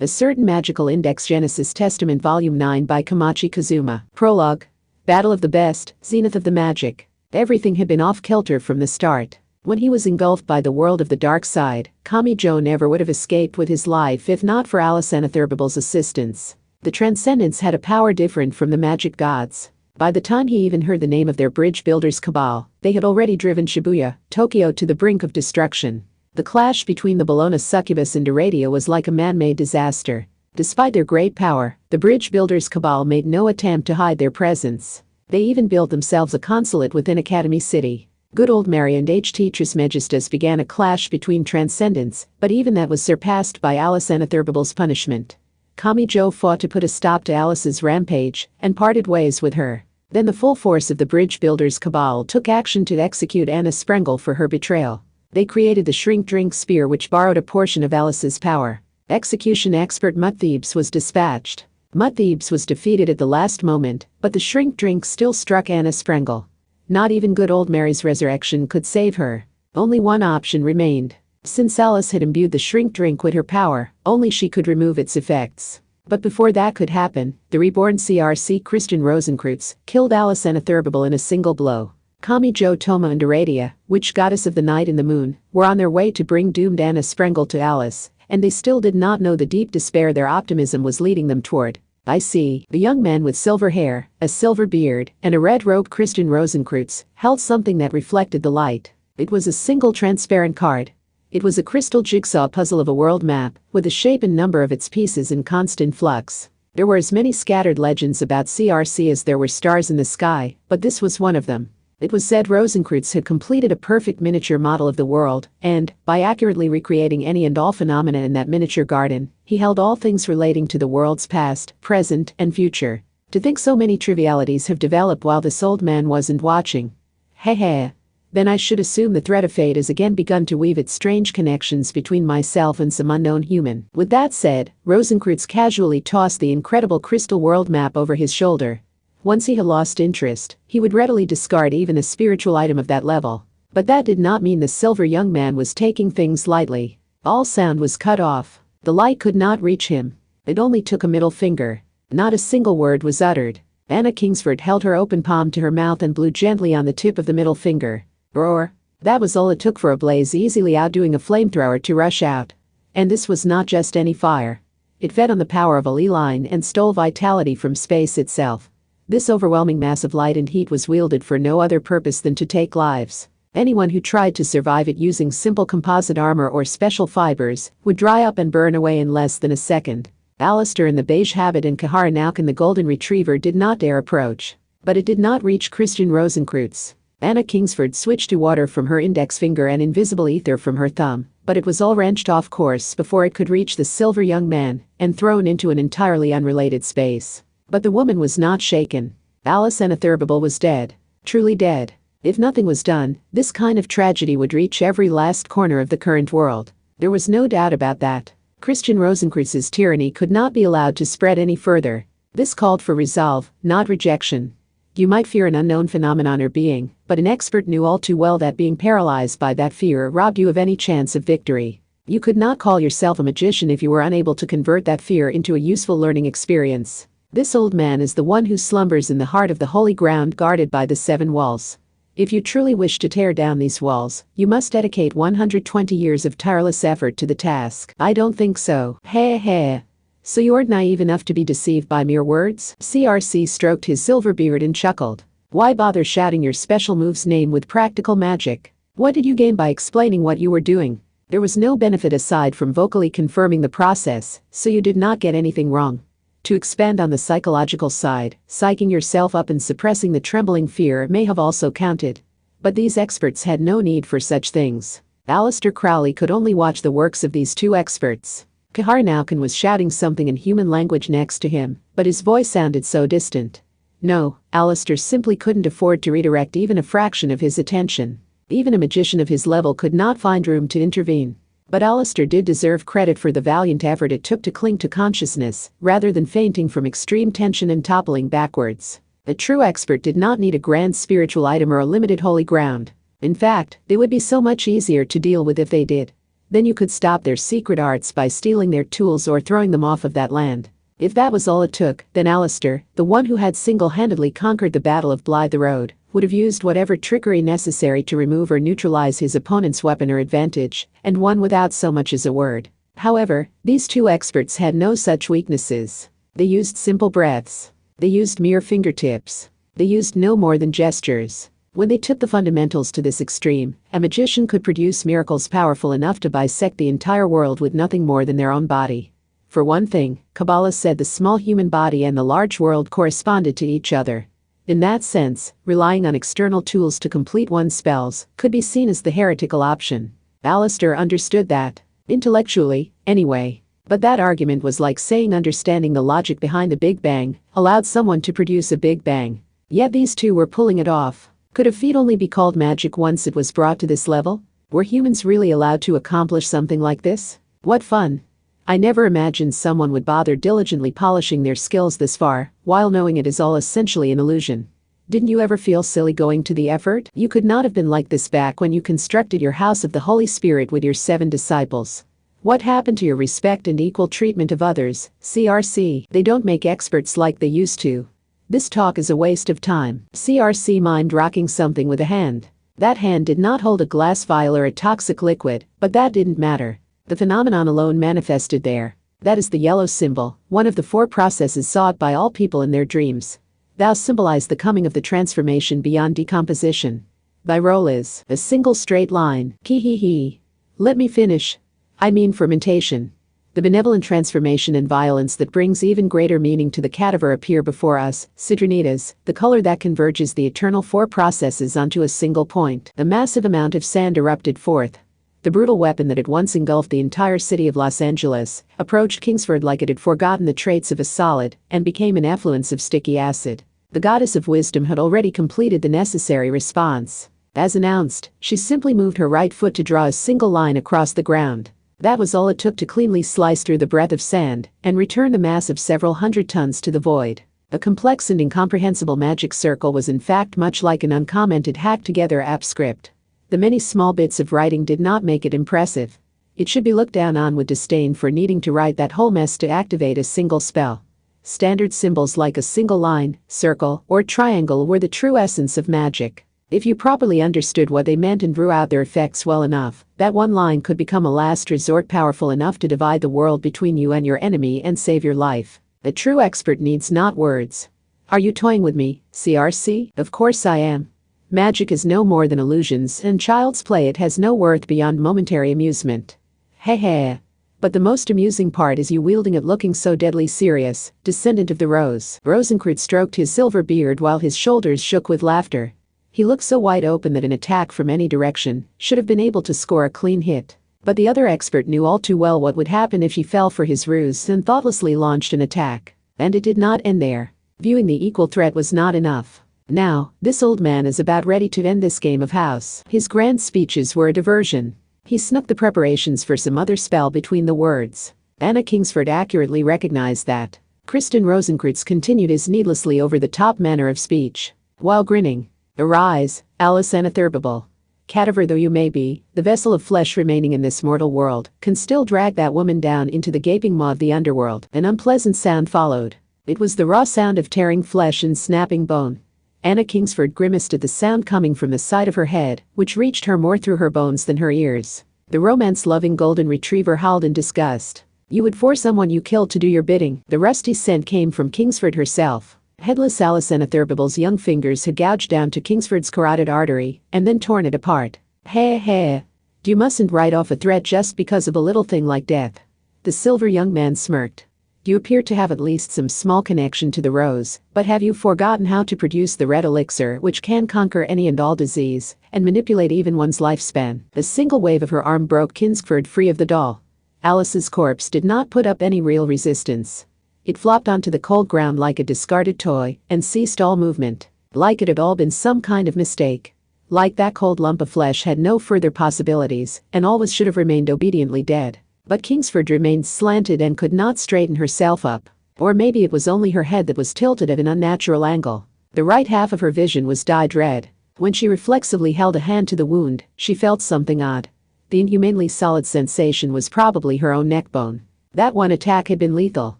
A Certain Magical Index Genesis Testament Volume 9 by Kamachi Kazuma. Prologue. Battle of the Best, Zenith of the Magic. Everything had been off-kilter from the start. When he was engulfed by the world of the dark side, Kamijo never would have escaped with his life if not for Alice Anatherbal's assistance. The Transcendents had a power different from the magic gods. By the time he even heard the name of their bridge builders' cabal, they had already driven Shibuya, Tokyo to the brink of destruction. The clash between the Bologna succubus and Iradia was like a man-made disaster. Despite their great power, the bridge builders' cabal made no attempt to hide their presence. They even built themselves a consulate within Academy City. Good old Mary and H.T. Trismegistus began a clash between Transcendents, but even that was surpassed by Alice Anatherbal's punishment. Kamijo fought to put a stop to Alice's rampage and parted ways with her. Then the full force of the bridge builders' cabal took action to execute Anna Sprengel for her betrayal. They created the Shrink-Drink Spear, which borrowed a portion of Alice's power. Execution expert Mutt-Thebes was dispatched. Mutt-Thebes was defeated at the last moment, but the Shrink-Drink still struck Anna Sprengel. Not even good old Mary's resurrection could save her. Only one option remained. Since Alice had imbued the Shrink-Drink with her power, only she could remove its effects. But before that could happen, the reborn CRC Christian Rosenkreutz killed Alice Anatherbalbal in a single blow. Kamijo, Toma and Iradia, witch goddess of the night and the moon, were on their way to bring doomed Anna Sprengel to Alice, and they still did not know the deep despair their optimism was leading them toward. I see. The young man with silver hair, a silver beard, and a red robe, Christian Rosenkreutz, held something that reflected the light. It was a single transparent card. It was a crystal jigsaw puzzle of a world map, with the shape and number of its pieces in constant flux. There were as many scattered legends about CRC as there were stars in the sky, but this was one of them. It was said Rosenkreutz had completed a perfect miniature model of the world, and, by accurately recreating any and all phenomena in that miniature garden, he held all things relating to the world's past, present, and future. To think so many trivialities have developed while this old man wasn't watching. Heh. Then I should assume the thread of fate has again begun to weave its strange connections between myself and some unknown human. With that said, Rosenkreutz casually tossed the incredible crystal world map over his shoulder. Once he had lost interest, he would readily discard even a spiritual item of that level. But that did not mean the silver young man was taking things lightly. All sound was cut off. The light could not reach him. It only took a middle finger. Not a single word was uttered. Anna Kingsford held her open palm to her mouth and blew gently on the tip of the middle finger. Roar. That was all it took for a blaze easily outdoing a flamethrower to rush out. And this was not just any fire. It fed on the power of a ley line and stole vitality from space itself. This overwhelming mass of light and heat was wielded for no other purpose than to take lives. Anyone who tried to survive it using simple composite armor or special fibers would dry up and burn away in less than a second. Alistair in the beige habit and Kahara Nauk in the golden retriever did not dare approach. But it did not reach Christian Rosenkreutz. Anna Kingsford switched to water from her index finger and invisible ether from her thumb, but it was all wrenched off course before it could reach the silver young man and thrown into an entirely unrelated space. But the woman was not shaken. Alice Anatherbalbal was dead. Truly dead. If nothing was done, this kind of tragedy would reach every last corner of the current world. There was no doubt about that. Christian Rosenkreutz's tyranny could not be allowed to spread any further. This called for resolve, not rejection. You might fear an unknown phenomenon or being, but an expert knew all too well that being paralyzed by that fear robbed you of any chance of victory. You could not call yourself a magician if you were unable to convert that fear into a useful learning experience. This old man is the one who slumbers in the heart of the holy ground guarded by the 7 walls. If you truly wish to tear down these walls, you must dedicate 120 years of tireless effort to the task. I don't think so. Heh. So you aren't naive enough to be deceived by mere words? CRC stroked his silver beard and chuckled. Why bother shouting your special move's name with practical magic? What did you gain by explaining what you were doing? There was no benefit aside from vocally confirming the process, so you did not get anything wrong. To expand on the psychological side, psyching yourself up and suppressing the trembling fear may have also counted. But these experts had no need for such things. Aleister Crowley could only watch the works of these 2 experts. Kahara Naukin was shouting something in human language next to him, but his voice sounded so distant. No, Aleister simply couldn't afford to redirect even a fraction of his attention. Even a magician of his level could not find room to intervene. But Aleister did deserve credit for the valiant effort it took to cling to consciousness, rather than fainting from extreme tension and toppling backwards. A true expert did not need a grand spiritual item or a limited holy ground. In fact, they would be so much easier to deal with if they did. Then you could stop their secret arts by stealing their tools or throwing them off of that land. If that was all it took, then Alistair, the one who had single-handedly conquered the Battle of Blythe Road, would have used whatever trickery necessary to remove or neutralize his opponent's weapon or advantage, and won without so much as a word. However, these two experts had no such weaknesses. They used simple breaths. They used mere fingertips. They used no more than gestures. When they took the fundamentals to this extreme, a magician could produce miracles powerful enough to bisect the entire world with nothing more than their own body. For one thing, Kabbalah said the small human body and the large world corresponded to each other. In that sense, relying on external tools to complete one's spells could be seen as the heretical option. Alistair understood that. Intellectually, anyway. But that argument was like saying understanding the logic behind the Big Bang allowed someone to produce a Big Bang. Yet these two were pulling it off. Could a feat only be called magic once it was brought to this level? Were humans really allowed to accomplish something like this? What fun! I never imagined someone would bother diligently polishing their skills this far, while knowing it is all essentially an illusion. Didn't you ever feel silly going to the effort? You could not have been like this back when you constructed your house of the Holy Spirit with your 7 disciples. What happened to your respect and equal treatment of others, CRC? They don't make experts like they used to. This talk is a waste of time. CRC mind rocking something with a hand. That hand did not hold a glass vial or a toxic liquid, but that didn't matter. The phenomenon alone manifested there. That is the yellow symbol, one of the 4 processes sought by all people in their dreams. Thou symbolize the coming of the transformation beyond decomposition. Thy role is a single straight line. Ki. Let me finish. I mean fermentation. The benevolent transformation and violence that brings even greater meaning to the cadaver appear before us, Citronita's, the color that converges the eternal 4 processes onto a single point. A massive amount of sand erupted forth. The brutal weapon that had once engulfed the entire city of Los Angeles approached Kingsford like it had forgotten the traits of a solid and became an effluence of sticky acid. The goddess of wisdom had already completed the necessary response. As announced, she simply moved her right foot to draw a single line across the ground. That was all it took to cleanly slice through the breadth of sand and return the mass of several hundred tons to the void. A complex and incomprehensible magic circle was in fact much like an uncommented hacked-together app script. The many small bits of writing did not make it impressive. It should be looked down on with disdain for needing to write that whole mess to activate a single spell. Standard symbols like a single line, circle, or triangle were the true essence of magic. If you properly understood what they meant and drew out their effects well enough, that one line could become a last resort powerful enough to divide the world between you and your enemy and save your life. A true expert needs not words. Are you toying with me, CRC? Of course I am. Magic is no more than illusions, and child's play. It has no worth beyond momentary amusement. Hey. But the most amusing part is you wielding it looking so deadly serious, descendant of the Rose. Rosencrantz stroked his silver beard while his shoulders shook with laughter. He looked so wide open that an attack from any direction should have been able to score a clean hit. But the other expert knew all too well what would happen if he fell for his ruse and thoughtlessly launched an attack. And it did not end there. Viewing the equal threat was not enough. Now, this old man is about ready to end this game of house. His grand speeches were a diversion. He snuck the preparations for some other spell between the words. Anna Kingsford accurately recognized that. Kristen Rosencrantz continued his needlessly over-the-top manner of speech. While grinning. Arise, Alice Anatherbable. Cadaver though you may be, the vessel of flesh remaining in this mortal world can still drag that woman down into the gaping maw of the underworld. An unpleasant sound followed. It was the raw sound of tearing flesh and snapping bone. Anna Kingsford grimaced at the sound coming from the side of her head, which reached her more through her bones than her ears. The romance-loving golden retriever howled in disgust. You would force someone you killed to do your bidding. The rusty scent came from Kingsford herself. Headless Alice Anatherbable's young fingers had gouged down to Kingsford's carotid artery and then torn it apart. Hey. You mustn't write off a threat just because of a little thing like death. The silver young man smirked. You appear to have at least some small connection to the Rose, but have you forgotten how to produce the red elixir which can conquer any and all disease and manipulate even one's lifespan? A single wave of her arm broke Kingsford free of the doll. Alice's corpse did not put up any real resistance. It flopped onto the cold ground like a discarded toy and ceased all movement, like it had all been some kind of mistake. Like that cold lump of flesh had no further possibilities and always should have remained obediently dead. But Kingsford remained slanted and could not straighten herself up. Or maybe it was only her head that was tilted at an unnatural angle. The right half of her vision was dyed red. When she reflexively held a hand to the wound, she felt something odd. The inhumanely solid sensation was probably her own neck bone. That one attack had been lethal.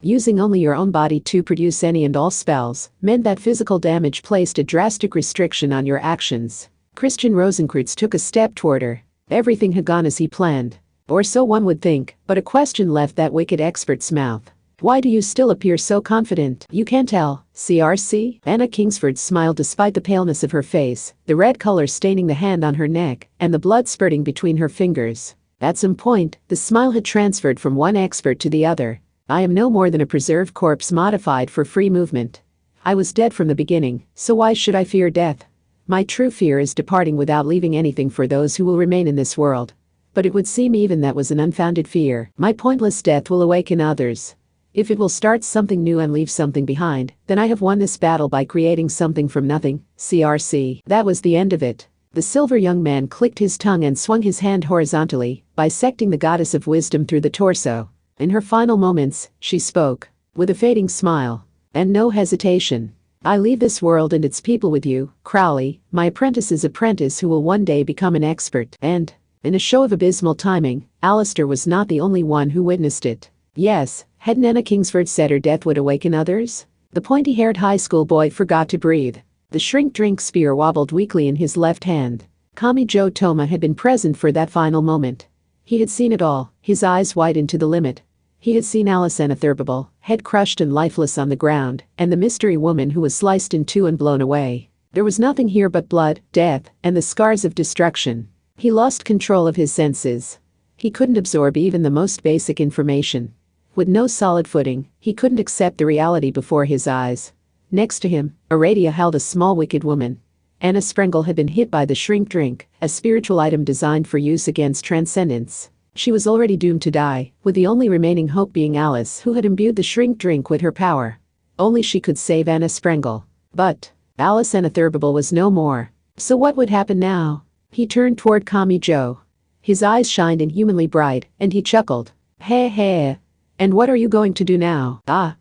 Using only your own body to produce any and all spells meant that physical damage placed a drastic restriction on your actions. Christian Rosenkreutz took a step toward her. Everything had gone as he planned. Or so one would think, but a question left that wicked expert's mouth. Why do you still appear so confident? You can't tell, CRC? Anna Kingsford smiled despite the paleness of her face, the red color staining the hand on her neck, and the blood spurting between her fingers. At some point, the smile had transferred from one expert to the other. I am no more than a preserved corpse modified for free movement. I was dead from the beginning, so why should I fear death? My true fear is departing without leaving anything for those who will remain in this world. But it would seem even that was an unfounded fear. My pointless death will awaken others. If it will start something new and leave something behind, then I have won this battle by creating something from nothing, CRC. That was the end of it. The silver young man clicked his tongue and swung his hand horizontally, bisecting the goddess of wisdom through the torso. In her final moments, she spoke, with a fading smile, and no hesitation. I leave this world and its people with you, Crowley, my apprentice's apprentice who will one day become an expert. And, in a show of abysmal timing, Alistair was not the only one who witnessed it. Yes, hadn't Anna Kingsford said her death would awaken others? The pointy-haired high school boy forgot to breathe. The shrink-drink spear wobbled weakly in his left hand. Kamijo Toma had been present for that final moment. He had seen it all, his eyes widened to the limit. He had seen Alice Anatherbable, head crushed and lifeless on the ground, and the mystery woman who was sliced in two and blown away. There was nothing here but blood, death, and the scars of destruction. He lost control of his senses. He couldn't absorb even the most basic information. With no solid footing, he couldn't accept the reality before his eyes. Next to him, Aradia held a small wicked woman. Anna Sprengel had been hit by the shrink drink, a spiritual item designed for use against transcendence. She was already doomed to die, with the only remaining hope being Alice, who had imbued the shrink drink with her power. Only she could save Anna Sprengel. But Alice Anatherbable was no more. So what would happen now? He turned toward Kamijo. His eyes shined inhumanly bright, and he chuckled. Heh heh. And what are you going to do now? A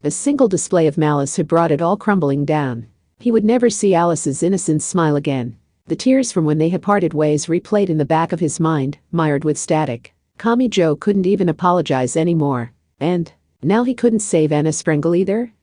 single display of malice had brought it all crumbling down. He would never see Alice's innocent smile again. The tears from when they had parted ways replayed in the back of his mind, mired with static. Kamijo couldn't even apologize anymore. And now he couldn't save Anna Sprengel either?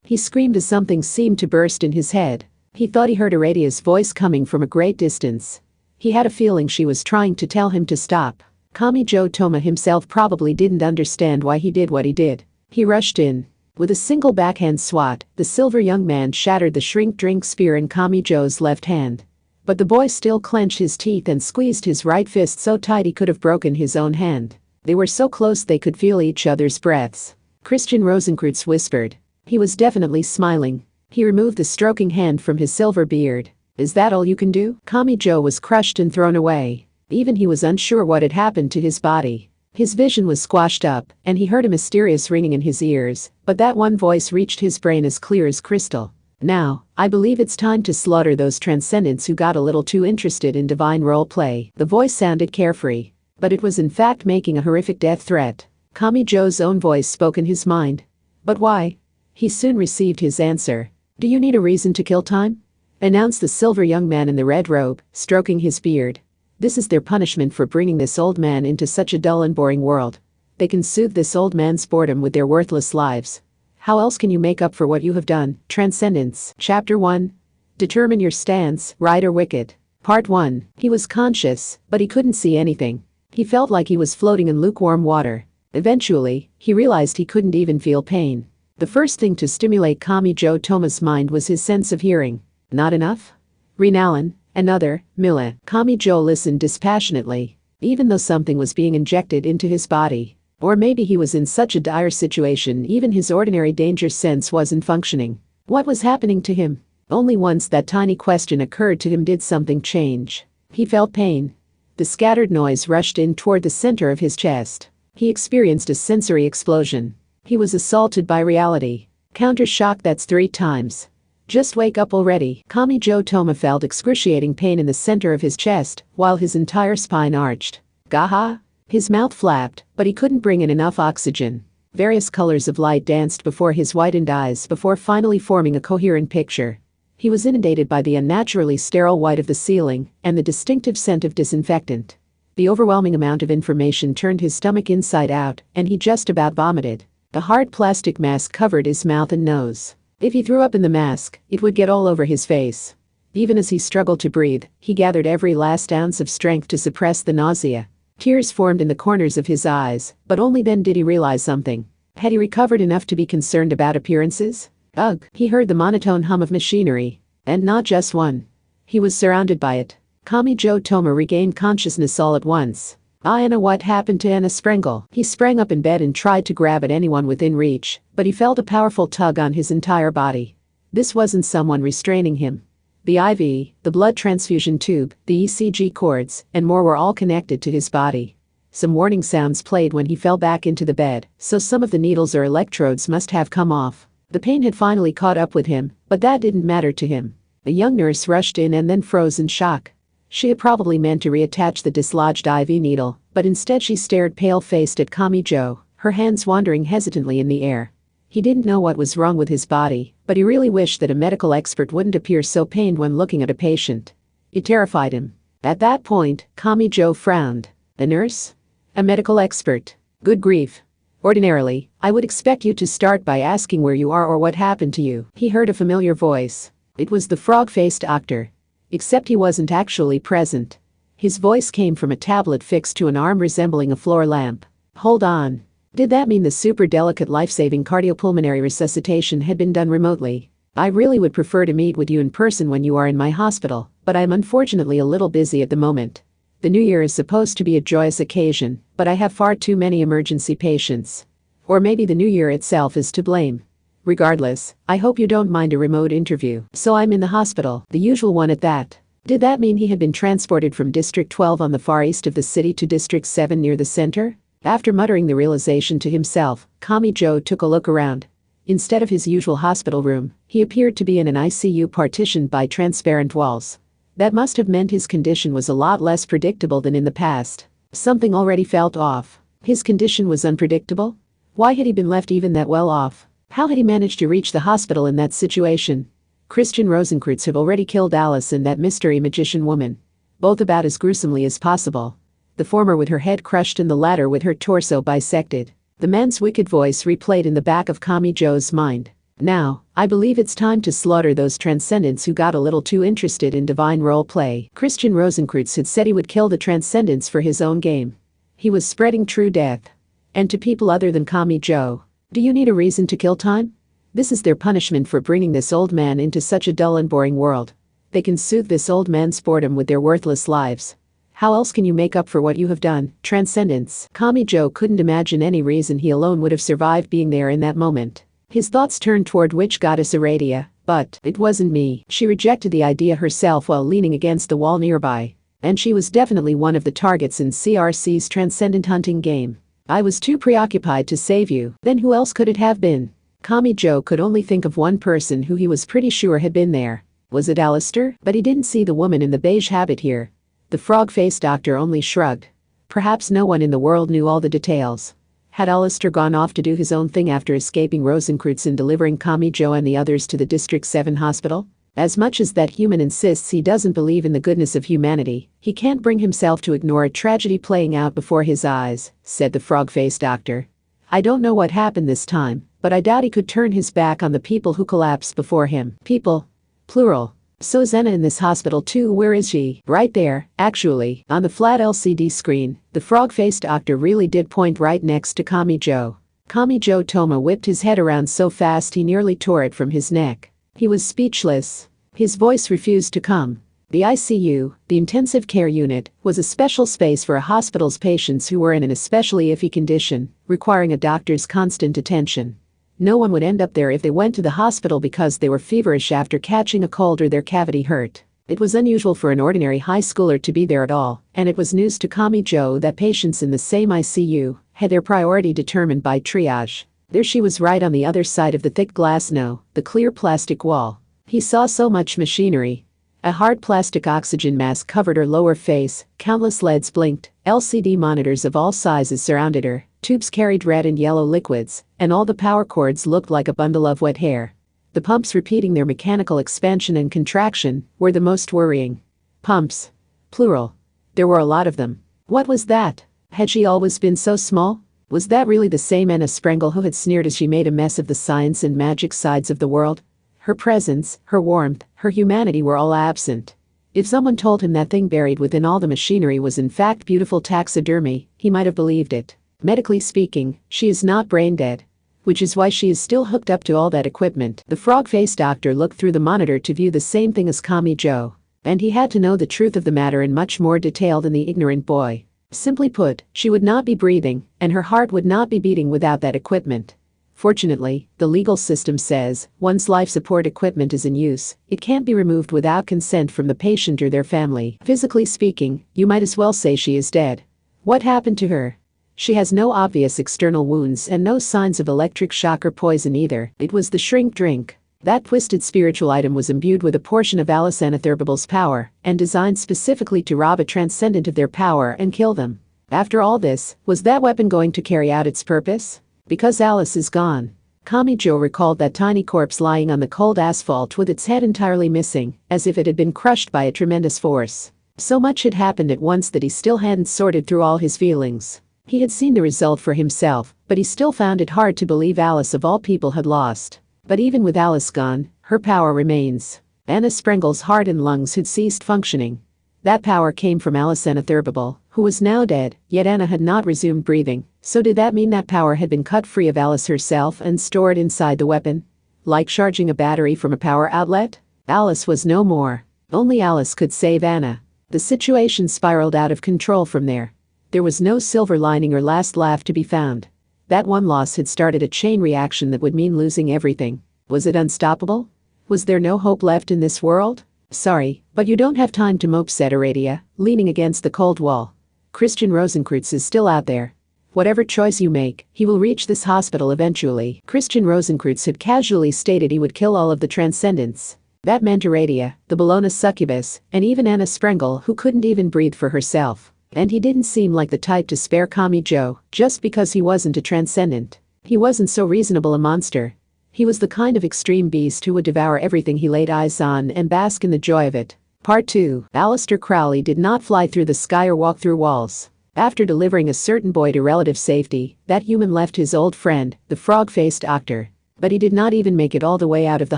He screamed as something seemed to burst in his head. He thought he heard Aradia's voice coming from a great distance. He had a feeling she was trying to tell him to stop. Kamijo Toma himself probably didn't understand why he did what he did. He rushed in. With a single backhand swat, the silver young man shattered the shrink-drink spear in Kamijo's left hand. But the boy still clenched his teeth and squeezed his right fist so tight he could have broken his own hand. They were so close they could feel each other's breaths. Christian Rosenkreutz whispered. He was definitely smiling. He removed the stroking hand from his silver beard. Is that all you can do? Kamijo was crushed and thrown away. Even he was unsure what had happened to his body. His vision was squashed up, and he heard a mysterious ringing in his ears, but that one voice reached his brain as clear as crystal. Now, I believe it's time to slaughter those transcendents who got a little too interested in divine role play. The voice sounded carefree, but it was in fact making a horrific death threat. Kamijo's own voice spoke in his mind. But why? He soon received his answer. Do you need a reason to kill time? Announced the silver young man in the red robe, stroking his beard. This is their punishment for bringing this old man into such a dull and boring world. They can soothe this old man's boredom with their worthless lives. How else can you make up for what you have done? Transcendence. Chapter 1. Determine your stance, right or wicked. Part 1. He was conscious, but he couldn't see anything. He felt like he was floating in lukewarm water. Eventually, he realized he couldn't even feel pain. The first thing to stimulate Kamijo Toma's mind was his sense of hearing. Not enough? Rinalan, another, Mila. Kamijo listened dispassionately, even though something was being injected into his body. Or maybe he was in such a dire situation even his ordinary danger sense wasn't functioning. What was happening to him? Only once that tiny question occurred to him did something change. He felt pain. The scattered noise rushed in toward the center of his chest. He experienced a sensory explosion. He was assaulted by reality. Counter shock, that's 3 times. Just wake up already. Kamijo Toma felt excruciating pain in the center of his chest, while his entire spine arched. Gaha? His mouth flapped, but he couldn't bring in enough oxygen. Various colors of light danced before his widened eyes before finally forming a coherent picture. He was inundated by the unnaturally sterile white of the ceiling and the distinctive scent of disinfectant. The overwhelming amount of information turned his stomach inside out, and he just about vomited. The hard plastic mask covered his mouth and nose. If he threw up in the mask, it would get all over his face. Even as he struggled to breathe, he gathered every last ounce of strength to suppress the nausea. Tears formed in the corners of his eyes, but only then did he realize something. Had he recovered enough to be concerned about appearances? Ugh, he heard the monotone hum of machinery. And not just one. He was surrounded by it. Kamichi Toma regained consciousness all at once. I know what happened to Anna Sprengel. He sprang up in bed and tried to grab at anyone within reach, but he felt a powerful tug on his entire body. This wasn't someone restraining him. The IV, the blood transfusion tube, the ECG cords, and more were all connected to his body. Some warning sounds played when he fell back into the bed, so some of the needles or electrodes must have come off. The pain had finally caught up with him, but that didn't matter to him. A young nurse rushed in and then froze in shock. She had probably meant to reattach the dislodged IV needle, but instead she stared pale-faced at Kamichi, her hands wandering hesitantly in the air. He didn't know what was wrong with his body, but he really wished that a medical expert wouldn't appear so pained when looking at a patient. It terrified him. At that point, Kamichi frowned. A nurse? A medical expert? Good grief. Ordinarily, I would expect you to start by asking where you are or what happened to you. He heard a familiar voice. It was the frog-faced doctor. Except he wasn't actually present. His voice came from a tablet fixed to an arm resembling a floor lamp. Hold on. Did that mean the super delicate life-saving cardiopulmonary resuscitation had been done remotely? I really would prefer to meet with you in person when you are in my hospital, but I'm unfortunately a little busy at the moment. The new year is supposed to be a joyous occasion, but I have far too many emergency patients. Or maybe the new year itself is to blame. Regardless, I hope you don't mind a remote interview. So I'm in the hospital, the usual one at that. Did that mean he had been transported from District 12 on the far east of the city to District 7 near the center? After muttering the realization to himself, Kamichi took a look around. Instead of his usual hospital room, he appeared to be in an ICU partitioned by transparent walls. That must have meant his condition was a lot less predictable than in the past. Something already felt off. His condition was unpredictable? Why had he been left even that well off? How had he managed to reach the hospital in that situation? Christian Rosenkreutz had already killed Alice and that mystery magician woman. Both about as gruesomely as possible. The former with her head crushed and the latter with her torso bisected. The man's wicked voice replayed in the back of Kamichi's mind. Now, I believe it's time to slaughter those transcendents who got a little too interested in divine role play. Christian Rosenkreutz had said he would kill the transcendents for his own game. He was spreading true death. And to people other than Kamichi. Do you need a reason to kill time? This is their punishment for bringing this old man into such a dull and boring world. They can soothe this old man's boredom with their worthless lives. How else can you make up for what you have done, transcendence? Kamichi couldn't imagine any reason he alone would have survived being there in that moment. His thoughts turned toward witch goddess Aradia, but it wasn't me. She rejected the idea herself while leaning against the wall nearby. And she was definitely one of the targets in CRC's transcendent hunting game. I was too preoccupied to save you. Then who else could it have been? Kamichi could only think of one person who he was pretty sure had been there. Was it Alistair? But he didn't see the woman in the beige habit here. The frog-faced doctor only shrugged. Perhaps no one in the world knew all the details. Had Alistair gone off to do his own thing after escaping Rosenkreutz and delivering Kamichi and the others to the District 7 hospital? As much as that human insists he doesn't believe in the goodness of humanity, he can't bring himself to ignore a tragedy playing out before his eyes, said the frog-faced doctor. I don't know what happened this time, but I doubt he could turn his back on the people who collapsed before him. People. Plural. So is Anna in this hospital too? Where is she? Right there, actually, on the flat LCD screen. The frog-faced doctor really did point right next to Kamichi. Kamichi Toma whipped his head around so fast he nearly tore it from his neck. He was speechless. His voice refused to come. The ICU, the intensive care unit, was a special space for a hospital's patients who were in an especially iffy condition, requiring a doctor's constant attention. No one would end up there if they went to the hospital because they were feverish after catching a cold or their cavity hurt. It was unusual for an ordinary high schooler to be there at all, and it was news to Kamichi that patients in the same ICU had their priority determined by triage. There she was right on the other side of the thick glass the clear plastic wall. He saw so much machinery. A hard plastic oxygen mask covered her lower face, countless LEDs blinked, LCD monitors of all sizes surrounded her, tubes carried red and yellow liquids, and all the power cords looked like a bundle of wet hair. The pumps repeating their mechanical expansion and contraction were the most worrying. Pumps. Plural. There were a lot of them. What was that? Had she always been so small? Was that really the same Anna Sprengel who had sneered as she made a mess of the science and magic sides of the world? Her presence, her warmth, her humanity were all absent. If someone told him that thing buried within all the machinery was in fact beautiful taxidermy, he might have believed it. Medically speaking, she is not brain dead. Which is why she is still hooked up to all that equipment. The frog-faced doctor looked through the monitor to view the same thing as Kami-jo. And he had to know the truth of the matter in much more detail than the ignorant boy. Simply put, she would not be breathing, and her heart would not be beating without that equipment. Fortunately, the legal system says, once life support equipment is in use, it can't be removed without consent from the patient or their family. Physically speaking, you might as well say she is dead. What happened to her? She has no obvious external wounds and no signs of electric shock or poison either. It was the shrink drink. That twisted spiritual item was imbued with a portion of Alice Anatherbal's power and designed specifically to rob a transcendent of their power and kill them. After all this, was that weapon going to carry out its purpose? Because Alice is gone. Kami-jo recalled that tiny corpse lying on the cold asphalt with its head entirely missing, as if it had been crushed by a tremendous force. So much had happened at once that he still hadn't sorted through all his feelings. He had seen the result for himself, but he still found it hard to believe Alice of all people had lost. But even with Alice gone, her power remains. Anna Sprengel's heart and lungs had ceased functioning. That power came from Alice Anatherbal's, who was now dead, yet Anna had not resumed breathing. So did that mean that power had been cut free of Alice herself and stored inside the weapon? Like charging a battery from a power outlet? Alice was no more. Only Alice could save Anna. The situation spiraled out of control from there. There was no silver lining or last laugh to be found. That one loss had started a chain reaction that would mean losing everything. Was it unstoppable? Was there no hope left in this world? Sorry, but you don't have time to mope, said Aradia, leaning against the cold wall. Christian Rosenkreutz is still out there. Whatever choice you make, he will reach this hospital eventually. Christian Rosenkreutz had casually stated he would kill all of the transcendents. That meant Aradia, the Bologna succubus, and even Anna Sprengel, who couldn't even breathe for herself. And he didn't seem like the type to spare Kami-jo just because he wasn't a transcendent. He wasn't so reasonable a monster. He was the kind of extreme beast who would devour everything he laid eyes on and bask in the joy of it. Part 2. Aleister Crowley did not fly through the sky or walk through walls. After delivering a certain boy to relative safety, that human left his old friend, the frog-faced doctor. But he did not even make it all the way out of the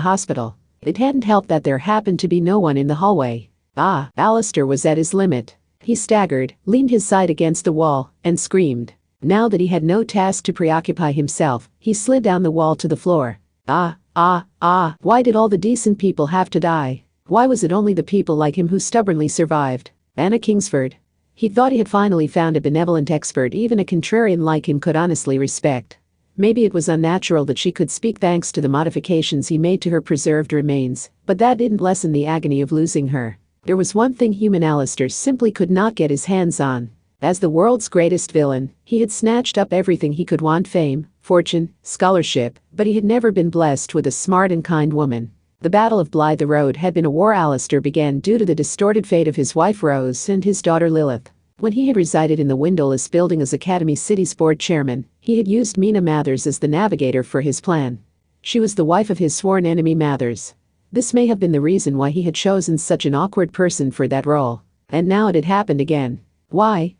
hospital. It hadn't helped that there happened to be no one in the hallway. Aleister was at his limit. He staggered, leaned his side against the wall, and screamed. Now that he had no task to preoccupy himself, he slid down the wall to the floor. Why did all the decent people have to die? Why was it only the people like him who stubbornly survived? Anna Kingsford. He thought he had finally found a benevolent expert even a contrarian like him could honestly respect. Maybe it was unnatural that she could speak thanks to the modifications he made to her preserved remains, but that didn't lessen the agony of losing her. There was one thing human Aleister simply could not get his hands on. As the world's greatest villain, he had snatched up everything he could want: fame, fortune, scholarship, but he had never been blessed with a smart and kind woman. The Battle of Blythe Road had been a war Aleister began due to the distorted fate of his wife Rose and his daughter Lilith. When he had resided in the windowless building as Academy City's board chairman, he had used Mina Mathers as the navigator for his plan. She was the wife of his sworn enemy Mathers. This may have been the reason why he had chosen such an awkward person for that role. And now it had happened again. Why?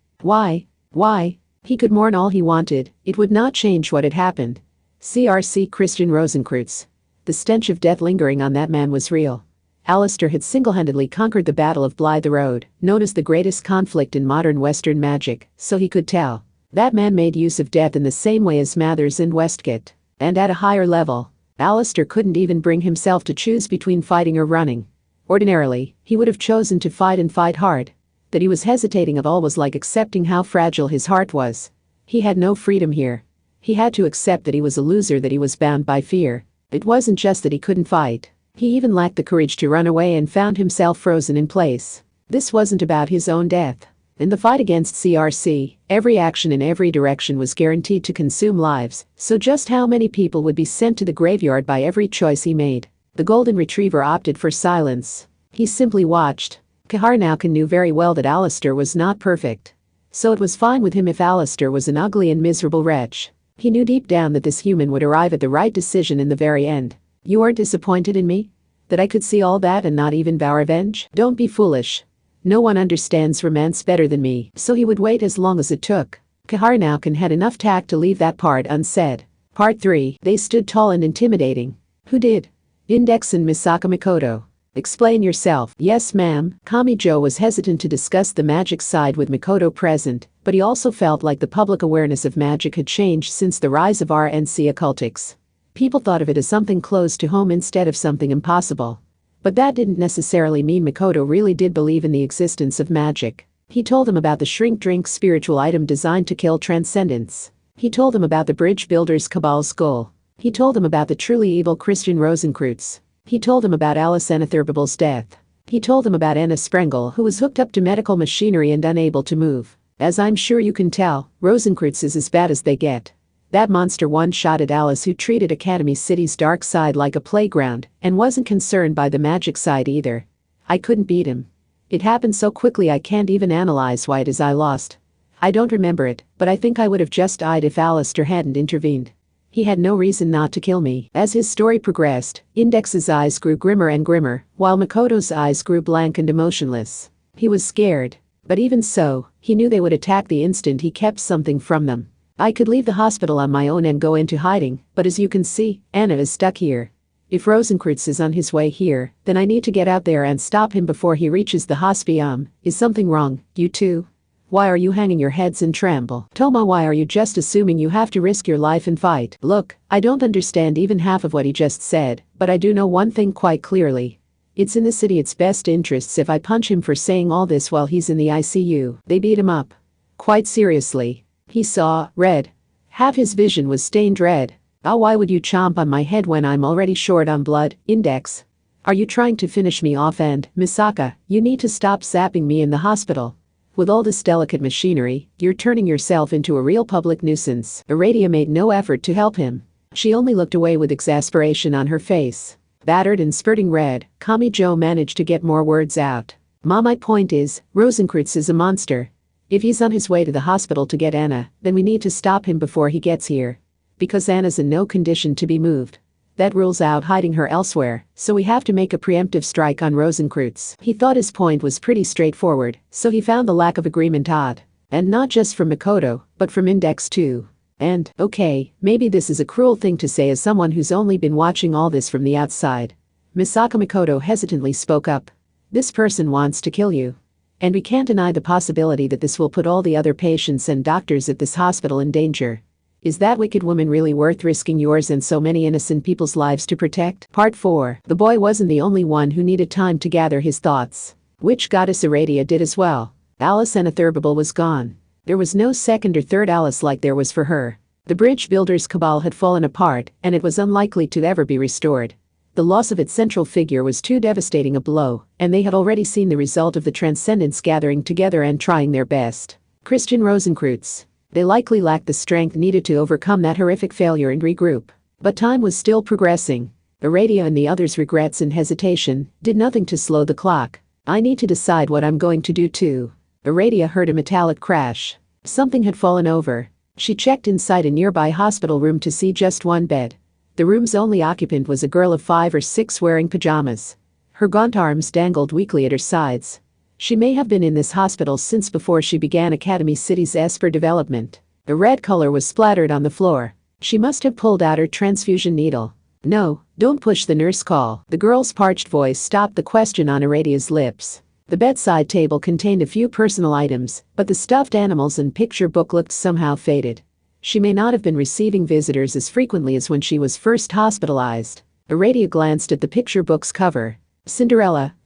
He could mourn all he wanted, it would not change what had happened. CRC Christian Rosenkreutz. The stench of death lingering on that man was real. Aleister had single-handedly conquered the Battle of Blythe Road, known as the greatest conflict in modern Western magic, so he could tell. That man made use of death in the same way as Mathers and Westcott. And at a higher level. Aleister couldn't even bring himself to choose between fighting or running. Ordinarily, he would have chosen to fight and fight hard. That he was hesitating at all was like accepting how fragile his heart was. He had no freedom here. He had to accept that he was a loser, that he was bound by fear. It wasn't just that he couldn't fight. He even lacked the courage to run away and found himself frozen in place. This wasn't about his own death. In the fight against CRC, every action in every direction was guaranteed to consume lives, so just how many people would be sent to the graveyard by every choice he made? The golden retriever opted for silence. He simply watched. Kaharnauken knew very well that Aleister was not perfect. So it was fine with him if Aleister was an ugly and miserable wretch. He knew deep down that this human would arrive at the right decision in the very end. You aren't disappointed in me? That I could see all that and not even vow revenge? Don't be foolish. No one understands romance better than me, so he would wait as long as it took. Kaharnauken had enough tact to leave that part unsaid. Part 3. They stood tall and intimidating. Who did? Index and Misaka Mikoto. Explain yourself. Yes, ma'am. Kamijo was hesitant to discuss the magic side with Mikoto present, but he also felt like the public awareness of magic had changed since the rise of RNC occultics. People thought of it as something close to home instead of something impossible. But that didn't necessarily mean Mikoto really did believe in the existence of magic. He told them about the shrink drink spiritual item designed to kill transcendence. He told them about the bridge builder's cabal skull. He told them about the truly evil Christian Rosenkreutz. He told them about Alice Anatherbable's death. He told them about Anna Sprengel, who was hooked up to medical machinery and unable to move. As I'm sure you can tell, Rosenkreutz is as bad as they get. That monster one-shotted Alice, who treated Academy City's dark side like a playground and wasn't concerned by the magic side either. I couldn't beat him. It happened so quickly I can't even analyze why it is I lost. I don't remember it, but I think I would have just died if Alistair hadn't intervened. He had no reason not to kill me. As his story progressed, Index's eyes grew grimmer and grimmer, while Mikoto's eyes grew blank and emotionless. He was scared. But even so, he knew they would attack the instant he kept something from them. I could leave the hospital on my own and go into hiding, but as you can see, Anna is stuck here. If Rosenkreutz is on his way here, then I need to get out there and stop him before he reaches the hospital. Is something wrong, you two? Why are you hanging your heads and tremble? Toma, why are you just assuming you have to risk your life and fight? Look, I don't understand even half of what he just said, but I do know one thing quite clearly. It's in the city's best interests if I punch him for saying all this while he's in the ICU. They beat him up. Quite seriously. He saw red. Half his vision was stained red. Oh, why would you chomp on my head when I'm already short on blood? Index. Are you trying to finish me off? And, Misaka, you need to stop zapping me in the hospital. With all this delicate machinery, you're turning yourself into a real public nuisance. Aradia made no effort to help him. She only looked away with exasperation on her face. Battered and spurting red, Kamijo managed to get more words out. Ma, my point is, Rosenkreutz is a monster. If he's on his way to the hospital to get Anna, then we need to stop him before he gets here. Because Anna's in no condition to be moved. That rules out hiding her elsewhere, so we have to make a preemptive strike on Rosenkreutz. He thought his point was pretty straightforward, so he found the lack of agreement odd. And not just from Mikoto, but from Index too. And, okay, maybe this is a cruel thing to say as someone who's only been watching all this from the outside. Misaka Mikoto hesitantly spoke up. This person wants to kill you. And we can't deny the possibility that this will put all the other patients and doctors at this hospital in danger. Is that wicked woman really worth risking yours and so many innocent people's lives to protect? Part 4. The boy wasn't the only one who needed time to gather his thoughts. Witch goddess Aradia did as well. Alice Anatherbable was gone. There was no second or third Alice like there was for her. The bridge builder's cabal had fallen apart, and it was unlikely to ever be restored. The loss of its central figure was too devastating a blow, and they had already seen the result of the Transcendents gathering together and trying their best. Christian Rosenkreutz. They likely lacked the strength needed to overcome that horrific failure and regroup. But time was still progressing. Aradia and the others' regrets and hesitation did nothing to slow the clock. I need to decide what I'm going to do too. Aradia heard a metallic crash. Something had fallen over. She checked inside a nearby hospital room to see just one bed. The room's only occupant was a girl of 5 or 6 wearing pajamas. Her gaunt arms dangled weakly at her sides. She may have been in this hospital since before she began Academy City's Esper development. The red color was splattered on the floor. She must have pulled out her transfusion needle. No, don't push, the nurse call. The girl's parched voice stopped the question on Aradia's lips. The bedside table contained a few personal items, but the stuffed animals and picture book looked somehow faded. She may not have been receiving visitors as frequently as when she was first hospitalized. Aradia glanced at the picture book's cover. Cinderella.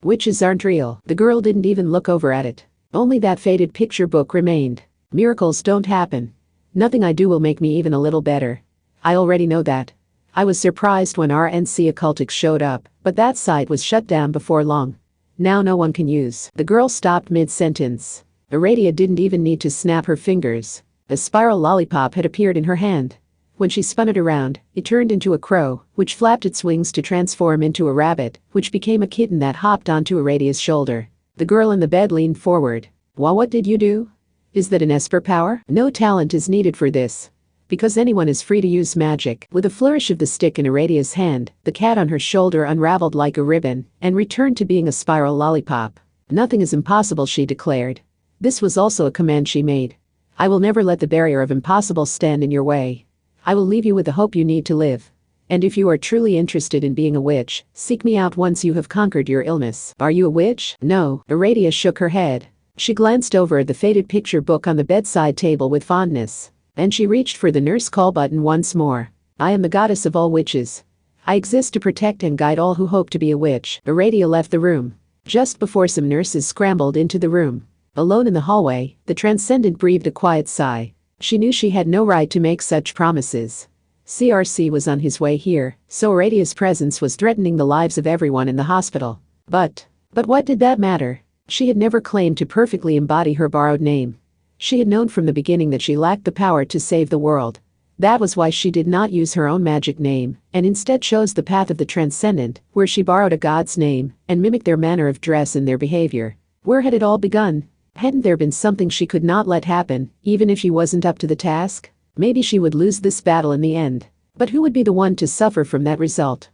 Witches aren't real. The girl didn't even look over at it. Only that faded picture book remained. Miracles don't happen. Nothing I do will make me even a little better. I already know that. I was surprised when RNC occultics showed up, but that site was shut down before long. Now no one can use. The girl stopped mid-sentence. Aradia didn't even need to snap her fingers. A spiral lollipop had appeared in her hand. When she spun it around, it turned into a crow, which flapped its wings to transform into a rabbit, which became a kitten that hopped onto Aradia's shoulder. The girl in the bed leaned forward. Well, what did you do? Is that an Esper power? No talent is needed for this. Because anyone is free to use magic. With a flourish of the stick in Aradia's hand, the cat on her shoulder unraveled like a ribbon and returned to being a spiral lollipop. Nothing is impossible, she declared. This was also a command she made. I will never let the barrier of impossible stand in your way. I will leave you with the hope you need to live. And if you are truly interested in being a witch, seek me out once you have conquered your illness. Are you a witch? No. Aradia shook her head. She glanced over at the faded picture book on the bedside table with fondness. And she reached for the nurse call button once more. I am the goddess of all witches. I exist to protect and guide all who hope to be a witch. Aradia left the room. Just before some nurses scrambled into the room. Alone in the hallway, the transcendent breathed a quiet sigh. She knew she had no right to make such promises. CRC was on his way here, so Aradia's presence was threatening the lives of everyone in the hospital. But what did that matter? She had never claimed to perfectly embody her borrowed name. She had known from the beginning that she lacked the power to save the world. That was why she did not use her own magic name, and instead chose the path of the transcendent, where she borrowed a god's name and mimicked their manner of dress and their behavior. Where had it all begun? Hadn't there been something she could not let happen, even if she wasn't up to the task? Maybe she would lose this battle in the end. But who would be the one to suffer from that result?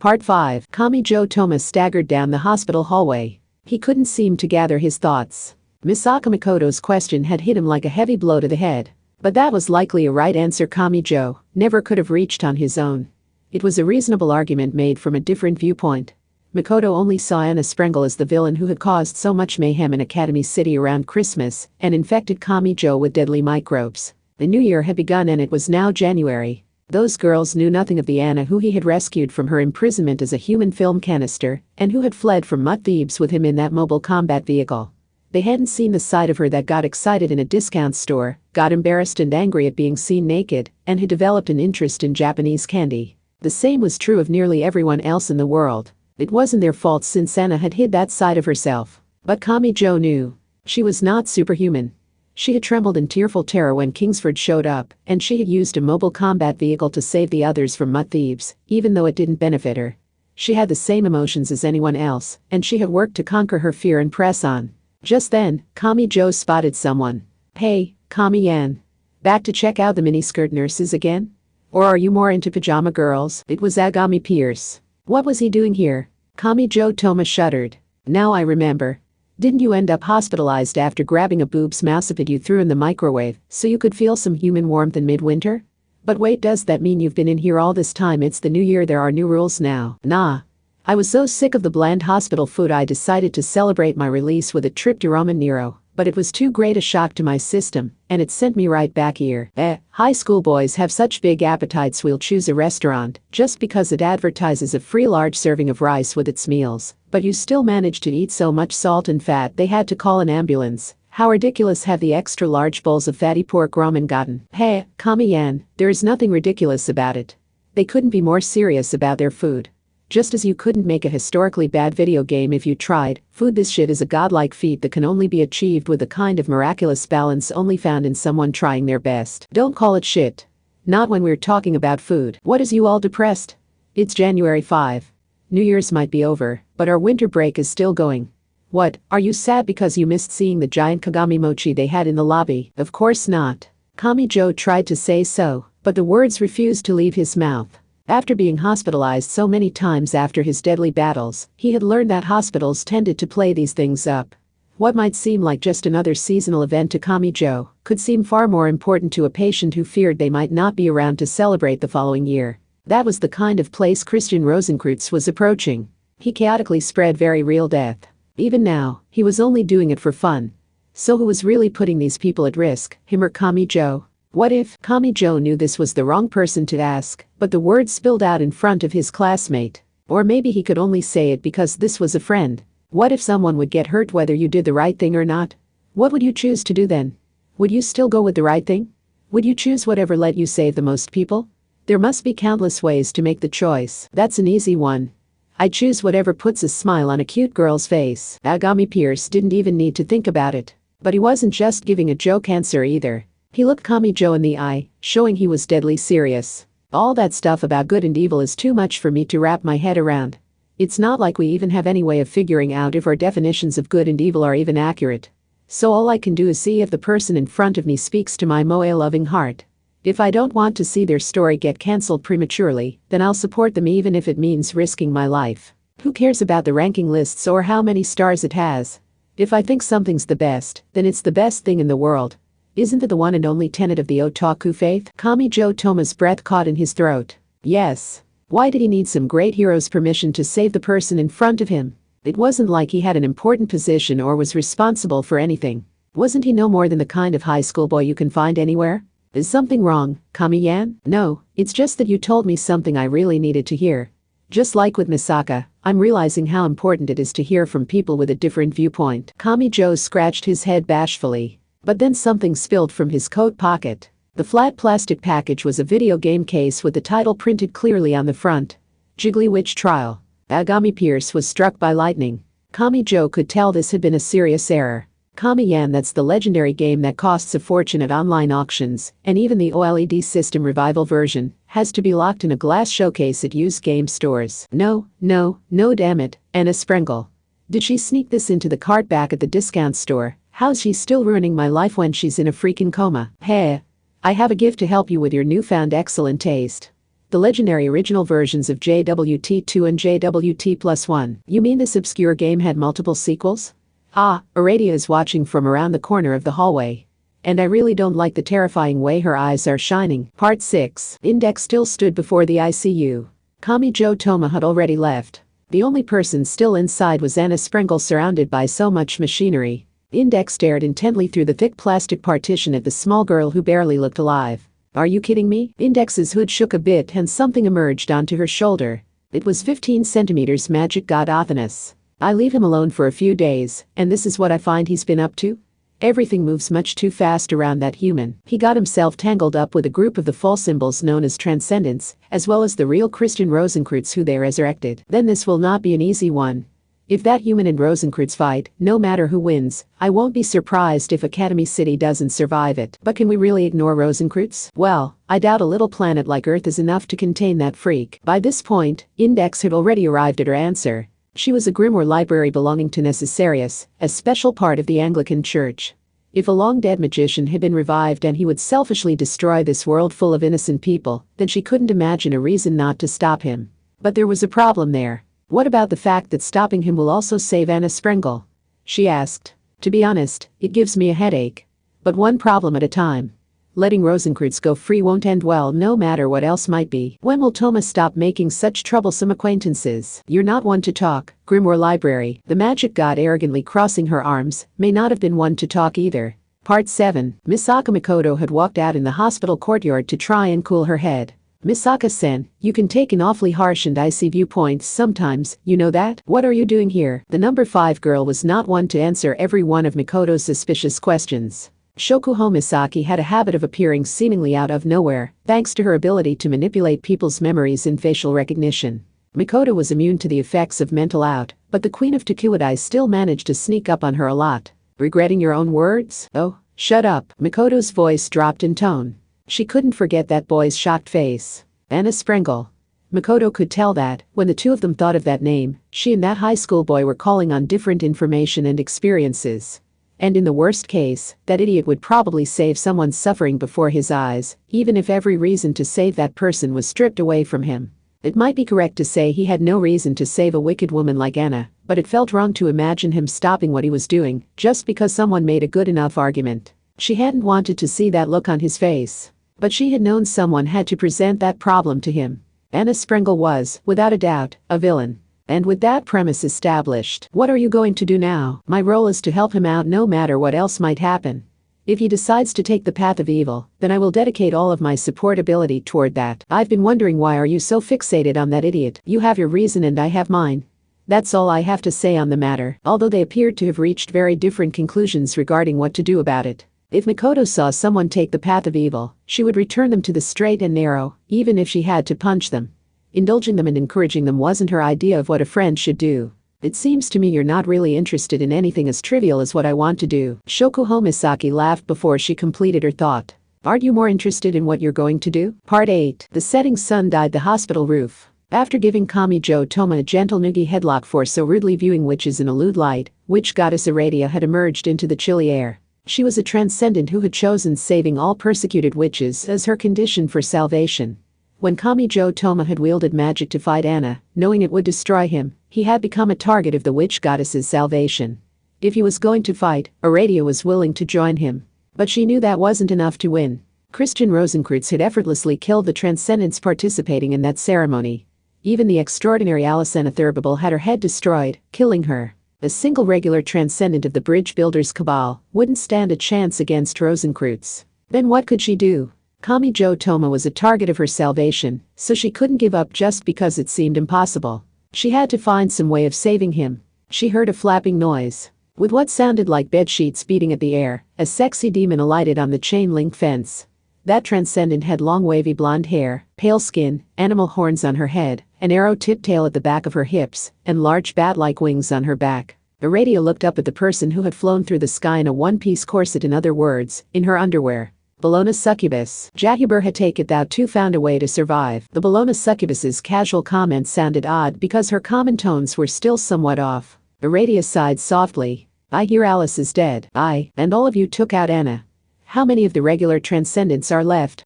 Part 5. Kamijo Toma staggered down the hospital hallway. He couldn't seem to gather his thoughts. Misaka Makoto's question had hit him like a heavy blow to the head. But that was likely a right answer Kamijo never could have reached on his own. It was a reasonable argument made from a different viewpoint. Makoto only saw Anna Sprengel as the villain who had caused so much mayhem in Academy City around Christmas and infected Kamijo with deadly microbes. The new year had begun and it was now January. Those girls knew nothing of the Anna who he had rescued from her imprisonment as a human film canister and who had fled from Mutt Thebes with him in that mobile combat vehicle. They hadn't seen the side of her that got excited in a discount store, got embarrassed and angry at being seen naked, and had developed an interest in Japanese candy. The same was true of nearly everyone else in the world. It wasn't their fault since Anna had hid that side of herself. But Kamijo knew. She was not superhuman. She had trembled in tearful terror when Kingsford showed up, and she had used a mobile combat vehicle to save the others from Mutt Thebes, even though it didn't benefit her. She had the same emotions as anyone else, and she had worked to conquer her fear and press on. Just then, Kamijo spotted someone. Hey, Kami-yan. Back to check out the miniskirt nurses again? Or are you more into pajama girls? It was Agami Pierce. What was he doing here? Kamijo Toma shuddered. Now I remember. Didn't you end up hospitalized after grabbing a boobs mousepad you threw in the microwave so you could feel some human warmth in midwinter? But wait, does that mean you've been in here all this time? It's the new year, there are new rules now. Nah. I was so sick of the bland hospital food I decided to celebrate my release with a trip to Ramen Nero, but it was too great a shock to my system, and it sent me right back here. High school boys have such big appetites we'll choose a restaurant just because it advertises a free large serving of rice with its meals, but you still manage to eat so much salt and fat they had to call an ambulance. How ridiculous have the extra large bowls of fatty pork ramen gotten? Hey, Kami-yan, there is nothing ridiculous about it. They couldn't be more serious about their food. Just as you couldn't make a historically bad video game if you tried, food this shit is a godlike feat that can only be achieved with a kind of miraculous balance only found in someone trying their best. Don't call it shit. Not when we're talking about food. What is you all depressed? It's January 5. New Year's might be over, but our winter break is still going. What, are you sad because you missed seeing the giant Kagami mochi they had in the lobby? Of course not. Kamijo tried to say so, but the words refused to leave his mouth. After being hospitalized so many times after his deadly battles, he had learned that hospitals tended to play these things up. What might seem like just another seasonal event to Kamijo could seem far more important to a patient who feared they might not be around to celebrate the following year. That was the kind of place Christian Rosenkreutz was approaching. He chaotically spread very real death. Even now, he was only doing it for fun. So who was really putting these people at risk, him or Kamijo? What if? Kamijo knew this was the wrong person to ask, but the words spilled out in front of his classmate. Or maybe he could only say it because this was a friend. What if someone would get hurt whether you did the right thing or not? What would you choose to do then? Would you still go with the right thing? Would you choose whatever let you save the most people? There must be countless ways to make the choice. That's an easy one. I choose whatever puts a smile on a cute girl's face. Agami Pierce didn't even need to think about it. But he wasn't just giving a joke answer either. He looked Kamijo in the eye, showing he was deadly serious. All that stuff about good and evil is too much for me to wrap my head around. It's not like we even have any way of figuring out if our definitions of good and evil are even accurate. So all I can do is see if the person in front of me speaks to my moe-loving heart. If I don't want to see their story get cancelled prematurely, then I'll support them even if it means risking my life. Who cares about the ranking lists or how many stars it has? If I think something's the best, then it's the best thing in the world. Isn't it the one and only tenet of the otaku faith? Kamijo Toma's breath caught in his throat. Yes. Why did he need some great hero's permission to save the person in front of him? It wasn't like he had an important position or was responsible for anything. Wasn't he no more than the kind of high school boy you can find anywhere? Is something wrong, Kami-yan? No, it's just that you told me something I really needed to hear. Just like with Misaka, I'm realizing how important it is to hear from people with a different viewpoint. Kamijo scratched his head bashfully. But then something spilled from his coat pocket. The flat plastic package was a video game case with the title printed clearly on the front. Jiggly Witch Trial. Agami Pierce was struck by lightning. Kamijo could tell this had been a serious error. Kami-yan, that's the legendary game that costs a fortune at online auctions, and even the OLED system revival version has to be locked in a glass showcase at used game stores. No, damn it, Anna Sprengel. Did she sneak this into the cart back at the discount store? How's she still ruining my life when she's in a freaking coma? Hey, I have a gift to help you with your newfound excellent taste. The legendary original versions of JWT2 and JWT+1. You mean this obscure game had multiple sequels? Ah, Aradia is watching from around the corner of the hallway. And I really don't like the terrifying way her eyes are shining. Part 6. Index still stood before the ICU. Kamijo Toma had already left. The only person still inside was Anna Sprengel, surrounded by so much machinery. Index stared intently through the thick plastic partition at the small girl who barely looked alive. Are you kidding me? Index's hood shook a bit and something emerged onto her shoulder. It was 15 centimeters magic god Athanas. I leave him alone for a few days, and this is what I find he's been up to? Everything moves much too fast around that human. He got himself tangled up with a group of the false symbols known as Transcendents, as well as the real Christian Rosencreutz who they resurrected. Then this will not be an easy one. If that human and Rosencreutz fight, no matter who wins, I won't be surprised if Academy City doesn't survive it. But can we really ignore Rosencreutz? Well, I doubt a little planet like Earth is enough to contain that freak. By this point, Index had already arrived at her answer. She was a grimoire library belonging to Necessarius, a special part of the Anglican Church. If a long-dead magician had been revived and he would selfishly destroy this world full of innocent people, then she couldn't imagine a reason not to stop him. But there was a problem there. What about the fact that stopping him will also save Anna Sprengel? She asked. To be honest, it gives me a headache. But one problem at a time. Letting Rosencreutz go free won't end well, no matter what else might be. When will Toma stop making such troublesome acquaintances? You're not one to talk, Grimoire Library. The magic god arrogantly crossing her arms may not have been one to talk either. Part 7. Misaka Mikoto had walked out in the hospital courtyard to try and cool her head. Misaka-sen, you can take an awfully harsh and icy viewpoint sometimes, you know that? What are you doing here? The number 5 girl was not one to answer every one of Mikoto's suspicious questions. Shokuho Misaki had a habit of appearing seemingly out of nowhere, thanks to her ability to manipulate people's memories and facial recognition. Mikoto was immune to the effects of mental out, but the Queen of Tokuwadai still managed to sneak up on her a lot. Regretting your own words? Oh, shut up. Mikoto's voice dropped in tone. She couldn't forget that boy's shocked face. Anna Sprengel. Mikoto could tell that, when the two of them thought of that name, she and that high school boy were calling on different information and experiences. And in the worst case, that idiot would probably save someone suffering before his eyes, even if every reason to save that person was stripped away from him. It might be correct to say he had no reason to save a wicked woman like Anna, but it felt wrong to imagine him stopping what he was doing, just because someone made a good enough argument. She hadn't wanted to see that look on his face. But she had known someone had to present that problem to him. Anna Sprengel was, without a doubt, a villain. And with that premise established, what are you going to do now? My role is to help him out no matter what else might happen. If he decides to take the path of evil, then I will dedicate all of my support ability toward that. I've been wondering, why are you so fixated on that idiot? You have your reason and I have mine. That's all I have to say on the matter, although they appeared to have reached very different conclusions regarding what to do about it. If Mikoto saw someone take the path of evil, she would return them to the straight and narrow, even if she had to punch them. Indulging them and encouraging them wasn't her idea of what a friend should do. It seems to me you're not really interested in anything as trivial as what I want to do. Shokuho Misaki laughed before she completed her thought. Aren't you more interested in what you're going to do? Part 8. The setting sun dyed the hospital roof. After giving Kamijo Toma a gentle noogie headlock for so rudely viewing witches in a lewd light, witch goddess Aradia had emerged into the chilly air. She was a transcendent who had chosen saving all persecuted witches as her condition for salvation. When Kamijo Toma had wielded magic to fight Anna, knowing it would destroy him, he had become a target of the witch goddess's salvation. If he was going to fight, Aradia was willing to join him. But she knew that wasn't enough to win. Christian Rosenkreutz had effortlessly killed the transcendents participating in that ceremony. Even the extraordinary Alicena Thurbable had her head destroyed, killing her. A single regular transcendent of the Bridge Builders Cabal wouldn't stand a chance against Rosenkreutz. Then what could she do? Kamijo Toma was a target of her salvation, so she couldn't give up just because it seemed impossible. She had to find some way of saving him. She heard a flapping noise. With what sounded like bedsheets beating at the air, a sexy demon alighted on the chain-link fence. That transcendent had long wavy blonde hair, pale skin, animal horns on her head, an arrow-tipped tail at the back of her hips, and large bat-like wings on her back. Aradia looked up at the person who had flown through the sky in a one-piece corset, in other words, in her underwear. Bologna succubus. Jahuber had taken thou too found a way to survive. The Bologna succubus's casual comments sounded odd because her common tones were still somewhat off. Aradia sighed softly. I hear Alice is dead. Aye, and all of you took out Anna. How many of the regular transcendents are left?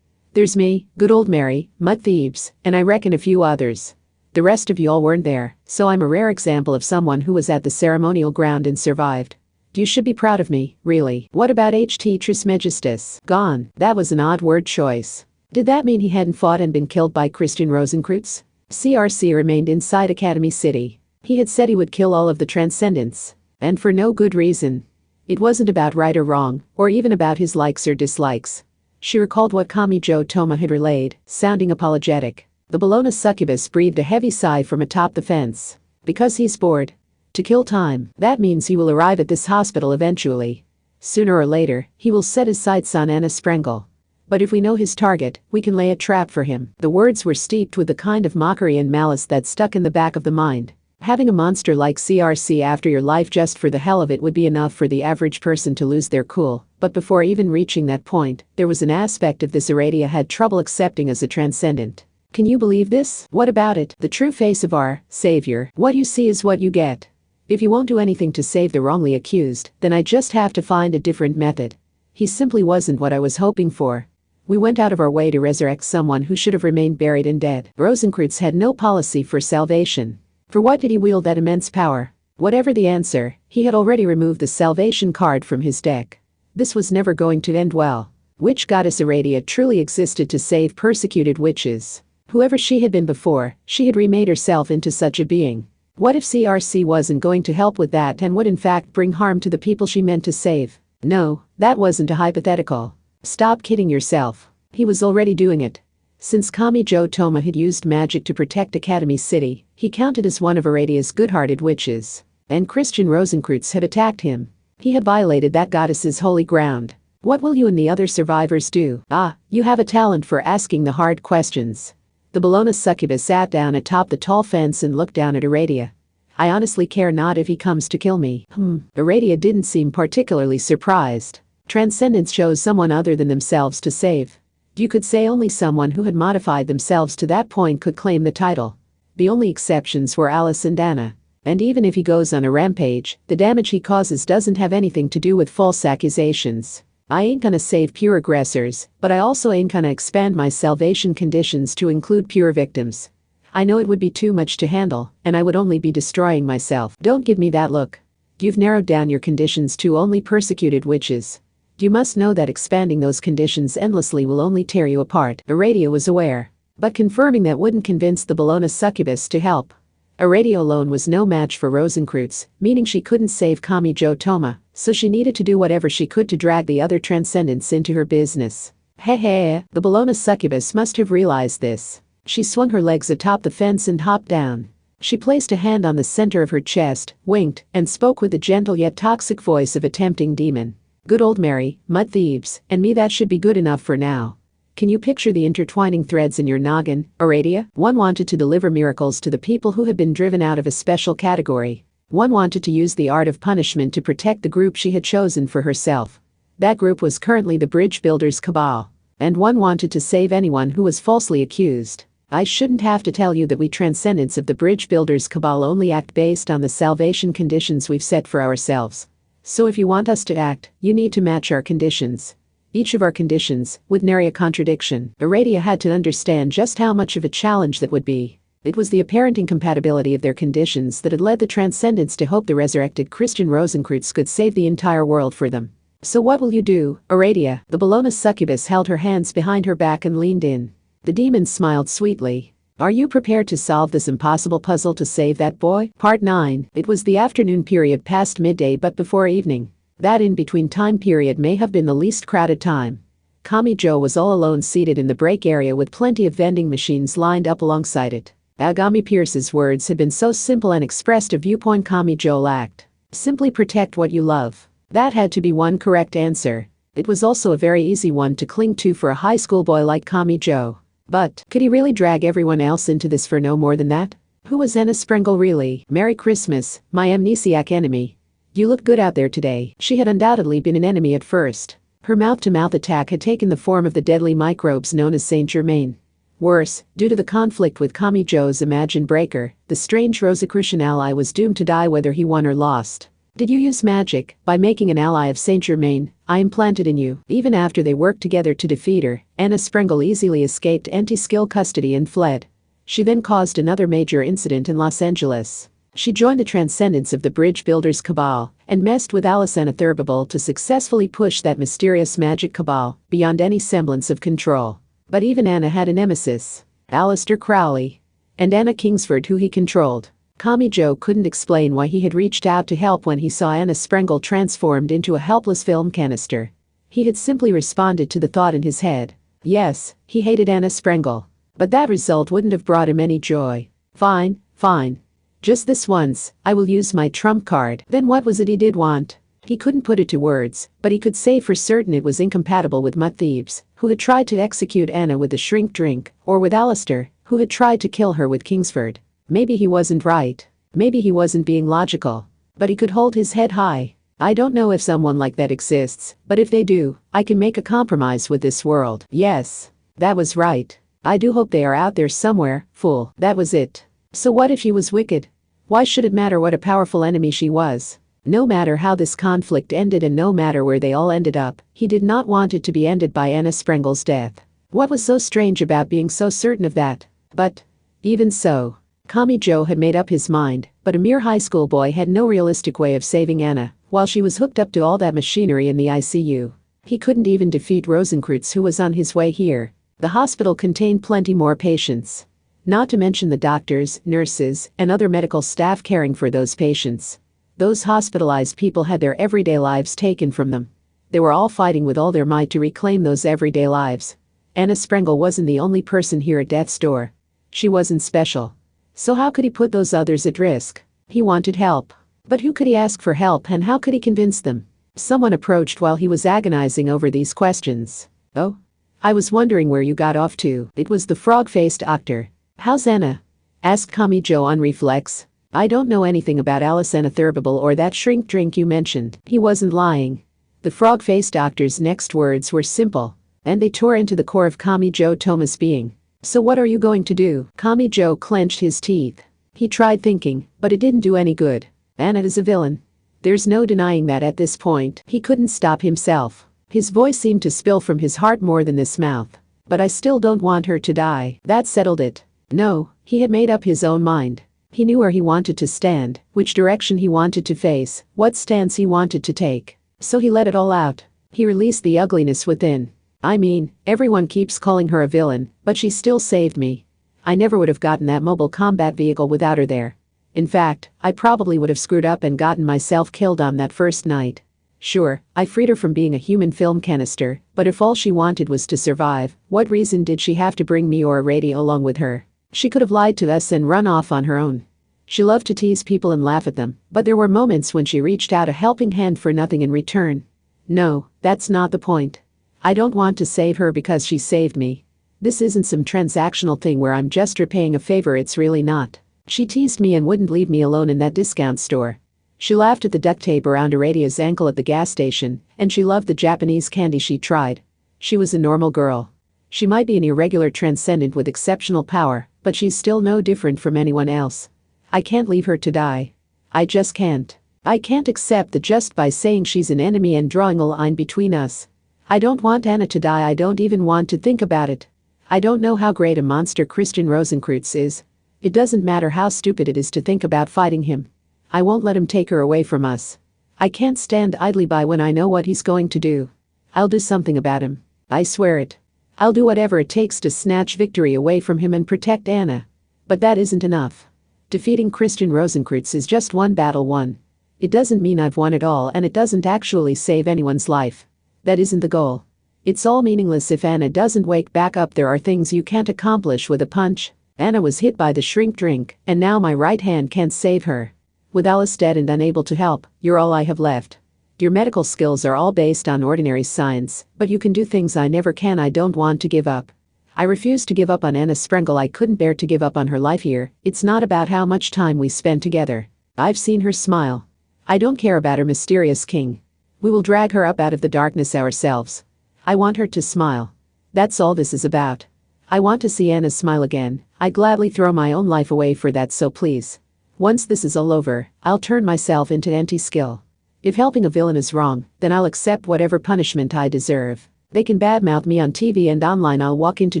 There's me, good old Mary, Mud Thebes, and I reckon a few others. The rest of you all weren't there, so I'm a rare example of someone who was at the ceremonial ground and survived. You should be proud of me, really. What about H.T. Trismegistus? Gone. That was an odd word choice. Did that mean he hadn't fought and been killed by Christian Rosenkreutz? CRC remained inside Academy City. He had said he would kill all of the transcendents. And for no good reason. It wasn't about right or wrong, or even about his likes or dislikes. She recalled what Kamijo Toma had relayed, sounding apologetic. The Bologna succubus breathed a heavy sigh from atop the fence. Because he's bored. To kill time, that means he will arrive at this hospital eventually. Sooner or later, he will set his sights on Anna Sprengel. But if we know his target, we can lay a trap for him. The words were steeped with the kind of mockery and malice that stuck in the back of the mind. Having a monster like CRC after your life just for the hell of it would be enough for the average person to lose their cool, but before even reaching that point, there was an aspect of this Aradia had trouble accepting as a transcendent. Can you believe this? What about it? The true face of our savior. What you see is what you get. If you won't do anything to save the wrongly accused, then I just have to find a different method. He simply wasn't what I was hoping for. We went out of our way to resurrect someone who should have remained buried and dead. Rosenkreutz had no policy for salvation. For what did he wield that immense power? Whatever the answer, he had already removed the salvation card from his deck. This was never going to end well. Witch goddess Aradia truly existed to save persecuted witches. Whoever she had been before, she had remade herself into such a being. What if CRC wasn't going to help with that and would in fact bring harm to the people she meant to save? No, that wasn't a hypothetical. Stop kidding yourself. He was already doing it. Since Kamijo Toma had used magic to protect Academy City, he counted as one of Aradia's good-hearted witches. And Christian Rosenkreutz had attacked him. He had violated that goddess's holy ground. What will you and the other survivors do? Ah, you have a talent for asking the hard questions. The Bologna succubus sat down atop the tall fence and looked down at Aradia. I honestly care not if he comes to kill me. Aradia didn't seem particularly surprised. Transcendents chose someone other than themselves to save. You could say only someone who had modified themselves to that point could claim the title. The only exceptions were Alice and Anna. And even if he goes on a rampage, the damage he causes doesn't have anything to do with false accusations. I ain't gonna save pure aggressors, but I also ain't gonna expand my salvation conditions to include pure victims. I know it would be too much to handle, and I would only be destroying myself. Don't give me that look. You've narrowed down your conditions to only persecuted witches. You must know that expanding those conditions endlessly will only tear you apart. Aradia was aware. But confirming that wouldn't convince the Bologna succubus to help. Aradia alone was no match for Rosenkreutz, meaning she couldn't save Kamijo Toma, so she needed to do whatever she could to drag the other transcendents into her business. The Bologna succubus must have realized this. She swung her legs atop the fence and hopped down. She placed a hand on the center of her chest, winked, and spoke with the gentle yet toxic voice of a tempting demon. Good old Mary, Mud Thebes, and me, that should be good enough for now. Can you picture the intertwining threads in your noggin, Aradia? One wanted to deliver miracles to the people who had been driven out of a special category. One wanted to use the art of punishment to protect the group she had chosen for herself. That group was currently the Bridge Builders Cabal. And one wanted to save anyone who was falsely accused. I shouldn't have to tell you that we transcendents of the Bridge Builders Cabal only act based on the salvation conditions we've set for ourselves. So if you want us to act, you need to match our conditions. Each of our conditions, with nary a contradiction. Aradia had to understand just how much of a challenge that would be. It was the apparent incompatibility of their conditions that had led the Transcendents to hope the resurrected Christian Rosenkreutz could save the entire world for them. So what will you do, Aradia? The Bologna succubus held her hands behind her back and leaned in. The demon smiled sweetly. Are you prepared to solve this impossible puzzle to save that boy? Part 9. It was the afternoon period past midday but before evening. That in-between time period may have been the least crowded time. Kamijo was all alone seated in the break area with plenty of vending machines lined up alongside it. Agami Pierce's words had been so simple and expressed a viewpoint Kamijo lacked. Simply protect what you love. That had to be one correct answer. It was also a very easy one to cling to for a high school boy like Kamijo. But, could he really drag everyone else into this for no more than that? Who was Anna Sprengel really? Merry Christmas, my amnesiac enemy. You look good out there today. She had undoubtedly been an enemy at first. Her mouth-to-mouth attack had taken the form of the deadly microbes known as Saint Germain. Worse, due to the conflict with Kamijo's imagined breaker, the strange Rosicrucian ally was doomed to die whether he won or lost. Did you use magic? By making an ally of Saint Germain, I implanted in you. Even after they worked together to defeat her, Anna Sprengel easily escaped anti-skill custody and fled. She then caused another major incident in Los Angeles. She joined the Transcendents of the Bridge Builders Cabal and messed with Alicena Thurbable to successfully push that mysterious magic cabal beyond any semblance of control. But even Anna had a nemesis, Aleister Crowley, and Anna Kingsford, who he controlled. Kamijo couldn't explain why he had reached out to help when he saw Anna Sprengel transformed into a helpless film canister. He had simply responded to the thought in his head. Yes, he hated Anna Sprengel. But that result wouldn't have brought him any joy. Fine, fine. Just this once, I will use my trump card. Then what was it he did want? He couldn't put it to words, but he could say for certain it was incompatible with Mutt Thieves, who had tried to execute Anna with the shrink drink, or with Aleister, who had tried to kill her with Kingsford. Maybe he wasn't right. Maybe he wasn't being logical. But he could hold his head high. I don't know if someone like that exists, but if they do, I can make a compromise with this world. Yes. That was right. I do hope they are out there somewhere, fool. That was it. So what if she was wicked? Why should it matter what a powerful enemy she was? No matter how this conflict ended and no matter where they all ended up, he did not want it to be ended by Anna Sprengel's death. What was so strange about being so certain of that? But, even so, Kamijo had made up his mind, but a mere high school boy had no realistic way of saving Anna, while she was hooked up to all that machinery in the ICU. He couldn't even defeat Rosenkreutz, who was on his way here. The hospital contained plenty more patients. Not to mention the doctors, nurses, and other medical staff caring for those patients. Those hospitalized people had their everyday lives taken from them. They were all fighting with all their might to reclaim those everyday lives. Anna Sprengel wasn't the only person here at death's door. She wasn't special. So how could he put those others at risk? He wanted help. But who could he ask for help and how could he convince them? Someone approached while he was agonizing over these questions. Oh? I was wondering where you got off to. It was the frog-faced doctor. How's Anna? Asked Kamijo on reflex. I don't know anything about Alicena Thurbable or that shrink drink you mentioned. He wasn't lying. The frog-faced doctor's next words were simple, and they tore into the core of Kamijo Toma's being. So what are you going to do? Kamijo clenched his teeth. He tried thinking, but it didn't do any good. Anna is a villain. There's no denying that at this point. He couldn't stop himself. His voice seemed to spill from his heart more than this mouth. But I still don't want her to die. That settled it. No, he had made up his own mind. He knew where he wanted to stand, which direction he wanted to face, what stance he wanted to take. So he let it all out. He released the ugliness within. I mean, everyone keeps calling her a villain, but she still saved me. I never would have gotten that mobile combat vehicle without her there. In fact, I probably would have screwed up and gotten myself killed on that first night. Sure, I freed her from being a human film canister, but if all she wanted was to survive, what reason did she have to bring me or Aradia along with her? She could have lied to us and run off on her own. She loved to tease people and laugh at them, but there were moments when she reached out a helping hand for nothing in return. No, that's not the point. I don't want to save her because she saved me. This isn't some transactional thing where I'm just repaying a favor, it's really not. She teased me and wouldn't leave me alone in that discount store. She laughed at the duct tape around Aradia's ankle at the gas station, and she loved the Japanese candy she tried. She was a normal girl. She might be an irregular transcendent with exceptional power, but she's still no different from anyone else. I can't leave her to die. I just can't. I can't accept that just by saying she's an enemy and drawing a line between us. I don't want Anna to die. I don't even want to think about it. I don't know how great a monster Christian Rosenkreutz is. It doesn't matter how stupid it is to think about fighting him. I won't let him take her away from us. I can't stand idly by when I know what he's going to do. I'll do something about him. I swear it. I'll do whatever it takes to snatch victory away from him and protect Anna. But that isn't enough. Defeating Christian Rosenkreutz is just one battle won. It doesn't mean I've won it all, and it doesn't actually save anyone's life. That isn't the goal. It's all meaningless if Anna doesn't wake back up. There are things you can't accomplish with a punch. Anna was hit by the shrink drink, and now my right hand can't save her. With Alice dead and unable to help, you're all I have left. Your medical skills are all based on ordinary science, but you can do things I never can. I don't want to give up. I refuse to give up on Anna Sprengel. I couldn't bear to give up on her life here. It's not about how much time we spend together. I've seen her smile. I don't care about her mysterious king. We will drag her up out of the darkness ourselves. I want her to smile. That's all this is about. I want to see Anna smile again. I'd gladly throw my own life away for that, so please. Once this is all over, I'll turn myself into anti-skill. If helping a villain is wrong, then I'll accept whatever punishment I deserve. They can badmouth me on TV and online. I'll walk into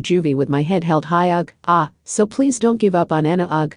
juvie with my head held high. So please don't give up on Anna.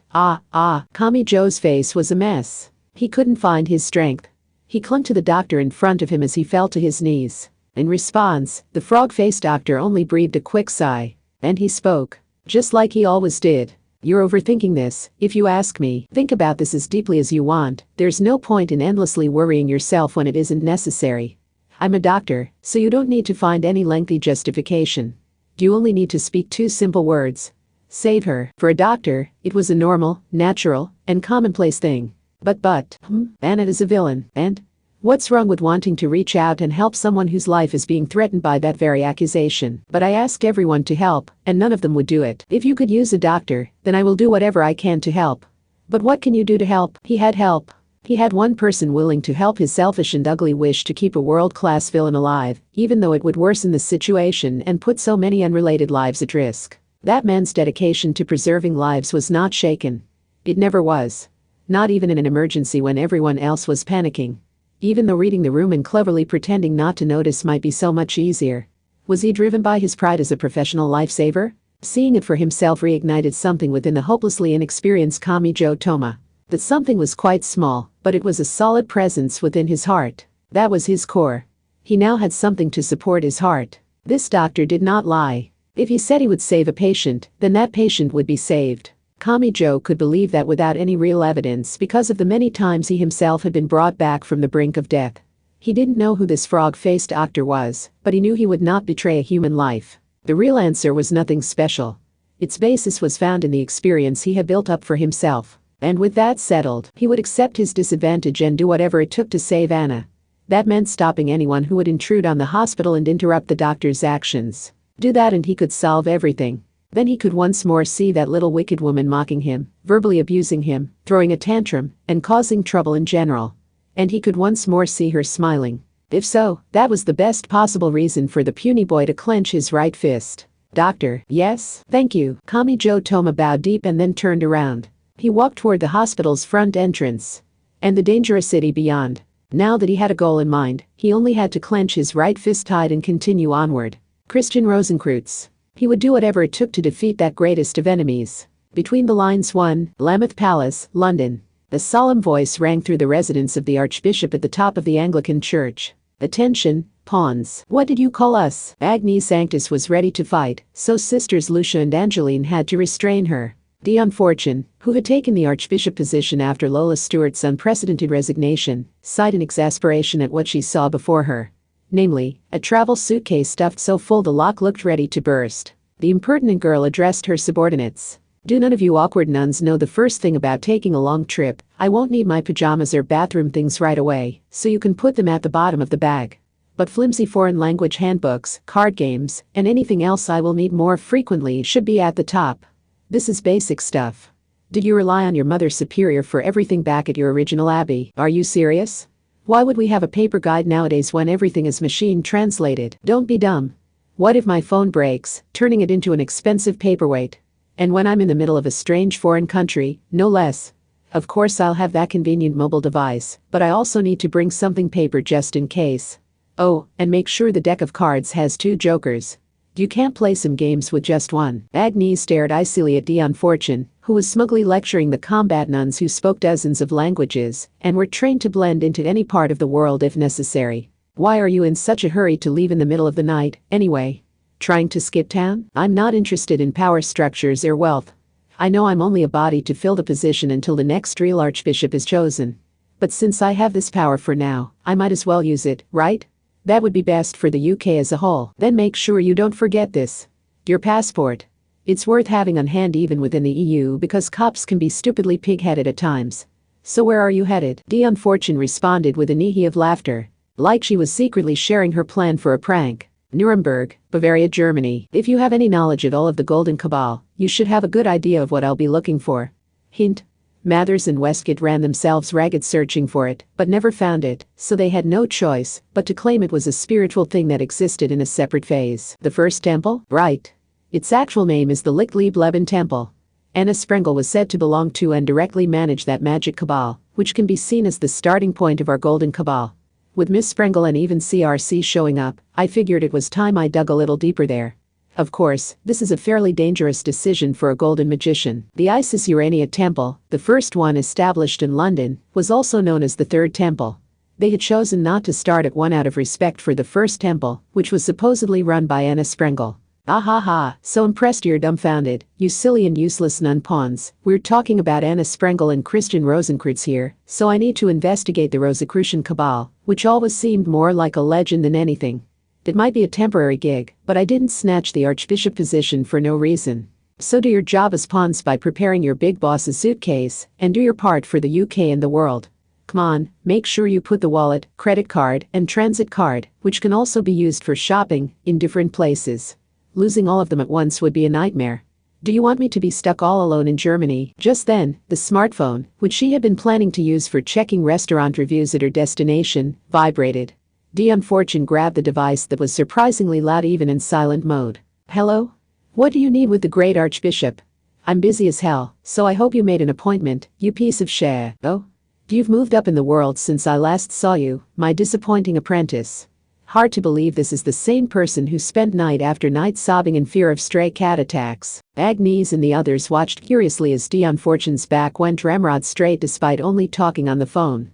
Kami Joe's face was a mess. He couldn't find his strength. He clung to the doctor in front of him as he fell to his knees. In response, the frog-faced doctor only breathed a quick sigh. And he spoke. Just like he always did. You're overthinking this, if you ask me. Think about this as deeply as you want. There's no point in endlessly worrying yourself when it isn't necessary. I'm a doctor, so you don't need to find any lengthy justification. You only need to speak two simple words. Save her. For a doctor, it was a normal, natural, and commonplace thing. But, Anna is a villain, and? What's wrong with wanting to reach out and help someone whose life is being threatened by that very accusation? But I asked everyone to help, and none of them would do it. If you could use a doctor, then I will do whatever I can to help. But what can you do to help? He had help. He had one person willing to help his selfish and ugly wish to keep a world-class villain alive, even though it would worsen the situation and put so many unrelated lives at risk. That man's dedication to preserving lives was not shaken. It never was. Not even in an emergency when everyone else was panicking. Even though reading the room and cleverly pretending not to notice might be so much easier. Was he driven by his pride as a professional lifesaver? Seeing it for himself reignited something within the hopelessly inexperienced Kami Joe Toma. That something was quite small, but it was a solid presence within his heart. That was his core. He now had something to support his heart. This doctor did not lie. If he said he would save a patient, then that patient would be saved. Kami Joe could believe that without any real evidence because of the many times he himself had been brought back from the brink of death. He didn't know who this frog-faced doctor was, but he knew he would not betray a human life. The real answer was nothing special. Its basis was found in the experience he had built up for himself. And with that settled, he would accept his disadvantage and do whatever it took to save Anna. That meant stopping anyone who would intrude on the hospital and interrupt the doctor's actions. Do that and he could solve everything. Then he could once more see that little wicked woman mocking him, verbally abusing him, throwing a tantrum, and causing trouble in general. And he could once more see her smiling. If so, that was the best possible reason for the puny boy to clench his right fist. Doctor, yes, thank you. Kami Joe Toma bowed deep and then turned around. He walked toward the hospital's front entrance. And the dangerous city beyond. Now that he had a goal in mind, he only had to clench his right fist tight and continue onward. Christian Rosenkreutz. He would do whatever it took to defeat that greatest of enemies. Between the lines 1, Lambeth Palace, London. A solemn voice rang through the residence of the Archbishop at the top of the Anglican Church. Attention, pawns. What did you call us? Agnes Sanctus was ready to fight, so sisters Lucia and Angeline had to restrain her. Dion Fortune, who had taken the Archbishop position after Lola Stewart's unprecedented resignation, sighed in exasperation at what she saw before her. Namely, a travel suitcase stuffed so full the lock looked ready to burst. The impertinent girl addressed her subordinates. Do none of you awkward nuns know the first thing about taking a long trip? I won't need my pajamas or bathroom things right away, so you can put them at the bottom of the bag. But flimsy foreign language handbooks, card games, and anything else I will need more frequently should be at the top. This is basic stuff. Did you rely on your mother superior for everything back at your original abbey? Are you serious? Why would we have a paper guide nowadays when everything is machine translated? Don't be dumb. What if my phone breaks, turning it into an expensive paperweight? And when I'm in the middle of a strange foreign country, no less. Of course I'll have that convenient mobile device, but I also need to bring something paper just in case. Oh, and make sure the deck of cards has 2 jokers. You can't play some games with just one. Agnes stared icily at Dion Fortune, who was smugly lecturing the combat nuns who spoke dozens of languages and were trained to blend into any part of the world if necessary. Why are you in such a hurry to leave in the middle of the night, anyway? Trying to skip town? I'm not interested in power structures or wealth. I know I'm only a body to fill the position until the next real archbishop is chosen. But since I have this power for now, I might as well use it, right? That would be best for the UK as a whole. Then make sure you don't forget this. Your passport. It's worth having on hand even within the EU because cops can be stupidly pig-headed at times. So where are you headed? Dion Fortune responded with a neehi of laughter, like she was secretly sharing her plan for a prank. Nuremberg, Bavaria, Germany. If you have any knowledge at all of the Golden Cabal, you should have a good idea of what I'll be looking for. Hint. Mathers and Westcott ran themselves ragged searching for it, but never found it, so they had no choice but to claim it was a spiritual thing that existed in a separate phase. The first temple? Right. Its actual name is the Lichtlieb Temple. Anna Sprengel was said to belong to and directly manage that magic cabal, which can be seen as the starting point of our Golden Cabal. With Miss Sprengel and even CRC showing up, I figured it was time I dug a little deeper there. Of course, this is a fairly dangerous decision for a golden magician. The Isis Urania Temple, the first one established in London, was also known as the Third Temple. They had chosen not to start at one out of respect for the first temple, which was supposedly run by Anna Sprengel. Ah ha ha, so impressed you're dumbfounded, you silly and useless nun pawns. We're talking about Anna Sprengel and Christian Rosenkreuz here, so I need to investigate the Rosicrucian Cabal, which always seemed more like a legend than anything. It might be a temporary gig, but I didn't snatch the archbishop position for no reason. So do your job as pawns by preparing your big boss's suitcase, and do your part for the UK and the world. Come on, make sure you put the wallet, credit card, and transit card, which can also be used for shopping, in different places. Losing all of them at once would be a nightmare. Do you want me to be stuck all alone in Germany? Just then, the smartphone, which she had been planning to use for checking restaurant reviews at her destination, vibrated. Dion Fortune grabbed the device that was surprisingly loud even in silent mode. Hello? What do you need with the great archbishop? I'm busy as hell, so I hope you made an appointment, you piece of shit. Oh? You've moved up in the world since I last saw you, my disappointing apprentice. Hard to believe this is the same person who spent night after night sobbing in fear of stray cat attacks. Agnes and the others watched curiously as Dion Fortune's back went ramrod straight despite only talking on the phone.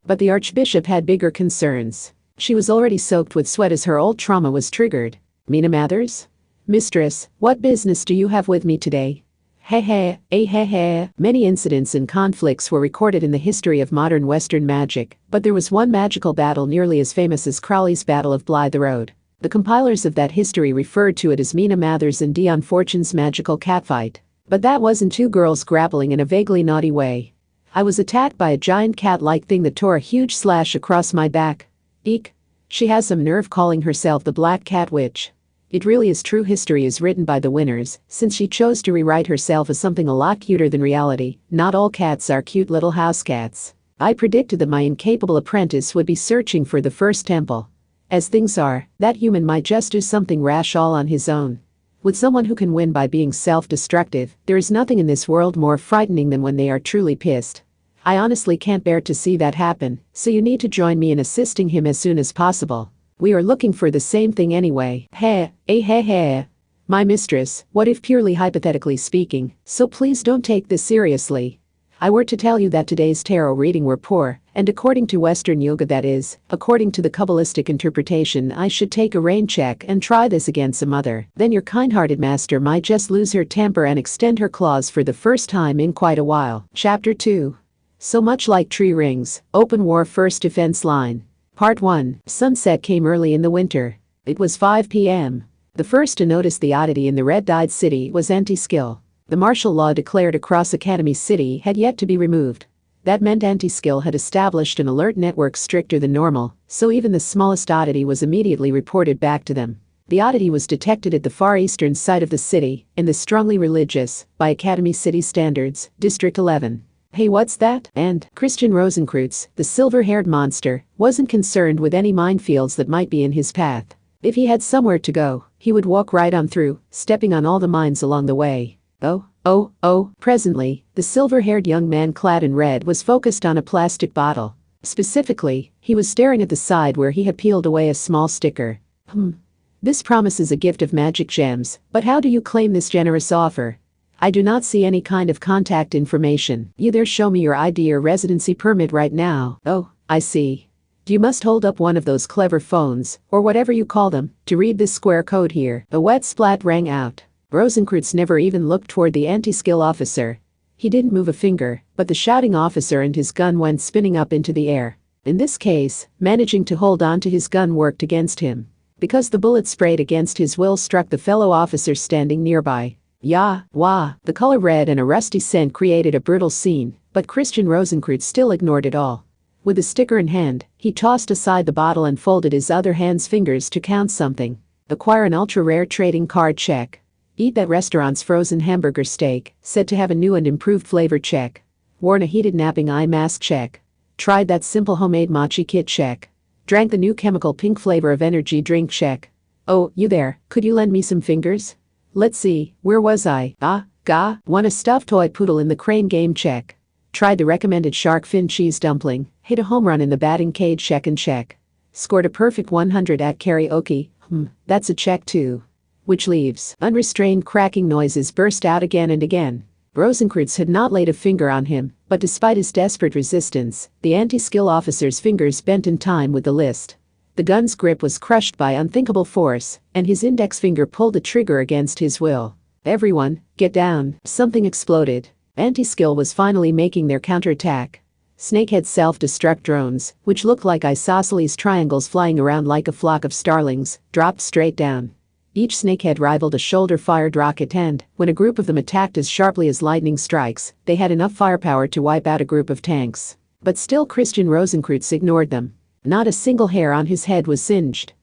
But the archbishop had bigger concerns. She was already soaked with sweat as her old trauma was triggered. Mina Mathers? Mistress, what business do you have with me today? Heh. Many incidents and conflicts were recorded in the history of modern Western magic, but there was one magical battle nearly as famous as Crowley's Battle of Blythe Road. The compilers of that history referred to it as Mina Mathers and Dion Fortune's magical catfight. But that wasn't 2 girls grappling in a vaguely naughty way. I was attacked by a giant cat-like thing that tore a huge slash across my back. Eek. She has some nerve calling herself the Black Cat Witch. It really is true history is written by the winners, since she chose to rewrite herself as something a lot cuter than reality. Not all cats are cute little house cats. I predicted that my incapable apprentice would be searching for the first temple. As things are, that human might just do something rash all on his own. With someone who can win by being self-destructive, there is nothing in this world more frightening than when they are truly pissed. I honestly can't bear to see that happen, so you need to join me in assisting him as soon as possible. We are looking for the same thing anyway. My mistress, what if purely hypothetically speaking, so please don't take this seriously. I were to tell you that today's tarot reading were poor, and according to Western yoga that is, according to the Kabbalistic interpretation I should take a rain check and try this against some other, then your kind-hearted master might just lose her temper and extend her claws for the first time in quite a while. Chapter 2. So much like tree rings, open war first defense line. Part 1. Sunset came early in the winter. It was 5 p.m. The first to notice the oddity in the red-dyed city was Anti-Skill. The martial law declared across Academy City had yet to be removed. That meant Anti-Skill had established an alert network stricter than normal, so even the smallest oddity was immediately reported back to them. The oddity was detected at the far eastern side of the city, in the strongly religious, by Academy City standards, District 11. Hey, what's that? And Christian Rosenkreuz, the silver-haired monster, wasn't concerned with any minefields that might be in his path. If he had somewhere to go, he would walk right on through, stepping on all the mines along the way. Oh, Presently, the silver-haired young man clad in red was focused on a plastic bottle. Specifically, he was staring at the side where he had peeled away a small sticker. This promises a gift of magic gems, but how do you claim this generous offer? I do not see any kind of contact information. Either show me your ID or residency permit right now. Oh, I see. You must hold up one of those clever phones, or whatever you call them, to read this square code here. A wet splat rang out. Rosenkreutz never even looked toward the anti-skill officer. He didn't move a finger, but the shouting officer and his gun went spinning up into the air. In this case, managing to hold on to his gun worked against him, because the bullet sprayed against his will struck the fellow officer standing nearby. The color red and a rusty scent created a brutal scene, but Christian Rosenkreutz still ignored it all. With the sticker in hand, he tossed aside the bottle and folded his other hand's fingers to count something. Acquire an ultra-rare trading card check. Eat that restaurant's frozen hamburger steak, said to have a new and improved flavor check. Worn a heated napping eye mask check. Tried that simple homemade mochi kit check. Drank the new chemical pink flavor of energy drink check. Oh, you there, could you lend me some fingers? Let's see, where was I? Won a stuffed toy poodle in the crane game check. Tried the recommended shark fin cheese dumpling, hit a home run in the batting cage check and check. Scored a perfect 100 at karaoke, that's a check too. Which leaves, unrestrained cracking noises burst out again and again. Rosenkreutz had not laid a finger on him, but despite his desperate resistance, the anti-skill officer's fingers bent in time with the list. The gun's grip was crushed by unthinkable force, and his index finger pulled the trigger against his will. Everyone, get down. Something exploded. Anti-skill was finally making their counterattack. Snakehead self-destruct drones, which looked like isosceles triangles flying around like a flock of starlings, dropped straight down. Each snakehead rivaled a shoulder-fired rocket, and, when a group of them attacked as sharply as lightning strikes, they had enough firepower to wipe out a group of tanks. But still Christian Rosenkreutz ignored them. Not a single hair on his head was singed.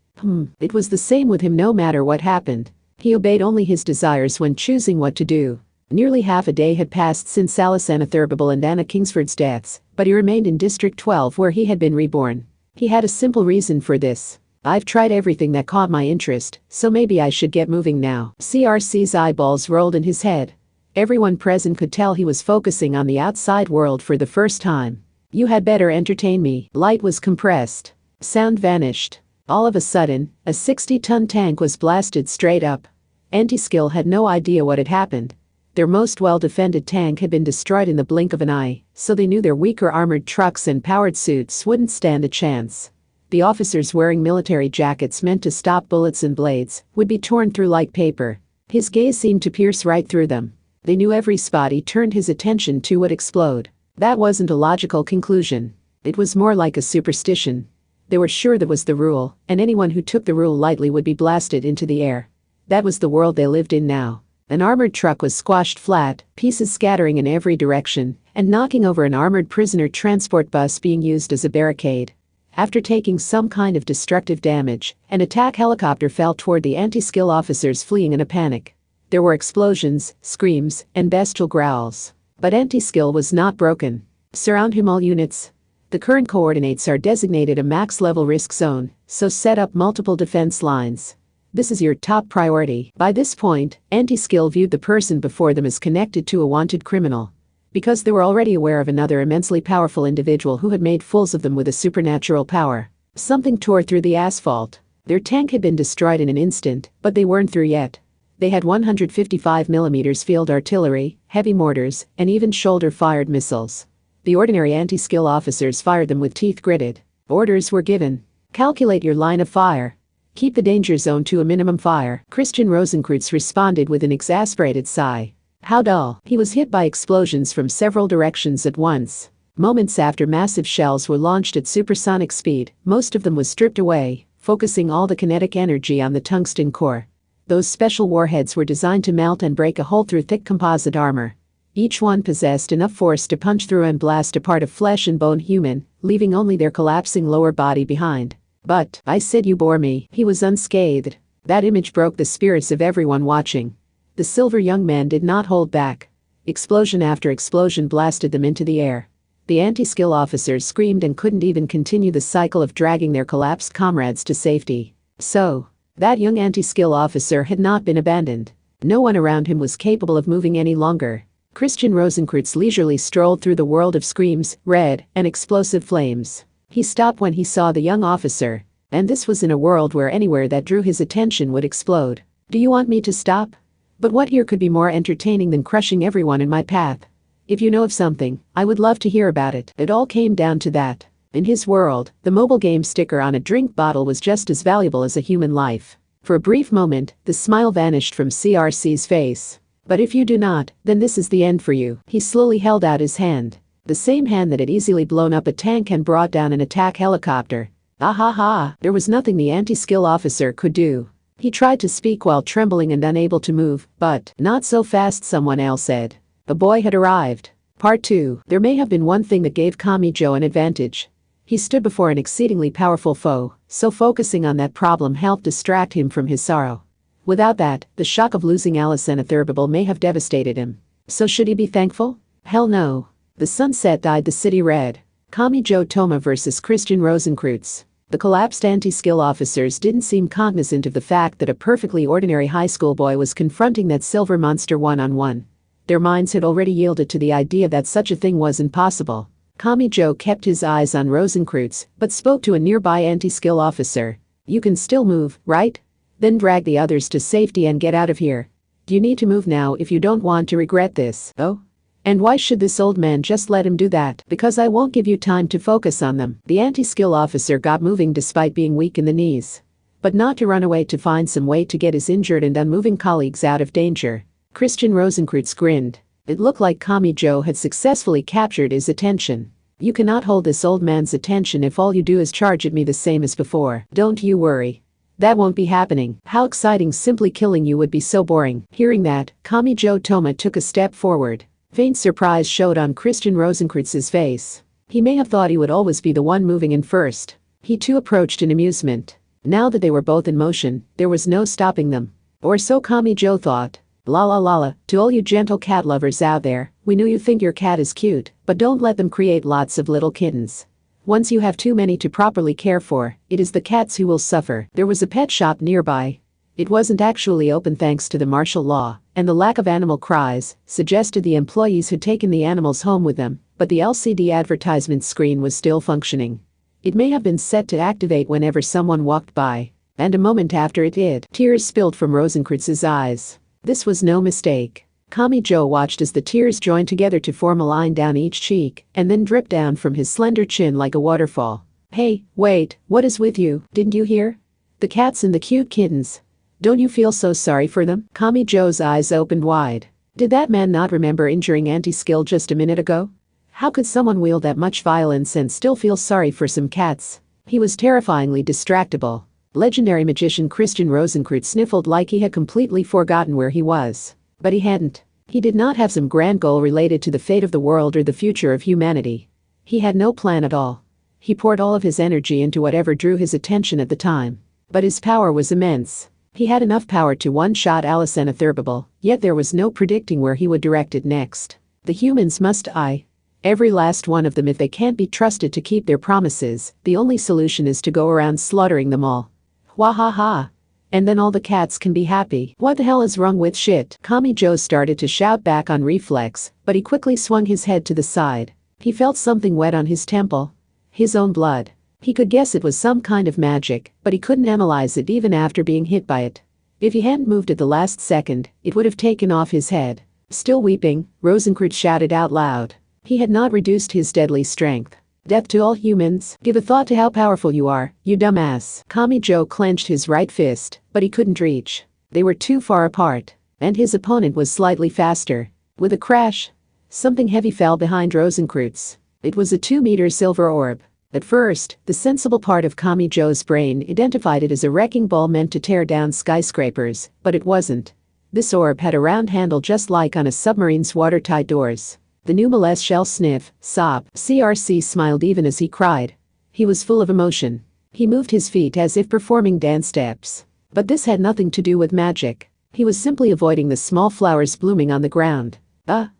It was the same with him no matter what happened. He obeyed only his desires when choosing what to do. Nearly half a day had passed since Alice Anna Thurberville and Anna Kingsford's deaths, but he remained in District 12 where he had been reborn. He had a simple reason for this. I've tried everything that caught my interest, so maybe I should get moving now. CRC's eyeballs rolled in his head. Everyone present could tell he was focusing on the outside world for the first time. You had better entertain me. Light was compressed. Sound vanished. All of a sudden, a 60-ton tank was blasted straight up. Anti-skill had no idea what had happened. Their most well-defended tank had been destroyed in the blink of an eye, so they knew their weaker armored trucks and powered suits wouldn't stand a chance. The officers wearing military jackets meant to stop bullets and blades would be torn through like paper. His gaze seemed to pierce right through them. They knew every spot he turned his attention to would explode. That wasn't a logical conclusion. It was more like a superstition. They were sure that was the rule, and anyone who took the rule lightly would be blasted into the air. That was the world they lived in now. An armored truck was squashed flat, pieces scattering in every direction, and knocking over an armored prisoner transport bus being used as a barricade. After taking some kind of destructive damage, an attack helicopter fell toward the anti-skill officers fleeing in a panic. There were explosions, screams, and bestial growls. But anti-skill was not broken. Surround him all units. The current coordinates are designated a max-level risk zone, so set up multiple defense lines. This is your top priority. By this point, anti-skill viewed the person before them as connected to a wanted criminal. Because they were already aware of another immensely powerful individual who had made fools of them with a supernatural power. Something tore through the asphalt. Their tank had been destroyed in an instant, but they weren't through yet. They had 155mm field artillery, heavy mortars, and even shoulder-fired missiles. The ordinary anti-skill officers fired them with teeth gritted. Orders were given. Calculate your line of fire. Keep the danger zone to a minimum fire. Christian Rosenkreutz responded with an exasperated sigh. How dull. He was hit by explosions from several directions at once. Moments after massive shells were launched at supersonic speed, most of them was stripped away, focusing all the kinetic energy on the tungsten core. Those special warheads were designed to melt and break a hole through thick composite armor. Each one possessed enough force to punch through and blast a part of flesh and bone human, leaving only their collapsing lower body behind. But, I said you bore me. He was unscathed. That image broke the spirits of everyone watching. The silver young man did not hold back. Explosion after explosion blasted them into the air. The anti-skill officers screamed and couldn't even continue the cycle of dragging their collapsed comrades to safety. So, that young anti-skill officer had not been abandoned. No one around him was capable of moving any longer. Christian Rosenkreutz leisurely strolled through the world of screams, red, and explosive flames. He stopped when he saw the young officer. And this was in a world where anywhere that drew his attention would explode. Do you want me to stop? But what here could be more entertaining than crushing everyone in my path? If you know of something, I would love to hear about it. It all came down to that. In his world, the mobile game sticker on a drink bottle was just as valuable as a human life. For a brief moment, the smile vanished from CRC's face. But if you do not, then this is the end for you. He slowly held out his hand. The same hand that had easily blown up a tank and brought down an attack helicopter. Ah ha ha, there was nothing the anti-skill officer could do. He tried to speak while trembling and unable to move, but not so fast, someone else said. A boy had arrived. Part 2. There may have been one thing that gave Kamijo an advantage. He stood before an exceedingly powerful foe, so focusing on that problem helped distract him from his sorrow. Without that, the shock of losing Alice and Atherbable may have devastated him. So should he be thankful? Hell no. The sunset dyed the city red. Kamijo Toma versus Christian Rosenkreutz. The collapsed anti-skill officers didn't seem cognizant of the fact that a perfectly ordinary high school boy was confronting that silver monster one-on-one. Their minds had already yielded to the idea that such a thing was impossible. Kamijo kept his eyes on Rosenkreutz, but spoke to a nearby anti-skill officer. You can still move, right? Then drag the others to safety and get out of here. You need to move now if you don't want to regret this. Oh? And why should this old man just let him do that? Because I won't give you time to focus on them. The anti-skill officer got moving despite being weak in the knees. But not to run away to find some way to get his injured and unmoving colleagues out of danger. Christian Rosenkreutz grinned. It looked like Kamijo had successfully captured his attention. You cannot hold this old man's attention if all you do is charge at me the same as before. Don't you worry. That won't be happening. How exciting, simply killing you would be so boring. Hearing that, Kamijo Toma took a step forward. Faint surprise showed on Christian Rosenkreutz's face. He may have thought he would always be the one moving in first. He too approached in amusement. Now that they were both in motion, there was no stopping them. Or so Kamijo thought. La la la la, to all you gentle cat lovers out there, we know you think your cat is cute, but don't let them create lots of little kittens. Once you have too many to properly care for, it is the cats who will suffer. There was a pet shop nearby. It wasn't actually open thanks to the martial law, and the lack of animal cries suggested the employees had taken the animals home with them, but the LCD advertisement screen was still functioning. It may have been set to activate whenever someone walked by, and a moment after it did, tears spilled from Rosenkreutz's eyes. This was no mistake. Kamijo watched as the tears joined together to form a line down each cheek, and then dripped down from his slender chin like a waterfall. Hey, wait, what is with you? Didn't you hear? The cats and the cute kittens. Don't you feel so sorry for them? Kamijo's eyes opened wide. Did that man not remember injuring anti-skill just a minute ago? How could someone wield that much violence and still feel sorry for some cats? He was terrifyingly distractible. Legendary magician Christian Rosenkreutz sniffled like he had completely forgotten where he was. But he hadn't. He did not have some grand goal related to the fate of the world or the future of humanity. He had no plan at all. He poured all of his energy into whatever drew his attention at the time. But his power was immense. He had enough power to one-shot Alice and Atherbable, yet there was no predicting where he would direct it next. The humans must die. Every last one of them. If they can't be trusted to keep their promises, the only solution is to go around slaughtering them all. Wahaha. And then all the cats can be happy. What the hell is wrong with shit? Kamijo started to shout back on reflex, but he quickly swung his head to the side. He felt something wet on his temple. His own blood. He could guess it was some kind of magic, but he couldn't analyze it even after being hit by it. If he hadn't moved at the last second, it would have taken off his head. Still weeping, Rosenkreutz shouted out loud. He had not reduced his deadly strength. Death to all humans. Give a thought to how powerful you are, you dumbass. Kamijo clenched his right fist, but he couldn't reach. They were too far apart, and his opponent was slightly faster. With a crash, something heavy fell behind Rosenkreutz. It was a 2-meter silver orb. At first, the sensible part of Kamijo's brain identified it as a wrecking ball meant to tear down skyscrapers, but it wasn't. This orb had a round handle just like on a submarine's watertight doors. The new molest shell sniff, sob. CRC smiled even as he cried. He was full of emotion. He moved his feet as if performing dance steps. But this had nothing to do with magic. He was simply avoiding the small flowers blooming on the ground.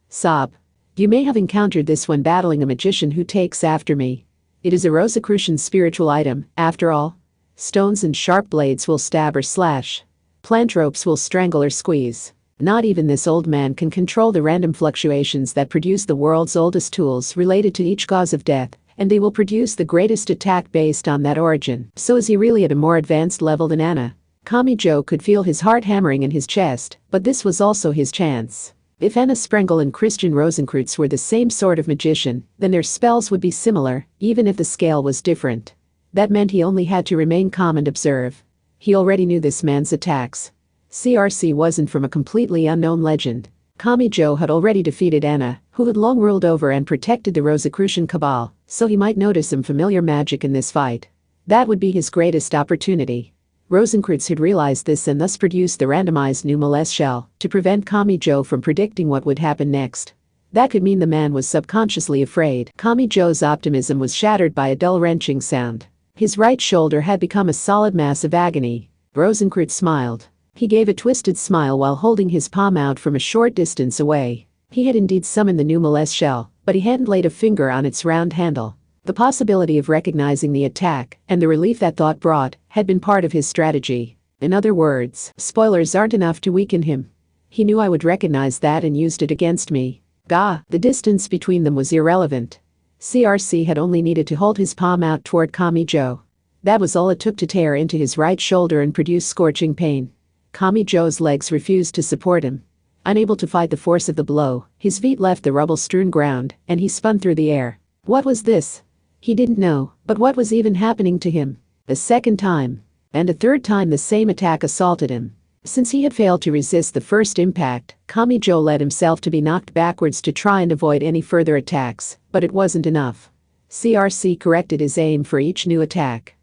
Sob. You may have encountered this when battling a magician who takes after me. It is a Rosicrucian spiritual item, after all. Stones and sharp blades will stab or slash. Plant ropes will strangle or squeeze. Not even this old man can control the random fluctuations that produce the world's oldest tools related to each cause of death, and they will produce the greatest attack based on that origin. So is he really at a more advanced level than Anna? Kamijo could feel his heart hammering in his chest, but this was also his chance. If Anna Sprengel and Christian Rosenkreutz were the same sort of magician, then their spells would be similar, even if the scale was different. That meant he only had to remain calm and observe. He already knew this man's attacks. CRC wasn't from a completely unknown legend. Kamijo had already defeated Anna, who had long ruled over and protected the Rosicrucian cabal, so he might notice some familiar magic in this fight. That would be his greatest opportunity. Rosenkreutz had realized this and thus produced the randomized new molest shell to prevent Kamijo from predicting what would happen next. That could mean the man was subconsciously afraid. Kamijo's optimism was shattered by a dull wrenching sound. His right shoulder had become a solid mass of agony. Rosenkreutz smiled. He gave a twisted smile while holding his palm out from a short distance away. He had indeed summoned the new molest shell, but he hadn't laid a finger on its round handle. The possibility of recognizing the attack, and the relief that thought brought, had been part of his strategy. In other words, spoilers aren't enough to weaken him. He knew I would recognize that and used it against me. Gah, the distance between them was irrelevant. CRC had only needed to hold his palm out toward Kamijo. That was all it took to tear into his right shoulder and produce scorching pain. Kamijo's legs refused to support him. Unable to fight the force of the blow, his feet left the rubble-strewn ground, and he spun through the air. What was this? He didn't know, but what was even happening to him? A second time. And a third time the same attack assaulted him. Since he had failed to resist the first impact, Kamijo let himself to be knocked backwards to try and avoid any further attacks, but it wasn't enough. CRC corrected his aim for each new attack.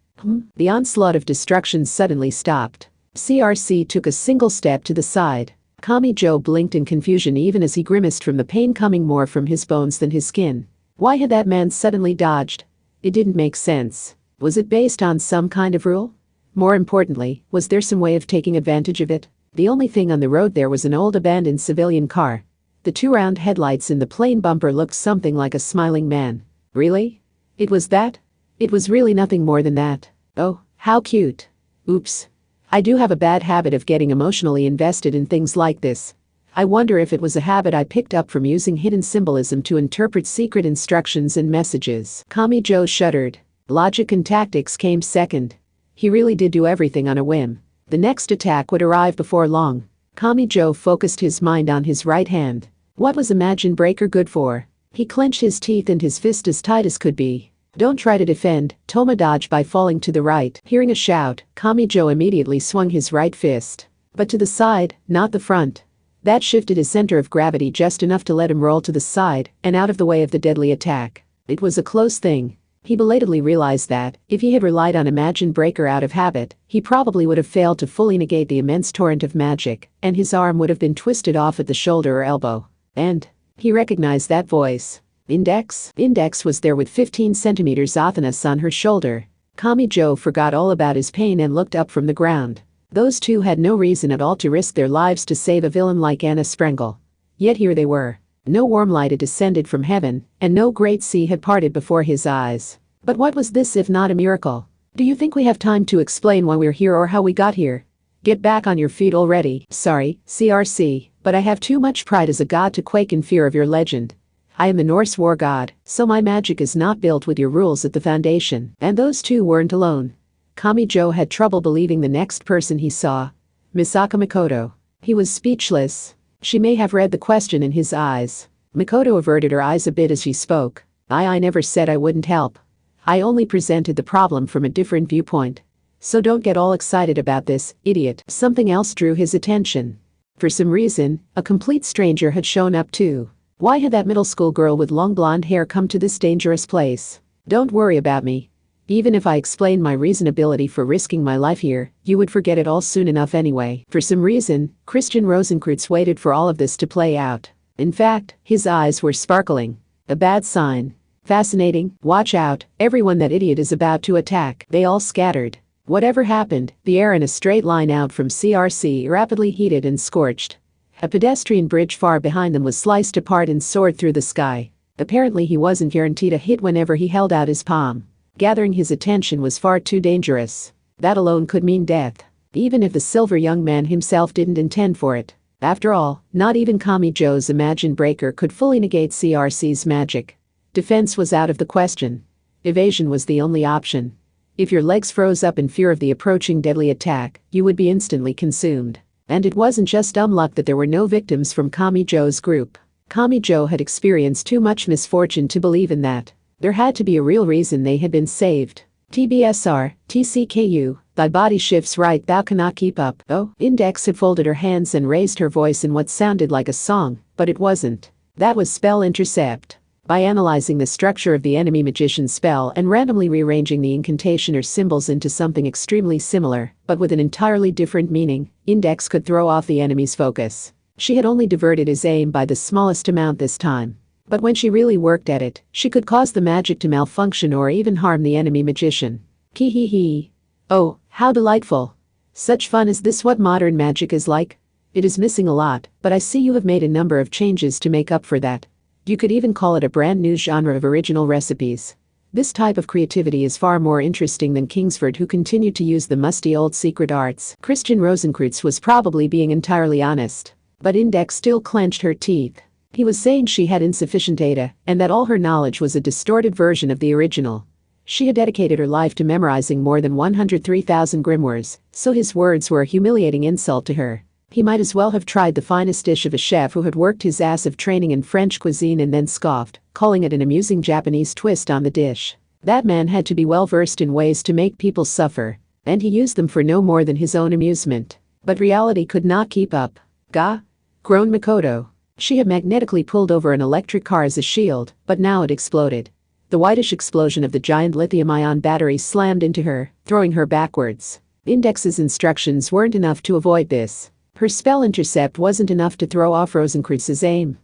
The onslaught of destruction suddenly stopped. CRC took a single step to the side. Kamijo blinked in confusion even as he grimaced from the pain coming more from his bones than his skin. Why had that man suddenly dodged? It didn't make sense. Was it based on some kind of rule? More importantly, was there some way of taking advantage of it? The only thing on the road there was an old abandoned civilian car. The two round headlights in the plain bumper looked something like a smiling man. Really? It was that? It was really nothing more than that. Oh, how cute. Oops. I do have a bad habit of getting emotionally invested in things like this. I wonder if it was a habit I picked up from using hidden symbolism to interpret secret instructions and messages. Kamijo shuddered. Logic and tactics came second. He really did do everything on a whim. The next attack would arrive before long. Kamijo focused his mind on his right hand. What was Imagine Breaker good for? He clenched his teeth and his fist as tight as could be. Don't try to defend, Toma dodged by falling to the right. Hearing a shout, Kamijo immediately swung his right fist. But to the side, not the front. That shifted his center of gravity just enough to let him roll to the side and out of the way of the deadly attack. It was a close thing. He belatedly realized that, if he had relied on Imagine Breaker out of habit, he probably would have failed to fully negate the immense torrent of magic, and his arm would have been twisted off at the shoulder or elbow. And he recognized that voice. Index? Index was there with 15 centimeters Athanas on her shoulder. Kamijo forgot all about his pain and looked up from the ground. Those two had no reason at all to risk their lives to save a villain like Anna Sprengel. Yet here they were. No warm light had descended from heaven, and no great sea had parted before his eyes. But what was this if not a miracle? Do you think we have time to explain why we're here or how we got here? Get back on your feet already. Sorry, CRC, but I have too much pride as a god to quake in fear of your legend. I am the Norse war god, so my magic is not built with your rules at the foundation. And those two weren't alone. Kamijo had trouble believing the next person he saw. Misaka Makoto. He was speechless. She may have read the question in his eyes. Makoto averted her eyes a bit as she spoke. I never said I wouldn't help. I only presented the problem from a different viewpoint. So don't get all excited about this, idiot. Something else drew his attention. For some reason, a complete stranger had shown up too. Why had that middle school girl with long blonde hair come to this dangerous place? Don't worry about me. Even if I explained my reasonability for risking my life here, you would forget it all soon enough anyway. For some reason, Christian Rosenkreutz waited for all of this to play out. In fact, his eyes were sparkling. A bad sign. Fascinating. Watch out, everyone, that idiot is about to attack. They all scattered. Whatever happened, the air in a straight line out from CRC rapidly heated and scorched. A pedestrian bridge far behind them was sliced apart and soared through the sky. Apparently he wasn't guaranteed a hit whenever he held out his palm. Gathering his attention was far too dangerous. That alone could mean death, even if the silver young man himself didn't intend for it. After all, not even Kamijo's Imagine Breaker could fully negate CRC's magic. Defense was out of the question. Evasion was the only option. If your legs froze up in fear of the approaching deadly attack, you would be instantly consumed. And it wasn't just dumb luck that there were no victims from Kamijo's group. Kamijo had experienced too much misfortune to believe in that. There had to be a real reason they had been saved. TBSR, TCKU, thy body shifts right, thou cannot keep up. Oh, Index had folded her hands and raised her voice in what sounded like a song, but it wasn't. That was spell intercept. By analyzing the structure of the enemy magician's spell and randomly rearranging the incantation or symbols into something extremely similar, but with an entirely different meaning, Index could throw off the enemy's focus. She had only diverted his aim by the smallest amount this time. But when she really worked at it, she could cause the magic to malfunction or even harm the enemy magician. Hee. Oh, how delightful. Such fun. Is this what modern magic is like? It is missing a lot, but I see you have made a number of changes to make up for that. You could even call it a brand new genre of original recipes. This type of creativity is far more interesting than Kingsford, who continued to use the musty old secret arts. Christian Rosenkreutz was probably being entirely honest. But Index still clenched her teeth. He was saying she had insufficient data, and that all her knowledge was a distorted version of the original. She had dedicated her life to memorizing more than 103,000 grimoires, so his words were a humiliating insult to her. He might as well have tried the finest dish of a chef who had worked his ass off training in French cuisine and then scoffed, calling it an amusing Japanese twist on the dish. That man had to be well versed in ways to make people suffer, and he used them for no more than his own amusement. But reality could not keep up. Gah! Groaned Makoto. She had magnetically pulled over an electric car as a shield, but now it exploded. The whitish explosion of the giant lithium-ion battery slammed into her, throwing her backwards. Index's instructions weren't enough to avoid this. Her spell intercept wasn't enough to throw off Rosenkreutz's aim.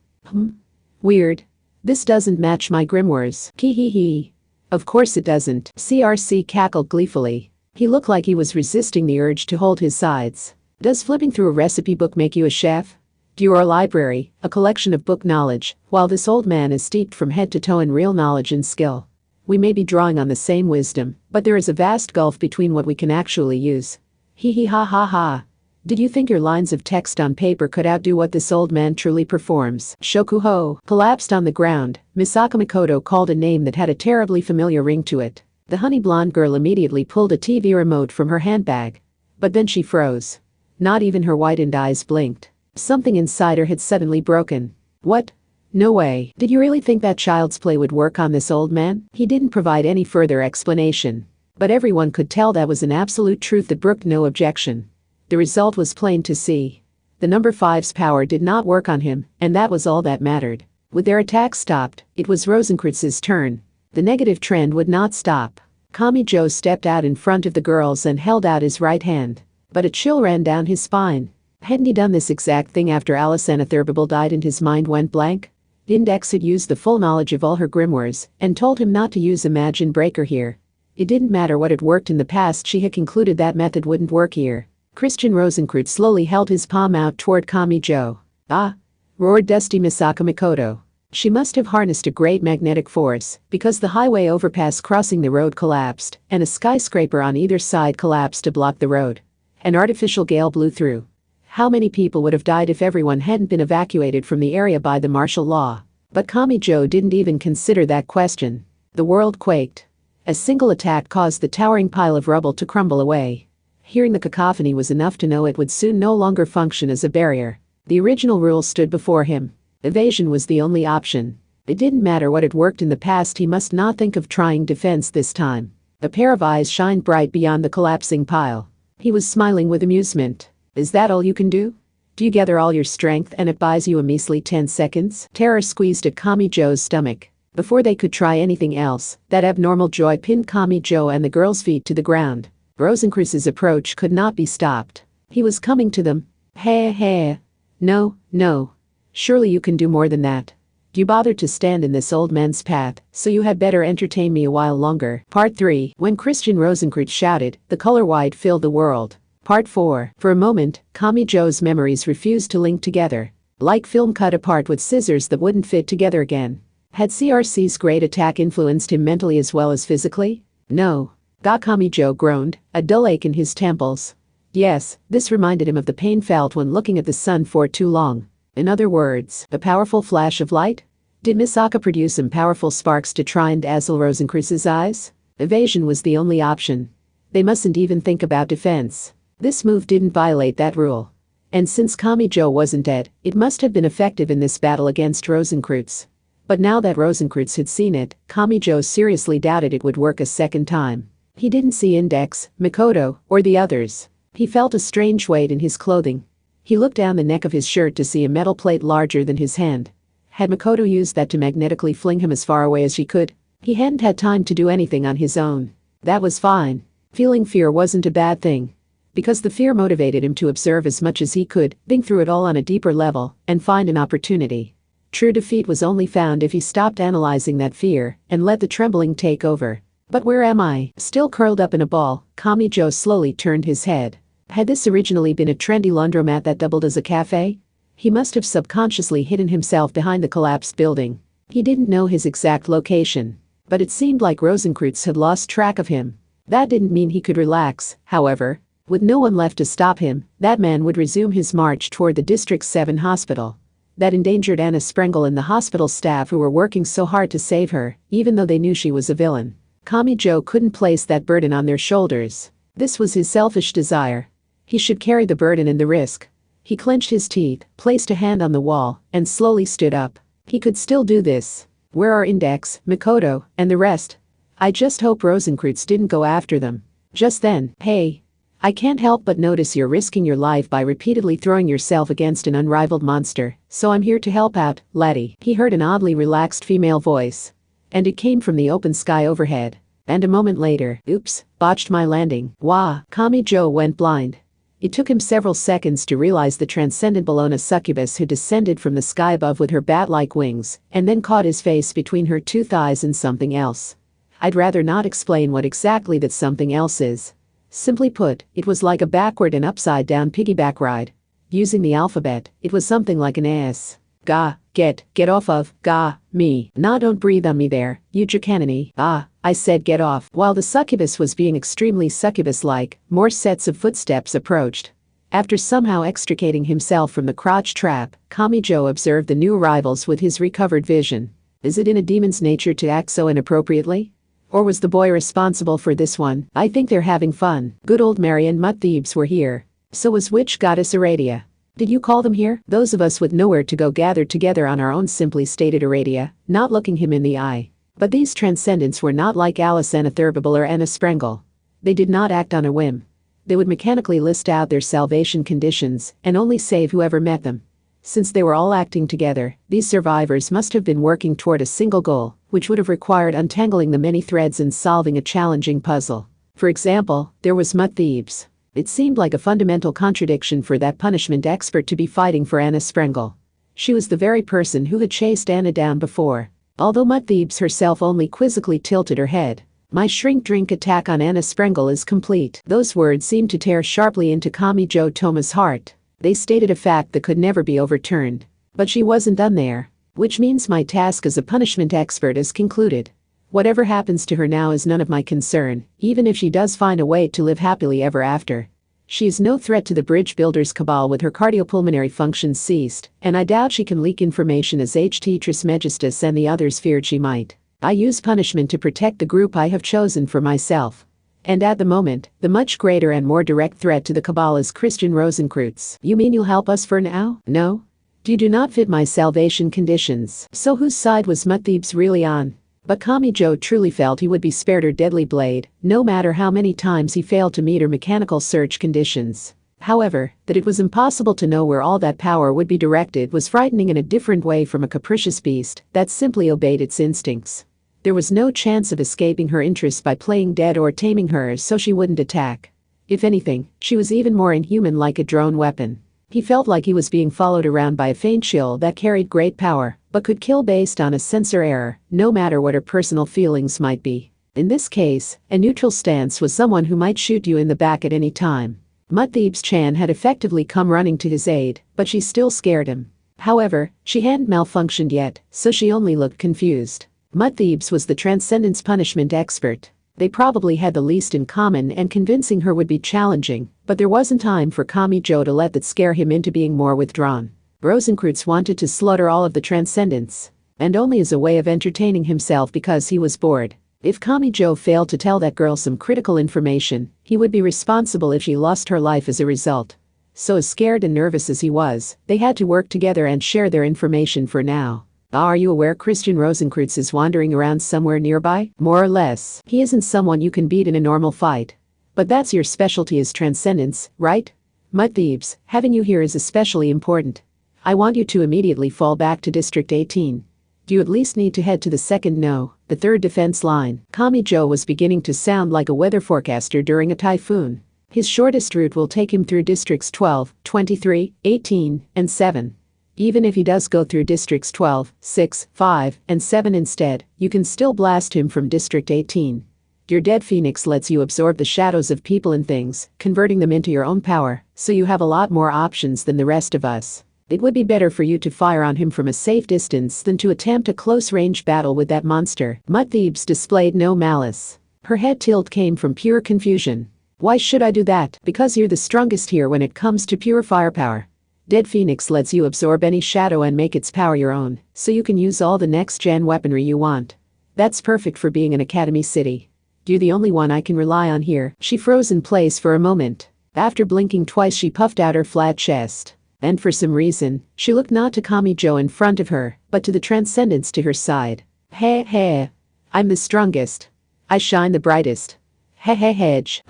Weird. This doesn't match my grimoires. Hee. Of course it doesn't. CRC cackled gleefully. He looked like he was resisting the urge to hold his sides. Does flipping through a recipe book make you a chef? You are a library, a collection of book knowledge, while this old man is steeped from head to toe in real knowledge and skill. We may be drawing on the same wisdom, but there is a vast gulf between what we can actually use. Hee ha. Did you think your lines of text on paper could outdo what this old man truly performs? Shokuho collapsed on the ground. Misaka Makoto called a name that had a terribly familiar ring to it. The honey blonde girl immediately pulled a TV remote from her handbag. But then she froze. Not even her whitened eyes blinked. Something inside her had suddenly broken. What? No way. Did you really think that child's play would work on this old man? He didn't provide any further explanation. But everyone could tell that was an absolute truth that brooked no objection. The result was plain to see. The number 5's power did not work on him, and that was all that mattered. With their attack stopped, it was Rosenkreutz's turn. The negative trend would not stop. Kamijo stepped out in front of the girls and held out his right hand. But a chill ran down his spine. Hadn't he done this exact thing after Alicena Thurbable died and his mind went blank? Index had used the full knowledge of all her grimoires and told him not to use Imagine Breaker here. It didn't matter what had worked in the past, she had concluded that method wouldn't work here. Christian Rosenkreutz slowly held his palm out toward Kamijo. Ah! Roared dusty Misaka Makoto. She must have harnessed a great magnetic force, because the highway overpass crossing the road collapsed, and a skyscraper on either side collapsed to block the road. An artificial gale blew through. How many people would have died if everyone hadn't been evacuated from the area by the martial law? But Kamijo didn't even consider that question. The world quaked. A single attack caused the towering pile of rubble to crumble away. Hearing the cacophony was enough to know it would soon no longer function as a barrier. The original rule stood before him. Evasion was the only option. It didn't matter what had worked in the past, he must not think of trying defense this time. A pair of eyes shined bright beyond the collapsing pile. He was smiling with amusement. Is that all you can do? Do you gather all your strength and it buys you a measly 10 seconds? Terror squeezed at Kamijo's stomach. Before they could try anything else, that abnormal joy pinned Kamijo and the girl's feet to the ground. Rosenkreuz's approach could not be stopped. He was coming to them. Hey. No. Surely you can do more than that. You bothered to stand in this old man's path, so you had better entertain me a while longer. Part 3. When Christian Rosenkreutz shouted, the color white filled the world. Part 4. For a moment, Kamijo's memories refused to link together. Like film cut apart with scissors that wouldn't fit together again. Had CRC's great attack influenced him mentally as well as physically? No. Kamijo groaned, a dull ache in his temples. Yes, this reminded him of the pain felt when looking at the sun for too long. In other words, a powerful flash of light? Did Misaka produce some powerful sparks to try and dazzle Rosencreuz's eyes? Evasion was the only option. They mustn't even think about defense. This move didn't violate that rule. And since Kamijo wasn't dead, it must have been effective in this battle against Rosencreuz. But now that Rosencreuz had seen it, Kamijo seriously doubted it would work a second time. He didn't see Index, Mikoto, or the others. He felt a strange weight in his clothing. He looked down the neck of his shirt to see a metal plate larger than his hand. Had Mikoto used that to magnetically fling him as far away as she could? He hadn't had time to do anything on his own. That was fine. Feeling fear wasn't a bad thing. Because the fear motivated him to observe as much as he could, think through it all on a deeper level, and find an opportunity. True defeat was only found if he stopped analyzing that fear and let the trembling take over. But where am I? Still curled up in a ball, Kamijo slowly turned his head. Had this originally been a trendy laundromat that doubled as a cafe? He must have subconsciously hidden himself behind the collapsed building. He didn't know his exact location. But it seemed like Rosencreuz had lost track of him. That didn't mean he could relax, however. With no one left to stop him, that man would resume his march toward the District 7 hospital. That endangered Anna Sprengel and the hospital staff who were working so hard to save her, even though they knew she was a villain. Kamijo couldn't place that burden on their shoulders. This was his selfish desire. He should carry the burden and the risk. He clenched his teeth, placed a hand on the wall, and slowly stood up. He could still do this. Where are Index, Mikoto, and the rest? I just hope Rosencreuz didn't go after them. Just then, hey. I can't help but notice you're risking your life by repeatedly throwing yourself against an unrivaled monster, so I'm here to help out, laddie. He heard an oddly relaxed female voice. And it came from the open sky overhead. And a moment later, oops, botched my landing. Wah, Kamijo went blind. It took him several seconds to realize the transcendent Bologna succubus who descended from the sky above with her bat-like wings, and then caught his face between her two thighs and something else. I'd rather not explain what exactly that something else is. Simply put, it was like a backward and upside-down piggyback ride. Using the alphabet, it was something like an S. Ga, get off of, ga, me. Nah, don't breathe on me there, you jacanini. Ah, I said get off. While the succubus was being extremely succubus-like, more sets of footsteps approached. After somehow extricating himself from the crotch trap, Kamijo observed the new arrivals with his recovered vision. Is it in a demon's nature to act so inappropriately? Or was the boy responsible for this one? I think they're having fun. Good old Mary and Mutt Thebes were here. So was witch goddess Aradia. Did you call them here? Those of us with nowhere to go gathered together on our own, simply stated Aradia, not looking him in the eye. But these transcendents were not like Alice Anna Thurbable or Anna Sprengel. They did not act on a whim. They would mechanically list out their salvation conditions and only save whoever met them. Since they were all acting together, these survivors must have been working toward a single goal, which would have required untangling the many threads and solving a challenging puzzle. For example, there was Mutt Thebes. It seemed like a fundamental contradiction for that punishment expert to be fighting for Anna Sprengel. She was the very person who had chased Anna down before. Although Mutt Thebes herself only quizzically tilted her head. My shrink-drink attack on Anna Sprengel is complete. Those words seemed to tear sharply into Kamijo Toma's heart. They stated a fact that could never be overturned. But she wasn't done there. Which means my task as a punishment expert is concluded. Whatever happens to her now is none of my concern, even if she does find a way to live happily ever after. She is no threat to the bridge builders' cabal with her cardiopulmonary functions ceased, and I doubt she can leak information as HT Trismegistus and the others feared she might. I use punishment to protect the group I have chosen for myself. And at the moment, the much greater and more direct threat to the cabal is Christian Rosencreuz. You mean you'll help us for now? No? You do not fit my salvation conditions. So whose side was Mutt Thebes really on? But Kamijo truly felt he would be spared her deadly blade, no matter how many times he failed to meet her mechanical search conditions. However, that it was impossible to know where all that power would be directed was frightening in a different way from a capricious beast that simply obeyed its instincts. There was no chance of escaping her interest by playing dead or taming her so she wouldn't attack. If anything, she was even more inhuman, like a drone weapon. He felt like he was being followed around by a faint chill that carried great power, but could kill based on a sensor error, no matter what her personal feelings might be. In this case, a neutral stance was someone who might shoot you in the back at any time. Mutt Thebes-chan had effectively come running to his aid, but she still scared him. However, she hadn't malfunctioned yet, so she only looked confused. Mutt Thebes was the Transcendence punishment expert. They probably had the least in common and convincing her would be challenging, but there wasn't time for Kamijo to let that scare him into being more withdrawn. Rosencreutz wanted to slaughter all of the Transcendents, and only as a way of entertaining himself because he was bored. If Kamijo failed to tell that girl some critical information, he would be responsible if she lost her life as a result. So as scared and nervous as he was, they had to work together and share their information for now. Are you aware Christian Rosencreutz is wandering around somewhere nearby? More or less. He isn't someone you can beat in a normal fight. But that's your specialty as Transcendence, right? Mud Thieves, having you here is especially important. I want you to immediately fall back to District 18. You at least need to head to the the third defense line. Kamijo was beginning to sound like a weather forecaster during a typhoon. His shortest route will take him through Districts 12, 23, 18, and 7. Even if he does go through Districts 12, 6, 5, and 7 instead, you can still blast him from District 18. Your Dead Phoenix lets you absorb the shadows of people and things, converting them into your own power, so you have a lot more options than the rest of us. It would be better for you to fire on him from a safe distance than to attempt a close-range battle with that monster. Mud Thieves displayed no malice. Her head tilt came from pure confusion. Why should I do that? Because you're the strongest here when it comes to pure firepower. Dead Phoenix lets you absorb any shadow and make its power your own, so you can use all the next-gen weaponry you want. That's perfect for being an Academy City. You're the only one I can rely on here. She froze in place for a moment. After blinking twice, she puffed out her flat chest. And for some reason, she looked not to Kamijo in front of her, but to the Transcendents to her side. Hey, I'm the strongest. I shine the brightest. Hedge.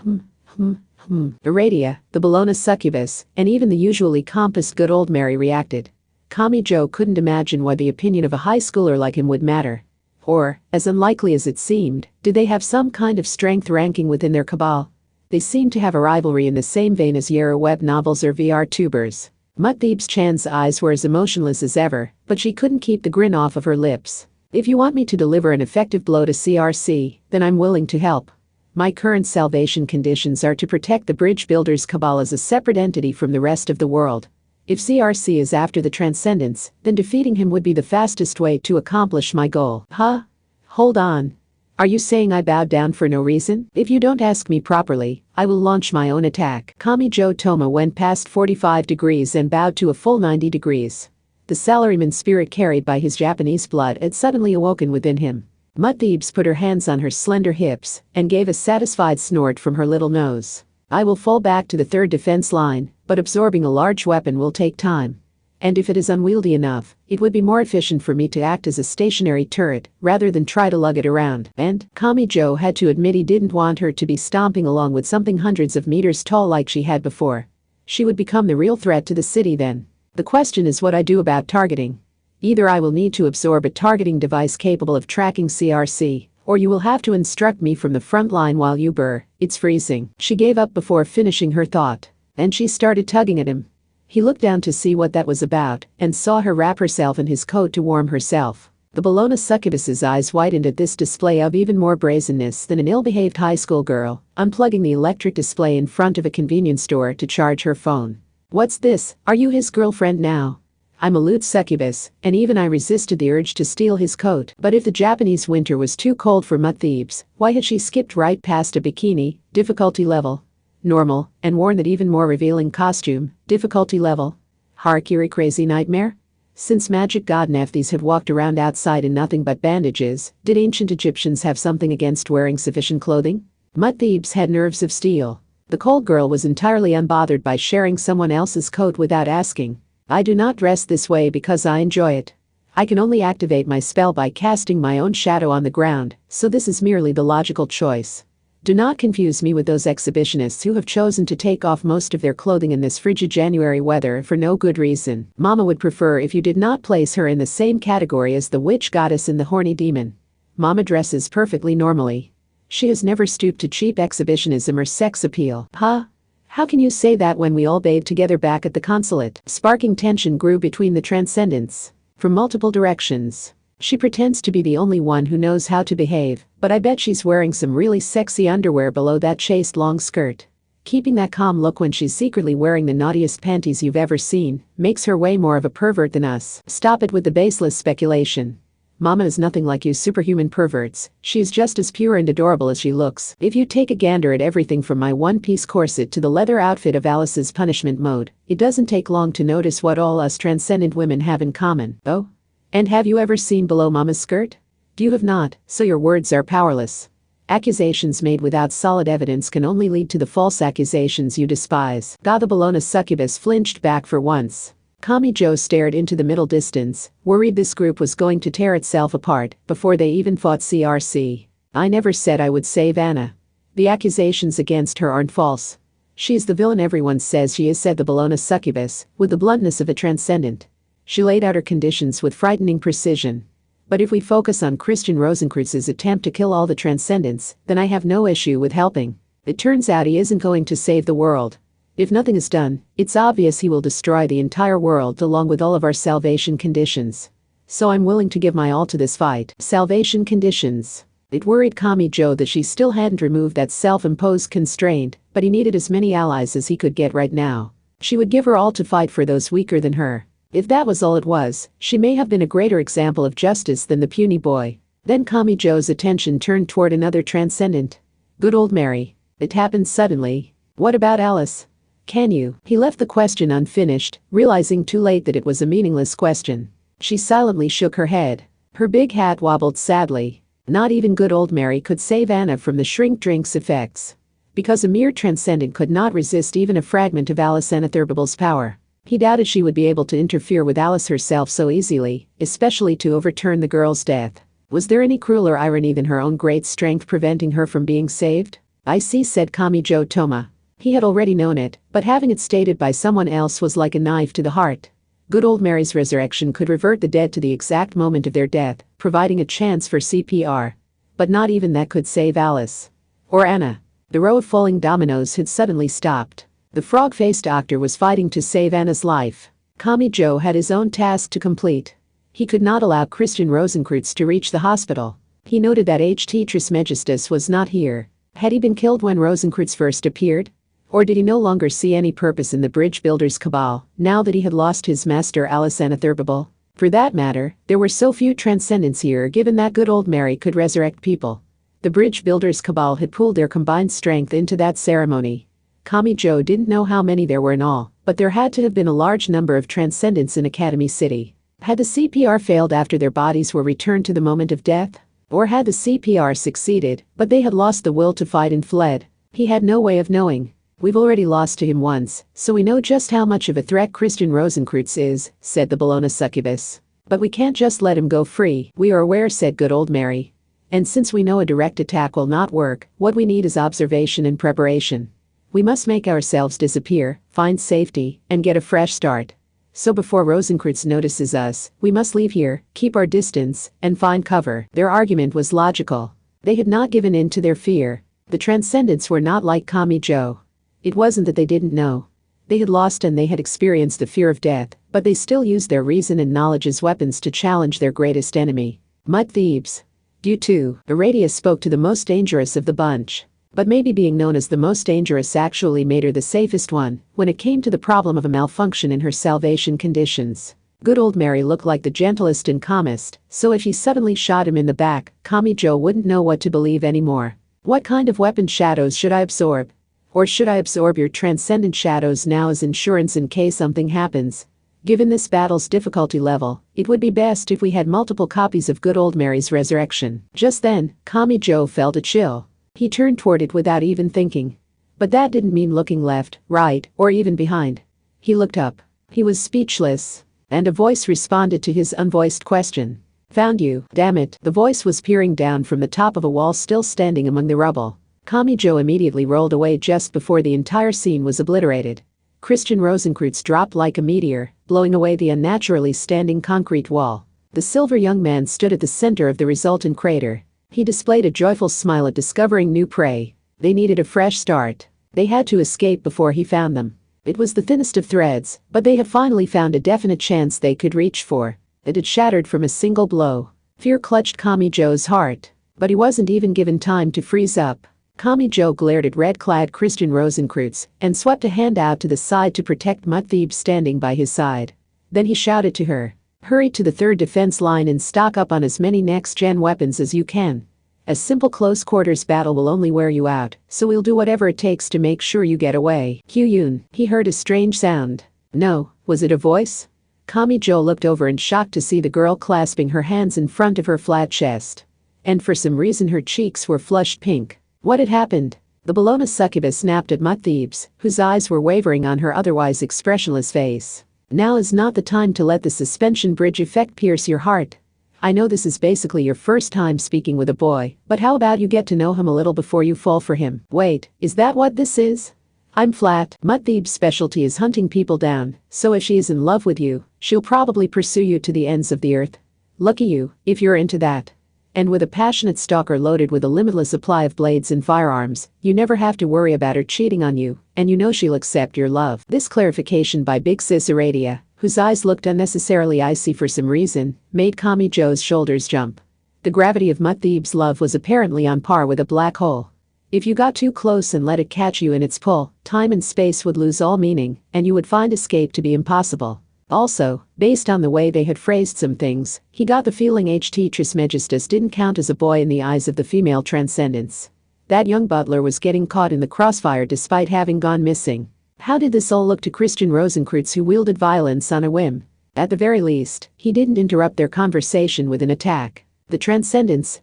Iradia, the Bologna succubus, and even the usually compassed good old Mary reacted. Kamijo couldn't imagine why the opinion of a high schooler like him would matter. Or, as unlikely as it seemed, did they have some kind of strength ranking within their cabal? They seemed to have a rivalry in the same vein as Yara web novels or VR tubers. Mud Thieves Chan's eyes were as emotionless as ever, but she couldn't keep the grin off of her lips. If you want me to deliver an effective blow to CRC, then I'm willing to help. My current salvation conditions are to protect the Bridge Builders Cabal as a separate entity from the rest of the world. If CRC is after the Transcendents, then defeating him would be the fastest way to accomplish my goal. Huh? Hold on. Are you saying I bowed down for no reason? If you don't ask me properly, I will launch my own attack. Kamijo Toma went past 45 degrees and bowed to a full 90 degrees. The salaryman spirit carried by his Japanese blood had suddenly awoken within him. Mud Thieves put her hands on her slender hips and gave a satisfied snort from her little nose. I will fall back to the third defense line, but absorbing a large weapon will take time. And if it is unwieldy enough, it would be more efficient for me to act as a stationary turret rather than try to lug it around. And Kamijo had to admit he didn't want her to be stomping along with something hundreds of meters tall like she had before. She would become the real threat to the city then. The question is what I do about targeting. Either I will need to absorb a targeting device capable of tracking CRC, or you will have to instruct me from the front line while you burr. It's freezing. She gave up before finishing her thought. And she started tugging at him. He looked down to see what that was about, and saw her wrap herself in his coat to warm herself. The Bologna succubus's eyes widened at this display of even more brazenness than an ill-behaved high school girl, unplugging the electric display in front of a convenience store to charge her phone. What's this? Are you his girlfriend now? I'm a lewd succubus, and even I resisted the urge to steal his coat. But if the Japanese winter was too cold for Mud Thieves, why had she skipped right past a bikini, difficulty level normal, and worn that even more revealing costume, difficulty level Harakiri crazy nightmare? Since magic god Nephthys had walked around outside in nothing but bandages, did ancient Egyptians have something against wearing sufficient clothing? Mud Thieves had nerves of steel. The cold girl was entirely unbothered by sharing someone else's coat without asking. I do not dress this way because I enjoy it. I can only activate my spell by casting my own shadow on the ground, so this is merely the logical choice. Do not confuse me with those exhibitionists who have chosen to take off most of their clothing in this frigid January weather for no good reason. Mama would prefer if you did not place her in the same category as the witch goddess and the horny demon. Mama dresses perfectly normally. She has never stooped to cheap exhibitionism or sex appeal. Huh? How can you say that when we all bathed together back at the consulate? Sparking tension grew between the Transcendents. From multiple directions. She pretends to be the only one who knows how to behave, but I bet she's wearing some really sexy underwear below that chaste long skirt. Keeping that calm look when she's secretly wearing the naughtiest panties you've ever seen makes her way more of a pervert than us. Stop it with the baseless speculation. Mama is nothing like you superhuman perverts. She is just as pure and adorable as she looks. If you take a gander at everything from my one-piece corset to the leather outfit of Alice's punishment mode, it doesn't take long to notice what all us transcendent women have in common. Oh? And have you ever seen below Mama's skirt? You have not, so your words are powerless. Accusations made without solid evidence can only lead to the false accusations you despise. The Bologna succubus flinched back for once. Kamijo stared into the middle distance, worried this group was going to tear itself apart before they even fought CRC. I never said I would save Anna. The accusations against her aren't false. She's the villain everyone says she is, said the Bologna succubus, with the bluntness of a transcendent. She laid out her conditions with frightening precision. But if we focus on Christian Rosenkreuz's attempt to kill all the transcendents, then I have no issue with helping. It turns out he isn't going to save the world. If nothing is done, it's obvious he will destroy the entire world along with all of our salvation conditions. So I'm willing to give my all to this fight. Salvation conditions. It worried Kamijo that she still hadn't removed that self-imposed constraint, but he needed as many allies as he could get right now. She would give her all to fight for those weaker than her. If that was all it was, she may have been a greater example of justice than the puny boy. Then Kamijo's attention turned toward another transcendent. Good old Mary. It happened suddenly. What about Alice? Can you? He left the question unfinished, realizing too late that it was a meaningless question. She silently shook her head. Her big hat wobbled sadly. Not even good old Mary could save Anna from the shrink drink's effects. Because a mere transcendent could not resist even a fragment of Alice Anatherbal's power. He doubted she would be able to interfere with Alice herself so easily, especially to overturn the girl's death. Was there any crueler irony than her own great strength preventing her from being saved? I see, said Kamijo Toma. He had already known it, but having it stated by someone else was like a knife to the heart. Good old Mary's resurrection could revert the dead to the exact moment of their death, providing a chance for CPR. But not even that could save Alice. Or Anna. The row of falling dominoes had suddenly stopped. The frog-faced doctor was fighting to save Anna's life. Kamijo had his own task to complete. He could not allow Christian Rosenkreuz to reach the hospital. He noted that H.T. Trismegistus was not here. Had he been killed when Rosenkreuz first appeared? Or did he no longer see any purpose in the bridge builder's cabal, now that he had lost his master Alice Anatherbal? For that matter, there were so few transcendents here given that good old Mary could resurrect people. The bridge builder's cabal had pooled their combined strength into that ceremony. Kamijo didn't know how many there were in all, but there had to have been a large number of transcendents in Academy City. Had the CPR failed after their bodies were returned to the moment of death? Or had the CPR succeeded, but they had lost the will to fight and fled? He had no way of knowing. We've already lost to him once, so we know just how much of a threat Christian Rosenkreuz is, said the Bologna succubus. But we can't just let him go free. We are aware, said good old Mary. And since we know a direct attack will not work, what we need is observation and preparation. We must make ourselves disappear, find safety, and get a fresh start. So before Rosenkreuz notices us, we must leave here, keep our distance, and find cover. Their argument was logical. They had not given in to their fear. The transcendents were not like Kamijo. It wasn't that they didn't know. They had lost and they had experienced the fear of death, but they still used their reason and knowledge as weapons to challenge their greatest enemy. Mud thieves. You too. Aradia spoke to the most dangerous of the bunch. But maybe being known as the most dangerous actually made her the safest one when it came to the problem of a malfunction in her salvation conditions. Good old Mary looked like the gentlest and calmest, so if he suddenly shot him in the back, Kamijo wouldn't know what to believe anymore. What kind of weapon shadows should I absorb? Or should I absorb your transcendent shadows now as insurance in case something happens? Given this battle's difficulty level, it would be best if we had multiple copies of good old Mary's resurrection. Just then, Kamijo felt a chill. He turned toward it without even thinking. But that didn't mean looking left, right, or even behind. He looked up. He was speechless. And a voice responded to his unvoiced question. Found you, damn it. The voice was peering down from the top of a wall still standing among the rubble. Kamijo immediately rolled away just before the entire scene was obliterated. Christian Rosenkreuz dropped like a meteor, blowing away the unnaturally standing concrete wall. The silver young man stood at the center of the resultant crater. He displayed a joyful smile at discovering new prey. They needed a fresh start. They had to escape before he found them. It was the thinnest of threads, but they had finally found a definite chance they could reach for. It had shattered from a single blow. Fear clutched Kamijo's heart. But he wasn't even given time to freeze up. Kamijo glared at red-clad Christian Rosenkreuz and swept a hand out to the side to protect Mud Thebes standing by his side. Then he shouted to her. Hurry to the third defense line and stock up on as many next-gen weapons as you can. A simple close-quarters battle will only wear you out, so we'll do whatever it takes to make sure you get away. Kyuyun, he heard a strange sound. No, was it a voice? Kamijo looked over in shock to see the girl clasping her hands in front of her flat chest. And for some reason her cheeks were flushed pink. What had happened? The Bologna succubus snapped at Mutt Thebes, whose eyes were wavering on her otherwise expressionless face. Now is not the time to let the suspension bridge effect pierce your heart. I know this is basically your first time speaking with a boy, but how about you get to know him a little before you fall for him? Wait, is that what this is? I'm flat. Mutt Thebes' specialty is hunting people down, so if she is in love with you, she'll probably pursue you to the ends of the earth. Lucky you, if you're into that. And with a passionate stalker loaded with a limitless supply of blades and firearms, you never have to worry about her cheating on you, and you know she'll accept your love. This clarification by Big Sis Aradia, whose eyes looked unnecessarily icy for some reason, made Kamijo's shoulders jump. The gravity of Mutt Thebes' love was apparently on par with a black hole. If you got too close and let it catch you in its pull, time and space would lose all meaning, and you would find escape to be impossible. Also, based on the way they had phrased some things, he got the feeling H.T. Trismegistus didn't count as a boy in the eyes of the female transcendents. That young butler was getting caught in the crossfire despite having gone missing. How did this all look to Christian Rosenkreutz, who wielded violence on a whim? At the very least, he didn't interrupt their conversation with an attack. The transcendents,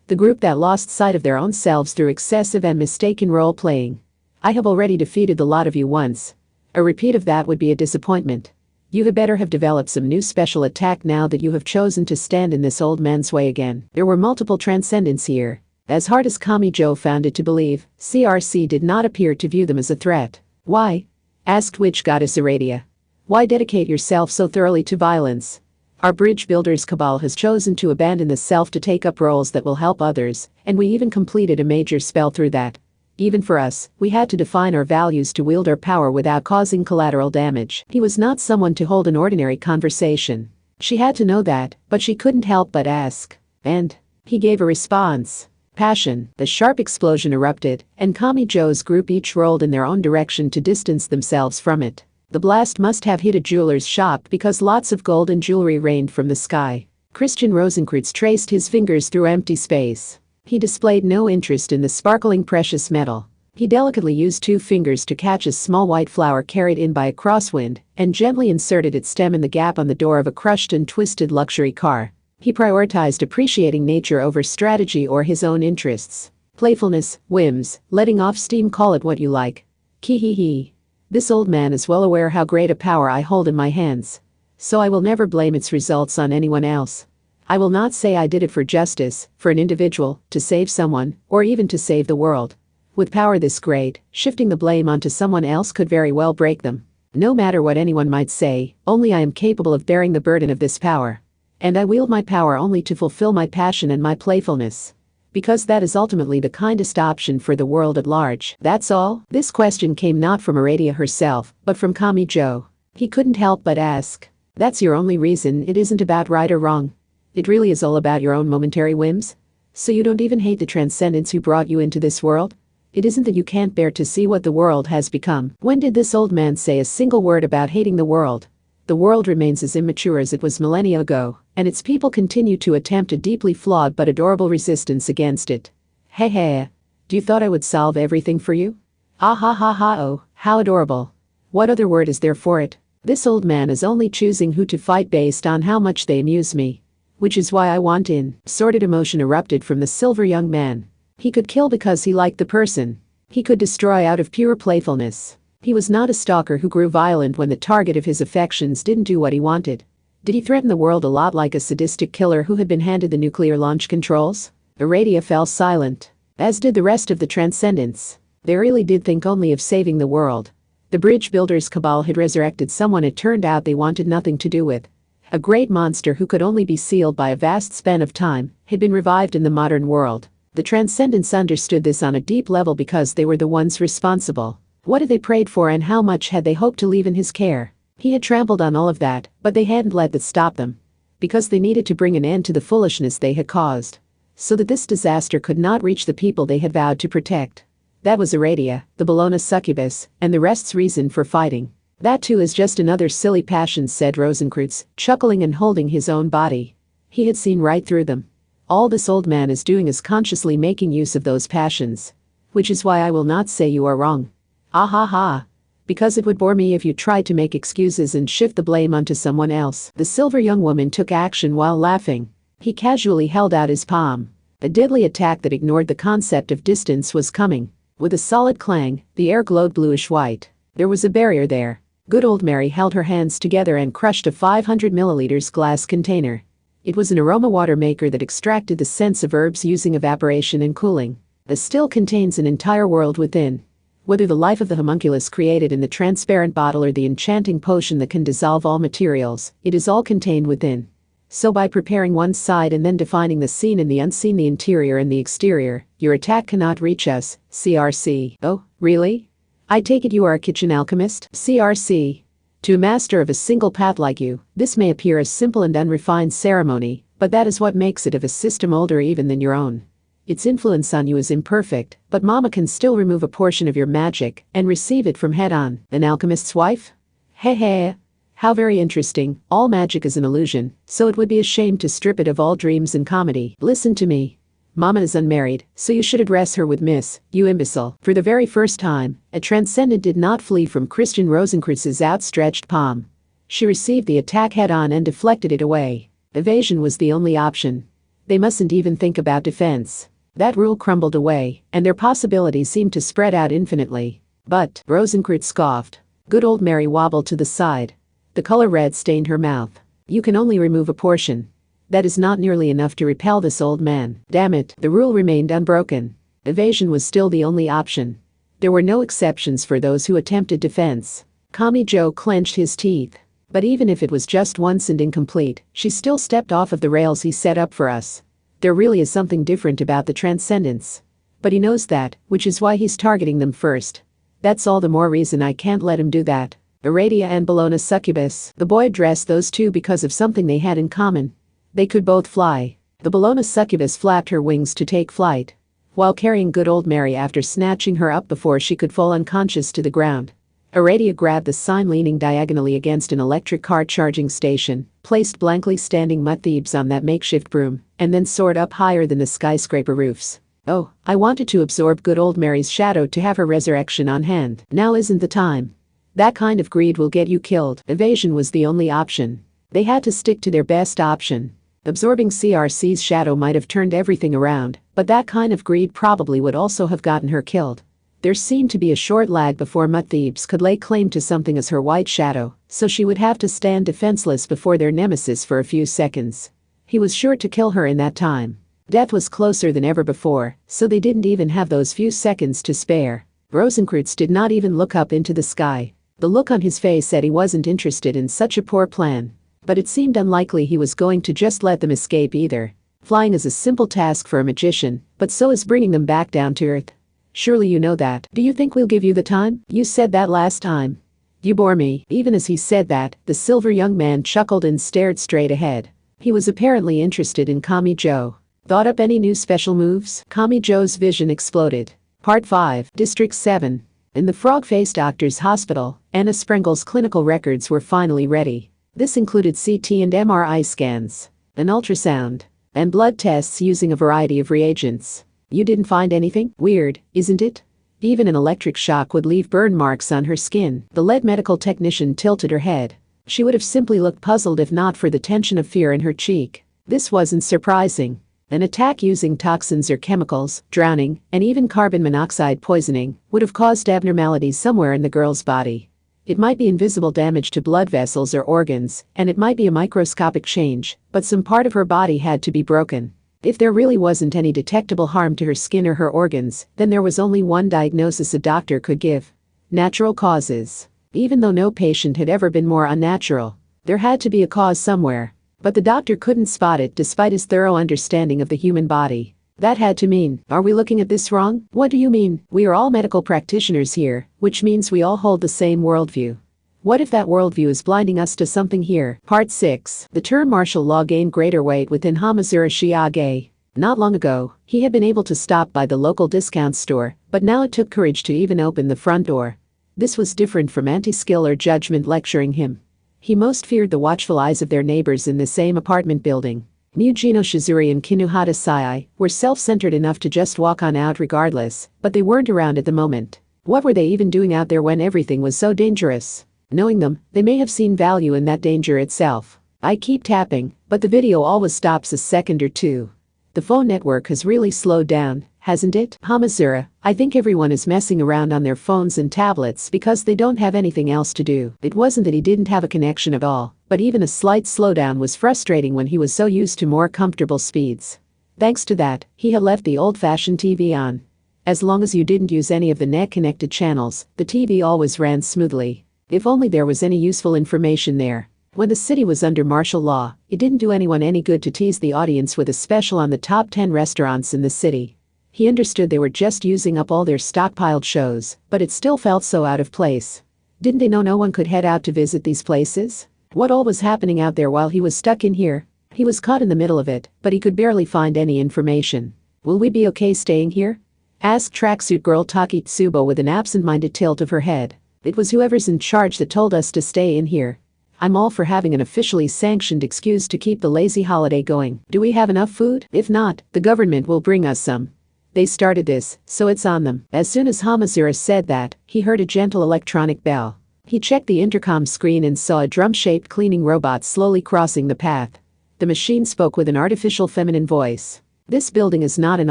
The group that lost sight of their own selves through excessive and mistaken role-playing. I have already defeated the lot of you once. A repeat of that would be a disappointment. You had better have developed some new special attack now that you have chosen to stand in this old man's way again. There were multiple transcendents here. As hard as Kamijo found it to believe, CRC did not appear to view them as a threat. Why? Asked Witch Goddess Aradia. Why dedicate yourself so thoroughly to violence? Our bridge builders cabal has chosen to abandon the self to take up roles that will help others, and we even completed a major spell through that. Even for us, we had to define our values to wield our power without causing collateral damage. He was not someone to hold an ordinary conversation. She had to know that, but she couldn't help but ask. And he gave a response. Passion. The sharp explosion erupted, and Kamijo's group each rolled in their own direction to distance themselves from it. The blast must have hit a jeweler's shop because lots of gold and jewelry rained from the sky. Christian Rosenkreutz traced his fingers through empty space. He displayed no interest in the sparkling precious metal. He delicately used 2 fingers to catch a small white flower carried in by a crosswind and gently inserted its stem in the gap on the door of a crushed and twisted luxury car. He prioritized appreciating nature over strategy or his own interests. Playfulness, whims, letting off steam, call it what you like. Kihihi. This old man is well aware how great a power I hold in my hands. So I will never blame its results on anyone else. I will not say I did it for justice, for an individual, to save someone, or even to save the world. With power this great, shifting the blame onto someone else could very well break them. No matter what anyone might say, only I am capable of bearing the burden of this power. And I wield my power only to fulfill my passion and my playfulness. Because that is ultimately the kindest option for the world at large. That's all? This question came not from Aradia herself, but from Kamijo. He couldn't help but ask. That's your only reason? It isn't about right or wrong. It really is all about your own momentary whims? So you don't even hate the transcendents who brought you into this world? It isn't that you can't bear to see what the world has become. When did this old man say a single word about hating the world? The world remains as immature as it was millennia ago, and its people continue to attempt a deeply flawed but adorable resistance against it. Hey hey, do you thought I would solve everything for you? Ah ha ha ha, oh, how adorable. What other word is there for it? This old man is only choosing who to fight based on how much they amuse me. Which is why I want in. Sordid emotion erupted from the silver young man. He could kill because he liked the person. He could destroy out of pure playfulness. He was not a stalker who grew violent when the target of his affections didn't do what he wanted. Did he threaten the world a lot like a sadistic killer who had been handed the nuclear launch controls? Aradia fell silent. As did the rest of the transcendents. They really did think only of saving the world. The bridge builders' cabal had resurrected someone it turned out they wanted nothing to do with. A great monster who could only be sealed by a vast span of time had been revived in the modern world. The transcendents understood this on a deep level because they were the ones responsible. What had they prayed for and how much had they hoped to leave in his care? He had trampled on all of that, but they hadn't let that stop them. Because they needed to bring an end to the foolishness they had caused. So that this disaster could not reach the people they had vowed to protect. That was Aradia, the Bologna succubus, and the rest's reason for fighting. That too is just another silly passion, said Rosenkreutz, chuckling and holding his own body. He had seen right through them. All this old man is doing is consciously making use of those passions. Which is why I will not say you are wrong. Ah ha ha. Because it would bore me if you tried to make excuses and shift the blame onto someone else. The silver young woman took action while laughing. He casually held out his palm. A deadly attack that ignored the concept of distance was coming. With a solid clang, the air glowed bluish-white. There was a barrier there. Good old Mary held her hands together and crushed a 500 milliliters glass container. It was an aroma water maker that extracted the scents of herbs using evaporation and cooling. The still contains an entire world within. Whether the life of the homunculus created in the transparent bottle or the enchanting potion that can dissolve all materials, it is all contained within. So by preparing one side and then defining the seen and the unseen, the interior and the exterior, your attack cannot reach us, CRC. Oh, really? I take it you are a kitchen alchemist, CRC. To a master of a single path like you, this may appear a simple and unrefined ceremony, but that is what makes it of a system older even than your own. Its influence on you is imperfect, but Mama can still remove a portion of your magic and receive it from head on. An alchemist's wife? Heh. How very interesting. All magic is an illusion, so it would be a shame to strip it of all dreams and comedy. Listen to me. Mama is unmarried, so you should address her with Miss, you imbecile. For the very first time, a transcendent did not flee from Christian Rosenkreutz's outstretched palm. She received the attack head on and deflected it away. Evasion was the only option. They mustn't even think about defense. That rule crumbled away, and their possibilities seemed to spread out infinitely. But, Rosenkreutz scoffed. Good old Mary wobbled to the side. The color red stained her mouth. You can only remove a portion. That is not nearly enough to repel this old man. Damn it, the rule remained unbroken. Evasion was still the only option. There were no exceptions for those who attempted defense. Kami Joe clenched his teeth. But even if it was just once and incomplete, she still stepped off of the rails he set up for us. There really is something different about the transcendents. But he knows that, which is why he's targeting them first. That's all the more reason I can't let him do that. Aradia and Bologna succubus. The boy addressed those two because of something they had in common. They could both fly. The Bologna succubus flapped her wings to take flight, while carrying good old Mary after snatching her up before she could fall unconscious to the ground. Aradia grabbed the sign leaning diagonally against an electric car charging station, placed blankly standing mud thieves on that makeshift broom, and then soared up higher than the skyscraper roofs. Oh, I wanted to absorb good old Mary's shadow to have her resurrection on hand. Now isn't the time. That kind of greed will get you killed. Evasion was the only option. They had to stick to their best option. Absorbing CRC's shadow might have turned everything around, but that kind of greed probably would also have gotten her killed. There seemed to be a short lag before Mutt Thebes could lay claim to something as her white shadow, so she would have to stand defenseless before their nemesis for a few seconds. He was sure to kill her in that time. Death was closer than ever before, so they didn't even have those few seconds to spare. Rosenkreutz did not even look up into the sky. The look on his face said he wasn't interested in such a poor plan. But it seemed unlikely he was going to just let them escape either. Flying is a simple task for a magician, but so is bringing them back down to earth. Surely you know that. Do you think we'll give you the time? You said that last time. You bore me. Even as he said that, the silver young man chuckled and stared straight ahead. He was apparently interested in Kami Joe. Thought up any new special moves? Kami Joe's vision exploded. Part 5, District 7. In the frog-faced doctor's hospital, Anna Sprengel's clinical records were finally ready. This included CT and MRI scans, an ultrasound, and blood tests using a variety of reagents. You didn't find anything? Weird, isn't it? Even an electric shock would leave burn marks on her skin. The lead medical technician tilted her head. She would have simply looked puzzled if not for the tension of fear in her cheek. This wasn't surprising. An attack using toxins or chemicals, drowning, and even carbon monoxide poisoning would have caused abnormalities somewhere in the girl's body. It might be invisible damage to blood vessels or organs, and it might be a microscopic change, but some part of her body had to be broken. If there really wasn't any detectable harm to her skin or her organs, then there was only one diagnosis a doctor could give: natural causes. Even though no patient had ever been more unnatural, there had to be a cause somewhere. But the doctor couldn't spot it despite his thorough understanding of the human body. That had to mean, are we looking at this wrong? What do you mean? We are all medical practitioners here, which means we all hold the same worldview. What if that worldview is blinding us to something here? Part 6. The term martial law gained greater weight within Hamazura Shiage. Not long ago, he had been able to stop by the local discount store, but now it took courage to even open the front door. This was different from anti-skill or judgment lecturing him. He most feared the watchful eyes of their neighbors in the same apartment building. Mujino Shizuri and Kinuhata Sai were self-centered enough to just walk on out regardless, but they weren't around at the moment. What were they even doing out there when everything was so dangerous? Knowing them, they may have seen value in that danger itself. I keep tapping, but the video always stops a second or two. The phone network has really slowed down, hasn't it? Hamazura, I think everyone is messing around on their phones and tablets because they don't have anything else to do. It wasn't that he didn't have a connection at all, but even a slight slowdown was frustrating when he was so used to more comfortable speeds. Thanks to that, he had left the old-fashioned TV on. As long as you didn't use any of the net-connected channels, the TV always ran smoothly. If only there was any useful information there. When the city was under martial law, it didn't do anyone any good to tease the audience with a special on the top 10 restaurants in the city. He understood they were just using up all their stockpiled shows, but it still felt so out of place. Didn't they know no one could head out to visit these places? What all was happening out there while he was stuck in here? He was caught in the middle of it, but he could barely find any information. Will we be okay staying here? Asked tracksuit girl Taki Tsubo with an absent-minded tilt of her head. It was whoever's in charge that told us to stay in here. I'm all for having an officially sanctioned excuse to keep the lazy holiday going. Do we have enough food? If not, the government will bring us some. They started this, so it's on them. As soon as Hamazura said that, he heard a gentle electronic bell. He checked the intercom screen and saw a drum-shaped cleaning robot slowly crossing the path. The machine spoke with an artificial feminine voice. This building is not an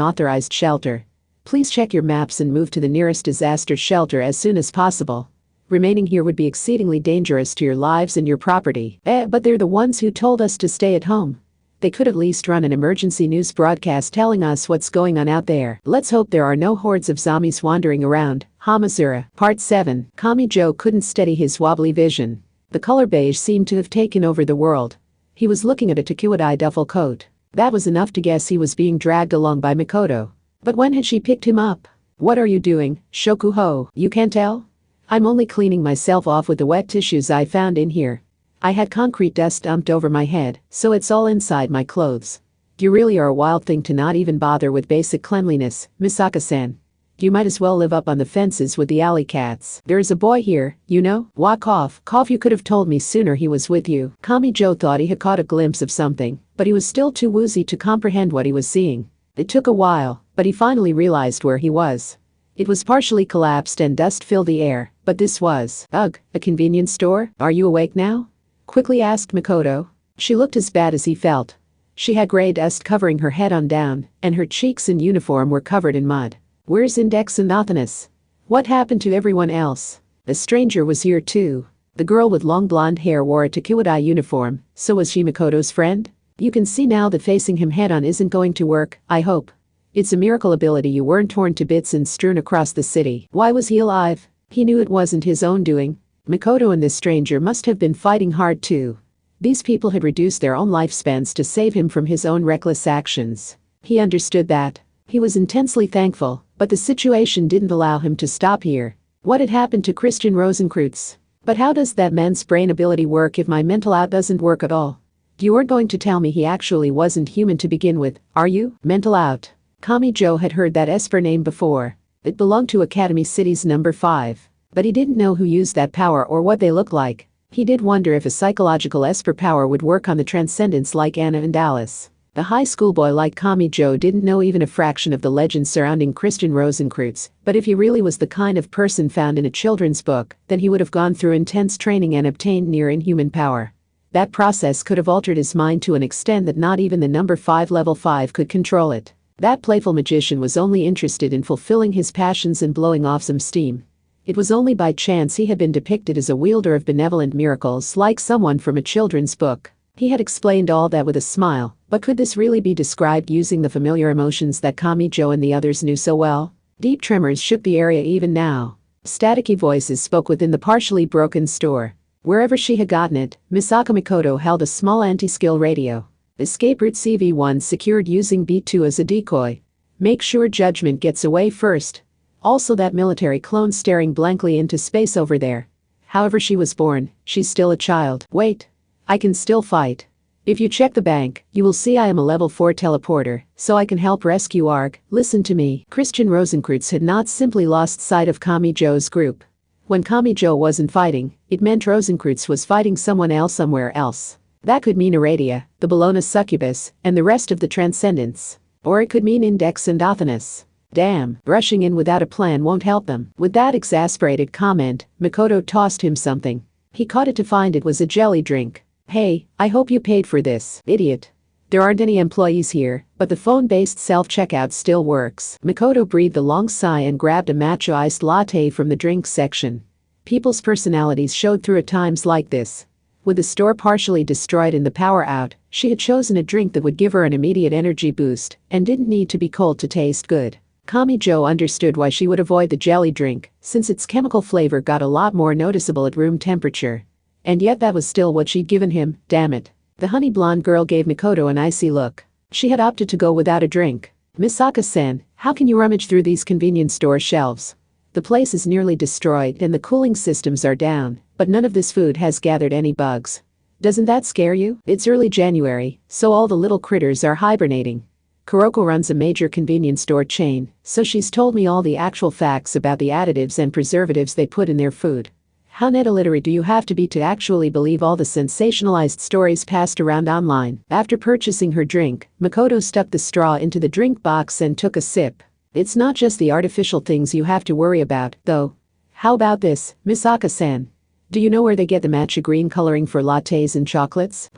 authorized shelter. Please check your maps and move to the nearest disaster shelter as soon as possible. Remaining here would be exceedingly dangerous to your lives and your property. But they're the ones who told us to stay at home. They could at least run an emergency news broadcast telling us what's going on out there. Let's hope there are no hordes of zombies wandering around. Hamazura. Part 7. Kamijo couldn't steady his wobbly vision. The color beige seemed to have taken over the world. He was looking at a Takuadai duffel coat. That was enough to guess he was being dragged along by Mikoto. But when had she picked him up? What are you doing, Shokuho? You can't tell? I'm only cleaning myself off with the wet tissues I found in here. I had concrete dust dumped over my head, so it's all inside my clothes. You really are a wild thing to not even bother with basic cleanliness, Misaka-san. You might as well live up on the fences with the alley cats. There is a boy here, you know? Walk off. Cough, you could have told me sooner he was with you. Kamijo thought he had caught a glimpse of something, but he was still too woozy to comprehend what he was seeing. It took a while, but he finally realized where he was. It was partially collapsed and dust filled the air, but this was, ugh, a convenience store? Are you awake now? Quickly asked Mikoto. She looked as bad as he felt. She had gray dust covering her head on down, and her cheeks and uniform were covered in mud. Where's Index and Athanas? What happened to everyone else? The stranger was here too. The girl with long blonde hair wore a Takuadai uniform, so was she Mikoto's friend? You can see now that facing him head-on isn't going to work, I hope. It's a miracle ability you weren't torn to bits and strewn across the city. Why was he alive? He knew it wasn't his own doing. Mikoto and this stranger must have been fighting hard too. These people had reduced their own lifespans to save him from his own reckless actions. He understood that. He was intensely thankful, but the situation didn't allow him to stop here. What had happened to Christian Rosenkreutz? But how does that man's brain ability work if my mental out doesn't work at all? You aren't going to tell me he actually wasn't human to begin with, are you? Mental out. Kamijo had heard that Esper name before. It belonged to Academy City's number 5. But he didn't know who used that power or what they looked like. He did wonder if a psychological Esper power would work on the Transcendents like Anna and Alice. The high school boy like Kamijo didn't know even a fraction of the legends surrounding Christian Rosenkreutz, but if he really was the kind of person found in a children's book, then he would have gone through intense training and obtained near inhuman power. That process could have altered his mind to an extent that not even the number 5 level 5 could control it. That playful magician was only interested in fulfilling his passions and blowing off some steam. It was only by chance he had been depicted as a wielder of benevolent miracles like someone from a children's book. He had explained all that with a smile, but could this really be described using the familiar emotions that Kamijo and the others knew so well? Deep tremors shook the area even now. Staticky voices spoke within the partially broken store. Wherever she had gotten it, Misaka Mikoto held a small anti-skill radio. Escape route CV-1 secured using B2 as a decoy. Make sure Judgment gets away first. Also that military clone staring blankly into space over there. However she was born, she's still a child. Wait. I can still fight. If you check the bank, you will see I am a level 4 teleporter, so I can help rescue ARG. Listen to me. Christian Rosenkreutz had not simply lost sight of Kamijo's group. When Kamijo wasn't fighting, it meant Rosencreutz was fighting someone else somewhere else. That could mean Aradia, the Bologna succubus, and the rest of the Transcendents. Or it could mean Index and Athanas. Damn, rushing in without a plan won't help them. With that exasperated comment, Makoto tossed him something. He caught it to find it was a jelly drink. Hey, I hope you paid for this, idiot. There aren't any employees here, but the phone-based self-checkout still works. Makoto breathed a long sigh and grabbed a matcha iced latte from the drinks section. People's personalities showed through at times like this. With the store partially destroyed and the power out, she had chosen a drink that would give her an immediate energy boost and didn't need to be cold to taste good. Kamijo understood why she would avoid the jelly drink, since its chemical flavor got a lot more noticeable at room temperature. And yet that was still what she'd given him, damn it. The honey blonde girl gave Makoto an icy look. She had opted to go without a drink. Misaka-san, how can you rummage through these convenience store shelves? The place is nearly destroyed and the cooling systems are down, but none of this food has gathered any bugs. Doesn't that scare you? It's early January, so all the little critters are hibernating. Kuroko runs a major convenience store chain, so she's told me all the actual facts about the additives and preservatives they put in their food. How net illiterate do you have to be to actually believe all the sensationalized stories passed around online? After purchasing her drink, Makoto stuck the straw into the drink box and took a sip. It's not just the artificial things you have to worry about, though. How about this, Misaka-san? Do you know where they get the matcha green coloring for lattes and chocolates?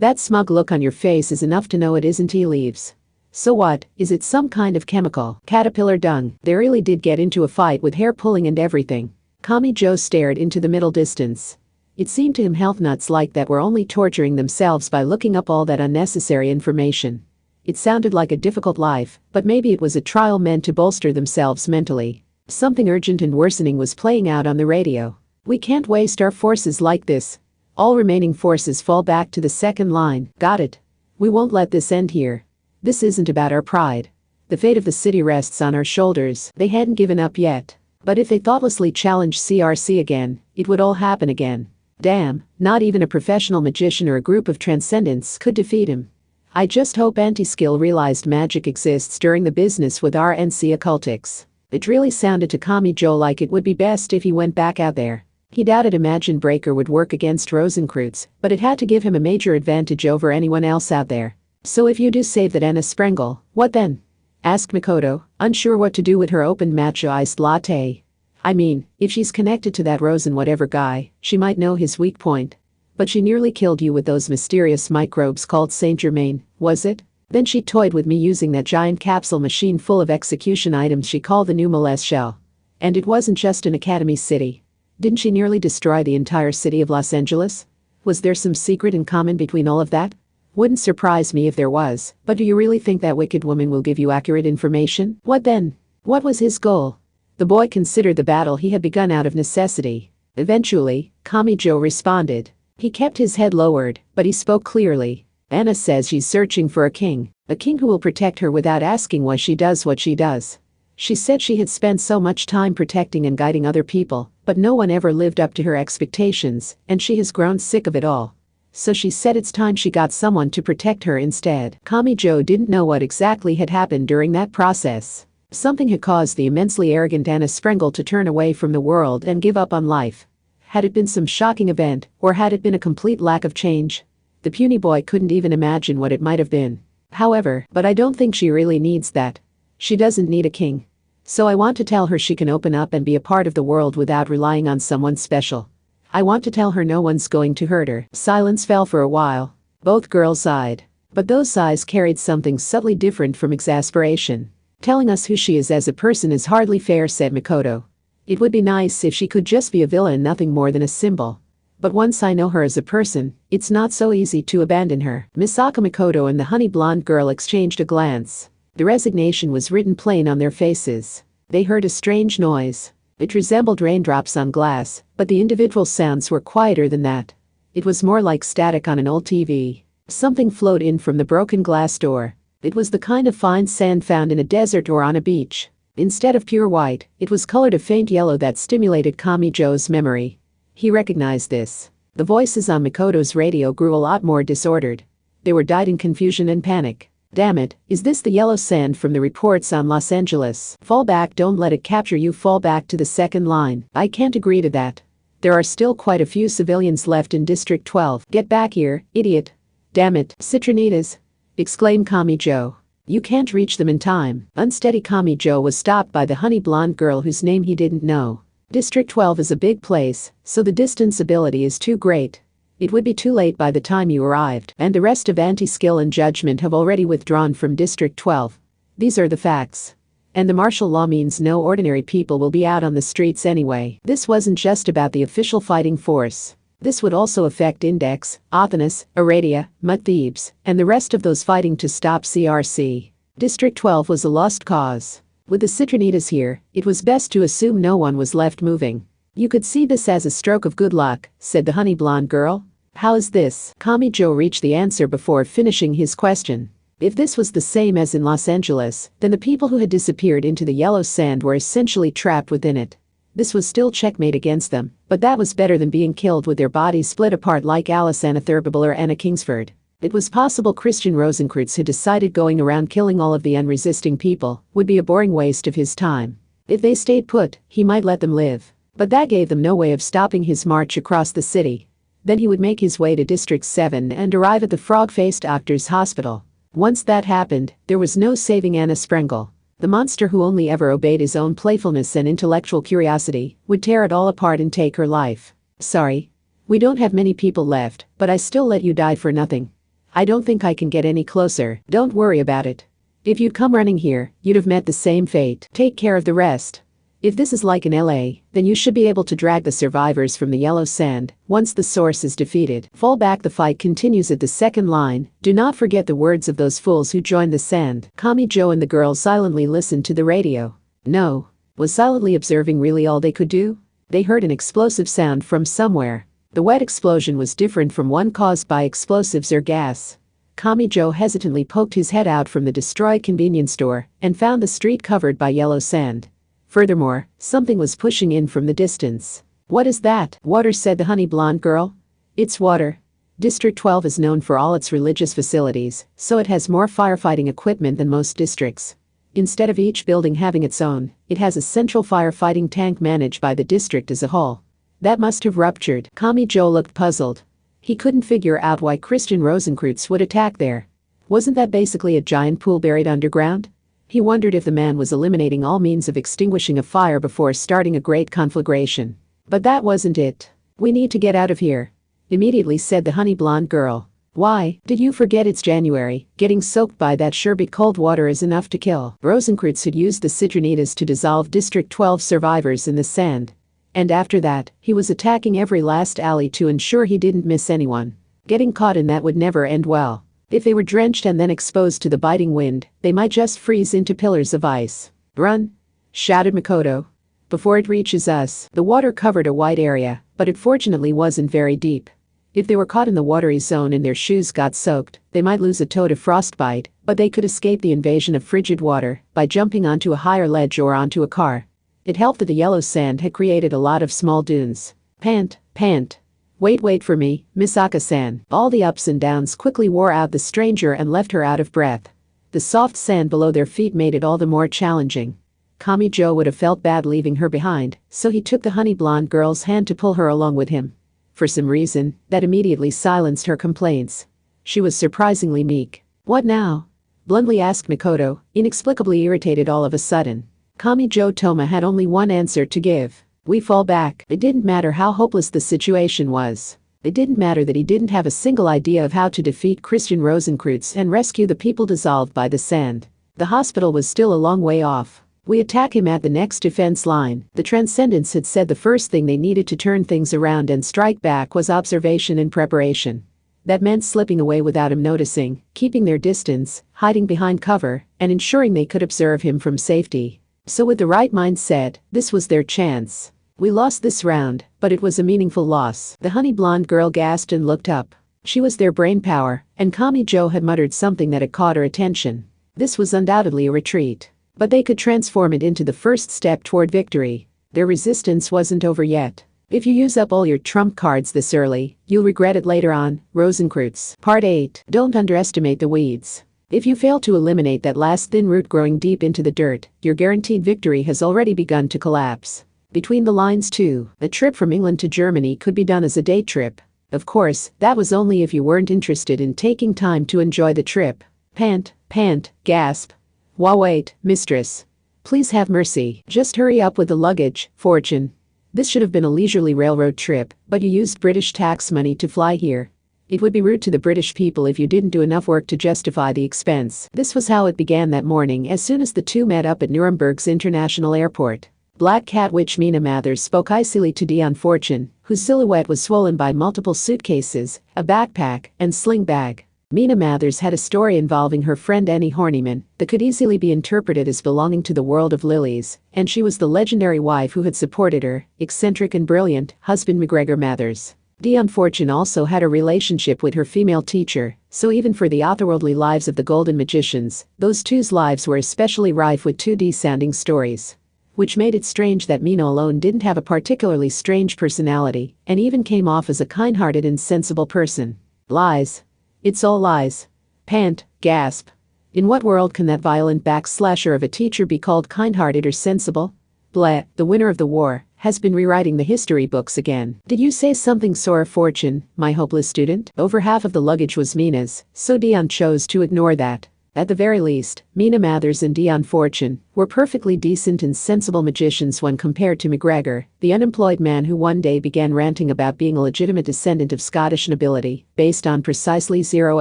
That smug look on your face is enough to know it isn't tea leaves. So what, is it some kind of chemical? Caterpillar dung. They really did get into a fight with hair pulling and everything. Kamijo stared into the middle distance. It seemed to him health nuts like that were only torturing themselves by looking up all that unnecessary information. It sounded like a difficult life, but maybe it was a trial meant to bolster themselves mentally. Something urgent and worsening was playing out on the radio. We can't waste our forces like this. All remaining forces fall back to the second line. Got it. We won't let this end here. This isn't about our pride. The fate of the city rests on our shoulders. They hadn't given up yet. But if they thoughtlessly challenged CRC again, it would all happen again. Damn, not even a professional magician or a group of transcendents could defeat him. I just hope Anti-Skill realized magic exists during the business with RNC occultics. It really sounded to Kamijo like it would be best if he went back out there. He doubted Imagine Breaker would work against Rosencreutz, but it had to give him a major advantage over anyone else out there. So if you do save that Anna Sprengel, what then? Asked Makoto, unsure what to do with her opened matcha iced latte. I mean, if she's connected to that Rosen whatever guy, she might know his weak point. But she nearly killed you with those mysterious microbes called Saint Germain, was it? Then she toyed with me using that giant capsule machine full of execution items she called the new molest shell. And it wasn't just an Academy City. Didn't she nearly destroy the entire city of Los Angeles? Was there some secret in common between all of that? Wouldn't surprise me if there was, but do you really think that wicked woman will give you accurate information? What then? What was his goal? The boy considered the battle he had begun out of necessity. Eventually, Kamijo responded. He kept his head lowered, but he spoke clearly. Anna says she's searching for a king who will protect her without asking why she does what she does. She said she had spent so much time protecting and guiding other people, but no one ever lived up to her expectations, and she has grown sick of it all. So she said it's time she got someone to protect her instead. Kamijo didn't know what exactly had happened during that process. Something had caused the immensely arrogant Anna Sprengel to turn away from the world and give up on life. Had it been some shocking event, or had it been a complete lack of change? The puny boy couldn't even imagine what it might have been. However, but I don't think she really needs that. She doesn't need a king. So I want to tell her she can open up and be a part of the world without relying on someone special. I want to tell her no one's going to hurt her. Silence fell for a while. Both girls sighed. But those sighs carried something subtly different from exasperation. Telling us who she is as a person is hardly fair, said Makoto. It would be nice if she could just be a villain and nothing more than a symbol. But once I know her as a person, it's not so easy to abandon her. Misaka Makoto and the honey blonde girl exchanged a glance. The resignation was written plain on their faces. They heard a strange noise. It resembled raindrops on glass, but the individual sounds were quieter than that. It was more like static on an old TV. Something flowed in from the broken glass door. It was the kind of fine sand found in a desert or on a beach. Instead of pure white, it was colored a faint yellow that stimulated Kamijo's memory. He recognized this. The voices on Makoto's radio grew a lot more disordered. They were dyed in confusion and panic. Damn it, is this the yellow sand from the reports on Los Angeles? Fall back, don't let it capture you, fall back to the second line. I can't agree to that. There are still quite a few civilians left in District 12. Get back here, idiot. Damn it, Citronitas! Exclaimed Kamijo. You can't reach them in time. Unsteady Kamijo was stopped by the honey blonde girl whose name he didn't know. District 12 is a big place, so the distance ability is too great. It would be too late by the time you arrived, and the rest of anti-skill and judgment have already withdrawn from District 12. These are the facts. And the martial law means no ordinary people will be out on the streets anyway. This wasn't just about the official fighting force. This would also affect Index, Athanas, Aradia, Mut Thebes, and the rest of those fighting to stop CRC. District 12 was a lost cause. With the Citronitas here, it was best to assume no one was left moving. You could see this as a stroke of good luck, said the honey blonde girl. How is this? Kamijo reached the answer before finishing his question. If this was the same as in Los Angeles, then the people who had disappeared into the yellow sand were essentially trapped within it. This was still checkmate against them, but that was better than being killed with their bodies split apart like Alice Anna Thurberville or Anna Kingsford. It was possible Christian Rosenkreutz had decided going around killing all of the unresisting people would be a boring waste of his time. If they stayed put, he might let them live. But that gave them no way of stopping his march across the city. Then he would make his way to District 7 and arrive at the frog-faced doctor's hospital. Once that happened, there was no saving Anna Sprengel. The monster who only ever obeyed his own playfulness and intellectual curiosity would tear it all apart and take her life. Sorry. We don't have many people left, but I still let you die for nothing. I don't think I can get any closer. Don't worry about it. If you'd come running here, you'd have met the same fate. Take care of the rest. If this is like in LA, then you should be able to drag the survivors from the yellow sand once the source is defeated. Fall back, the fight continues at the second line. Do not forget the words of those fools who joined the sand. Kamijo and the girl silently listened to the radio. No. Was silently observing really all they could do? They heard an explosive sound from somewhere. The wet explosion was different from one caused by explosives or gas. Kamijo hesitantly poked his head out from the destroyed convenience store and found the street covered by yellow sand. Furthermore, something was pushing in from the distance. What is that? Water, said the honey blonde girl. It's water. District 12 is known for all its religious facilities, so it has more firefighting equipment than most districts. Instead of each building having its own, it has a central firefighting tank managed by the district as a whole. That must have ruptured. Kamijo looked puzzled. He couldn't figure out why Christian Rosenkreutz would attack there. Wasn't that basically a giant pool buried underground? He wondered if the man was eliminating all means of extinguishing a fire before starting a great conflagration. But that wasn't it. We need to get out of here. Immediately, said the honey blonde girl. Why? Did you forget it's January? Getting soaked by that sure be cold water is enough to kill. Rosenkreutz had used the Citronitas to dissolve District 12 survivors in the sand. And after that, he was attacking every last alley to ensure he didn't miss anyone. Getting caught in that would never end well. If they were drenched and then exposed to the biting wind, they might just freeze into pillars of ice. Run! Shouted Makoto. Before it reaches us. The water covered a wide area, but it fortunately wasn't very deep. If they were caught in the watery zone and their shoes got soaked, they might lose a toe to frostbite, but they could escape the invasion of frigid water by jumping onto a higher ledge or onto a car. It helped that the yellow sand had created a lot of small dunes. Pant, pant. Wait for me, Misaka-san. All the ups and downs quickly wore out the stranger and left her out of breath. The soft sand below their feet made it all the more challenging. Kamijo would have felt bad leaving her behind, so he took the honey blonde girl's hand to pull her along with him. For some reason, that immediately silenced her complaints. She was surprisingly meek. What now? Bluntly asked Makoto, inexplicably irritated all of a sudden. Kamijo Toma had only one answer to give. We fall back. It didn't matter how hopeless the situation was. It didn't matter that he didn't have a single idea of how to defeat Christian Rosenkreutz and rescue the people dissolved by the sand. The hospital was still a long way off. We attack him at the next defense line. The Transcendents had said the first thing they needed to turn things around and strike back was observation and preparation. That meant slipping away without him noticing, keeping their distance, hiding behind cover, and ensuring they could observe him from safety. So with the right mindset, this was their chance. We lost this round, but it was a meaningful loss. The honey blonde girl gasped and looked up. She was their brainpower, and Kamijo had muttered something that had caught her attention. This was undoubtedly a retreat. But they could transform it into the first step toward victory. Their resistance wasn't over yet. If you use up all your trump cards this early, you'll regret it later on. Rosenkreutz. Part 8. Don't underestimate the weeds. If you fail to eliminate that last thin root growing deep into the dirt, your guaranteed victory has already begun to collapse. Between the lines too, a trip from England to Germany could be done as a day trip. Of course, that was only if you weren't interested in taking time to enjoy the trip. Pant, gasp. Wait, mistress. Please have mercy, just hurry up with the luggage, Fortune. This should have been a leisurely railroad trip, but you used British tax money to fly here. It would be rude to the British people if you didn't do enough work to justify the expense. This was how it began that morning as soon as the two met up at Nuremberg's International Airport. Black Cat Witch Mina Mathers spoke icily to Dion Fortune, whose silhouette was swollen by multiple suitcases, a backpack, and sling bag. Mina Mathers had a story involving her friend Annie Horniman that could easily be interpreted as belonging to the world of lilies, and she was the legendary wife who had supported her, eccentric and brilliant, husband McGregor Mathers. Dion Fortune also had a relationship with her female teacher, so even for the otherworldly lives of the Golden Magicians, those two's lives were especially rife with 2D-sounding stories. Which made it strange that Mina alone didn't have a particularly strange personality, and even came off as a kind-hearted and sensible person. Lies. It's all lies. Pant, gasp. In what world can that violent backslasher of a teacher be called kind-hearted or sensible? Bleh, the winner of the war, has been rewriting the history books again. Did you say something, Sora Fortune, my hopeless student? Over half of the luggage was Mina's, so Dion chose to ignore that. At the very least, Mina Mathers and Dion Fortune were perfectly decent and sensible magicians when compared to McGregor, the unemployed man who one day began ranting about being a legitimate descendant of Scottish nobility, based on precisely zero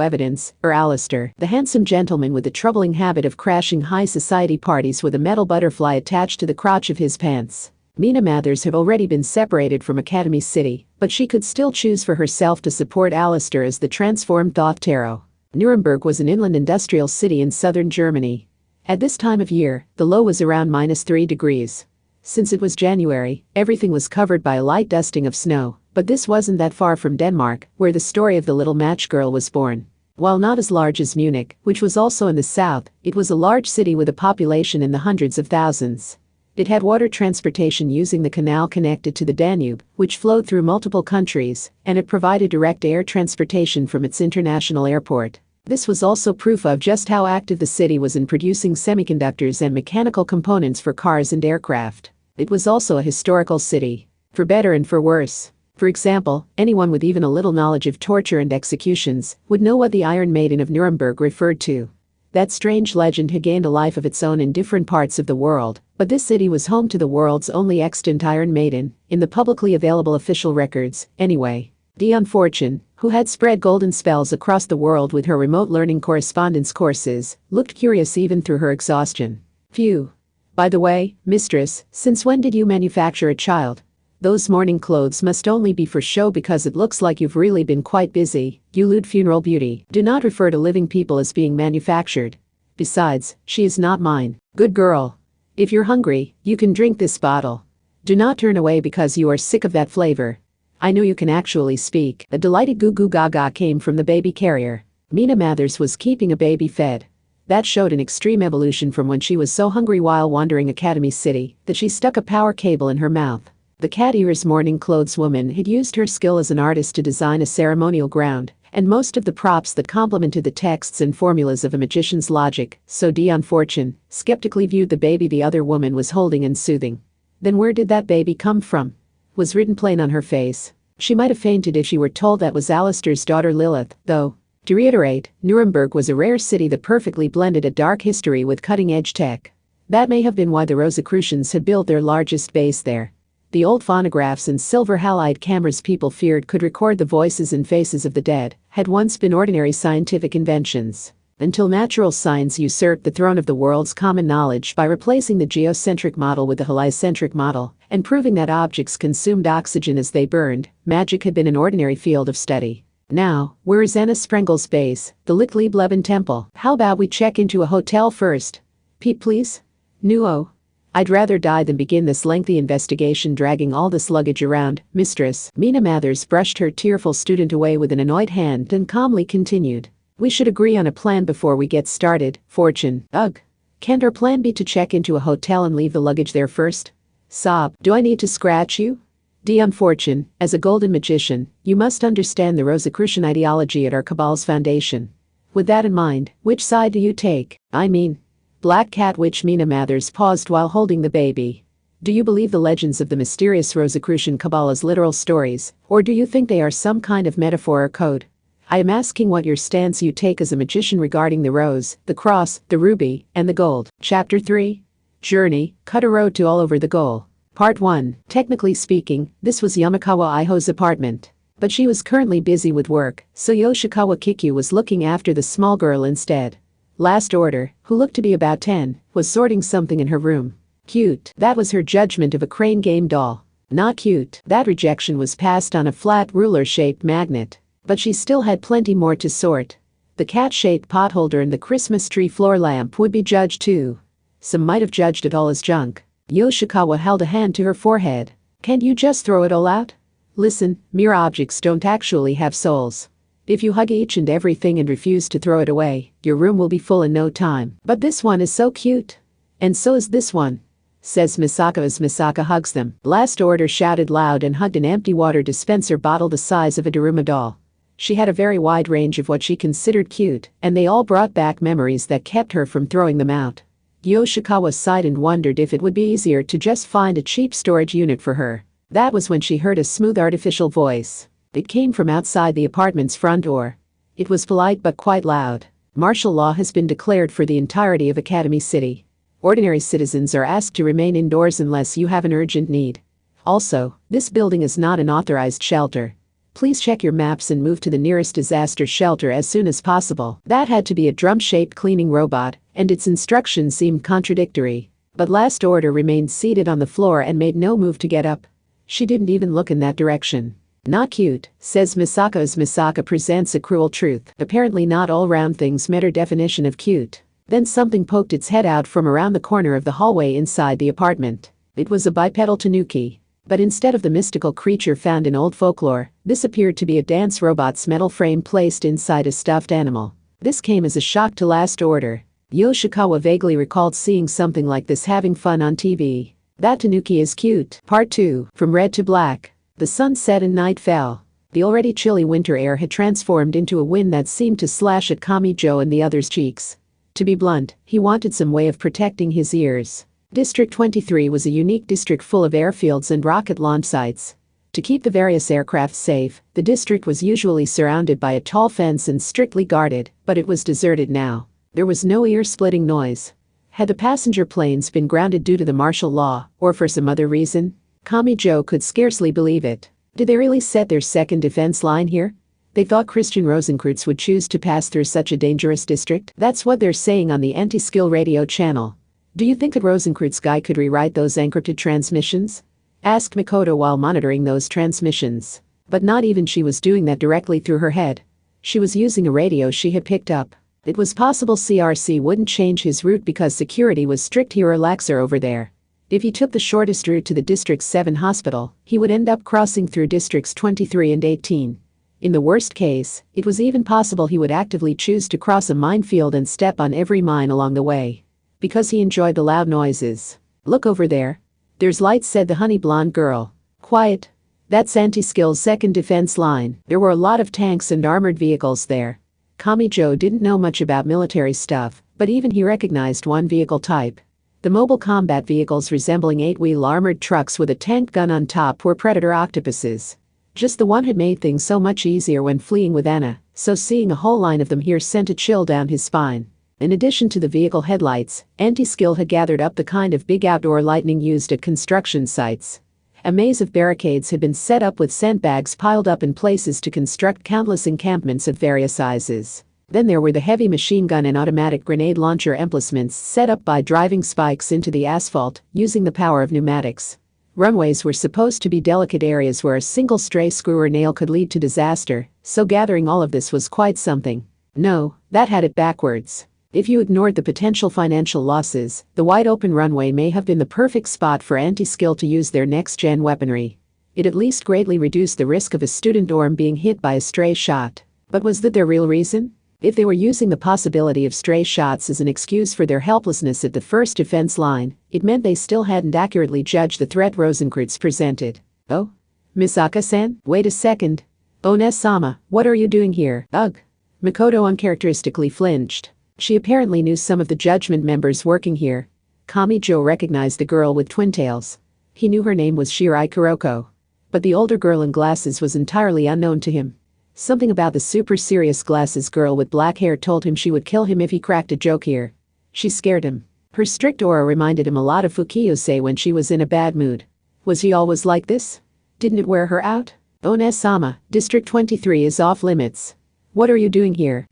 evidence, or Alistair, the handsome gentleman with the troubling habit of crashing high society parties with a metal butterfly attached to the crotch of his pants. Mina Mathers had already been separated from Academy City, but she could still choose for herself to support Alistair as the transformed Thoth Tarot. Nuremberg was an inland industrial city in southern Germany. At this time of year, the low was around -3 degrees. Since it was January, everything was covered by a light dusting of snow, but this wasn't that far from Denmark, where the story of the little match girl was born. While not as large as Munich, which was also in the south, it was a large city with a population in the hundreds of thousands. It had water transportation using the canal connected to the Danube, which flowed through multiple countries, and it provided direct air transportation from its international airport. This was also proof of just how active the city was in producing semiconductors and mechanical components for cars and aircraft. It was also a historical city. For better and for worse. For example, anyone with even a little knowledge of torture and executions would know what the Iron Maiden of Nuremberg referred to. That strange legend had gained a life of its own in different parts of the world, but this city was home to the world's only extant Iron Maiden, in the publicly available official records, anyway. Dion Fortune, who had spread golden spells across the world with her remote learning correspondence courses, looked curious even through her exhaustion. Phew. By the way, mistress, since when did you manufacture a child? Those mourning clothes must only be for show because it looks like you've really been quite busy, you lewd funeral beauty. Do not refer to living people as being manufactured. Besides, she is not mine. Good girl. If you're hungry, you can drink this bottle. Do not turn away because you are sick of that flavor. I know you can actually speak. A delighted goo goo gaga came from the baby carrier. Mina Mathers was keeping a baby fed. That showed an extreme evolution from when she was so hungry while wandering Academy City that she stuck a power cable in her mouth. The cat ears mourning clothes woman had used her skill as an artist to design a ceremonial ground, and most of the props that complemented the texts and formulas of a magician's logic, so Dion Fortune skeptically viewed the baby the other woman was holding and soothing. Then where did that baby come from? Was written plain on her face. She might have fainted if she were told that was Alistair's daughter Lilith, though. To reiterate, Nuremberg was a rare city that perfectly blended a dark history with cutting-edge tech. That may have been why the Rosicrucians had built their largest base there. The old phonographs and silver halide cameras people feared could record the voices and faces of the dead had once been ordinary scientific inventions. Until natural science usurped the throne of the world's common knowledge by replacing the geocentric model with the heliocentric model, and proving that objects consumed oxygen as they burned, magic had been an ordinary field of study. Now, where is Anna Sprengel's base, the Lichtlebleben Temple? How about we check into a hotel first? Pete, please? No. I'd rather die than begin this lengthy investigation dragging all this luggage around, mistress. Mina Mathers brushed her tearful student away with an annoyed hand and calmly continued. We should agree on a plan before we get started, Fortune. Ugh. Can't our plan be to check into a hotel and leave the luggage there first? Sob. Do I need to scratch you? Dion Fortune, as a golden magician, you must understand the Rosicrucian ideology at our Cabal's foundation. With that in mind, which side do you take? I mean, Black Cat Witch Mina Mathers paused while holding the baby. Do you believe the legends of the mysterious Rosicrucian Kabbalah's literal stories, or do you think they are some kind of metaphor or code? I am asking what your stance you take as a magician regarding the rose, the cross, the ruby, and the gold. Chapter 3. Journey, cut a road to all over the goal. Part 1. Technically speaking, this was Yamakawa Iho's apartment. But she was currently busy with work, so Yoshikawa Kikyu was looking after the small girl instead. Last Order, who looked to be about 10, was sorting something in her room. Cute, that was her judgment of a crane game doll. Not cute, that rejection was passed on a flat ruler-shaped magnet. But she still had plenty more to sort. The cat-shaped potholder and the Christmas tree floor lamp would be judged too. Some might have judged it all as junk. Yoshikawa held a hand to her forehead. Can't you just throw it all out? Listen, mere objects don't actually have souls. If you hug each and everything and refuse to throw it away, your room will be full in no time. But this one is so cute. And so is this one, says Misaka as Misaka hugs them. Last Order shouted loud and hugged an empty water dispenser bottle the size of a Daruma doll. She had a very wide range of what she considered cute, and they all brought back memories that kept her from throwing them out. Yoshikawa sighed and wondered if it would be easier to just find a cheap storage unit for her. That was when she heard a smooth artificial voice. It came from outside the apartment's front door. It was polite but quite loud. Martial law has been declared for the entirety of Academy City. Ordinary citizens are asked to remain indoors unless you have an urgent need. Also, this building is not an authorized shelter. Please check your maps and move to the nearest disaster shelter as soon as possible. That had to be a drum-shaped cleaning robot, and its instructions seemed contradictory. But Last Order remained seated on the floor and made no move to get up. She didn't even look in that direction. Not cute, says Misaka as Misaka presents a cruel truth. Apparently not all round things met her definition of cute. Then something poked its head out from around the corner of the hallway inside the apartment. It was a bipedal tanuki. But instead of the mystical creature found in old folklore, this appeared to be a dance robot's metal frame placed inside a stuffed animal. This came as a shock to Last Order. Yoshikawa vaguely recalled seeing something like this having fun on TV. That tanuki is cute. Part 2. From Red to Black. The sun set and night fell. The already chilly winter air had transformed into a wind that seemed to slash at Kamijo and the other's cheeks. To be blunt, he wanted some way of protecting his ears. District 23 was a unique district full of airfields and rocket launch sites. To keep the various aircraft safe, the district was usually surrounded by a tall fence and strictly guarded, but it was deserted now. There was no ear-splitting noise. Had the passenger planes been grounded due to the martial law, or for some other reason? Kamijo could scarcely believe it. Did they really set their second defense line here? They thought Christian Rosenkreutz would choose to pass through such a dangerous district? That's what they're saying on the anti-skill radio channel. Do you think that Rosenkreutz guy could rewrite those encrypted transmissions? Asked Mikoto while monitoring those transmissions. But not even she was doing that directly through her head. She was using a radio she had picked up. It was possible CRC wouldn't change his route because security was strict here or laxer over there. If he took the shortest route to the District 7 hospital, he would end up crossing through Districts 23 and 18. In the worst case, it was even possible he would actively choose to cross a minefield and step on every mine along the way. Because he enjoyed the loud noises. Look over there. There's lights, said the honey blonde girl. Quiet. That's anti-skill's second defense line. There were a lot of tanks and armored vehicles there. Kamijo didn't know much about military stuff, but even he recognized one vehicle type. The mobile combat vehicles resembling 8-wheel armored trucks with a tank gun on top were predator octopuses. Just the one had made things so much easier when fleeing with Anna, so seeing a whole line of them here sent a chill down his spine. In addition to the vehicle headlights, anti-skill had gathered up the kind of big outdoor lighting used at construction sites. A maze of barricades had been set up with sandbags piled up in places to construct countless encampments of various sizes. Then there were the heavy machine gun and automatic grenade launcher emplacements set up by driving spikes into the asphalt, using the power of pneumatics. Runways were supposed to be delicate areas where a single stray screw or nail could lead to disaster, so gathering all of this was quite something. No, that had it backwards. If you ignored the potential financial losses, the wide-open runway may have been the perfect spot for anti-skill to use their next-gen weaponry. It at least greatly reduced the risk of a student dorm being hit by a stray shot. But was that their real reason? If they were using the possibility of stray shots as an excuse for their helplessness at the first defense line, it meant they still hadn't accurately judged the threat Rosenkreutz presented. Oh? Misaka-san, wait a second. Ones-sama, what are you doing here? Ugh. Makoto uncharacteristically flinched. She apparently knew some of the judgment members working here. Kamijo recognized the girl with twin tails. He knew her name was Shirai Kuroko. But the older girl in glasses was entirely unknown to him. Something about the super serious glasses girl with black hair told him she would kill him if he cracked a joke here. She scared him. Her strict aura reminded him a lot of Fukiyose when she was in a bad mood. Was he always like this? Didn't it wear her out? One-sama, District 23 is off limits. What are you doing here,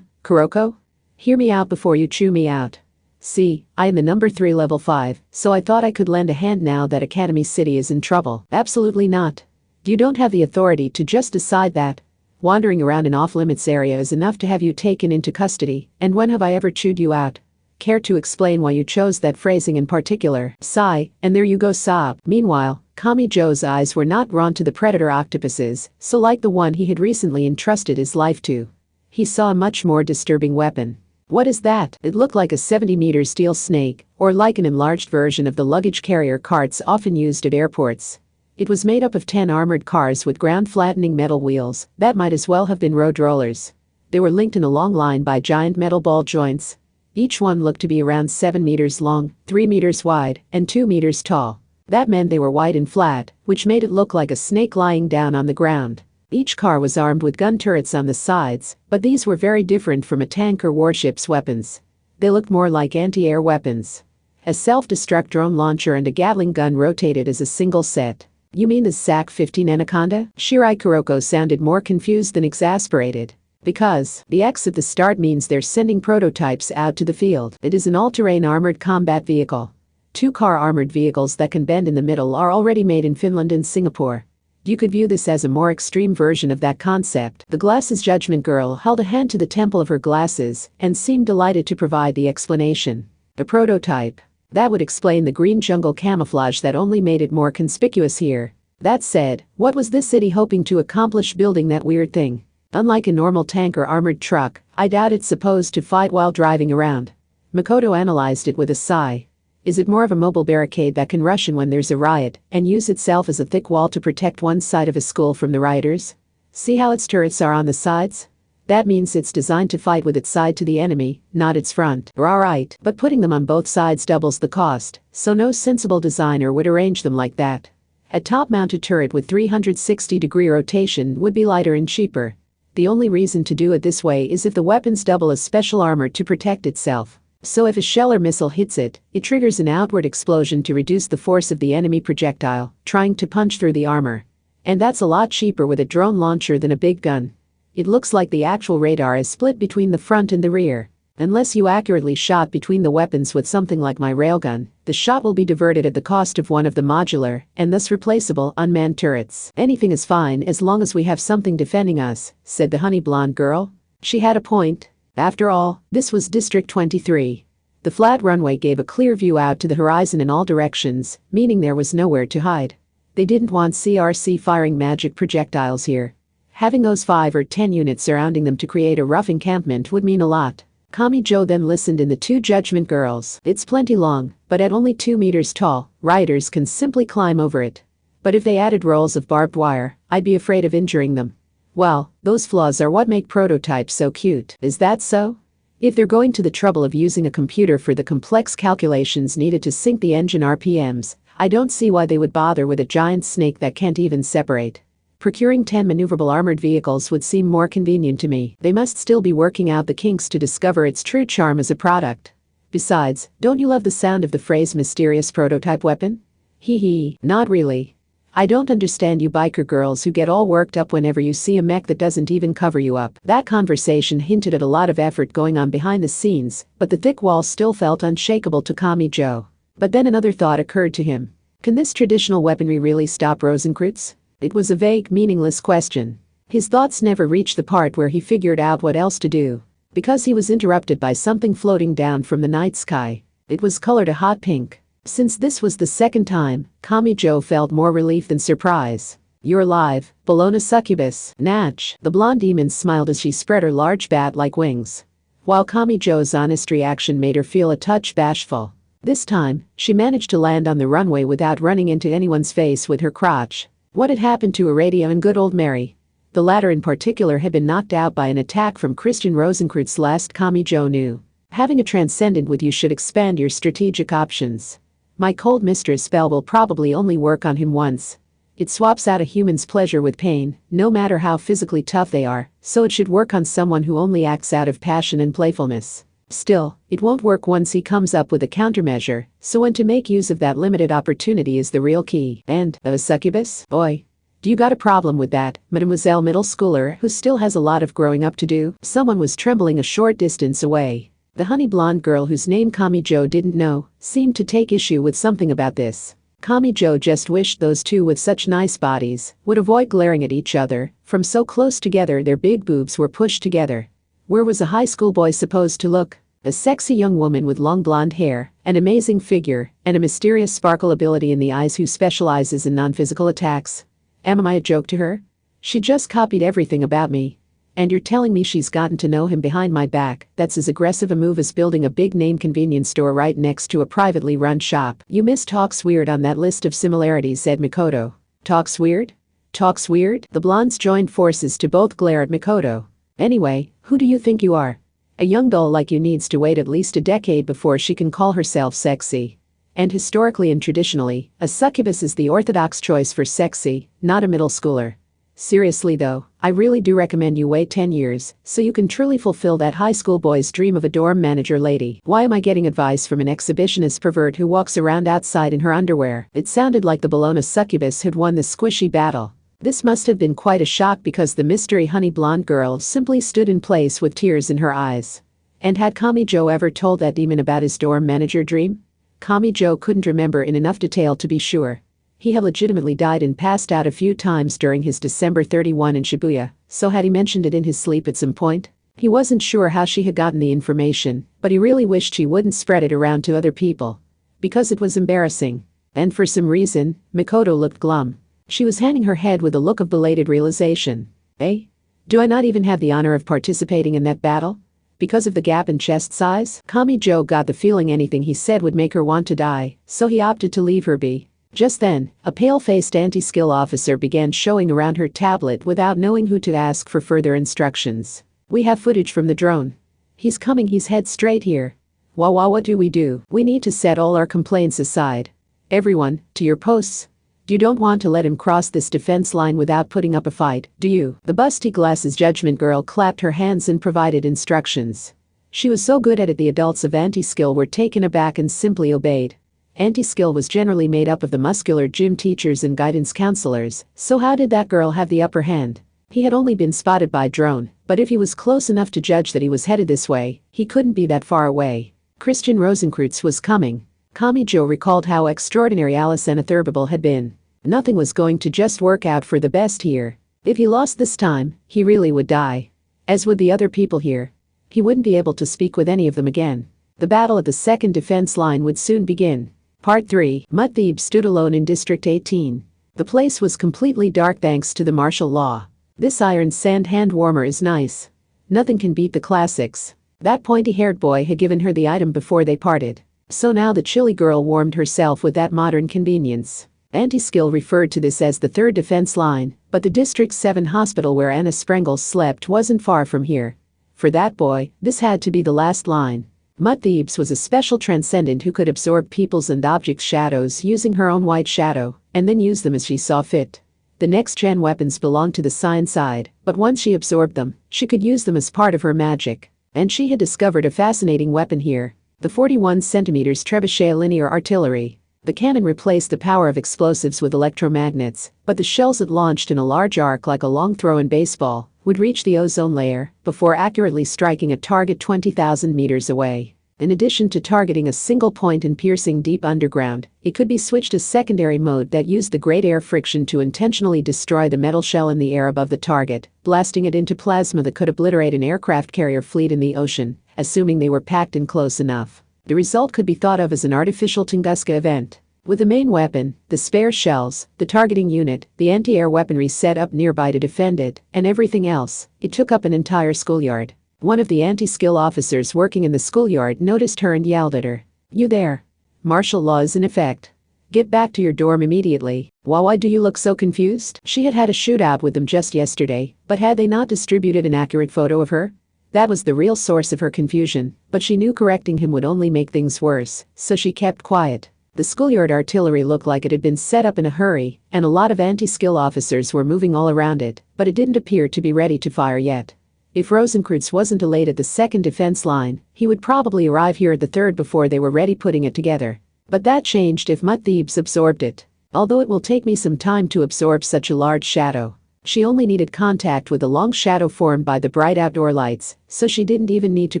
Kuroko? Hear me out before you chew me out. See, I am the number 3 level 5, so I thought I could lend a hand now that Academy City is in trouble. Absolutely not. You don't have the authority to just decide that. Wandering around an off-limits area is enough to have you taken into custody, and when have I ever chewed you out? Care to explain why you chose that phrasing in particular? Sigh, and there you go sob. Meanwhile, Kamijo's eyes were not drawn to the predator octopuses, so like the one he had recently entrusted his life to. He saw a much more disturbing weapon. What is that? It looked like a 70-meter steel snake, or like an enlarged version of the luggage carrier carts often used at airports. It was made up of 10 armored cars with ground-flattening metal wheels that might as well have been road rollers. They were linked in a long line by giant metal ball joints. Each one looked to be around 7 meters long, 3 meters wide, and 2 meters tall. That meant they were wide and flat, which made it look like a snake lying down on the ground. Each car was armed with gun turrets on the sides, but these were very different from a tank or warship's weapons. They looked more like anti-air weapons. A self-destruct drone launcher and a Gatling gun rotated as a single set. You mean the SAC-15 Anaconda? Shirai Kuroko sounded more confused than exasperated. Because the X at the start means they're sending prototypes out to the field. It is an all-terrain armored combat vehicle. 2-car armored vehicles that can bend in the middle are already made in Finland and Singapore. You could view this as a more extreme version of that concept. The glasses judgment girl held a hand to the temple of her glasses and seemed delighted to provide the explanation. A prototype. That would explain the green jungle camouflage that only made it more conspicuous here. That said, what was this city hoping to accomplish building that weird thing? Unlike a normal tank or armored truck, I doubt it's supposed to fight while driving around. Makoto analyzed it with a sigh. Is it more of a mobile barricade that can rush in when there's a riot and use itself as a thick wall to protect one side of a school from the rioters? See how its turrets are on the sides? That means it's designed to fight with its side to the enemy, not its front. Alright, but putting them on both sides doubles the cost, so no sensible designer would arrange them like that. A top-mounted turret with 360-degree rotation would be lighter and cheaper. The only reason to do it this way is if the weapons double as special armor to protect itself. So if a shell or missile hits it, it triggers an outward explosion to reduce the force of the enemy projectile, trying to punch through the armor. And that's a lot cheaper with a drone launcher than a big gun. It looks like the actual radar is split between the front and the rear. Unless you accurately shot between the weapons with something like my railgun, the shot will be diverted at the cost of one of the modular, and thus replaceable, unmanned turrets. Anything is fine as long as we have something defending us, said the honey blonde girl. She had a point. After all, this was District 23. The flat runway gave a clear view out to the horizon in all directions, meaning there was nowhere to hide. They didn't want CRC firing magic projectiles here. Having those 5 or 10 units surrounding them to create a rough encampment would mean a lot. Kamijo then listened in the 2 judgment girls. It's plenty long, but at only 2 meters tall, riders can simply climb over it. But if they added rolls of barbed wire, I'd be afraid of injuring them. Well, those flaws are what make prototypes so cute. Is that so? If they're going to the trouble of using a computer for the complex calculations needed to sync the engine RPMs, I don't see why they would bother with a giant snake that can't even separate. Procuring 10 maneuverable armored vehicles would seem more convenient to me. They must still be working out the kinks to discover its true charm as a product. Besides, don't you love the sound of the phrase mysterious prototype weapon? Hee hee, not really. I don't understand you biker girls who get all worked up whenever you see a mech that doesn't even cover you up. That conversation hinted at a lot of effort going on behind the scenes, but the thick wall still felt unshakable to Kamijo. But then another thought occurred to him. Can this traditional weaponry really stop Rosenkreuz? It was a vague, meaningless question. His thoughts never reached the part where he figured out what else to do. Because he was interrupted by something floating down from the night sky. It was colored a hot pink. Since this was the second time, Kamijo felt more relief than surprise. You're alive, Bologna succubus. Natch. The blonde demon smiled as she spread her large bat-like wings. While Kamijo's honest reaction made her feel a touch bashful. This time, she managed to land on the runway without running into anyone's face with her crotch. What had happened to Aradia and good old Mary? The latter in particular had been knocked out by an attack from Christian Rosenkreuz's last Kamijo knew. Having a transcendent with you should expand your strategic options. My cold mistress spell will probably only work on him once. It swaps out a human's pleasure with pain, no matter how physically tough they are, so it should work on someone who only acts out of passion and playfulness. Still, it won't work once he comes up with a countermeasure, so when to make use of that limited opportunity is the real key. And, a succubus? Oi. Do you got a problem with that, Mademoiselle middle schooler who still has a lot of growing up to do? Someone was trembling a short distance away. The honey blonde girl whose name Kamijo didn't know seemed to take issue with something about this. Kamijo just wished those two with such nice bodies would avoid glaring at each other, from so close together their big boobs were pushed together. Where was a high school boy supposed to look? A sexy young woman with long blonde hair, an amazing figure, and a mysterious sparkle ability in the eyes who specializes in non-physical attacks. Am I a joke to her? She just copied everything about me. And you're telling me she's gotten to know him behind my back? That's as aggressive a move as building a big-name convenience store right next to a privately run shop. You missed Talks Weird on that list of similarities, said Mikoto. Talks Weird? Talks Weird? The blondes joined forces to both glare at Mikoto. Anyway, who do you think you are? A young doll like you needs to wait at least a decade before she can call herself sexy. And historically and traditionally, a succubus is the orthodox choice for sexy, not a middle schooler. Seriously though, I really do recommend you wait 10 years, so you can truly fulfill that high school boy's dream of a dorm manager lady. Why am I getting advice from an exhibitionist pervert who walks around outside in her underwear? It sounded like the Bologna succubus had won the squishy battle. This must have been quite a shock because the mystery honey blonde girl simply stood in place with tears in her eyes. And had Kamijo ever told that demon about his dorm manager dream? Kamijo couldn't remember in enough detail to be sure. He had legitimately died and passed out a few times during his December 31 in Shibuya, so had he mentioned it in his sleep at some point? He wasn't sure how she had gotten the information, but he really wished she wouldn't spread it around to other people. Because it was embarrassing. And for some reason, Mikoto looked glum. She was hanging her head with a look of belated realization. Eh? Do I not even have the honor of participating in that battle? Because of the gap in chest size? Kamijo got the feeling anything he said would make her want to die, so he opted to leave her be. Just then, a pale-faced anti-skill officer began showing around her tablet without knowing who to ask for further instructions. We have footage from the drone. He's coming, he's head straight here. What do we do? We need to set all our complaints aside. Everyone, to your posts. You don't want to let him cross this defense line without putting up a fight, do you? The busty glasses judgment girl clapped her hands and provided instructions. She was so good at it the adults of anti-skill were taken aback and simply obeyed. Anti-skill was generally made up of the muscular gym teachers and guidance counselors, so how did that girl have the upper hand? He had only been spotted by drone, but if he was close enough to judge that he was headed this way, he couldn't be that far away. Christian Rosenkreuz was coming. Kamijo recalled how extraordinary Alice Anatherbable had been. Nothing was going to just work out for the best here. If he lost this time, he really would die. As would the other people here. He wouldn't be able to speak with any of them again. The battle at the second defense line would soon begin. Part 3. Mudtheeb stood alone in District 18. The place was completely dark thanks to the martial law. This iron sand hand warmer is nice. Nothing can beat the classics. That pointy-haired boy had given her the item before they parted. So now the chilly girl warmed herself with that modern convenience. Anti-skill referred to this as the third defense line, but the District 7 hospital where Anna Sprengel slept wasn't far from here. For that boy, this had to be the last line. Mudtheebs was a special transcendent who could absorb people's and objects' shadows using her own white shadow, and then use them as she saw fit. The next-gen weapons belonged to the science side, but once she absorbed them, she could use them as part of her magic. And she had discovered a fascinating weapon here, the 41 cm trebuchet linear artillery. The cannon replaced the power of explosives with electromagnets, but the shells it launched in a large arc like a long throw in baseball would reach the ozone layer before accurately striking a target 20,000 meters away. In addition to targeting a single point and piercing deep underground, it could be switched to secondary mode that used the great air friction to intentionally destroy the metal shell in the air above the target, blasting it into plasma that could obliterate an aircraft carrier fleet in the ocean, assuming they were packed in close enough. The result could be thought of as an artificial Tunguska event. With the main weapon, the spare shells, the targeting unit, the anti-air weaponry set up nearby to defend it, and everything else, it took up an entire schoolyard. One of the anti-skill officers working in the schoolyard noticed her and yelled at her. You there? Martial law is in effect. Get back to your dorm immediately. Why do you look so confused? She had had a shootout with them just yesterday, but had they not distributed an accurate photo of her? That was the real source of her confusion, but she knew correcting him would only make things worse, so she kept quiet. The schoolyard artillery looked like it had been set up in a hurry, and a lot of anti-skill officers were moving all around it, but it didn't appear to be ready to fire yet. If Rosenkreutz wasn't delayed at the second defense line, he would probably arrive here at the third before they were ready putting it together. But that changed if Mutt Thebes absorbed it. Although it will take me some time to absorb such a large shadow. She only needed contact with the long shadow formed by the bright outdoor lights, so she didn't even need to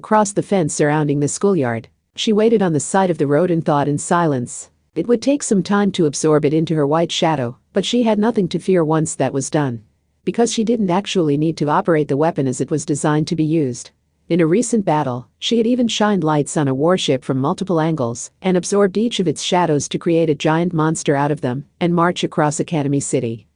cross the fence surrounding the schoolyard. She waited on the side of the road and thought in silence. It would take some time to absorb it into her white shadow, but she had nothing to fear once that was done. Because she didn't actually need to operate the weapon as it was designed to be used. In a recent battle, she had even shined lights on a warship from multiple angles and absorbed each of its shadows to create a giant monster out of them and march across Academy City.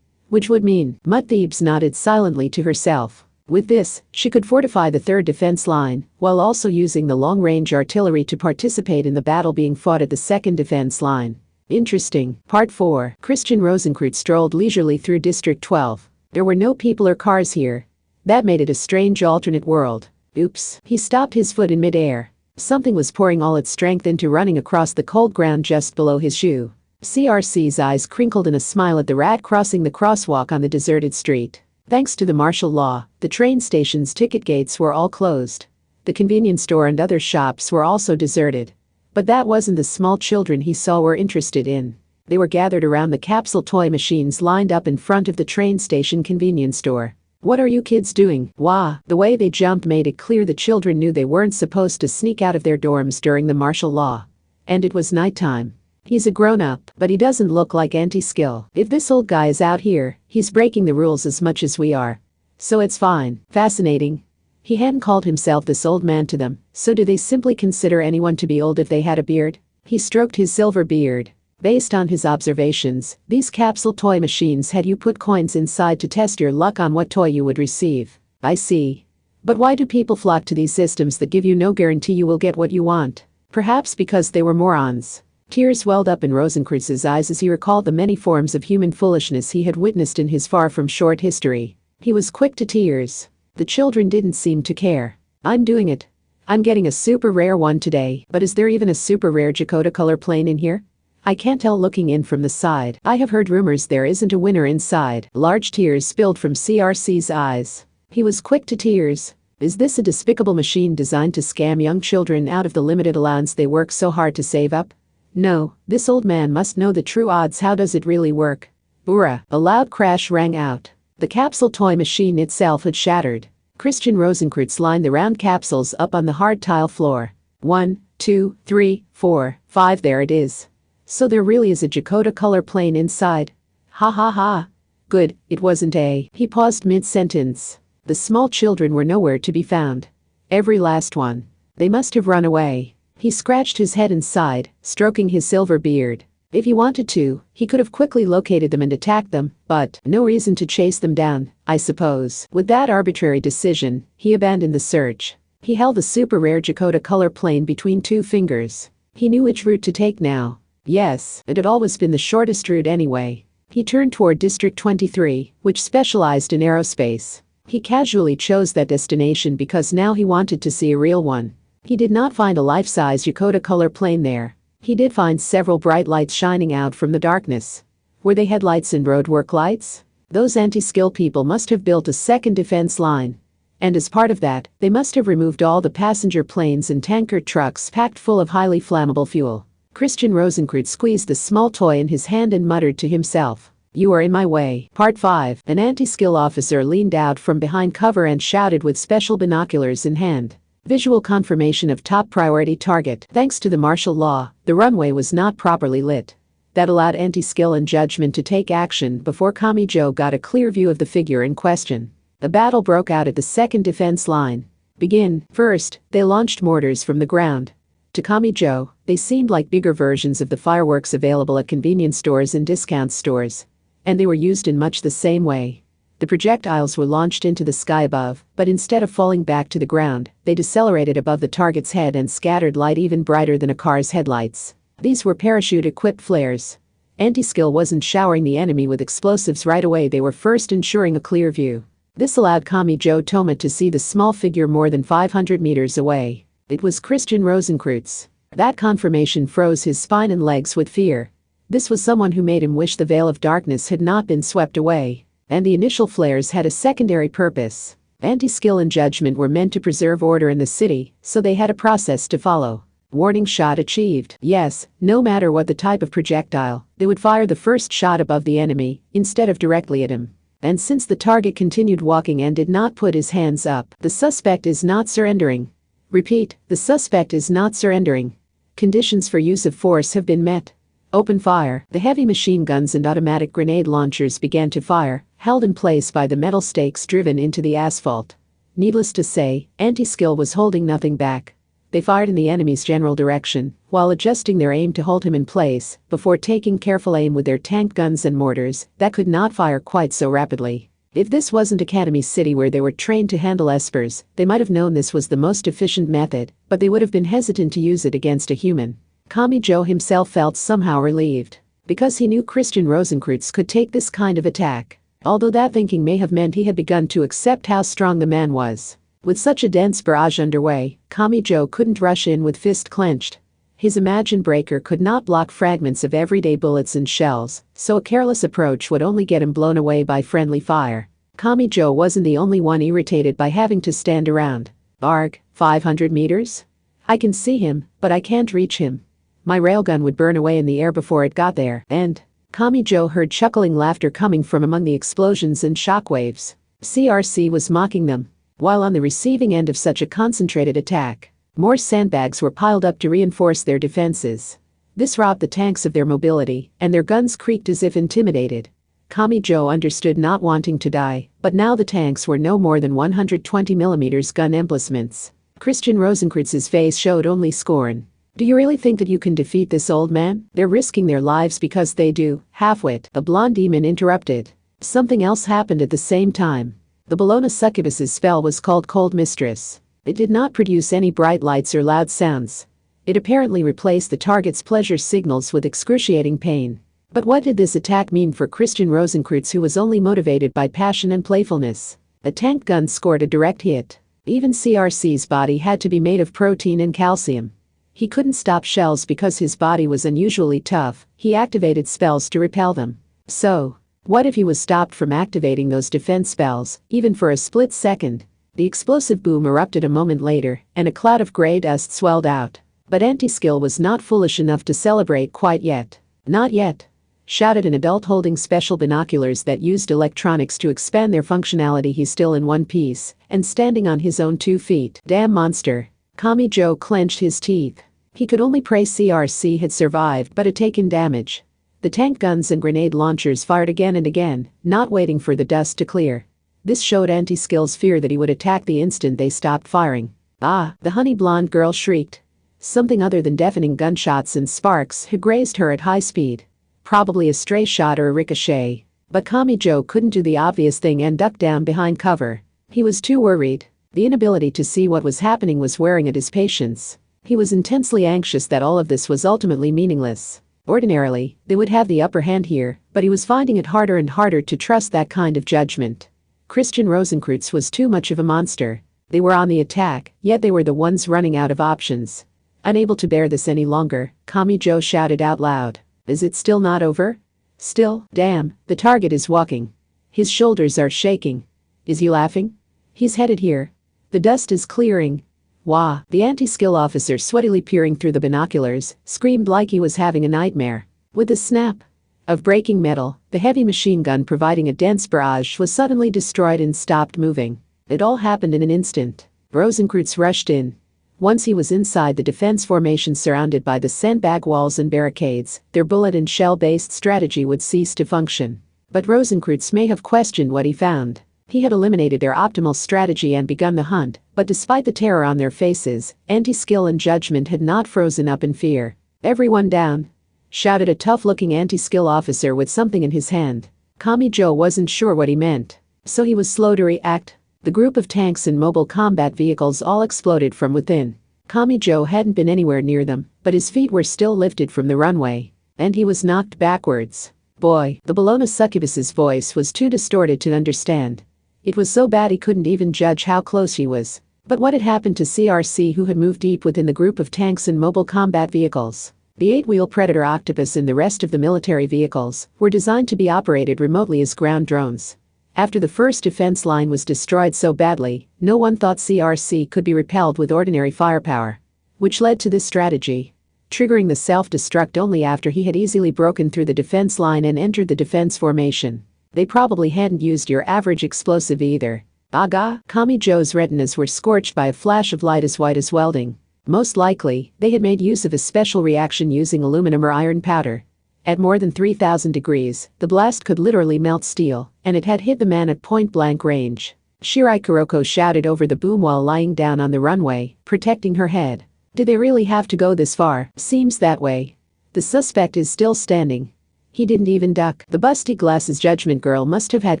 Which would mean, Mutt Thebes nodded silently to herself. With this, she could fortify the third defense line, while also using the long-range artillery to participate in the battle being fought at the second defense line. Interesting. Part 4. Christian Rosenkreutz strolled leisurely through District 12. There were no people or cars here. That made it a strange alternate world. Oops. He stopped his foot in mid-air. Something was pouring all its strength into running across the cold ground just below his shoe. CRC's eyes crinkled in a smile at the rat crossing the crosswalk on the deserted street. Thanks to the martial law, the train station's ticket gates were all closed. The convenience store and other shops were also deserted. But that wasn't the small children he saw were interested in. They were gathered around the capsule toy machines lined up in front of the train station convenience store. What are you kids doing? Wah! The way they jumped made it clear the children knew they weren't supposed to sneak out of their dorms during the martial law. And it was nighttime. He's a grown-up, but he doesn't look like anti-skill. If this old guy is out here, he's breaking the rules as much as we are. So it's fine. Fascinating. He hadn't called himself this old man to them, so do they simply consider anyone to be old if they had a beard? He stroked his silver beard. Based on his observations, these capsule toy machines had you put coins inside to test your luck on what toy you would receive. I see. But why do people flock to these systems that give you no guarantee you will get what you want? Perhaps because they were morons. Tears welled up in Rosenkreutz's eyes as he recalled the many forms of human foolishness he had witnessed in his far-from-short history. He was quick to tears. The children didn't seem to care. I'm doing it. I'm getting a super rare one today, but is there even a super rare Dakota color plane in here? I can't tell looking in from the side. I have heard rumors there isn't a winner inside. Large tears spilled from CRC's eyes. He was quick to tears. Is this a despicable machine designed to scam young children out of the limited allowance they work so hard to save up? No, this old man must know the true odds. How does it really work? Boorah! A loud crash rang out. The capsule toy machine itself had shattered. Christian Rosenkreutz lined the round capsules up on the hard tile floor. 1, 2, 3, 4, 5 there it is. So there really is a Dakota color plane inside. Ha ha ha. Good, it wasn't a. He paused mid-sentence. The small children were nowhere to be found. Every last one. They must have run away. He scratched his head and sighed, stroking his silver beard. If he wanted to, he could have quickly located them and attacked them, but no reason to chase them down, I suppose. With that arbitrary decision, he abandoned the search. He held the super rare Dakota color plane between two fingers. He knew which route to take now. Yes, it had always been the shortest route anyway. He turned toward District 23, which specialized in aerospace. He casually chose that destination because now he wanted to see a real one. He did not find a life-size Dakota color plane there. He did find several bright lights shining out from the darkness. Were they headlights and roadwork lights? Those anti-skill people must have built a second defense line. And as part of that, they must have removed all the passenger planes and tanker trucks packed full of highly flammable fuel. Christian Rosenkreutz squeezed the small toy in his hand and muttered to himself. You are in my way. Part 5. An anti-skill officer leaned out from behind cover and shouted with special binoculars in hand. Visual confirmation of top priority target. Thanks to the martial law, the runway was not properly lit. That allowed anti-skill and judgment to take action before Kamijo got a clear view of the figure in question. A battle broke out at the second defense line. Begin. First, they launched mortars from the ground. To Kamijo, they seemed like bigger versions of the fireworks available at convenience stores and discount stores. And they were used in much the same way. The projectiles were launched into the sky above, but instead of falling back to the ground, they decelerated above the target's head and scattered light even brighter than a car's headlights. These were parachute-equipped flares. Anti-skill wasn't showering the enemy with explosives right away, they were first ensuring a clear view. This allowed Kamijo Toma to see the small figure more than 500 meters away. It was Christian Rosenkreutz. That confirmation froze his spine and legs with fear. This was someone who made him wish the veil of darkness had not been swept away. And the initial flares had a secondary purpose. Anti-skill and judgment were meant to preserve order in the city, so they had a process to follow. Warning shot achieved. Yes, no matter what the type of projectile, they would fire the first shot above the enemy, instead of directly at him. And since the target continued walking and did not put his hands up, the suspect is not surrendering. Repeat, the suspect is not surrendering. Conditions for use of force have been met. Open fire. The heavy machine guns and automatic grenade launchers began to fire, held in place by the metal stakes driven into the asphalt. Needless to say, anti-skill was holding nothing back. They fired in the enemy's general direction, while adjusting their aim to hold him in place, before taking careful aim with their tank guns and mortars that could not fire quite so rapidly. If this wasn't Academy City where they were trained to handle espers, they might have known this was the most efficient method, but they would have been hesitant to use it against a human. Kamijo himself felt somehow relieved, because he knew Christian Rosenkreutz could take this kind of attack. Although that thinking may have meant he had begun to accept how strong the man was. With such a dense barrage underway, Kamijo couldn't rush in with fist clenched. His Imagine breaker could not block fragments of everyday bullets and shells, so a careless approach would only get him blown away by friendly fire. Kamijo wasn't the only one irritated by having to stand around. Arg, 500 meters? I can see him, but I can't reach him. My railgun would burn away in the air before it got there, and Kamijo heard chuckling laughter coming from among the explosions and shockwaves. CRC was mocking them. While on the receiving end of such a concentrated attack, more sandbags were piled up to reinforce their defenses. This robbed the tanks of their mobility, and their guns creaked as if intimidated. Kamijo understood not wanting to die, but now the tanks were no more than 120mm gun emplacements. Christian Rosenkreutz's face showed only scorn. Do you really think that you can defeat this old man? They're risking their lives because they do. Halfwit, the blonde demon interrupted. Something else happened at the same time. The Bologna succubus's spell was called Cold Mistress. It did not produce any bright lights or loud sounds. It apparently replaced the target's pleasure signals with excruciating pain. But what did this attack mean for Christian Rosenkreutz, who was only motivated by passion and playfulness? A tank gun scored a direct hit. Even CRC's body had to be made of protein and calcium. He couldn't stop shells because his body was unusually tough. He activated spells to repel them. So, what if he was stopped from activating those defense spells, even for a split second? The explosive boom erupted a moment later, and a cloud of gray dust swelled out. But Anti-Skill was not foolish enough to celebrate quite yet. Not yet, shouted an adult holding special binoculars that used electronics to expand their functionality. He's still in one piece, and standing on his own 2 feet. Damn monster. Kamijo clenched his teeth. He could only pray CRC had survived but had taken damage. The tank guns and grenade launchers fired again and again, not waiting for the dust to clear. This showed Anti-Skill's fear that he would attack the instant they stopped firing. Ah, the honey blonde girl shrieked. Something other than deafening gunshots and sparks had grazed her at high speed. Probably a stray shot or a ricochet. But Kamijo couldn't do the obvious thing and duck down behind cover. He was too worried. The inability to see what was happening was wearing at his patience. He was intensely anxious that all of this was ultimately meaningless. Ordinarily, they would have the upper hand here, but he was finding it harder and harder to trust that kind of judgment. Christian Rosenkreutz was too much of a monster. They were on the attack, yet they were the ones running out of options. Unable to bear this any longer, Kamijo shouted out loud. Is it still not over? Still, damn, the target is walking. His shoulders are shaking. Is he laughing? He's headed here. The dust is clearing. Wah, the Anti-Skill officer, sweatily peering through the binoculars, screamed like he was having a nightmare. With a snap of breaking metal, the heavy machine gun providing a dense barrage was suddenly destroyed and stopped moving. It all happened in an instant. Rosenkreutz rushed in. Once he was inside the defense formation surrounded by the sandbag walls and barricades, their bullet and shell-based strategy would cease to function. But Rosenkreutz may have questioned what he found. He had eliminated their optimal strategy and begun the hunt, but despite the terror on their faces, Anti-Skill and judgment had not frozen up in fear. Everyone down, shouted a tough-looking Anti-Skill officer with something in his hand. Kamijo wasn't sure what he meant, so he was slow to react. The group of tanks and mobile combat vehicles all exploded from within. Kamijo hadn't been anywhere near them, but his feet were still lifted from the runway. And he was knocked backwards. Boy, the Bologna succubus's voice was too distorted to understand. It was so bad he couldn't even judge how close he was. But what had happened to CRC, who had moved deep within the group of tanks and mobile combat vehicles? The 8-wheel Predator Octopus and the rest of the military vehicles were designed to be operated remotely as ground drones. After the first defense line was destroyed so badly, no one thought CRC could be repelled with ordinary firepower. Which led to this strategy, triggering the self-destruct only after he had easily broken through the defense line and entered the defense formation. They probably hadn't used your average explosive either. Aga, Kamijo's retinas were scorched by a flash of light as white as welding. Most likely, they had made use of a special reaction using aluminum or iron powder. At more than 3,000 degrees, the blast could literally melt steel, and it had hit the man at point-blank range. Shirai Kuroko shouted over the boom while lying down on the runway, protecting her head. Did they really have to go this far? Seems that way. The suspect is still standing. He didn't even duck. The busty glasses judgment girl must have had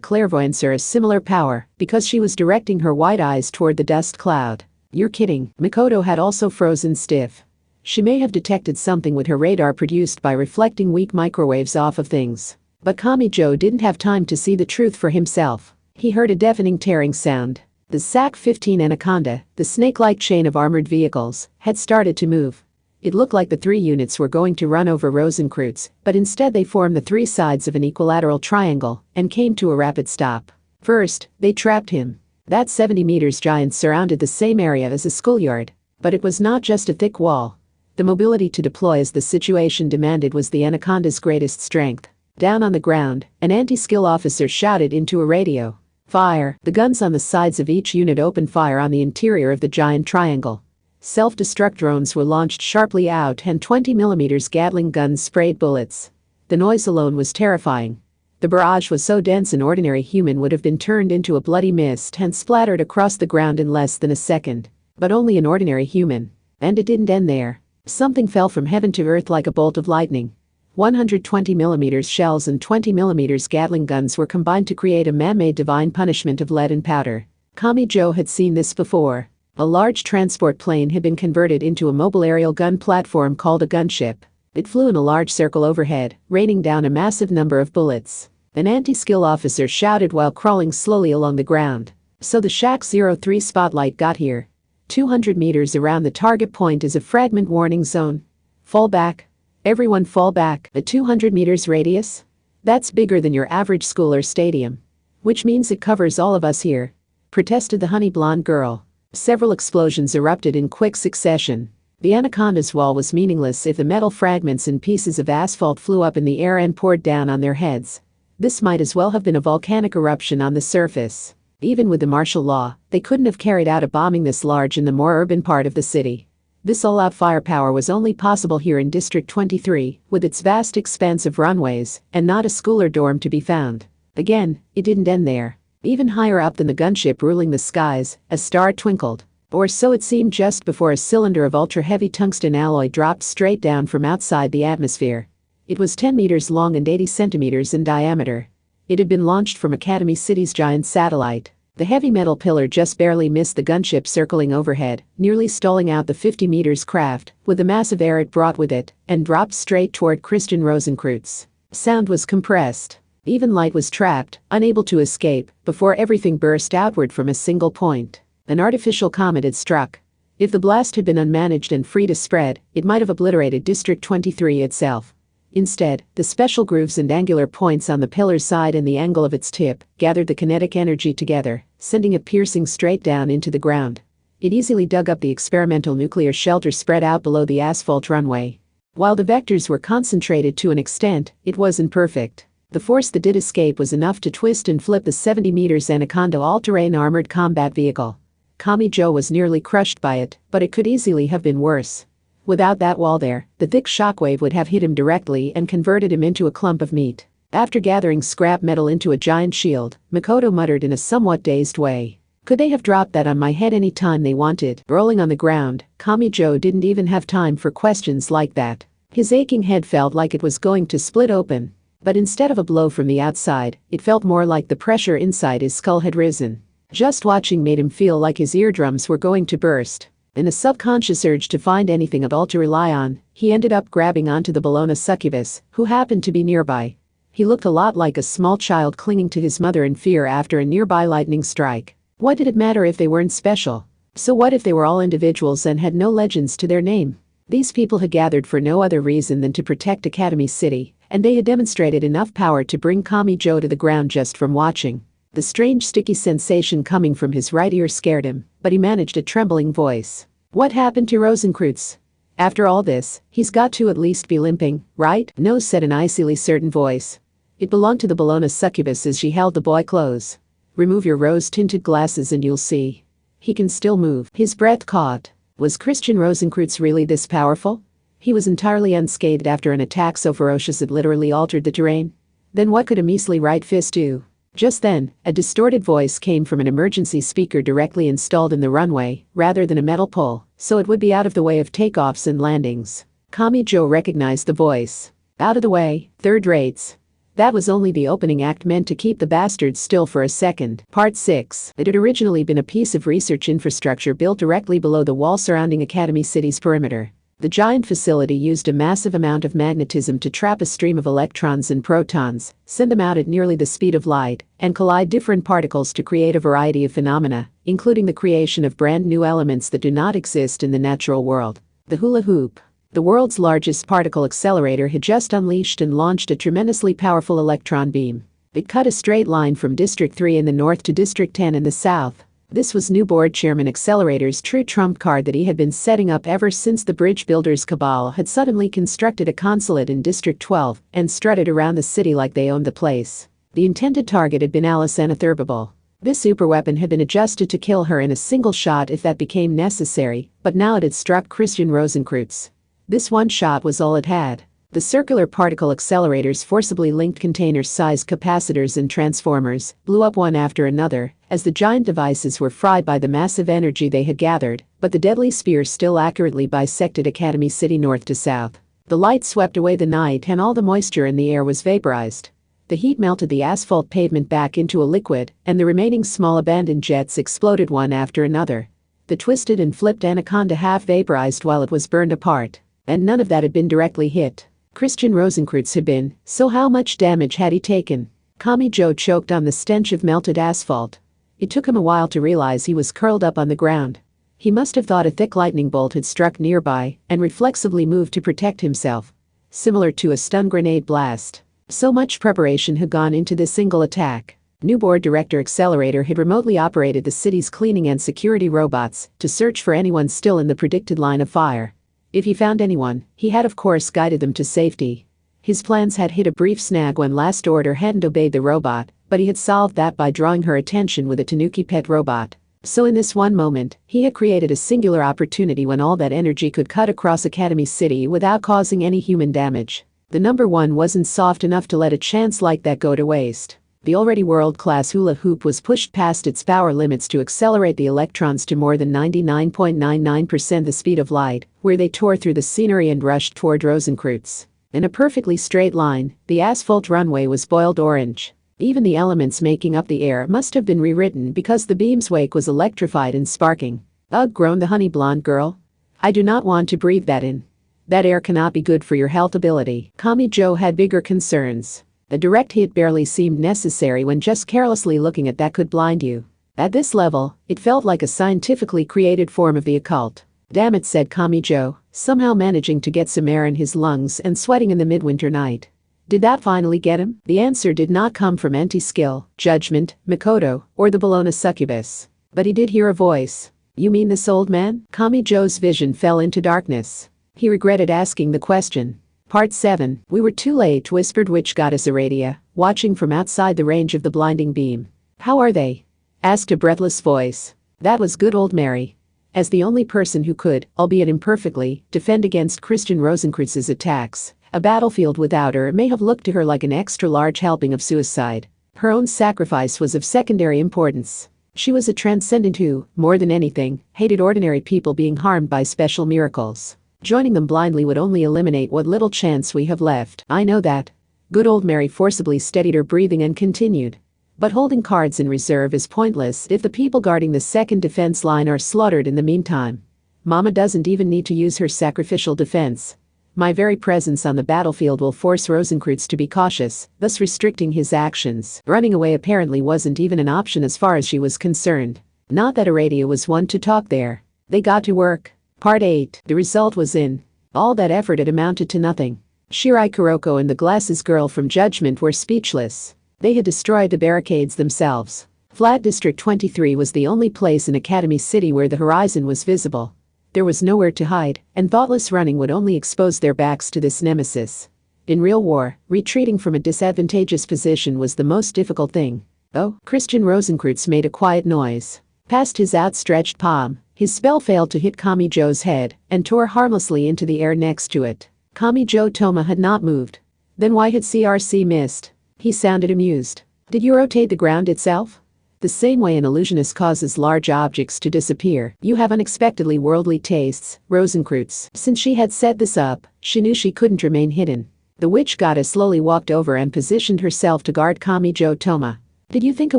clairvoyance or a similar power, because she was directing her wide eyes toward the dust cloud. You're kidding. Mikoto had also frozen stiff. She may have detected something with her radar produced by reflecting weak microwaves off of things. But Kamijo didn't have time to see the truth for himself. He heard a deafening tearing sound. The SAC-15 Anaconda, the snake-like chain of armored vehicles, had started to move. It looked like the 3 units were going to run over Rosenkreuz, but instead they formed the 3 sides of an equilateral triangle and came to a rapid stop. First, they trapped him. That 70 meters giant surrounded the same area as a schoolyard. But it was not just a thick wall. The mobility to deploy as the situation demanded was the Anaconda's greatest strength. Down on the ground, an anti-skill officer shouted into a radio. Fire! The guns on the sides of each unit opened fire on the interior of the giant triangle. Self-destruct drones were launched sharply out and 20mm Gatling guns sprayed bullets. The noise alone was terrifying. The barrage was so dense an ordinary human would have been turned into a bloody mist and splattered across the ground in less than a second. But only an ordinary human. And it didn't end there. Something fell from heaven to earth like a bolt of lightning. 120mm shells and 20mm Gatling guns were combined to create a man-made divine punishment of lead and powder. Kamijo had seen this before. A large transport plane had been converted into a mobile aerial gun platform called a gunship. It flew in a large circle overhead, raining down a massive number of bullets. An anti-skill officer shouted while crawling slowly along the ground. So the Shack 03 spotlight got here. 200 meters around the target point is a fragment warning zone. Fall back. Everyone fall back. A 200 meters radius? That's bigger than your average school or stadium. Which means it covers all of us here. Protested the honey blonde girl. Several explosions erupted in quick succession. The Anaconda's wall was meaningless if the metal fragments and pieces of asphalt flew up in the air and poured down on their heads. This might as well have been a volcanic eruption on the surface. Even with the martial law, they couldn't have carried out a bombing this large in the more urban part of the city. This all-out firepower was only possible here in District 23, with its vast expanse of runways, and not a school or dorm to be found. Again, it didn't end there. Even higher up than the gunship ruling the skies, a star twinkled. Or so it seemed just before a cylinder of ultra-heavy tungsten alloy dropped straight down from outside the atmosphere. It was 10 meters long and 80 centimeters in diameter. It had been launched from Academy City's giant satellite. The heavy metal pillar just barely missed the gunship circling overhead, nearly stalling out the 50 meters craft, with the massive air it brought with it, and dropped straight toward Christian Rosenkreuz. Sound was compressed. Even light was trapped, unable to escape, before everything burst outward from a single point. An artificial comet had struck. If the blast had been unmanaged and free to spread, it might have obliterated District 23 itself. Instead, the special grooves and angular points on the pillar's side and the angle of its tip gathered the kinetic energy together, sending it piercing straight down into the ground. It easily dug up the experimental nuclear shelter spread out below the asphalt runway. While the vectors were concentrated to an extent, it wasn't perfect. The force that did escape was enough to twist and flip the 70 meters Anaconda all-terrain armored combat vehicle. Kamijo was nearly crushed by it, but it could easily have been worse. Without that wall there, the thick shockwave would have hit him directly and converted him into a clump of meat. After gathering scrap metal into a giant shield, Mikoto muttered in a somewhat dazed way. Could they have dropped that on my head any time they wanted? Rolling on the ground, Kamijo didn't even have time for questions like that. His aching head felt like it was going to split open. But instead of a blow from the outside, it felt more like the pressure inside his skull had risen. Just watching made him feel like his eardrums were going to burst. In a subconscious urge to find anything at all to rely on, he ended up grabbing onto the Bologna succubus, who happened to be nearby. He looked a lot like a small child clinging to his mother in fear after a nearby lightning strike. What did it matter if they weren't special? So what if they were all individuals and had no legends to their name? These people had gathered for no other reason than to protect Academy City, and they had demonstrated enough power to bring Kami-jo to the ground just from watching. The strange sticky sensation coming from his right ear scared him, but he managed a trembling voice. What happened to Rosenkreutz? After all this, he's got to at least be limping, right? No, said an icily certain voice. It belonged to the Bologna succubus as she held the boy close. Remove your rose-tinted glasses and you'll see. He can still move. His breath caught. Was Christian Rosenkreutz really this powerful? He was entirely unscathed after an attack so ferocious it literally altered the terrain. Then what could a measly right fist do? Just then, a distorted voice came from an emergency speaker directly installed in the runway, rather than a metal pole, so it would be out of the way of takeoffs and landings. Kami-jo recognized the voice. Out of the way, third rates. That was only the opening act meant to keep the bastards still for a second. Part 6. It had originally been a piece of research infrastructure built directly below the wall surrounding Academy City's perimeter. The giant facility used a massive amount of magnetism to trap a stream of electrons and protons, send them out at nearly the speed of light, and collide different particles to create a variety of phenomena, including the creation of brand new elements that do not exist in the natural world. The hula hoop. The world's largest particle accelerator had just unleashed and launched a tremendously powerful electron beam. It cut a straight line from District 3 in the north to District 10 in the south. This was new board chairman Accelerator's true trump card that he had been setting up ever since the bridge builders cabal had suddenly constructed a consulate in District 12 and strutted around the city like they owned the place. The intended target had been Alice Anathurbable. This superweapon had been adjusted to kill her in a single shot if that became necessary, but now it had struck Christian Rosenkreutz. This one shot was all it had. The circular particle accelerators forcibly linked container-sized capacitors and transformers, blew up one after another, as the giant devices were fried by the massive energy they had gathered, but the deadly spear still accurately bisected Academy City north to south. The light swept away the night and all the moisture in the air was vaporized. The heat melted the asphalt pavement back into a liquid, and the remaining small abandoned jets exploded one after another. The twisted and flipped Anaconda half vaporized while it was burned apart. And none of that had been directly hit. Christian Rosenkreutz had been, so how much damage had he taken? Kami-jo choked on the stench of melted asphalt. It took him a while to realize he was curled up on the ground. He must have thought a thick lightning bolt had struck nearby and reflexively moved to protect himself. Similar to a stun grenade blast. So much preparation had gone into this single attack. New board director Accelerator had remotely operated the city's cleaning and security robots to search for anyone still in the predicted line of fire. If he found anyone, he had of course guided them to safety. His plans had hit a brief snag when Last Order hadn't obeyed the robot, but he had solved that by drawing her attention with a Tanuki pet robot. So in this one moment, he had created a singular opportunity when all that energy could cut across Academy City without causing any human damage. The number one wasn't soft enough to let a chance like that go to waste. The already world-class hula hoop was pushed past its power limits to accelerate the electrons to more than 99.99% the speed of light, where they tore through the scenery and rushed toward Rosenkreutz. In a perfectly straight line, the asphalt runway was boiled orange. Even the elements making up the air must have been rewritten because the beam's wake was electrified and sparking. Ugh, groaned the honey blonde girl. I do not want to breathe that in. That air cannot be good for your health ability. Kami-jo had bigger concerns. A direct hit barely seemed necessary when just carelessly looking at that could blind you. At this level, it felt like a scientifically created form of the occult. Damn it, said Kami-jo, somehow managing to get some air in his lungs and sweating in the midwinter night. Did that finally get him? The answer did not come from anti-skill, judgment, Mikoto, or the Bologna succubus. But he did hear a voice. You mean this old man? Kami-jo's vision fell into darkness. He regretted asking the question. Part 7. We were too late, whispered Witch Goddess Aradia, watching from outside the range of the blinding beam. How are they? Asked a breathless voice. That was good old Mary. As the only person who could, albeit imperfectly, defend against Christian Rosenkreutz's attacks, a battlefield without her may have looked to her like an extra-large helping of suicide. Her own sacrifice was of secondary importance. She was a transcendent who, more than anything, hated ordinary people being harmed by special miracles. Joining them blindly would only eliminate what little chance we have left. I know that. Good old Mary forcibly steadied her breathing and continued. But holding cards in reserve is pointless if the people guarding the second defense line are slaughtered in the meantime. Mama doesn't even need to use her sacrificial defense. My very presence on the battlefield will force Rosenkreutz to be cautious, thus restricting his actions. Running away apparently wasn't even an option as far as she was concerned. Not that Aradia was one to talk there. They got to work. Part 8. The result was in. All that effort had amounted to nothing. Shirai Kuroko and the glasses girl from Judgment were speechless. They had destroyed the barricades themselves. Flat District 23 was the only place in Academy City where the horizon was visible. There was nowhere to hide, and thoughtless running would only expose their backs to this nemesis. In real war, retreating from a disadvantageous position was the most difficult thing. Oh, Christian Rosenkreutz made a quiet noise. Past his outstretched palm, his spell failed to hit Kamijo's head and tore harmlessly into the air next to it. Kamijo Toma had not moved. Then why had CRC missed? He sounded amused. Did you rotate the ground itself? The same way an illusionist causes large objects to disappear. You have unexpectedly worldly tastes, Rosenkreutz. Since she had set this up, she knew she couldn't remain hidden. The witch goddess slowly walked over and positioned herself to guard Kamijo Toma. Did you think a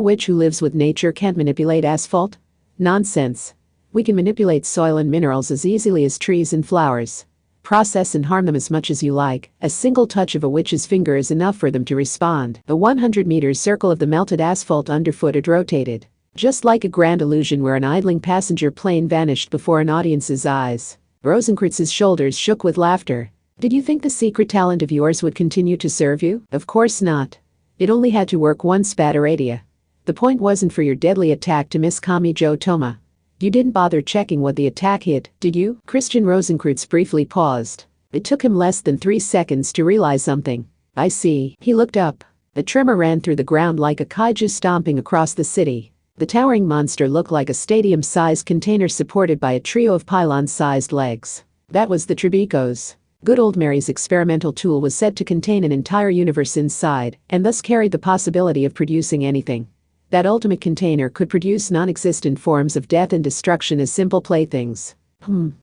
witch who lives with nature can't manipulate asphalt? Nonsense. We can manipulate soil and minerals as easily as trees and flowers. Process and harm them as much as you like. A single touch of a witch's finger is enough for them to respond. The 100-meter circle of the melted asphalt underfoot had rotated. Just like a grand illusion where an idling passenger plane vanished before an audience's eyes. Rosenkreutz's shoulders shook with laughter. Did you think the secret talent of yours would continue to serve you? Of course not. It only had to work once, Bataradia. The point wasn't for your deadly attack to miss Kamijo Toma. You didn't bother checking what the attack hit, did you? Christian Rosenkreutz briefly paused. It took him less than 3 seconds to realize something. I see. He looked up. A tremor ran through the ground like a kaiju stomping across the city. The towering monster looked like a stadium-sized container supported by a trio of pylon-sized legs. That was the Tribicos. Good old Mary's experimental tool was said to contain an entire universe inside, and thus carried the possibility of producing anything. That ultimate container could produce non-existent forms of death and destruction as simple playthings.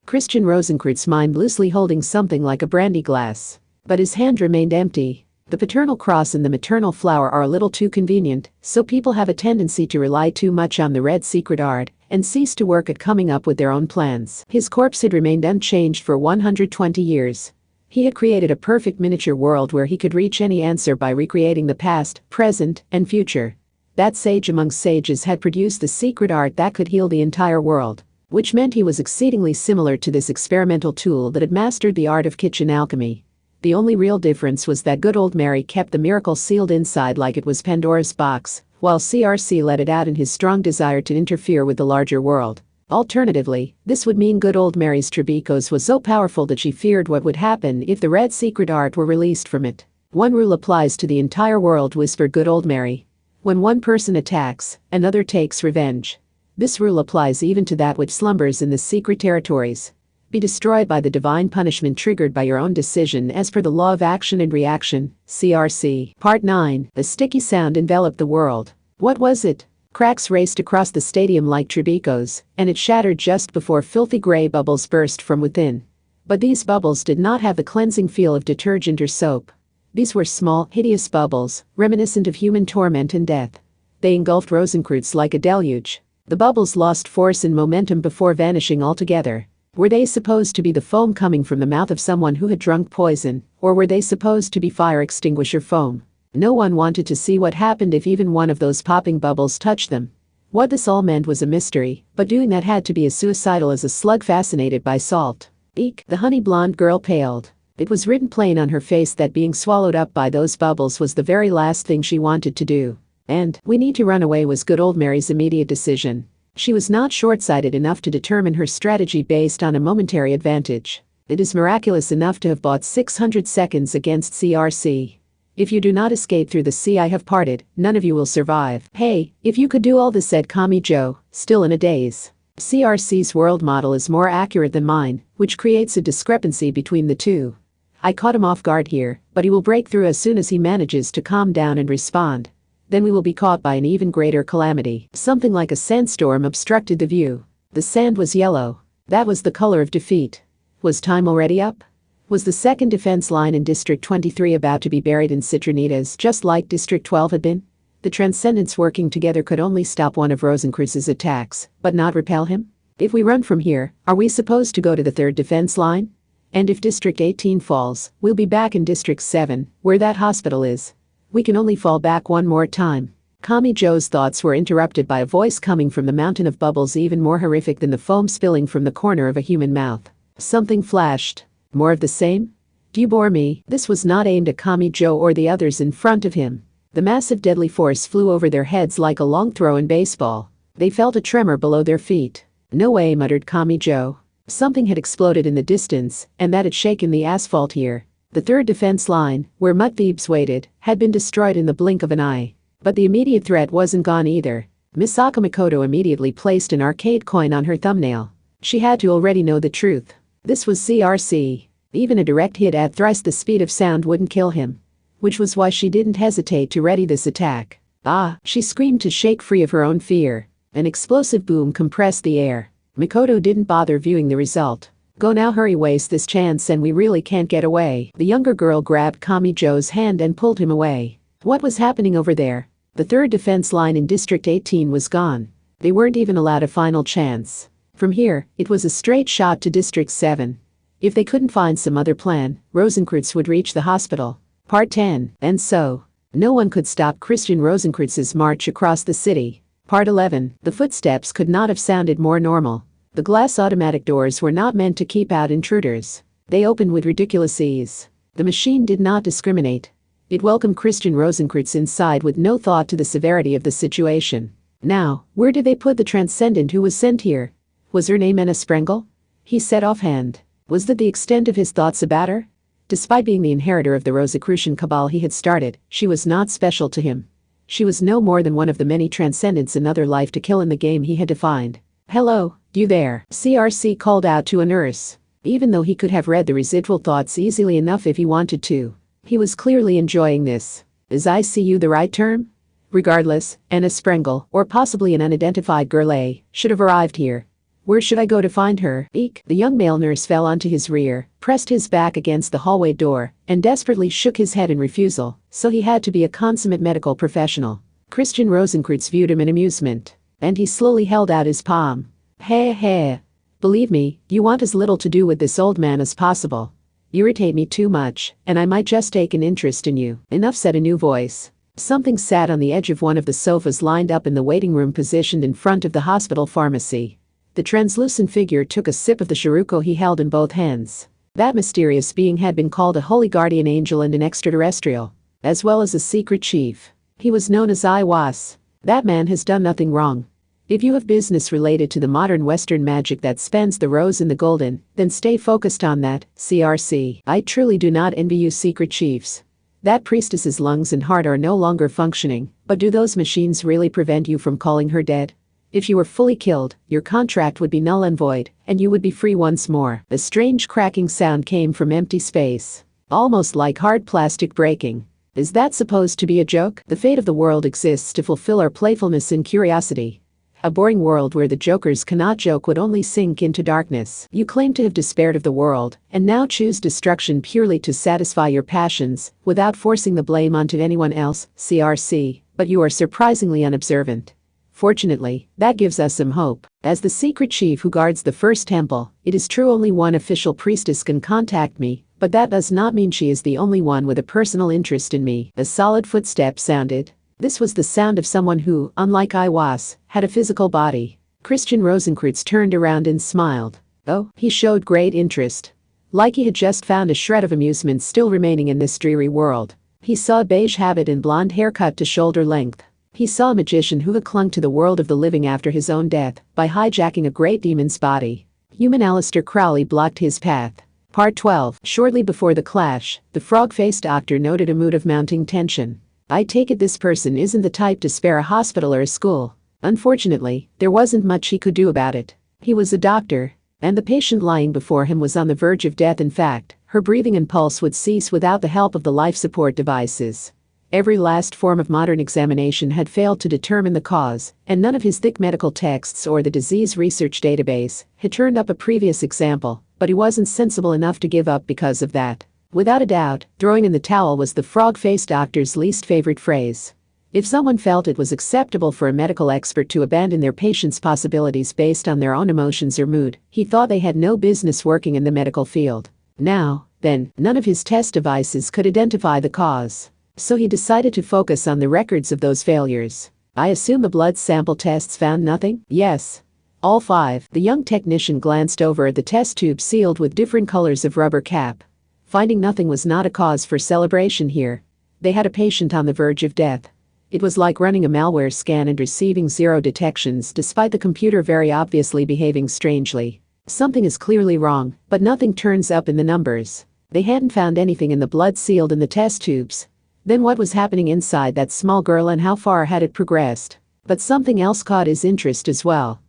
Christian Rosenkreutz's mind loosely holding something like a brandy glass. But his hand remained empty. The paternal cross and the maternal flower are a little too convenient, so people have a tendency to rely too much on the red secret art and cease to work at coming up with their own plans. His corpse had remained unchanged for 120 years. He had created a perfect miniature world where he could reach any answer by recreating the past, present, and future. That sage among sages had produced the secret art that could heal the entire world, which meant he was exceedingly similar to this experimental tool that had mastered the art of kitchen alchemy. The only real difference was that good old Mary kept the miracle sealed inside like it was Pandora's box, while CRC let it out in his strong desire to interfere with the larger world. Alternatively, this would mean good old Mary's Tribicos was so powerful that she feared what would happen if the red secret art were released from it. One rule applies to the entire world, whispered good old Mary. When one person attacks, another takes revenge. This rule applies even to that which slumbers in the secret territories. Be destroyed by the divine punishment triggered by your own decision as per the law of action and reaction, CRC. Part 9. The sticky sound enveloped the world. What was it? Cracks raced across the stadium like Tribicos, and it shattered just before filthy gray bubbles burst from within. But these bubbles did not have the cleansing feel of detergent or soap. These were small, hideous bubbles, reminiscent of human torment and death. They engulfed Rosenkreutz like a deluge. The bubbles lost force and momentum before vanishing altogether. Were they supposed to be the foam coming from the mouth of someone who had drunk poison, or were they supposed to be fire extinguisher foam? No one wanted to see what happened if even one of those popping bubbles touched them. What this all meant was a mystery, but doing that had to be as suicidal as a slug fascinated by salt. Eek! The honey blonde girl paled. It was written plain on her face that being swallowed up by those bubbles was the very last thing she wanted to do. And, we need to run away was good old Mary's immediate decision. She was not short-sighted enough to determine her strategy based on a momentary advantage. It is miraculous enough to have bought 600 seconds against CRC. If you do not escape through the sea I have parted, none of you will survive. Hey, if you could do all this, said Kamijo, still in a daze. CRC's world model is more accurate than mine, which creates a discrepancy between the two. I caught him off guard here, but he will break through as soon as he manages to calm down and respond. Then we will be caught by an even greater calamity. Something like a sandstorm obstructed the view. The sand was yellow. That was the color of defeat. Was time already up? Was the second defense line in District 23 about to be buried in citronitas just like District 12 had been? The Transcendents working together could only stop one of Rosenkreutz's attacks, but not repel him? If we run from here, are we supposed to go to the third defense line? And if District 18 falls, we'll be back in District 7, where that hospital is. We can only fall back one more time. Kamijo's thoughts were interrupted by a voice coming from the mountain of bubbles even more horrific than the foam spilling from the corner of a human mouth. Something flashed. More of the same? Do you bore me? This was not aimed at Kamijo or the others in front of him. The massive deadly force flew over their heads like a long throw in baseball. They felt a tremor below their feet. No way, muttered Kamijo. Something had exploded in the distance, and that had shaken the asphalt here. The third defense line, where Mudthebes waited, had been destroyed in the blink of an eye. But the immediate threat wasn't gone either. Misaka Mikoto immediately placed an arcade coin on her thumbnail. She had to already know the truth. This was CRC. Even a direct hit at thrice the speed of sound wouldn't kill him. Which was why she didn't hesitate to ready this attack. Ah, she screamed to shake free of her own fear. An explosive boom compressed the air. Mikoto didn't bother viewing the result. Go now, hurry, waste this chance and we really can't get away. The younger girl grabbed Kamijo's hand and pulled him away. What was happening over there? The third defense line in District 18 was gone. They weren't even allowed a final chance. From here, it was a straight shot to District 7. If they couldn't find some other plan, Rosenkreutz would reach the hospital. Part 10. And so, no one could stop Christian Rosenkreutz's march across the city. Part 11. The footsteps could not have sounded more normal. The glass automatic doors were not meant to keep out intruders. They opened with ridiculous ease. The machine did not discriminate. It welcomed Christian Rosenkreutz inside with no thought to the severity of the situation. Now, where did they put the transcendent who was sent here? Was her name Anna Sprengel? He said offhand. Was that the extent of his thoughts about her? Despite being the inheritor of the Rosicrucian cabal he had started, she was not special to him. She was no more than one of the many transcendents another life to kill in the game he had defined. Hello, you there? CRC called out to a nurse. Even though he could have read the residual thoughts easily enough if he wanted to, he was clearly enjoying this. Is ICU the right term? Regardless, Anna Sprengel, or possibly an unidentified girl, should have arrived here. Where should I go to find her? Eek. The young male nurse fell onto his rear, pressed his back against the hallway door, and desperately shook his head in refusal, so he had to be a consummate medical professional. Christian Rosenkreutz viewed him in amusement, and he slowly held out his palm. Hey. Believe me, you want as little to do with this old man as possible. You irritate me too much, and I might just take an interest in you. Enough, said a new voice. Something sat on the edge of one of the sofas lined up in the waiting room positioned in front of the hospital pharmacy. The translucent figure took a sip of the charuko he held in both hands. That mysterious being had been called a holy guardian angel and an extraterrestrial, as well as a secret chief. He was known as Iwas. That man has done nothing wrong. If you have business related to the modern Western magic that spans the rose and the golden, then stay focused on that, CRC. I truly do not envy you secret chiefs. That priestess's lungs and heart are no longer functioning, but do those machines really prevent you from calling her dead? If you were fully killed, your contract would be null and void, and you would be free once more. A strange cracking sound came from empty space, almost like hard plastic breaking. Is that supposed to be a joke? The fate of the world exists to fulfill our playfulness and curiosity. A boring world where the jokers cannot joke would only sink into darkness. You claim to have despaired of the world, and now choose destruction purely to satisfy your passions, without forcing the blame onto anyone else, CRC, but you are surprisingly unobservant. Fortunately, that gives us some hope. As the secret chief who guards the first temple, it is true only one official priestess can contact me, but that does not mean she is the only one with a personal interest in me. A solid footstep sounded. This was the sound of someone who, unlike Iwas, had a physical body. Christian Rosenkreutz turned around and smiled. Oh, he showed great interest. Like he had just found a shred of amusement still remaining in this dreary world. He saw a beige habit and blonde hair cut to shoulder length. He saw a magician who had clung to the world of the living after his own death by hijacking a great demon's body. Human Aleister Crowley blocked his path. Part 12. Shortly before the clash, the frog-faced doctor noted a mood of mounting tension. I take it this person isn't the type to spare a hospital or a school. Unfortunately, there wasn't much he could do about it. He was a doctor, and the patient lying before him was on the verge of death. In fact, her breathing and pulse would cease without the help of the life support devices. Every last form of modern examination had failed to determine the cause, and none of his thick medical texts or the disease research database had turned up a previous example, but he wasn't sensible enough to give up because of that. Without a doubt, throwing in the towel was the frog-faced doctor's least favorite phrase. If someone felt it was acceptable for a medical expert to abandon their patient's possibilities based on their own emotions or mood, he thought they had no business working in the medical field. Now, then, none of his test devices could identify the cause. So he decided to focus on the records of those failures. I assume the blood sample tests found nothing? Yes. All 5. The young technician glanced over at the test tube sealed with different colors of rubber cap. Finding nothing was not a cause for celebration here. They had a patient on the verge of death. It was like running a malware scan and receiving 0 detections despite the computer very obviously behaving strangely. Something is clearly wrong, but nothing turns up in the numbers. They hadn't found anything in the blood sealed in the test tubes. Then what was happening inside that small girl and how far had it progressed? But something else caught his interest as well.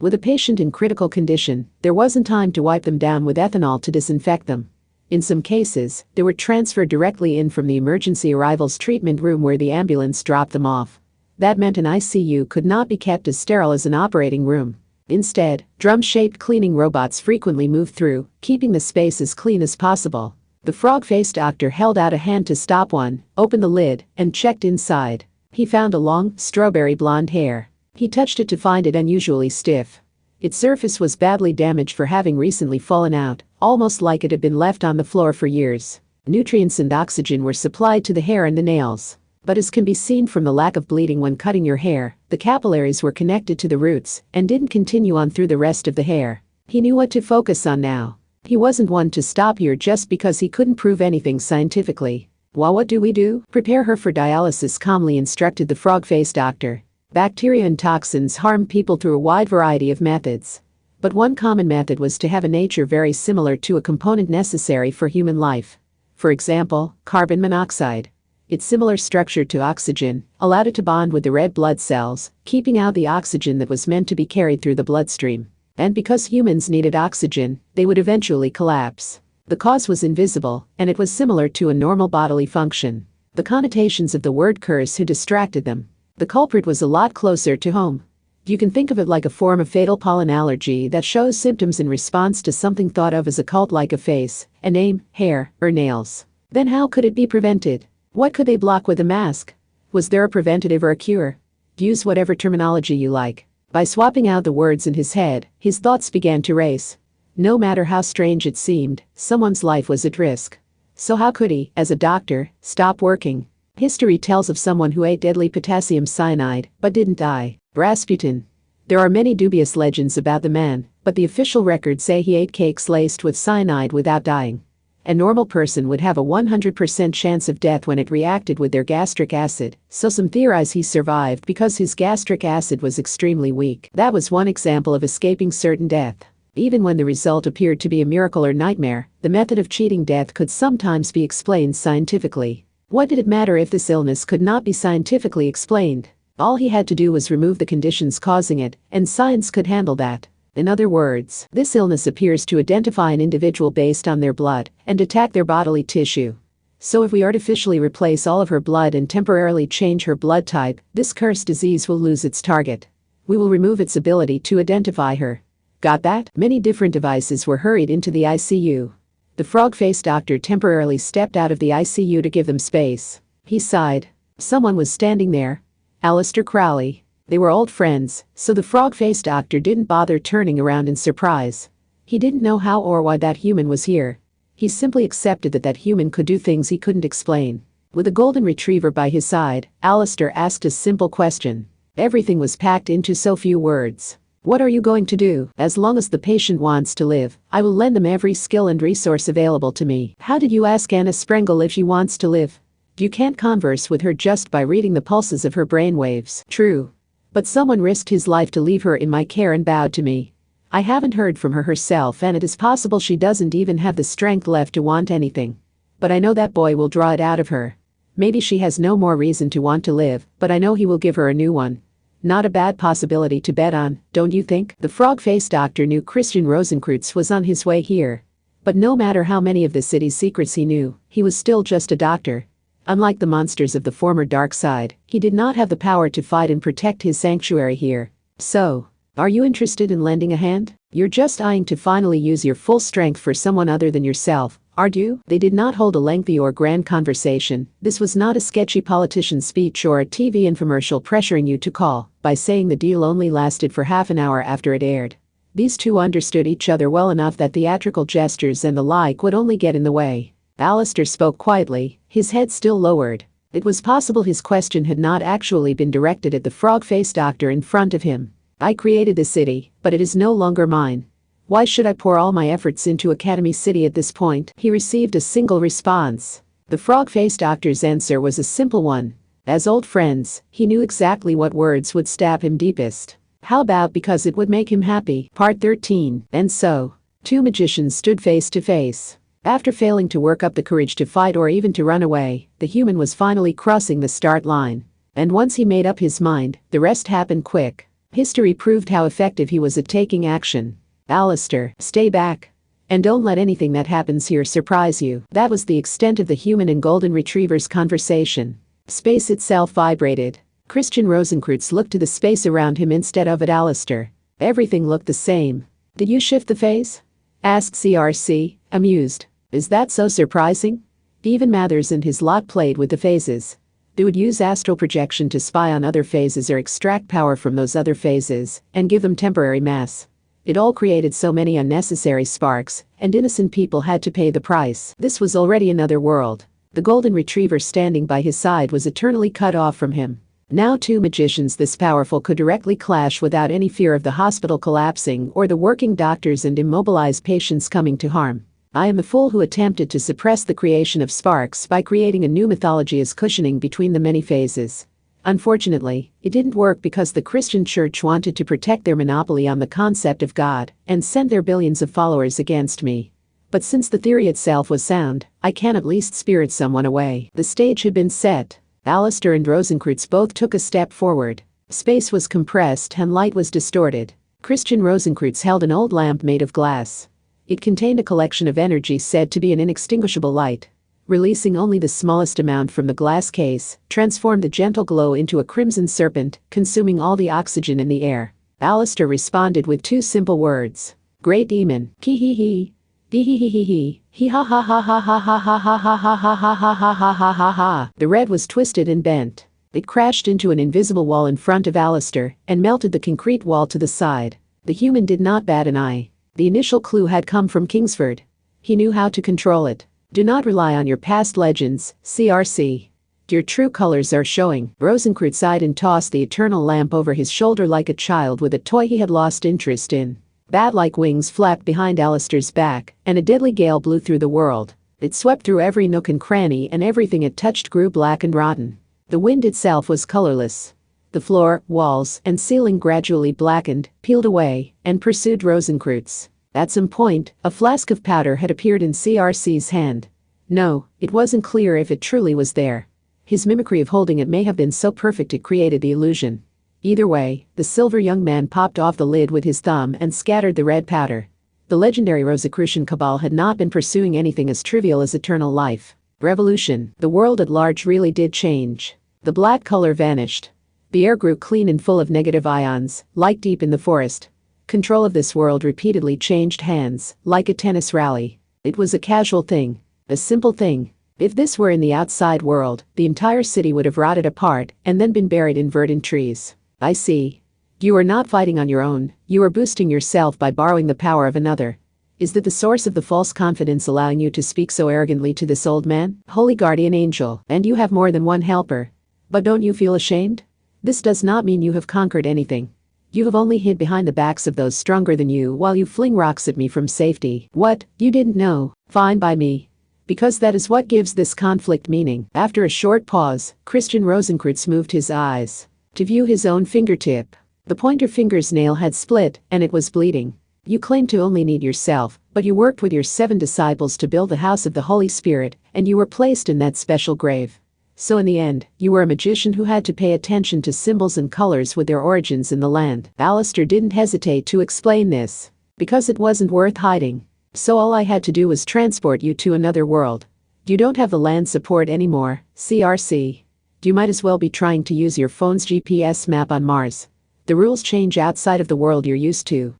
With a patient in critical condition, there wasn't time to wipe them down with ethanol to disinfect them. In some cases, they were transferred directly in from the emergency arrivals treatment room where the ambulance dropped them off. That meant an ICU could not be kept as sterile as an operating room. Instead, drum-shaped cleaning robots frequently moved through, keeping the space as clean as possible. The frog-faced doctor held out a hand to stop one, opened the lid, and checked inside. He found a long, strawberry blonde hair. He touched it to find it unusually stiff. Its surface was badly damaged for having recently fallen out, almost like it had been left on the floor for years. Nutrients and oxygen were supplied to the hair and the nails. But as can be seen from the lack of bleeding when cutting your hair, the capillaries were connected to the roots and didn't continue on through the rest of the hair. He knew what to focus on now. He wasn't one to stop here just because he couldn't prove anything scientifically. Well, what do we do? Prepare her for dialysis, calmly instructed the frog-faced doctor. Bacteria and toxins harm people through a wide variety of methods. But one common method was to have a nature very similar to a component necessary for human life. For example, carbon monoxide. Its similar structure to oxygen allowed it to bond with the red blood cells, keeping out the oxygen that was meant to be carried through the bloodstream. And because humans needed oxygen, they would eventually collapse. The cause was invisible, and it was similar to a normal bodily function. The connotations of the word curse had distracted them. The culprit was a lot closer to home. You can think of it like a form of fatal pollen allergy that shows symptoms in response to something thought of as occult, like a face, a name, hair, or nails. Then how could it be prevented? What could they block with a mask? Was there a preventative or a cure? Use whatever terminology you like. By swapping out the words in his head, his thoughts began to race. No matter how strange it seemed, someone's life was at risk. So how could he, as a doctor, stop working? History tells of someone who ate deadly potassium cyanide, but didn't die. Rasputin. There are many dubious legends about the man, but the official records say he ate cakes laced with cyanide without dying. A normal person would have a 100% chance of death when it reacted with their gastric acid, so some theorize he survived because his gastric acid was extremely weak. That was one example of escaping certain death. Even when the result appeared to be a miracle or nightmare, the method of cheating death could sometimes be explained scientifically. What did it matter if this illness could not be scientifically explained? All he had to do was remove the conditions causing it, and science could handle that. In other words, this illness appears to identify an individual based on their blood and attack their bodily tissue. So if we artificially replace all of her blood and temporarily change her blood type, this cursed disease will lose its target. We will remove its ability to identify her. Got that? Many different devices were hurried into the ICU. The frog-faced doctor temporarily stepped out of the ICU to give them space. He sighed. Someone was standing there. Aleister Crowley. They were old friends, so the frog-faced doctor didn't bother turning around in surprise. He didn't know how or why that human was here. He simply accepted that that human could do things he couldn't explain. With a golden retriever by his side, Aleister asked a simple question. Everything was packed into so few words. What are you going to do? As long as the patient wants to live, I will lend them every skill and resource available to me. How did you ask Anna Sprengel if she wants to live? You can't converse with her just by reading the pulses of her brainwaves. True. But someone risked his life to leave her in my care and bowed to me. I haven't heard from her herself, and it is possible she doesn't even have the strength left to want anything. But I know that boy will draw it out of her. Maybe she has no more reason to want to live, but I know he will give her a new one. Not a bad possibility to bet on, don't you think? The frog-faced doctor knew Christian Rosenkreutz was on his way here. But no matter how many of the city's secrets he knew, he was still just a doctor. Unlike the monsters of the former dark side, he did not have the power to fight and protect his sanctuary here. So, Are you interested in lending a hand? You're just eyeing to finally use your full strength for someone other than yourself, aren't you? They did not hold a lengthy or grand conversation. This was not a sketchy politician's speech or a TV infomercial pressuring you to call by saying the deal only lasted for half an hour after it aired. These two understood each other well enough that theatrical gestures and the like would only get in the way. Alistair spoke quietly, his head still lowered. It was possible his question had not actually been directed at the frog-faced doctor in front of him. I created the city, but it is no longer mine. Why should I pour all my efforts into Academy City at this point? He received a single response. The frog-faced doctor's answer was a simple one. As old friends, he knew exactly what words would stab him deepest. How about because it would make him happy? Part 13. And so, two magicians stood face to face. After failing to work up the courage to fight or even to run away, the human was finally crossing the start line. And once he made up his mind, the rest happened quick. History proved how effective he was at taking action. Alistair, stay back. And don't let anything that happens here surprise you. That was the extent of the human and golden retriever's conversation. Space itself vibrated. Christian Rosenkreutz looked to the space around him instead of at Alistair. Everything looked the same. Did you shift the phase? Asked CRC, amused. Is that so surprising? Even Mathers and his lot played with the phases. They would use astral projection to spy on other phases or extract power from those other phases and give them temporary mass. It all created so many unnecessary sparks, and innocent people had to pay the price. This was already another world. The golden retriever standing by his side was eternally cut off from him. Now two magicians this powerful could directly clash without any fear of the hospital collapsing or the working doctors and immobilized patients coming to harm. I am the fool who attempted to suppress the creation of sparks by creating a new mythology as cushioning between the many phases. Unfortunately, it didn't work because the Christian Church wanted to protect their monopoly on the concept of God and sent their billions of followers against me. But since the theory itself was sound, I can at least spirit someone away. The stage had been set. Alistair and Rosenkreutz both took a step forward. Space was compressed and light was distorted. Christian Rosenkreutz held an old lamp made of glass. It contained a collection of energy said to be an inextinguishable light. Releasing only the smallest amount from the glass case, transformed the gentle glow into a crimson serpent, consuming all the oxygen in the air. Alistair responded with two simple words. Great demon, ki-hee-hee. Dee-hee-hee-hee-hee. He ha ha ha ha ha ha ha ha ha ha ha ha ha ha ha ha ha ha. The red was twisted and bent. It crashed into an invisible wall in front of Alistair and melted the concrete wall to the side. The human did not bat an eye. The initial clue had come from Kingsford. He knew how to control it. Do not rely on your past legends, CRC. Your true colors are showing. Rosenkreutz sighed and tossed the eternal lamp over his shoulder like a child with a toy he had lost interest in. Bat-like wings flapped behind Alistair's back, and a deadly gale blew through the world. It swept through every nook and cranny, and everything it touched grew black and rotten. The wind itself was colorless. The floor, walls, and ceiling gradually blackened, peeled away, and pursued Rosenkreutz. At some point, a flask of powder had appeared in CRC's hand. No, it wasn't clear if it truly was there. His mimicry of holding it may have been so perfect it created the illusion. Either way, the silver young man popped off the lid with his thumb and scattered the red powder. The legendary Rosicrucian cabal had not been pursuing anything as trivial as eternal life. Revolution. The world at large really did change. The black color vanished. The air grew clean and full of negative ions, like deep in the forest. Control of this world repeatedly changed hands, like a tennis rally. It was a casual thing. A simple thing. If this were in the outside world, the entire city would have rotted apart and then been buried in verdant trees. I see. You are not fighting on your own, you are boosting yourself by borrowing the power of another. Is that the source of the false confidence allowing you to speak so arrogantly to this old man? Holy guardian angel, and you have more than one helper. But don't you feel ashamed? This does not mean you have conquered anything. You have only hid behind the backs of those stronger than you while you fling rocks at me from safety. What? You didn't know? Fine by me. Because that is what gives this conflict meaning. After a short pause, Christian Rosenkreutz moved his eyes to view his own fingertip. The pointer finger's nail had split, and it was bleeding. You claim to only need yourself, but you worked with your 7 disciples to build the house of the Holy Spirit, and you were placed in that special grave. So in the end, you were a magician who had to pay attention to symbols and colors with their origins in the land. Alistair didn't hesitate to explain this. Because it wasn't worth hiding. So all I had to do was transport you to another world. You don't have the land support anymore, CRC. You might as well be trying to use your phone's GPS map on Mars. The The rules change outside of the world you're used to.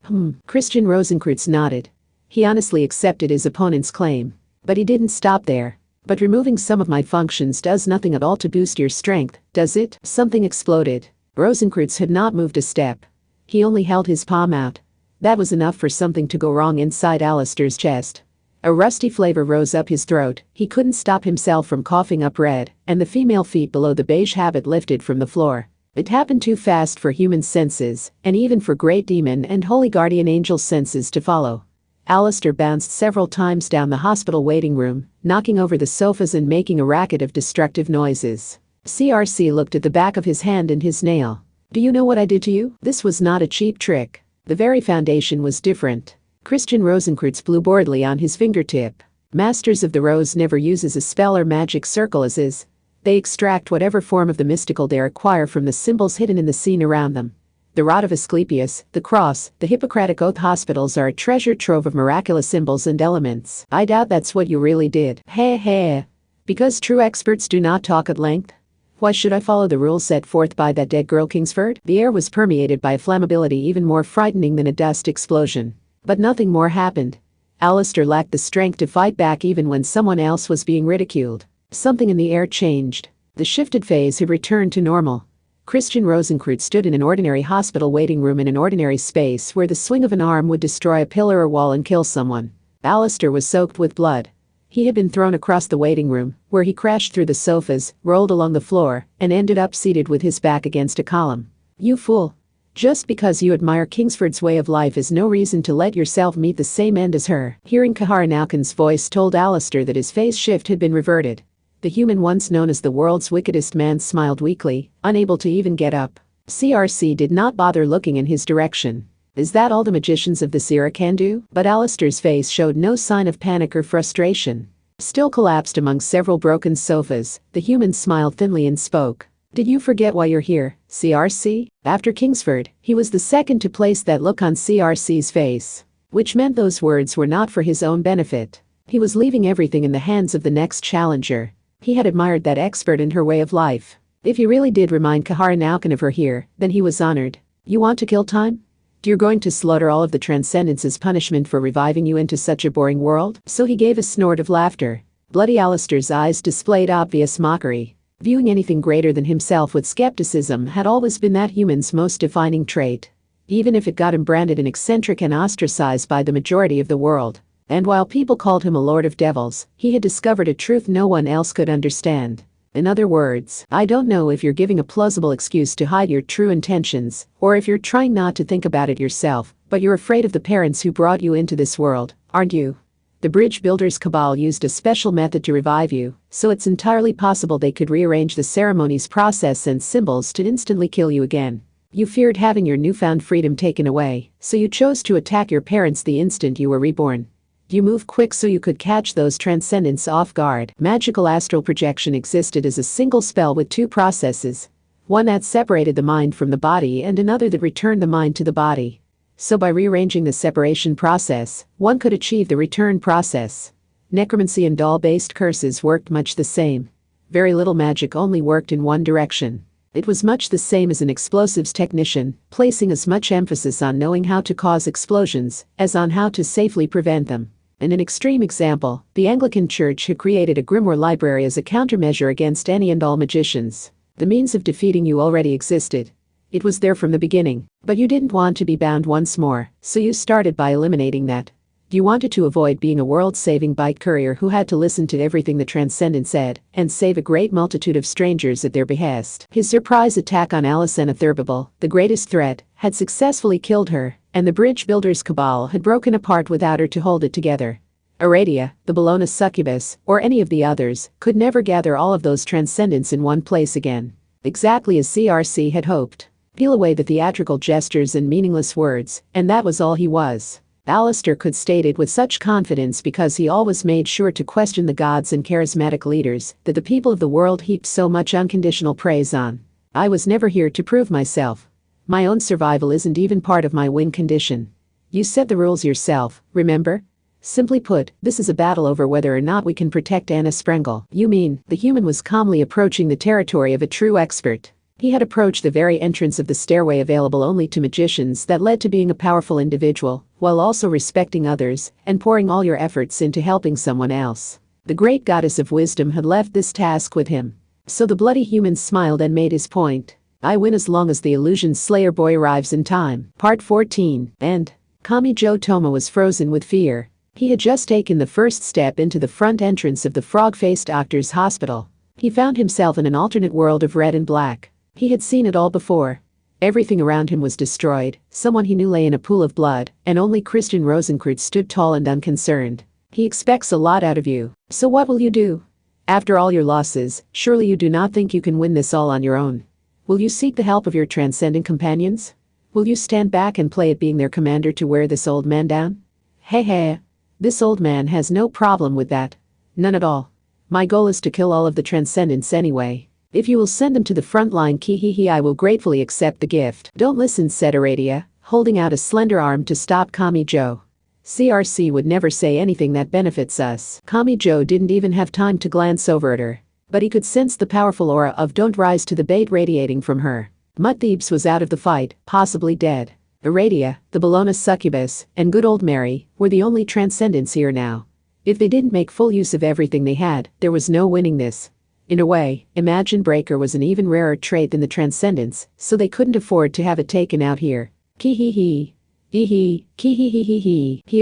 Christian Rosenkreutz nodded. He honestly accepted his opponent's claim. But he didn't stop there. But removing some of my functions does nothing at all to boost your strength, does it? Something exploded. Rosenkreutz had not moved a step. He only held his palm out. That was enough for something to go wrong inside Alistair's chest. A rusty flavor rose up his throat. He couldn't stop himself from coughing up red, and the female feet below the beige habit lifted from the floor. It happened too fast for human senses, and even for great demon and holy guardian angel senses to follow. Alistair bounced several times down the hospital waiting room, knocking over the sofas and making a racket of destructive noises. CRC looked at the back of his hand and his nail. Do you know what I did to you? This was not a cheap trick. The very foundation was different. Christian Rosenkreutz blew boredly on his fingertip. Masters of the Rose never uses a spell or magic circle as is. They extract whatever form of the mystical they acquire from the symbols hidden in the scene around them. The Rod of Asclepius, the Cross, the Hippocratic Oath hospitals are a treasure trove of miraculous symbols and elements. I doubt that's what you really did. Heh. Because true experts do not talk at length? Why should I follow the rules set forth by that dead girl Kingsford? The air was permeated by a flammability even more frightening than a dust explosion. But nothing more happened. Alistair lacked the strength to fight back even when someone else was being ridiculed. Something in the air changed. The shifted phase had returned to normal. Christian Rosenkreutz stood in an ordinary hospital waiting room in an ordinary space where the swing of an arm would destroy a pillar or wall and kill someone. Alistair was soaked with blood. He had been thrown across the waiting room, where he crashed through the sofas, rolled along the floor, and ended up seated with his back against a column. You fool. Just because you admire Kingsford's way of life is no reason to let yourself meet the same end as her. Hearing Kahara Nauken's voice told Alistair that his phase shift had been reverted. The human once known as the world's wickedest man smiled weakly, unable to even get up. CRC did not bother looking in his direction. Is that all the magicians of this era can do? But Alistair's face showed no sign of panic or frustration. Still collapsed among several broken sofas, the human smiled thinly and spoke. Did you forget why you're here, CRC? After Kingsford, he was the second to place that look on CRC's face. Which meant those words were not for his own benefit. He was leaving everything in the hands of the next challenger. He had admired that expert in her way of life. If he really did remind Kahara Nauken of her here, then he was honored. You want to kill time? You're going to slaughter all of the transcendents as punishment for reviving you into such a boring world? So he gave a snort of laughter. Bloody Alistair's eyes displayed obvious mockery. Viewing anything greater than himself with skepticism had always been that human's most defining trait. Even if it got him branded an eccentric and ostracized by the majority of the world. And while people called him a lord of devils, he had discovered a truth no one else could understand. In other words, I don't know if you're giving a plausible excuse to hide your true intentions, or if you're trying not to think about it yourself, but you're afraid of the parents who brought you into this world, aren't you? The bridge builders' cabal used a special method to revive you, so it's entirely possible they could rearrange the ceremony's process and symbols to instantly kill you again. You feared having your newfound freedom taken away, so you chose to attack your parents the instant you were reborn. You moved quick so you could catch those transcendents off guard. Magical astral projection existed as a single spell with two processes. One that separated the mind from the body and another that returned the mind to the body. So by rearranging the separation process, one could achieve the return process. Necromancy and doll-based curses worked much the same. Very little magic only worked in one direction. It was much the same as an explosives technician, placing as much emphasis on knowing how to cause explosions as on how to safely prevent them. In an extreme example, the Anglican Church had created a grimoire library as a countermeasure against any and all magicians. The means of defeating you already existed. It was there from the beginning, but you didn't want to be bound once more, so you started by eliminating that. You wanted to avoid being a world-saving bike courier who had to listen to everything the Transcendent said and save a great multitude of strangers at their behest. His surprise attack on Alicena Thurbable, the greatest threat, had successfully killed her, and the bridge builders' cabal had broken apart without her to hold it together. Aradia, the Bologna succubus, or any of the others, could never gather all of those transcendents in one place again. Exactly as CRC had hoped. Peel away the theatrical gestures and meaningless words, and that was all he was. Alistair could state it with such confidence because he always made sure to question the gods and charismatic leaders that the people of the world heaped so much unconditional praise on. I was never here to prove myself. My own survival isn't even part of my win condition. You set the rules yourself, remember? Simply put, this is a battle over whether or not we can protect Anna Sprengel. You mean, the human was calmly approaching the territory of a true expert. He had approached the very entrance of the stairway available only to magicians that led to being a powerful individual, while also respecting others and pouring all your efforts into helping someone else. The great goddess of wisdom had left this task with him. So the bloody human smiled and made his point. I win as long as the illusion slayer boy arrives in time. Part 14. And Kamijo Toma was frozen with fear. He had just taken the first step into the front entrance of the frog-faced doctor's hospital. He found himself in an alternate world of red and black. He had seen it all before. Everything around him was destroyed, someone he knew lay in a pool of blood, and only Christian Rosenkreutz stood tall and unconcerned. He expects a lot out of you, so what will you do? After all your losses, surely you do not think you can win this all on your own. Will you seek the help of your transcendent companions? Will you stand back and play at being their commander to wear this old man down? Hey, this old man has no problem with that. None at all. My goal is to kill all of the transcendents anyway. If you will send them to the front line, I will gratefully accept the gift. Don't listen, said Aradia, holding out a slender arm to stop Kamijo. CRC would never say anything that benefits us. Kamijo didn't even have time to glance over at her. But he could sense the powerful aura of don't rise to the bait radiating from her. Mutt Thebes was out of the fight, possibly dead. Aradia, the Bologna succubus, and good old Mary were the only transcendents here now. If they didn't make full use of everything they had, there was no winning this. In a way, Imagine Breaker was an even rarer trait than the Transcendence, so they couldn't afford to have it taken out here. He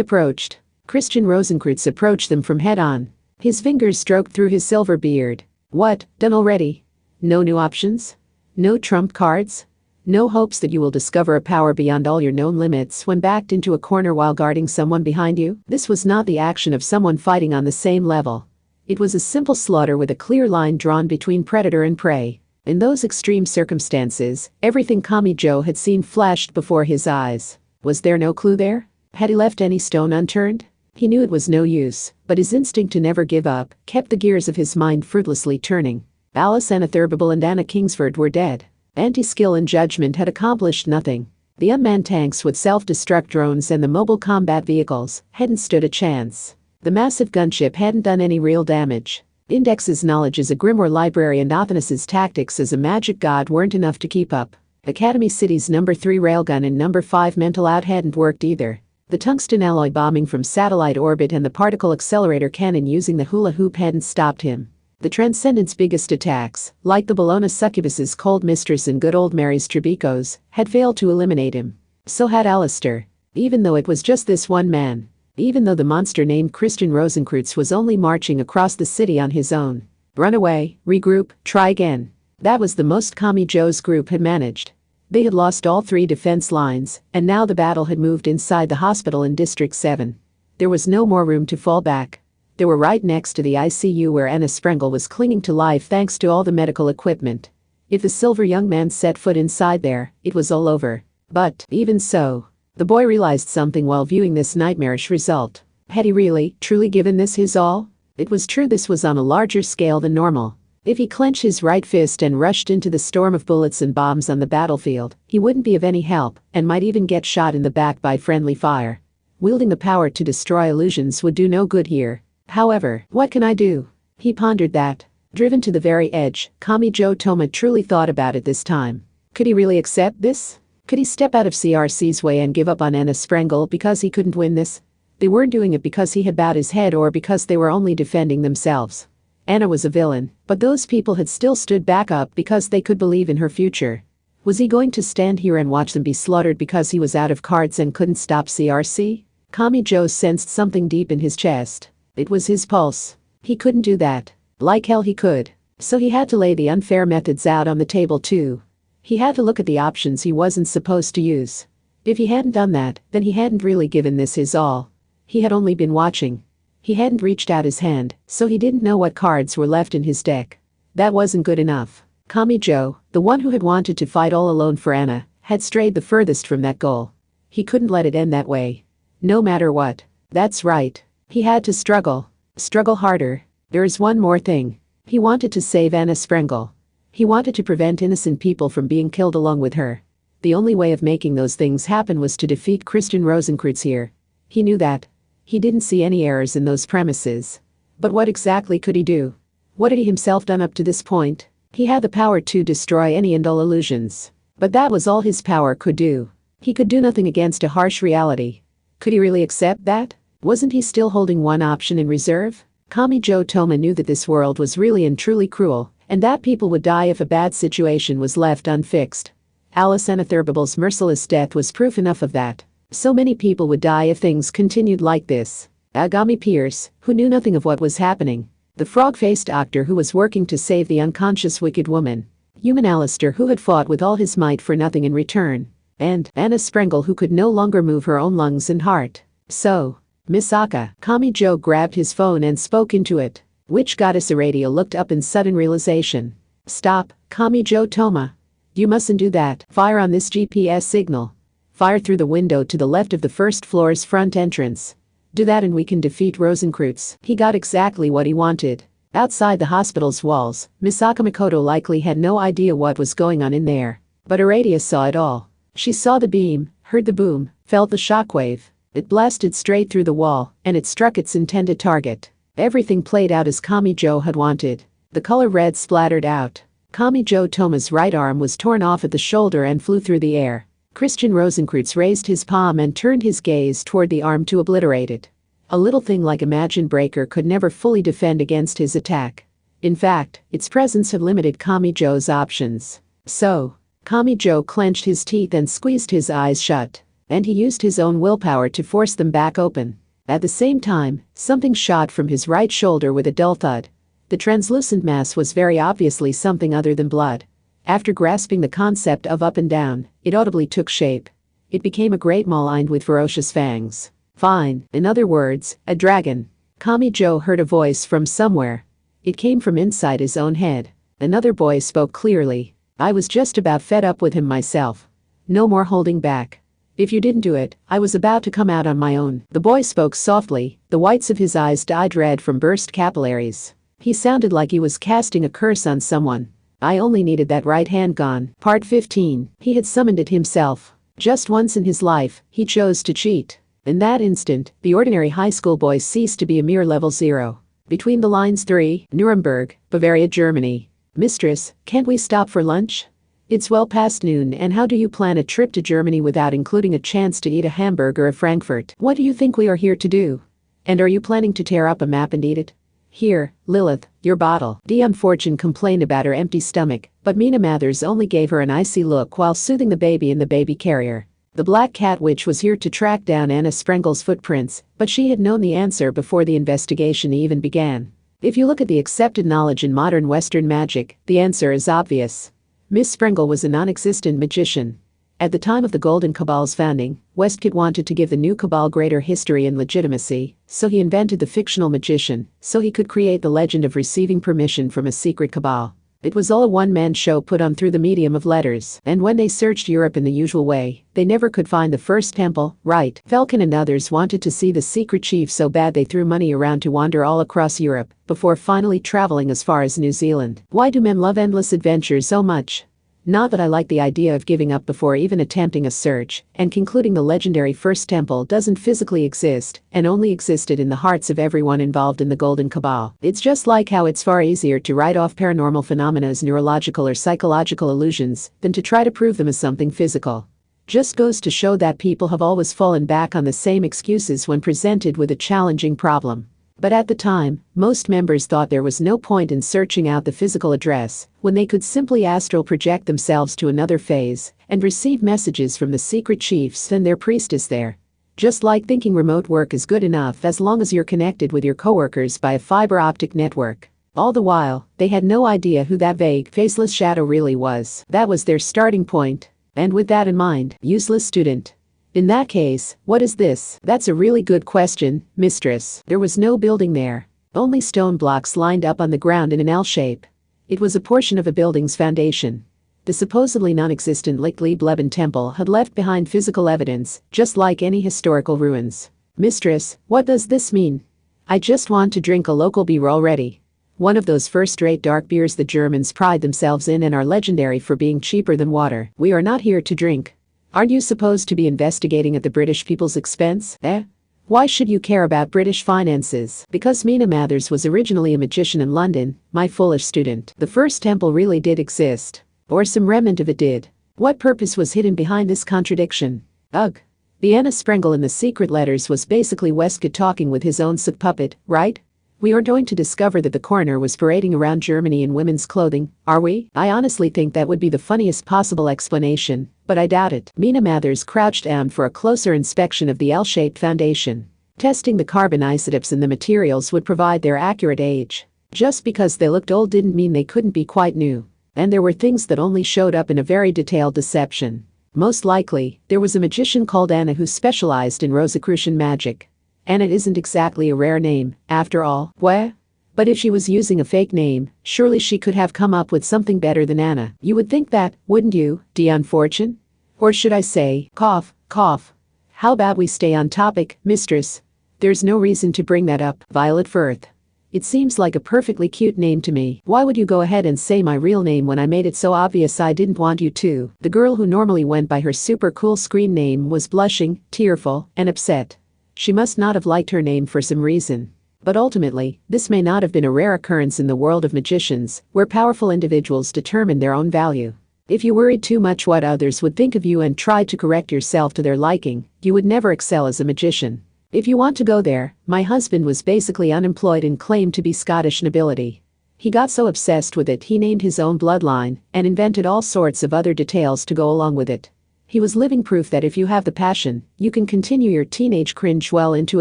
approached. Christian Rosenkreutz approached them from head-on. His fingers stroked through his silver beard. What, done already? No new options? No trump cards? No hopes that you will discover a power beyond all your known limits when backed into a corner while guarding someone behind you? This was not the action of someone fighting on the same level. It was a simple slaughter with a clear line drawn between predator and prey. In those extreme circumstances, everything Kamijo had seen flashed before his eyes. Was there no clue there? Had he left any stone unturned? He knew it was no use, but his instinct to never give up kept the gears of his mind fruitlessly turning. Alice Anna Thurberville and Anna Kingsford were dead. Anti-skill and judgment had accomplished nothing. The unmanned tanks with self-destruct drones and the mobile combat vehicles hadn't stood a chance. The massive gunship hadn't done any real damage. Index's knowledge as a Grimoire library and Athanas's tactics as a magic god weren't enough to keep up. Academy City's No. 3 railgun and No. 5 mental out hadn't worked either. The tungsten alloy bombing from satellite orbit and the particle accelerator cannon using the hula hoop hadn't stopped him. The Transcendent's biggest attacks, like the Bologna succubus's cold mistress and good old Mary's Tribicos, had failed to eliminate him. So had Alistair. Even though it was just this one man. Even though the monster named Christian Rosenkreutz was only marching across the city on his own. Run away, regroup, try again. That was the most Kamijo's group had managed. They had lost all 3 defense lines, and now the battle had moved inside the hospital in District 7. There was no more room to fall back. They were right next to the ICU where Anna Sprengel was clinging to life thanks to all the medical equipment. If the silver young man set foot inside there, it was all over. But, even so, the boy realized something while viewing this nightmarish result. Had he really, truly given this his all? It was true this was on a larger scale than normal. If he clenched his right fist and rushed into the storm of bullets and bombs on the battlefield, he wouldn't be of any help and might even get shot in the back by friendly fire. Wielding the power to destroy illusions would do no good here. However, what can I do? He pondered that. Driven to the very edge, Kamijo Toma truly thought about it this time. Could he really accept this? Could he step out of CRC's way and give up on Anna Sprengel because he couldn't win this? They weren't doing it because he had bowed his head or because they were only defending themselves. Anna was a villain, but those people had still stood back up because they could believe in her future. Was he going to stand here and watch them be slaughtered because he was out of cards and couldn't stop CRC? Kamijo sensed something deep in his chest. It was his pulse. He couldn't do that. Like hell he could. So he had to lay the unfair methods out on the table too. He had to look at the options he wasn't supposed to use. If he hadn't done that, then he hadn't really given this his all. He had only been watching. He hadn't reached out his hand, so he didn't know what cards were left in his deck. That wasn't good enough. Kamijo, the one who had wanted to fight all alone for Anna, had strayed the furthest from that goal. He couldn't let it end that way. No matter what. That's right. He had to struggle. Struggle harder. There is one more thing. He wanted to save Anna Sprengel. He wanted to prevent innocent people from being killed along with her. The only way of making those things happen was to defeat Christian Rosenkreutz here. He knew that. He didn't see any errors in those premises. But what exactly could he do? What had he himself done up to this point? He had the power to destroy any and all illusions. But that was all his power could do. He could do nothing against a harsh reality. Could he really accept that? Wasn't he still holding one option in reserve? Kamijo Toma knew that this world was really and truly cruel, and that people would die if a bad situation was left unfixed. Alice Anatherbabal's merciless death was proof enough of that. So many people would die if things continued like this. Agami Pierce, who knew nothing of what was happening. The frog-faced doctor who was working to save the unconscious wicked woman. Human Alistair who had fought with all his might for nothing in return. And Anna Sprengel who could no longer move her own lungs and heart. So, Misaka, Kamijo grabbed his phone and spoke into it. Witch Goddess Aradia looked up in sudden realization. Stop, Kamijo Toma. You mustn't do that. Fire on this GPS signal. Fire through the window to the left of the first floor's front entrance. Do that and we can defeat Rosenkreutz. He got exactly what he wanted. Outside the hospital's walls, Misaka Makoto likely had no idea what was going on in there. But Aradia saw it all. She saw the beam, heard the boom, felt the shockwave. It blasted straight through the wall, and it struck its intended target. Everything played out as Kamijo had wanted. The color red splattered out. Kamijo Toma's right arm was torn off at the shoulder and flew through the air. Christian Rosenkreutz raised his palm and turned his gaze toward the arm to obliterate it. A little thing like Imagine Breaker could never fully defend against his attack. In fact, its presence had limited Kamijo's options. So, Kamijo clenched his teeth and squeezed his eyes shut. And he used his own willpower to force them back open. At the same time, something shot from his right shoulder with a dull thud. The translucent mass was very obviously something other than blood. After grasping the concept of up and down, it audibly took shape. It became a great malign with ferocious fangs. Fine, in other words, a dragon. Kamijo heard a voice from somewhere. It came from inside his own head. Another voice spoke clearly. I was just about fed up with him myself. No more holding back. If you didn't do it, I was about to come out on my own. The boy spoke softly, the whites of his eyes dyed red from burst capillaries. He sounded like he was casting a curse on someone. I only needed that right hand gone. Part 15. He had summoned it himself. Just once in his life, he chose to cheat. In that instant, the ordinary high school boy ceased to be a mere level 0. Between the lines 3, Nuremberg, Bavaria, Germany. Mistress, can't we stop for lunch? It's well past noon, and how do you plan a trip to Germany without including a chance to eat a hamburger of Frankfurt? What do you think we are here to do? And are you planning to tear up a map and eat it? Here, Lilith, your bottle. Dion Fortune complained about her empty stomach, but Mina Mathers only gave her an icy look while soothing the baby in the baby carrier. The Black Cat Witch was here to track down Anna Sprengel's footprints, but she had known the answer before the investigation even began. If you look at the accepted knowledge in modern Western magic, the answer is obvious. Miss Sprengel was a non-existent magician. At the time of the Golden Cabal's founding, Westcott wanted to give the new Cabal greater history and legitimacy, so he invented the fictional magician, so he could create the legend of receiving permission from a secret Cabal. It was all a one-man show put on through the medium of letters, and when they searched Europe in the usual way, they never could find the first temple, right? Falcon and others wanted to see the secret chief so bad they threw money around to wander all across Europe, before finally traveling as far as New Zealand. Why do men love endless adventures so much? Not that I like the idea of giving up before even attempting a search, and concluding the legendary First Temple doesn't physically exist, and only existed in the hearts of everyone involved in the Golden Cabal. It's just like how it's far easier to write off paranormal phenomena as neurological or psychological illusions than to try to prove them as something physical. Just goes to show that people have always fallen back on the same excuses when presented with a challenging problem. But at the time, most members thought there was no point in searching out the physical address, when they could simply astral project themselves to another phase and receive messages from the secret chiefs and their priestess there. Just like thinking remote work is good enough as long as you're connected with your coworkers by a fiber optic network. All the while, they had no idea who that vague, faceless shadow really was. That was their starting point. And with that in mind, useless student. In that case, what is this? That's a really good question, mistress. There was no building there. Only stone blocks lined up on the ground in an L shape. It was a portion of a building's foundation. The supposedly non-existent Lichtleben temple had left behind physical evidence, just like any historical ruins. Mistress, what does this mean? I just want to drink a local beer already. One of those first-rate dark beers the Germans pride themselves in and are legendary for being cheaper than water. We are not here to drink. Aren't you supposed to be investigating at the British people's expense, eh? Why should you care about British finances? Because Mina Mathers was originally a magician in London, my foolish student. The first temple really did exist. Or some remnant of it did. What purpose was hidden behind this contradiction? Ugh. The Anna Sprengel in the secret letters was basically Westcott talking with his own sock puppet, right? We aren't going to discover that the coroner was parading around Germany in women's clothing, are we? I honestly think that would be the funniest possible explanation, but I doubt it. Mina Mathers crouched down for a closer inspection of the L-shaped foundation. Testing the carbon isotopes in the materials would provide their accurate age. Just because they looked old didn't mean they couldn't be quite new. And there were things that only showed up in a very detailed deception. Most likely, there was a magician called Anna who specialized in Rosicrucian magic. Anna isn't exactly a rare name, after all. What? But if she was using a fake name, surely she could have come up with something better than Anna. You would think that, wouldn't you, Dion Fortune? Or should I say, cough, cough. How about we stay on topic, mistress? There's no reason to bring that up. Violet Firth. It seems like a perfectly cute name to me. Why would you go ahead and say my real name when I made it so obvious I didn't want you to? The girl who normally went by her super cool screen name was blushing, tearful, and upset. She must not have liked her name for some reason. But ultimately, this may not have been a rare occurrence in the world of magicians, where powerful individuals determine their own value. If you worried too much what others would think of you and tried to correct yourself to their liking, you would never excel as a magician. If you want to go there, my husband was basically unemployed and claimed to be Scottish nobility. He got so obsessed with it he named his own bloodline and invented all sorts of other details to go along with it. He was living proof that if you have the passion, you can continue your teenage cringe well into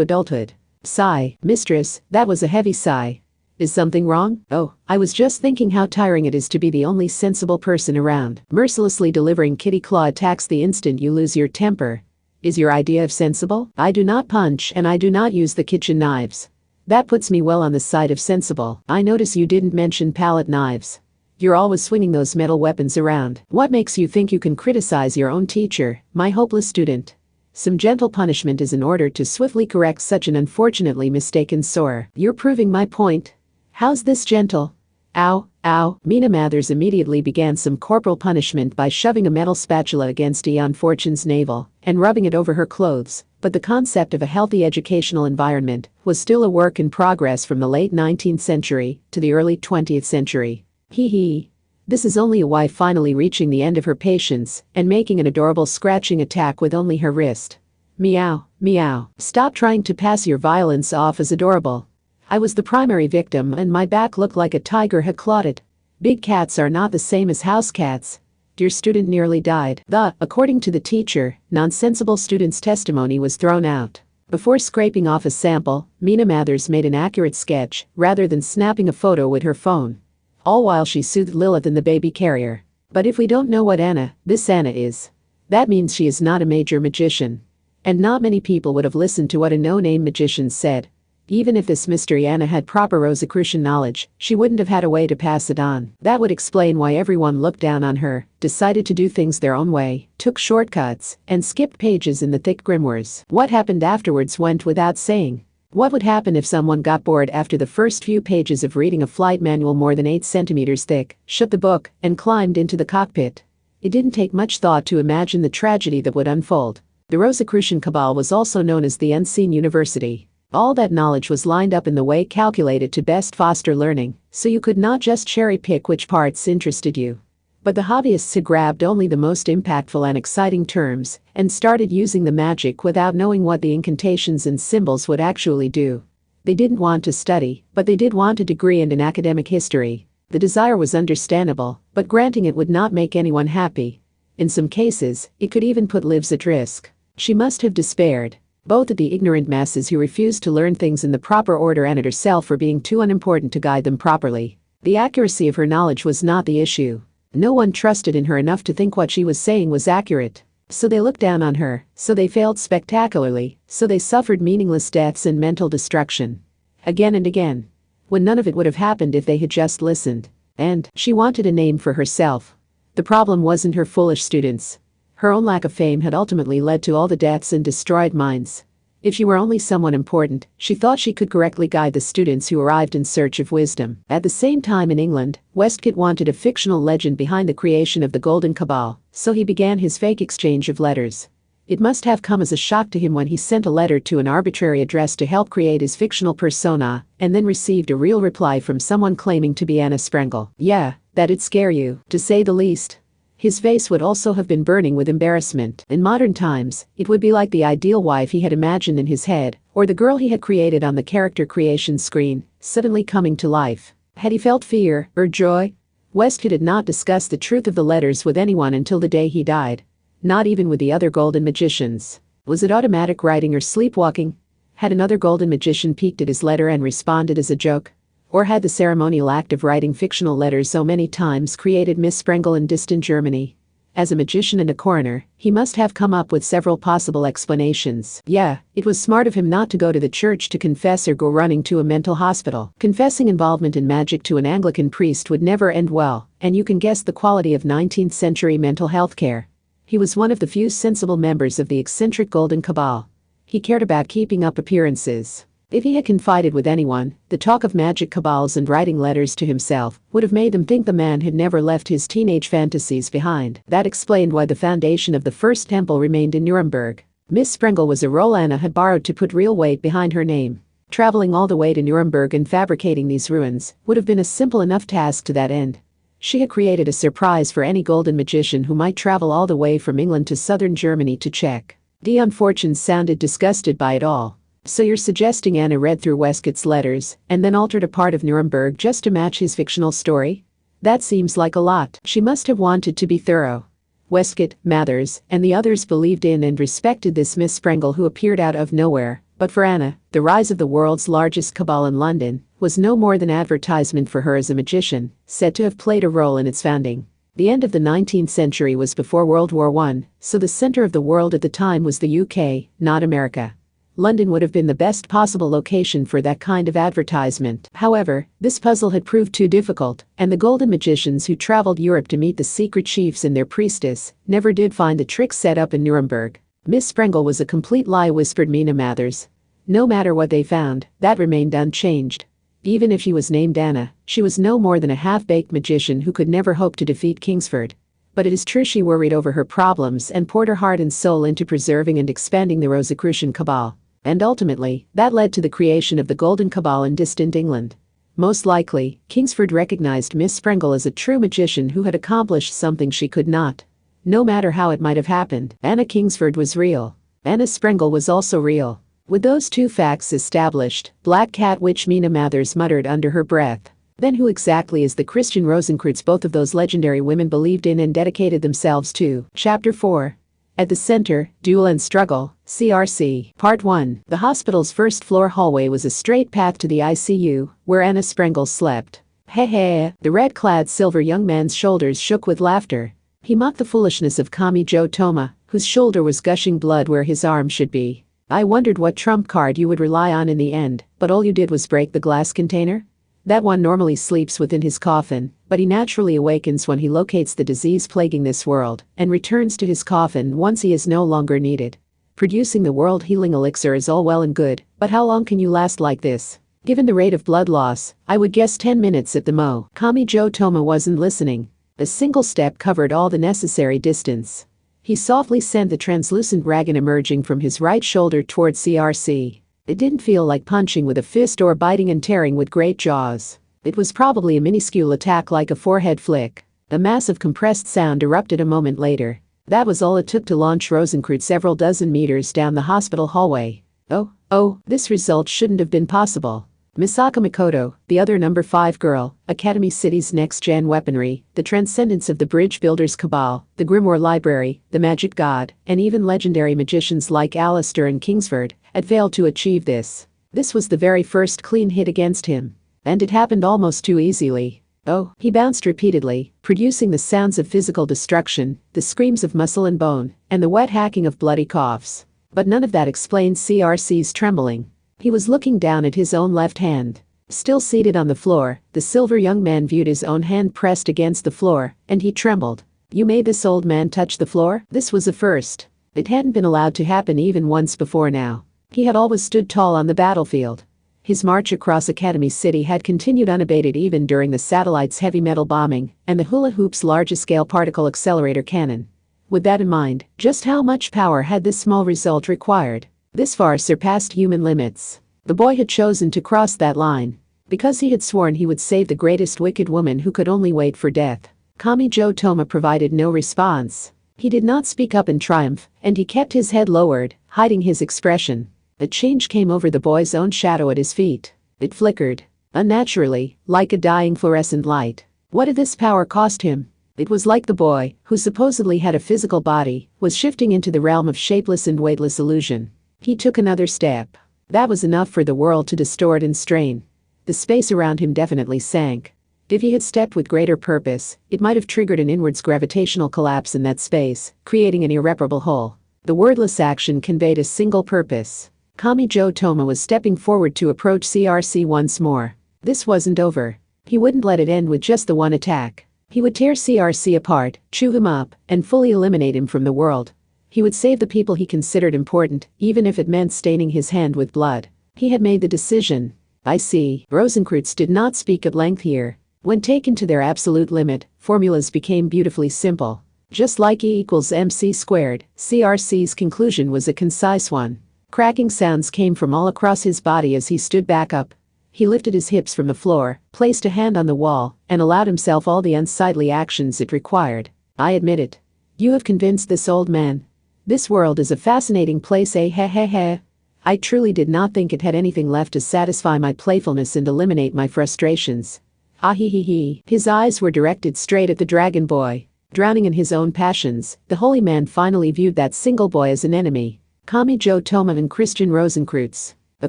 adulthood. Sigh, mistress, that was a heavy sigh. Is something wrong? Oh, I was just thinking how tiring it is to be the only sensible person around, mercilessly delivering kitty claw attacks the instant you lose your temper. Is your idea of sensible? I do not punch and I do not use the kitchen knives. That puts me well on the side of sensible. I notice you didn't mention palette knives. You're always swinging those metal weapons around. What makes you think you can criticize your own teacher, my hopeless student? Some gentle punishment is in order to swiftly correct such an unfortunately mistaken soar. You're proving my point. How's this gentle? Ow, ow. Mina Mathers immediately began some corporal punishment by shoving a metal spatula against Dion Fortune's navel and rubbing it over her clothes, but the concept of a healthy educational environment was still a work in progress from the late 19th century to the early 20th century. Hee hee. This is only a wife finally reaching the end of her patience and making an adorable scratching attack with only her wrist. Meow, meow. Stop trying to pass your violence off as adorable. I was the primary victim and my back looked like a tiger had clawed it. Big cats are not the same as house cats. Dear student nearly died. According to the teacher, nonsensible student's testimony was thrown out. Before scraping off a sample, Mina Mathers made an accurate sketch rather than snapping a photo with her phone. All while she soothed Lilith in the baby carrier. But if we don't know what this Anna is, that means she is not a major magician. And not many people would have listened to what a no-name magician said. Even if this mystery Anna had proper Rosicrucian knowledge, she wouldn't have had a way to pass it on. That would explain why everyone looked down on her, decided to do things their own way, took shortcuts, and skipped pages in the thick grimoires. What happened afterwards went without saying. What would happen if someone got bored after the first few pages of reading a flight manual more than 8 centimeters thick, shut the book, and climbed into the cockpit? It didn't take much thought to imagine the tragedy that would unfold. The Rosicrucian cabal was also known as the Unseen University. All that knowledge was lined up in the way calculated to best foster learning, so you could not just cherry-pick which parts interested you. But the hobbyists had grabbed only the most impactful and exciting terms and started using the magic without knowing what the incantations and symbols would actually do. They didn't want to study, but they did want a degree and an academic history. The desire was understandable, but granting it would not make anyone happy. In some cases, it could even put lives at risk. She must have despaired, both at the ignorant masses who refused to learn things in the proper order and at herself for being too unimportant to guide them properly. The accuracy of her knowledge was not the issue. No one trusted in her enough to think what she was saying was accurate. So they looked down on her, so they failed spectacularly, so they suffered meaningless deaths and mental destruction. Again and again. When none of it would have happened if they had just listened. And she wanted a name for herself. The problem wasn't her foolish students. Her own lack of fame had ultimately led to all the deaths and destroyed minds. If she were only someone important, she thought she could correctly guide the students who arrived in search of wisdom. At the same time in England, Westcott wanted a fictional legend behind the creation of the Golden Cabal, so he began his fake exchange of letters. It must have come as a shock to him when he sent a letter to an arbitrary address to help create his fictional persona, and then received a real reply from someone claiming to be Anna Sprengel. Yeah, that'd scare you, to say the least. His face would also have been burning with embarrassment. In modern times, it would be like the ideal wife he had imagined in his head, or the girl he had created on the character creation screen, suddenly coming to life. Had he felt fear or joy? Westcott had not discussed the truth of the letters with anyone until the day he died. Not even with the other golden magicians. Was it automatic writing or sleepwalking? Had another golden magician peeked at his letter and responded as a joke? Or had the ceremonial act of writing fictional letters so many times created Miss Sprengel in distant Germany? As a magician and a coroner, he must have come up with several possible explanations. Yeah, it was smart of him not to go to the church to confess or go running to a mental hospital. Confessing involvement in magic to an Anglican priest would never end well, and you can guess the quality of 19th century mental health care. He was one of the few sensible members of the eccentric Golden Cabal. He cared about keeping up appearances. If he had confided with anyone, the talk of magic cabals and writing letters to himself would have made them think the man had never left his teenage fantasies behind. That explained why the foundation of the first temple remained in Nuremberg. Miss Sprengel was a role Anna had borrowed to put real weight behind her name. Traveling all the way to Nuremberg and fabricating these ruins would have been a simple enough task to that end. She had created a surprise for any golden magician who might travel all the way from England to southern Germany to check. Dion Fortune sounded disgusted by it all. So you're suggesting Anna read through Westcott's letters and then altered a part of Nuremberg just to match his fictional story? That seems like a lot. She must have wanted to be thorough. Westcott, Mathers, and the others believed in and respected this Miss Sprengel who appeared out of nowhere. But for Anna, the rise of the world's largest cabal in London was no more than advertisement for her as a magician, said to have played a role in its founding. The end of the 19th century was before World War I, so the center of the world at the time was the UK, not America. London would have been the best possible location for that kind of advertisement. However, this puzzle had proved too difficult, and the golden magicians who traveled Europe to meet the secret chiefs and their priestess never did find the trick set up in Nuremberg. Miss Sprengel was a complete lie, whispered Mina Mathers. No matter what they found, that remained unchanged. Even if she was named Anna, she was no more than a half-baked magician who could never hope to defeat Kingsford. But it is true she worried over her problems and poured her heart and soul into preserving and expanding the Rosicrucian Cabal. And ultimately, that led to the creation of the Golden Cabal in distant England. Most likely, Kingsford recognized Miss Sprengel as a true magician who had accomplished something she could not. No matter how it might have happened, Anna Kingsford was real. Anna Sprengel was also real. With those two facts established, Black Cat Witch Mina Mathers muttered under her breath. Then who exactly is the Christian Rosencreutz both of those legendary women believed in and dedicated themselves to? Chapter 4. At the center, Duel and Struggle, CRC. Part 1. The hospital's first-floor hallway was a straight path to the ICU, where Anna Sprengel slept. Heh. The red-clad silver young man's shoulders shook with laughter. He mocked the foolishness of Kami Joe Toma, whose shoulder was gushing blood where his arm should be. I wondered what trump card you would rely on in the end, but all you did was break the glass container? That one normally sleeps within his coffin, but he naturally awakens when he locates the disease plaguing this world and returns to his coffin once he is no longer needed. Producing the world-healing elixir is all well and good, but how long can you last like this? Given the rate of blood loss, I would guess 10 minutes at the mo. Kami Joe Toma wasn't listening. A single step covered all the necessary distance. He softly sent the translucent dragon emerging from his right shoulder toward CRC. It didn't feel like punching with a fist or biting and tearing with great jaws. It was probably a minuscule attack like a forehead flick. A massive compressed sound erupted a moment later. That was all it took to launch Rosencreutz several dozen meters down the hospital hallway. Oh, this result shouldn't have been possible. Misaka Makoto, the other number 5 girl, Academy City's next-gen weaponry, the transcendence of the Bridge Builders Cabal, the Grimoire Library, the Magic God, and even legendary magicians like Alistair and Kingsford had failed to achieve this. This was the very first clean hit against him. And it happened almost too easily. Oh, he bounced repeatedly, producing the sounds of physical destruction, the screams of muscle and bone, and the wet hacking of bloody coughs. But none of that explained CRC's trembling. He was looking down at his own left hand. Still seated on the floor, the silver young man viewed his own hand pressed against the floor, and he trembled. You made this old man touch the floor? This was a first. It hadn't been allowed to happen even once before now. He had always stood tall on the battlefield. His march across Academy City had continued unabated even during the satellite's heavy metal bombing and the hula hoop's large-scale particle accelerator cannon. With that in mind, just how much power had this small result required? This far surpassed human limits. The boy had chosen to cross that line because he had sworn he would save the greatest wicked woman who could only wait for death. Kamijo Toma provided no response. He did not speak up in triumph, and he kept his head lowered, hiding his expression. A change came over the boy's own shadow at his feet. It flickered, unnaturally, like a dying fluorescent light. What did this power cost him? It was like the boy, who supposedly had a physical body, was shifting into the realm of shapeless and weightless illusion. He took another step. That was enough for the world to distort and strain. The space around him definitely sank. If he had stepped with greater purpose, it might have triggered an inwards gravitational collapse in that space, creating an irreparable hole. The wordless action conveyed a single purpose. Kamijo Toma was stepping forward to approach CRC once more. This wasn't over. He wouldn't let it end with just the one attack. He would tear CRC apart, chew him up, and fully eliminate him from the world. He would save the people he considered important, even if it meant staining his hand with blood. He had made the decision. I see. Rosenkreutz did not speak at length here. When taken to their absolute limit, formulas became beautifully simple. Just like E equals MC squared, CRC's conclusion was a concise one. Cracking sounds came from all across his body as he stood back up. He lifted his hips from the floor, placed a hand on the wall, and allowed himself all the unsightly actions it required. I admit it. You have convinced this old man. This world is a fascinating place, eh? Heh. I truly did not think it had anything left to satisfy my playfulness and eliminate my frustrations. Ah he. His eyes were directed straight at the dragon boy. Drowning in his own passions, the holy man finally viewed that single boy as an enemy. Kamijo Toma and Christian Rosenkreutz. The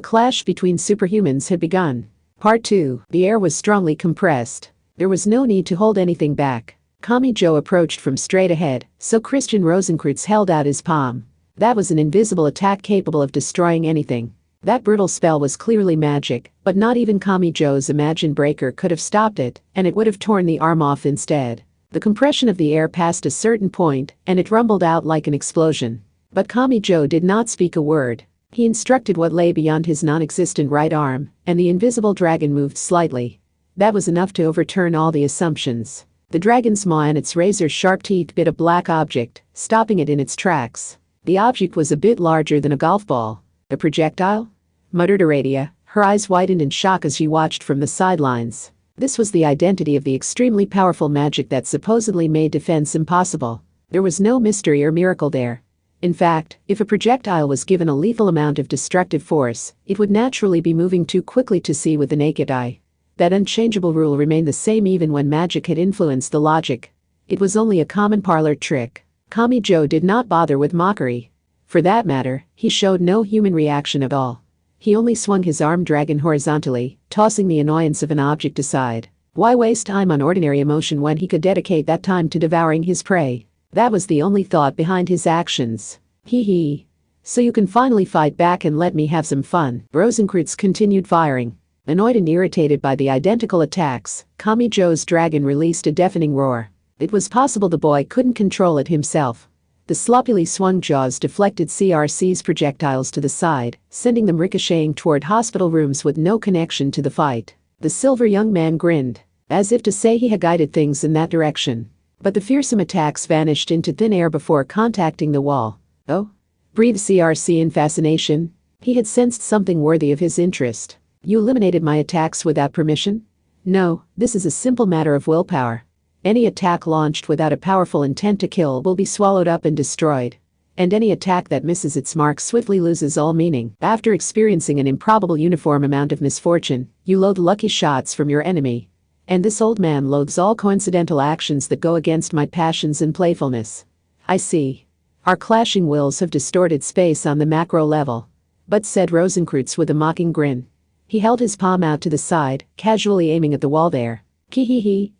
clash between superhumans had begun. Part 2. The air was strongly compressed. There was no need to hold anything back. Kamijo approached from straight ahead, so Christian Rosenkreutz held out his palm. That was an invisible attack capable of destroying anything. That brutal spell was clearly magic, but not even Kamijo's imagined breaker could have stopped it, and it would have torn the arm off instead. The compression of the air passed a certain point, and it rumbled out like an explosion. But Kamijo did not speak a word. He instructed what lay beyond his non-existent right arm, and the invisible dragon moved slightly. That was enough to overturn all the assumptions. The dragon's maw and its razor-sharp teeth bit a black object, stopping it in its tracks. The object was a bit larger than a golf ball. A projectile? Muttered Aradia, her eyes widened in shock as she watched from the sidelines. This was the identity of the extremely powerful magic that supposedly made defense impossible. There was no mystery or miracle there. In fact, if a projectile was given a lethal amount of destructive force, it would naturally be moving too quickly to see with the naked eye. That unchangeable rule remained the same even when magic had influenced the logic. It was only a common parlor trick. Kamijo did not bother with mockery. For that matter, he showed no human reaction at all. He only swung his arm dragon horizontally, tossing the annoyance of an object aside. Why waste time on ordinary emotion when he could dedicate that time to devouring his prey? That was the only thought behind his actions. Hee. So you can finally fight back and let me have some fun. Rosenkreutz continued firing. Annoyed and irritated by the identical attacks, Kamijo's dragon released a deafening roar. It was possible the boy couldn't control it himself. The sloppily swung jaws deflected CRC's projectiles to the side, sending them ricocheting toward hospital rooms with no connection to the fight. The silver young man grinned, as if to say he had guided things in that direction. But the fearsome attacks vanished into thin air before contacting the wall. Oh? Breathed CRC in fascination. He had sensed something worthy of his interest. You eliminated my attacks without permission? No, this is a simple matter of willpower. Any attack launched without a powerful intent to kill will be swallowed up and destroyed. And any attack that misses its mark swiftly loses all meaning. After experiencing an improbable uniform amount of misfortune, you loathe lucky shots from your enemy. And this old man loathes all coincidental actions that go against my passions and playfulness. I see. Our clashing wills have distorted space on the macro level. But said Rosenkreutz with a mocking grin. He held his palm out to the side, casually aiming at the wall there. Hee.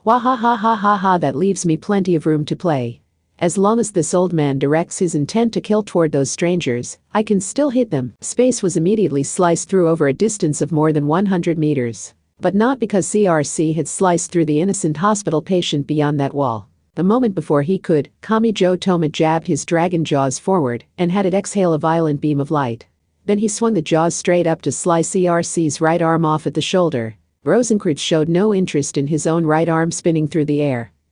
Wahahahaha, that leaves me plenty of room to play. As long as this old man directs his intent to kill toward those strangers, I can still hit them. Space was immediately sliced through over a distance of more than 100 meters. But not because CRC had sliced through the innocent hospital patient beyond that wall. The moment before he could, Kamijo Toma jabbed his dragon jaws forward and had it exhale a violent beam of light. Then he swung the jaws straight up to slice CRC's right arm off at the shoulder. Rosenkreutz showed no interest in his own right arm spinning through the air.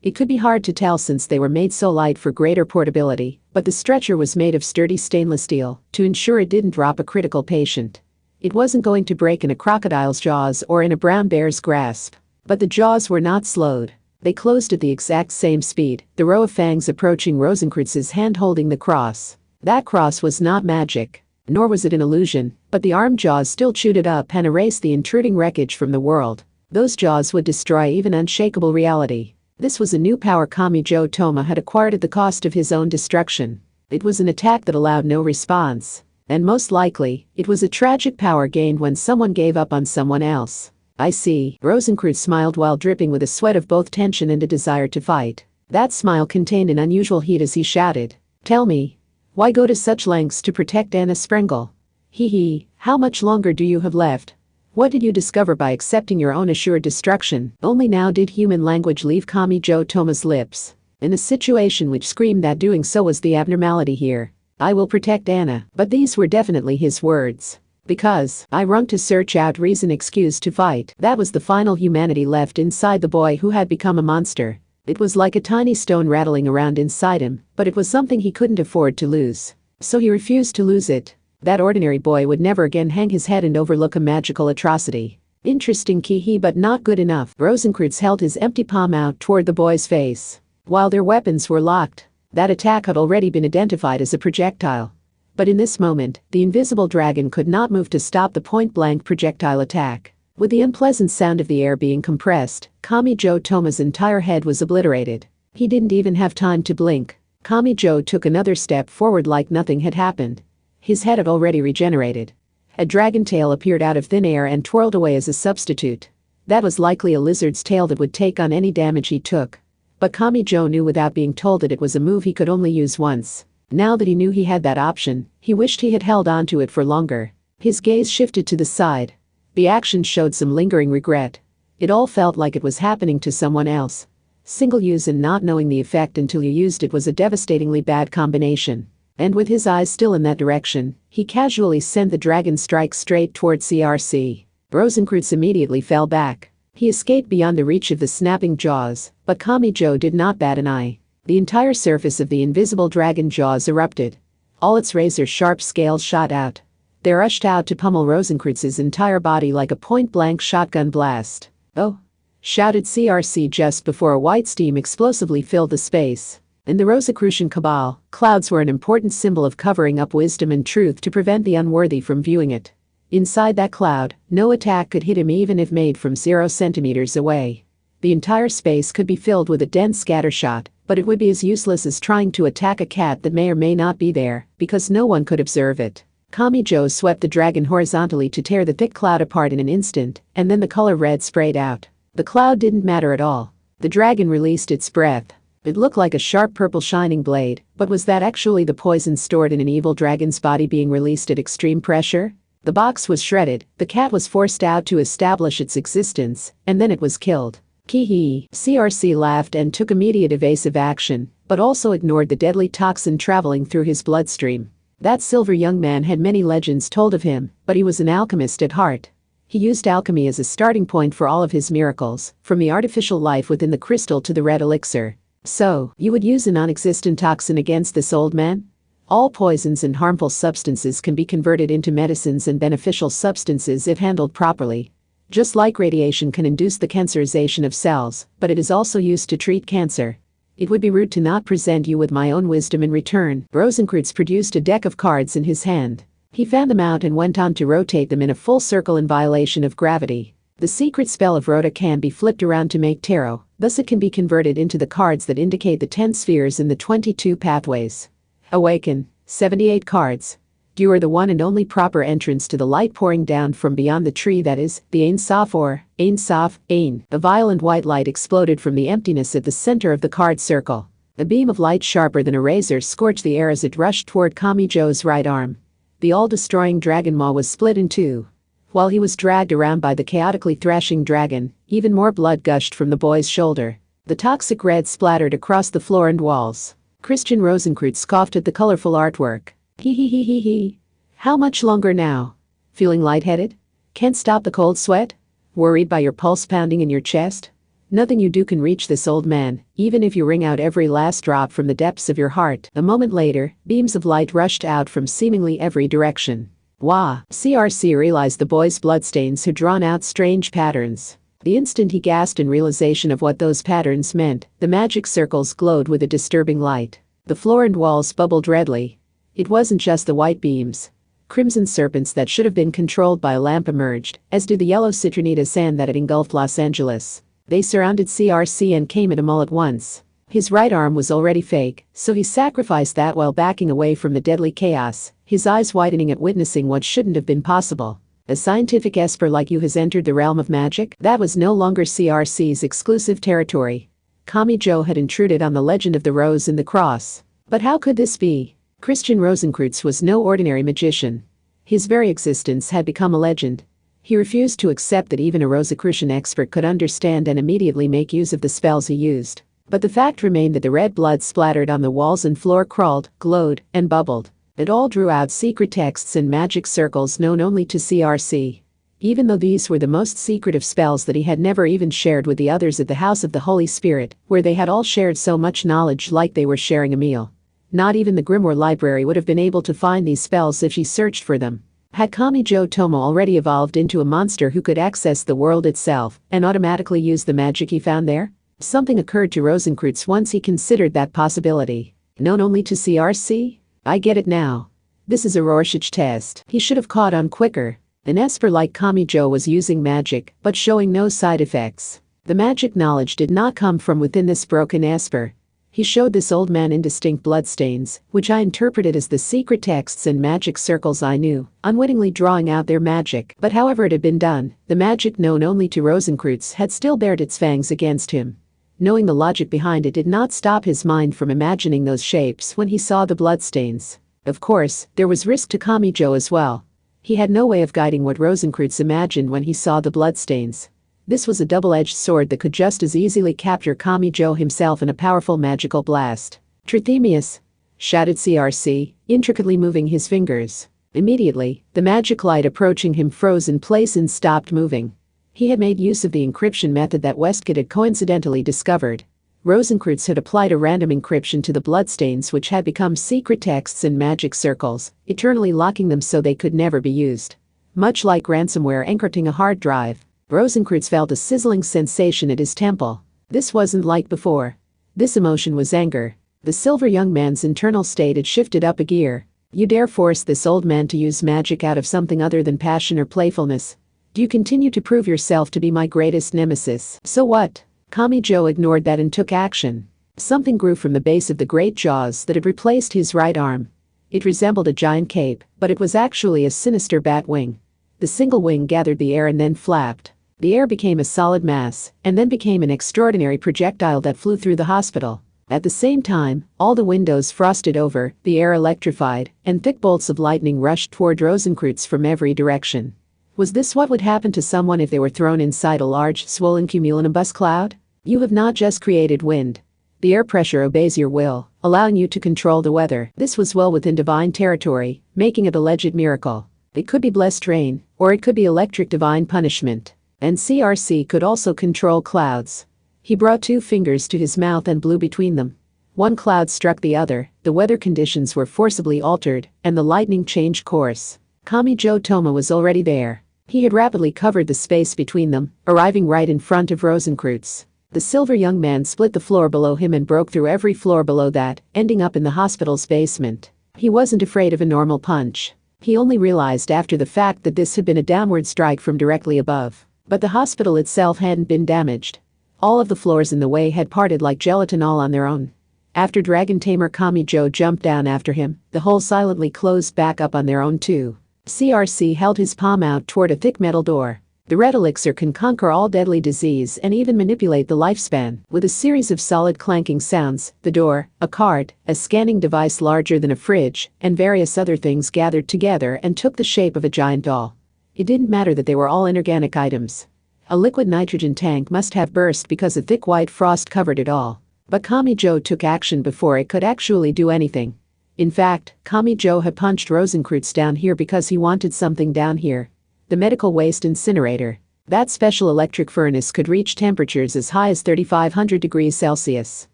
It could be hard to tell since they were made so light for greater portability, but the stretcher was made of sturdy stainless steel to ensure it didn't drop a critical patient. It wasn't going to break in a crocodile's jaws or in a brown bear's grasp. But the jaws were not slowed. They closed at the exact same speed, the row of fangs approaching Rosenkreuz's hand holding the cross. That cross was not magic, nor was it an illusion, but the armed jaws still chewed it up and erased the intruding wreckage from the world. Those jaws would destroy even unshakable reality. This was a new power Kamijo Toma had acquired at the cost of his own destruction. It was an attack that allowed no response. And most likely, it was a tragic power gained when someone gave up on someone else. I see. Rosenkreuz smiled while dripping with a sweat of both tension and a desire to fight. That smile contained an unusual heat as he shouted. Tell me, why go to such lengths to protect Anna Sprengel? Hee, how much longer do you have left? What did you discover by accepting your own assured destruction? Only now did human language leave Kamijo Toma's lips. In a situation which screamed that doing so was the abnormality here. I will protect Anna, but these were definitely his words. Because I run to search out reason excuse to fight. That was the final humanity left inside the boy who had become a monster. It was like a tiny stone rattling around inside him, but it was something he couldn't afford to lose. So he refused to lose it. That ordinary boy would never again hang his head and overlook a magical atrocity. Interesting Kihi, but not good enough. Rosenkreuz held his empty palm out toward the boy's face. While their weapons were locked, that attack had already been identified as a projectile. But in this moment, the invisible dragon could not move to stop the point-blank projectile attack. With the unpleasant sound of the air being compressed, Kamijo Toma's entire head was obliterated. He didn't even have time to blink. Kamijo took another step forward like nothing had happened. His head had already regenerated. A dragon tail appeared out of thin air and twirled away as a substitute. That was likely a lizard's tail that would take on any damage he took. But Kamijo knew without being told that it was a move he could only use once. Now that he knew he had that option, he wished he had held on to it for longer. His gaze shifted to the side. The action showed some lingering regret. It all felt like it was happening to someone else. Single use and not knowing the effect until you used it was a devastatingly bad combination. And with his eyes still in that direction, he casually sent the dragon strike straight toward CRC. Rosenkreuz immediately fell back. He escaped beyond the reach of the snapping jaws, but Kamijo did not bat an eye. The entire surface of the invisible dragon jaws erupted. All its razor-sharp scales shot out. They rushed out to pummel Rosenkreuz's entire body like a point-blank shotgun blast. Oh! Shouted CRC just before a white steam explosively filled the space. In the Rosicrucian cabal, clouds were an important symbol of covering up wisdom and truth to prevent the unworthy from viewing it. Inside that cloud, no attack could hit him even if made from 0 centimeters away. The entire space could be filled with a dense scattershot, but it would be as useless as trying to attack a cat that may or may not be there, because no one could observe it. Kamijo swept the dragon horizontally to tear the thick cloud apart in an instant, and then the color red sprayed out. The cloud didn't matter at all. The dragon released its breath. It looked like a sharp purple shining blade, but was that actually the poison stored in an evil dragon's body being released at extreme pressure? The box was shredded, the cat was forced out to establish its existence, and then it was killed. Kihi. CRC laughed and took immediate evasive action, but also ignored the deadly toxin traveling through his bloodstream. That silver young man had many legends told of him, but he was an alchemist at heart. He used alchemy as a starting point for all of his miracles, from the artificial life within the crystal to the red elixir. So, you would use a non-existent toxin against this old man? All poisons and harmful substances can be converted into medicines and beneficial substances if handled properly. Just like radiation can induce the cancerization of cells, but it is also used to treat cancer. It would be rude to not present you with my own wisdom in return. Rosenkreuz produced a deck of cards in his hand. He fanned them out and went on to rotate them in a full circle in violation of gravity. The secret spell of Rota can be flipped around to make tarot, thus it can be converted into the cards that indicate the 10 spheres in the 22 pathways. Awaken, 78 cards. You are the one and only proper entrance to the light pouring down from beyond the tree that is, the Ain Saf or Ain Saf, Ain. A violent white light exploded from the emptiness at the center of the card circle. A beam of light sharper than a razor scorched the air as it rushed toward Kamijo's right arm. The all-destroying dragon maw was split in two. While he was dragged around by the chaotically thrashing dragon, even more blood gushed from the boy's shoulder. The toxic red splattered across the floor and walls. Christian Rosenkreuz scoffed at the colorful artwork. He. How much longer now? Feeling lightheaded? Can't stop the cold sweat? Worried by your pulse pounding in your chest? Nothing you do can reach this old man, even if you wring out every last drop from the depths of your heart." A moment later, beams of light rushed out from seemingly every direction. Wah! CRC realized the boy's bloodstains had drawn out strange patterns. The instant he gasped in realization of what those patterns meant, the magic circles glowed with a disturbing light. The floor and walls bubbled redly. It wasn't just the white beams. Crimson serpents that should have been controlled by a lamp emerged, as did the yellow citronita sand that had engulfed Los Angeles. They surrounded CRC and came at him all at once. His right arm was already fake, so he sacrificed that while backing away from the deadly chaos, his eyes widening at witnessing what shouldn't have been possible. A scientific esper like you has entered the realm of magic? That was no longer CRC's exclusive territory. Kamijo had intruded on the legend of the Rose and the Cross. But how could this be? Christian Rosenkreutz was no ordinary magician. His very existence had become a legend. He refused to accept that even a Rosicrucian expert could understand and immediately make use of the spells he used. But the fact remained that the red blood splattered on the walls and floor crawled, glowed, and bubbled. It all drew out secret texts and magic circles known only to CRC. Even though these were the most secretive spells that he had never even shared with the others at the House of the Holy Spirit, where they had all shared so much knowledge like they were sharing a meal. Not even the Grimoire Library would have been able to find these spells if she searched for them. Had Kamijo Tomo already evolved into a monster who could access the world itself and automatically use the magic he found there? Something occurred to Rosenkreutz once he considered that possibility. Known only to CRC? I get it now. This is a Rorschach test. He should have caught on quicker. An esper like Kamijo was using magic, but showing no side effects. The magic knowledge did not come from within this broken esper. He showed this old man indistinct bloodstains, which I interpreted as the secret texts and magic circles I knew, unwittingly drawing out their magic. But however it had been done, the magic known only to Rosenkreutz had still bared its fangs against him. Knowing the logic behind it did not stop his mind from imagining those shapes when he saw the bloodstains. Of course, there was risk to Kamijo as well. He had no way of guiding what Rosenkreutz imagined when he saw the bloodstains. This was a double-edged sword that could just as easily capture Kamijo himself in a powerful magical blast. "Trithemius!" shouted CRC, intricately moving his fingers. Immediately, the magic light approaching him froze in place and stopped moving. He had made use of the encryption method that Westcott had coincidentally discovered. Rosenkreutz had applied a random encryption to the bloodstains which had become secret texts and magic circles, eternally locking them so they could never be used. Much like ransomware encrypting a hard drive, Rosenkreutz felt a sizzling sensation at his temple. This wasn't like before. This emotion was anger. The silver young man's internal state had shifted up a gear. You dare force this old man to use magic out of something other than passion or playfulness? Do you continue to prove yourself to be my greatest nemesis? So what? Kamijo ignored that and took action. Something grew from the base of the great jaws that had replaced his right arm. It resembled a giant cape, but it was actually a sinister bat wing. The single wing gathered the air and then flapped. The air became a solid mass, and then became an extraordinary projectile that flew through the hospital. At the same time, all the windows frosted over, the air electrified, and thick bolts of lightning rushed toward Rosenkreutz from every direction. Was this what would happen to someone if they were thrown inside a large, swollen cumulonimbus cloud? You have not just created wind. The air pressure obeys your will, allowing you to control the weather. This was well within divine territory, making it a alleged miracle. It could be blessed rain, or it could be electric divine punishment. And CRC could also control clouds. He brought 2 fingers to his mouth and blew between them. One cloud struck the other, the weather conditions were forcibly altered, and the lightning changed course. Kamijo Tomo was already there. He had rapidly covered the space between them, arriving right in front of Rosenkreutz. The silver young man split the floor below him and broke through every floor below that, ending up in the hospital's basement. He wasn't afraid of a normal punch. He only realized after the fact that this had been a downward strike from directly above. But the hospital itself hadn't been damaged. All of the floors in the way had parted like gelatin all on their own. After Dragon Tamer Kamijo jumped down after him, the hole silently closed back up on their own too. CRC held his palm out toward a thick metal door. The red elixir can conquer all deadly disease and even manipulate the lifespan. With a series of solid clanking sounds, the door, a card, a scanning device larger than a fridge, and various other things gathered together and took the shape of a giant doll. It didn't matter that they were all inorganic items. A liquid nitrogen tank must have burst because a thick white frost covered it all. But Kamijo took action before it could actually do anything. In fact, Kamijo had punched Rosenkreutz down here because he wanted something down here. The medical waste incinerator. That special electric furnace could reach temperatures as high as 3,500 degrees Celsius.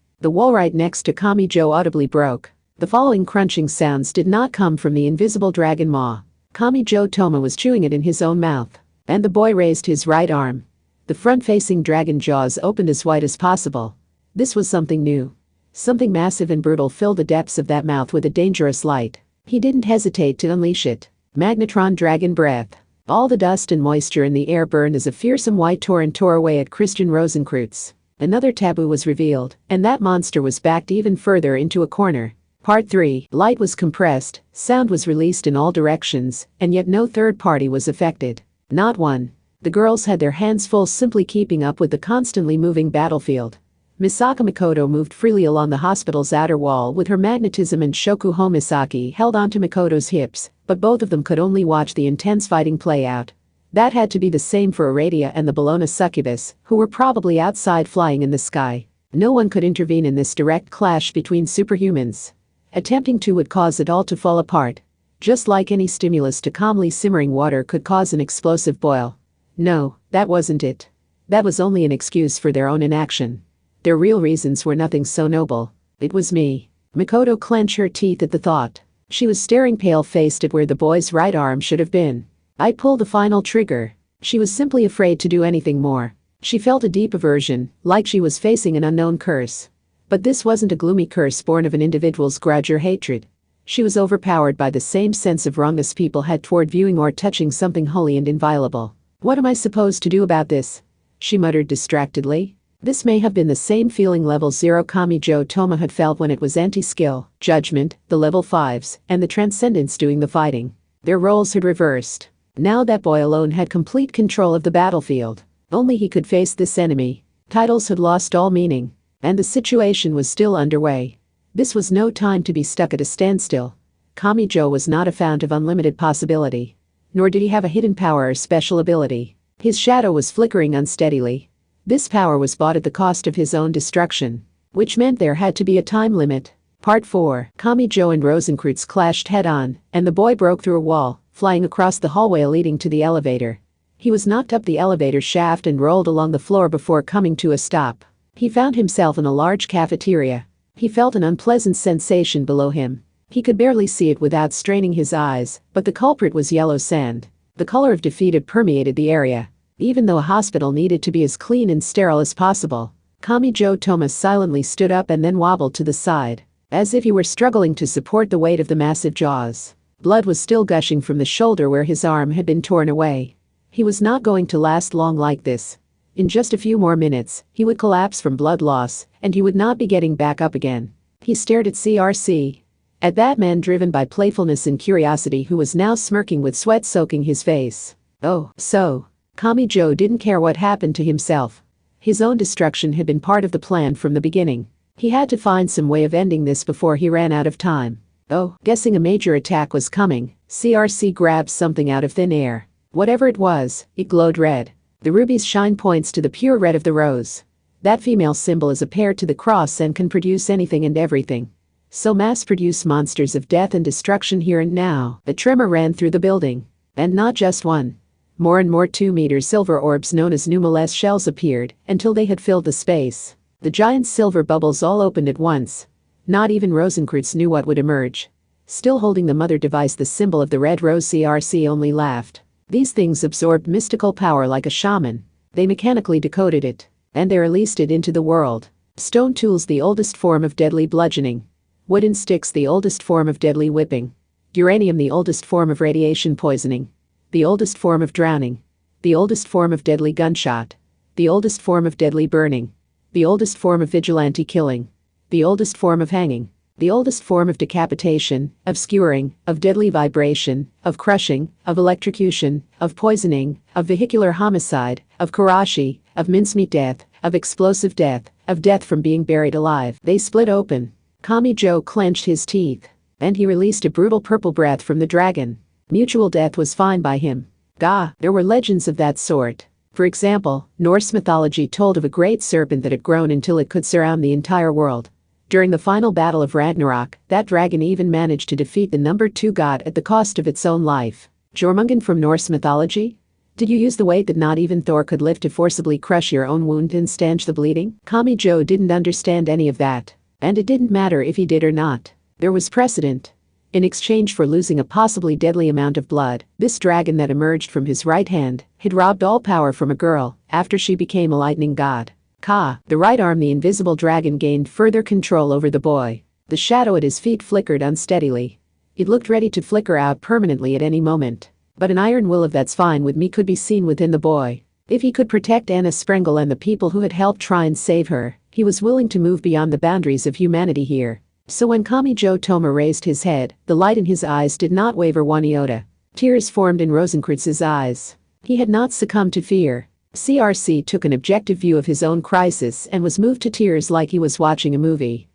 The wall right next to Kamijo audibly broke. The following crunching sounds did not come from the invisible dragon maw. Kamijo Toma was chewing it in his own mouth. And the boy raised his right arm. The front-facing dragon jaws opened as wide as possible. This was something new. Something massive and brutal filled the depths of that mouth with a dangerous light. He didn't hesitate to unleash it. Magnetron dragon breath. All the dust and moisture in the air burned as a fearsome white torrent tore away at Christian Rosenkreutz. Another taboo was revealed, and that monster was backed even further into a corner. Part 3. Light was compressed, sound was released in all directions, and yet no third party was affected. Not one. The girls had their hands full simply keeping up with the constantly moving battlefield. Misaka Mikoto moved freely along the hospital's outer wall with her magnetism, and Shoku Homisaki held onto Mikoto's hips, but both of them could only watch the intense fighting play out. That had to be the same for Aradia and the Bologna succubus, who were probably outside flying in the sky. No one could intervene in this direct clash between superhumans. Attempting to would cause it all to fall apart. Just like any stimulus to calmly simmering water could cause an explosive boil. No, that wasn't it. That was only an excuse for their own inaction. Their real reasons were nothing so noble. It was me. Mikoto clenched her teeth at the thought. She was staring pale-faced at where the boy's right arm should have been. I pulled the final trigger. She was simply afraid to do anything more. She felt a deep aversion, like she was facing an unknown curse. But this wasn't a gloomy curse born of an individual's grudge or hatred. She was overpowered by the same sense of wrongness people had toward viewing or touching something holy and inviolable. What am I supposed to do about this? She muttered distractedly. This may have been the same feeling level 0 Kamijo Toma had felt when it was anti-skill, judgment, the level 5s, and the transcendence doing the fighting. Their roles had reversed. Now that boy alone had complete control of the battlefield. Only he could face this enemy. Titles had lost all meaning. And the situation was still underway. This was no time to be stuck at a standstill. Kamijo was not a fount of unlimited possibility. Nor did he have a hidden power or special ability. His shadow was flickering unsteadily. This power was bought at the cost of his own destruction, which meant there had to be a time limit. Part 4. Kamijo and Rosenkreutz clashed head-on, and the boy broke through a wall, flying across the hallway leading to the elevator. He was knocked up the elevator shaft and rolled along the floor before coming to a stop. He found himself in a large cafeteria. He felt an unpleasant sensation below him. He could barely see it without straining his eyes, but the culprit was yellow sand. The color of defeat had permeated the area. Even though a hospital needed to be as clean and sterile as possible, Kamijo Toma silently stood up and then wobbled to the side, as if he were struggling to support the weight of the massive jaws. Blood was still gushing from the shoulder where his arm had been torn away. He was not going to last long like this. In just a few more minutes, he would collapse from blood loss, and he would not be getting back up again. He stared at CRC. At that man driven by playfulness and curiosity who was now smirking with sweat soaking his face. Oh, so. Kamijo didn't care what happened to himself. His own destruction had been part of the plan from the beginning. He had to find some way of ending this before he ran out of time. Oh, guessing a major attack was coming, CRC grabbed something out of thin air. Whatever it was, it glowed red. The ruby's shine points to the pure red of the rose. That female symbol is a pair to the cross and can produce anything and everything. So mass-produce monsters of death and destruction here and now. A tremor ran through the building. And not just one. More and more 2-meter silver orbs known as numerous shells appeared until they had filled the space. The giant silver bubbles all opened at once. Not even Rosenkreutz knew what would emerge. Still holding the mother device, the symbol of the red rose, CRC only laughed. These things absorbed mystical power like a shaman. They mechanically decoded it. And they released it into the world. Stone tools, the oldest form of deadly bludgeoning. Wooden sticks, the oldest form of deadly whipping. Uranium, the oldest form of radiation poisoning. The oldest form of drowning. The oldest form of deadly gunshot. The oldest form of deadly burning. The oldest form of vigilante killing. The oldest form of hanging. The oldest form of decapitation, of skewering, of deadly vibration, of crushing, of electrocution, of poisoning, of vehicular homicide, of karashi, of mincemeat death, of explosive death, of death from being buried alive. They split open. Kamijo clenched his teeth. And he released a brutal purple breath from the dragon. Mutual death was fine by him. There were legends of that sort. For example, Norse mythology told of a great serpent that had grown until it could surround the entire world. During the final battle of Ragnarok, that dragon even managed to defeat the number 2 god at the cost of its own life. Jormungand from Norse mythology? Did you use the weight that not even Thor could lift to forcibly crush your own wound and stanch the bleeding? Kamijo didn't understand any of that. And it didn't matter if he did or not. There was precedent. In exchange for losing a possibly deadly amount of blood, this dragon that emerged from his right hand had robbed all power from a girl after she became a lightning god. The right arm, the invisible dragon gained further control over the boy. The shadow at his feet flickered unsteadily. It looked ready to flicker out permanently at any moment. But an iron will of "that's fine with me" could be seen within the boy. If he could protect Anna Sprengel and the people who had helped try and save her, he was willing to move beyond the boundaries of humanity here. So when Kamijo Toma raised his head, the light in his eyes did not waver one iota. Tears formed in Rosenkreuz's eyes. He had not succumbed to fear. CRC took an objective view of his own crisis and was moved to tears like he was watching a movie.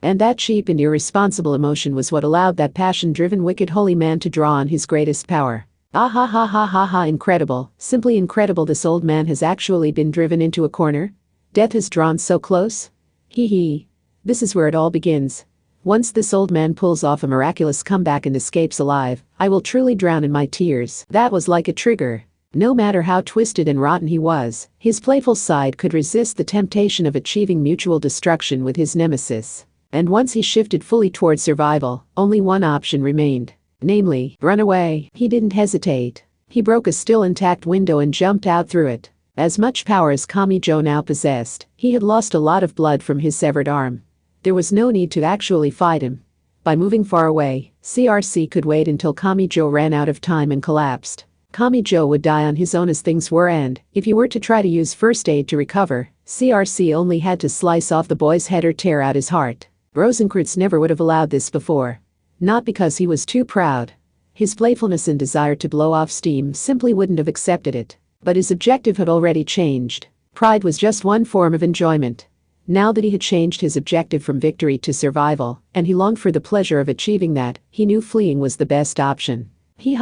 And that cheap and irresponsible emotion was what allowed that passion-driven wicked holy man to draw on his greatest power. Incredible, simply incredible. This old man has actually been driven into a corner. Death has drawn so close. This is where it all begins. Once this old man pulls off a miraculous comeback and escapes alive, I will truly drown in my tears. That was like a trigger. No matter how twisted and rotten he was, his playful side could resist the temptation of achieving mutual destruction with his nemesis. And once he shifted fully towards survival, only one option remained. Namely, run away. He didn't hesitate. He broke a still intact window and jumped out through it. As much power as Kamijo now possessed, he had lost a lot of blood from his severed arm. There was no need to actually fight him. By moving far away, CRC could wait until Kamijo ran out of time and collapsed. Kamijo would die on his own as things were, and if he were to try to use first aid to recover, CRC only had to slice off the boy's head or tear out his heart. Rosenkreuz never would have allowed this before. Not because he was too proud. His playfulness and desire to blow off steam simply wouldn't have accepted it. But his objective had already changed. Pride was just one form of enjoyment. Now that he had changed his objective from victory to survival, and he longed for the pleasure of achieving that, he knew fleeing was the best option. We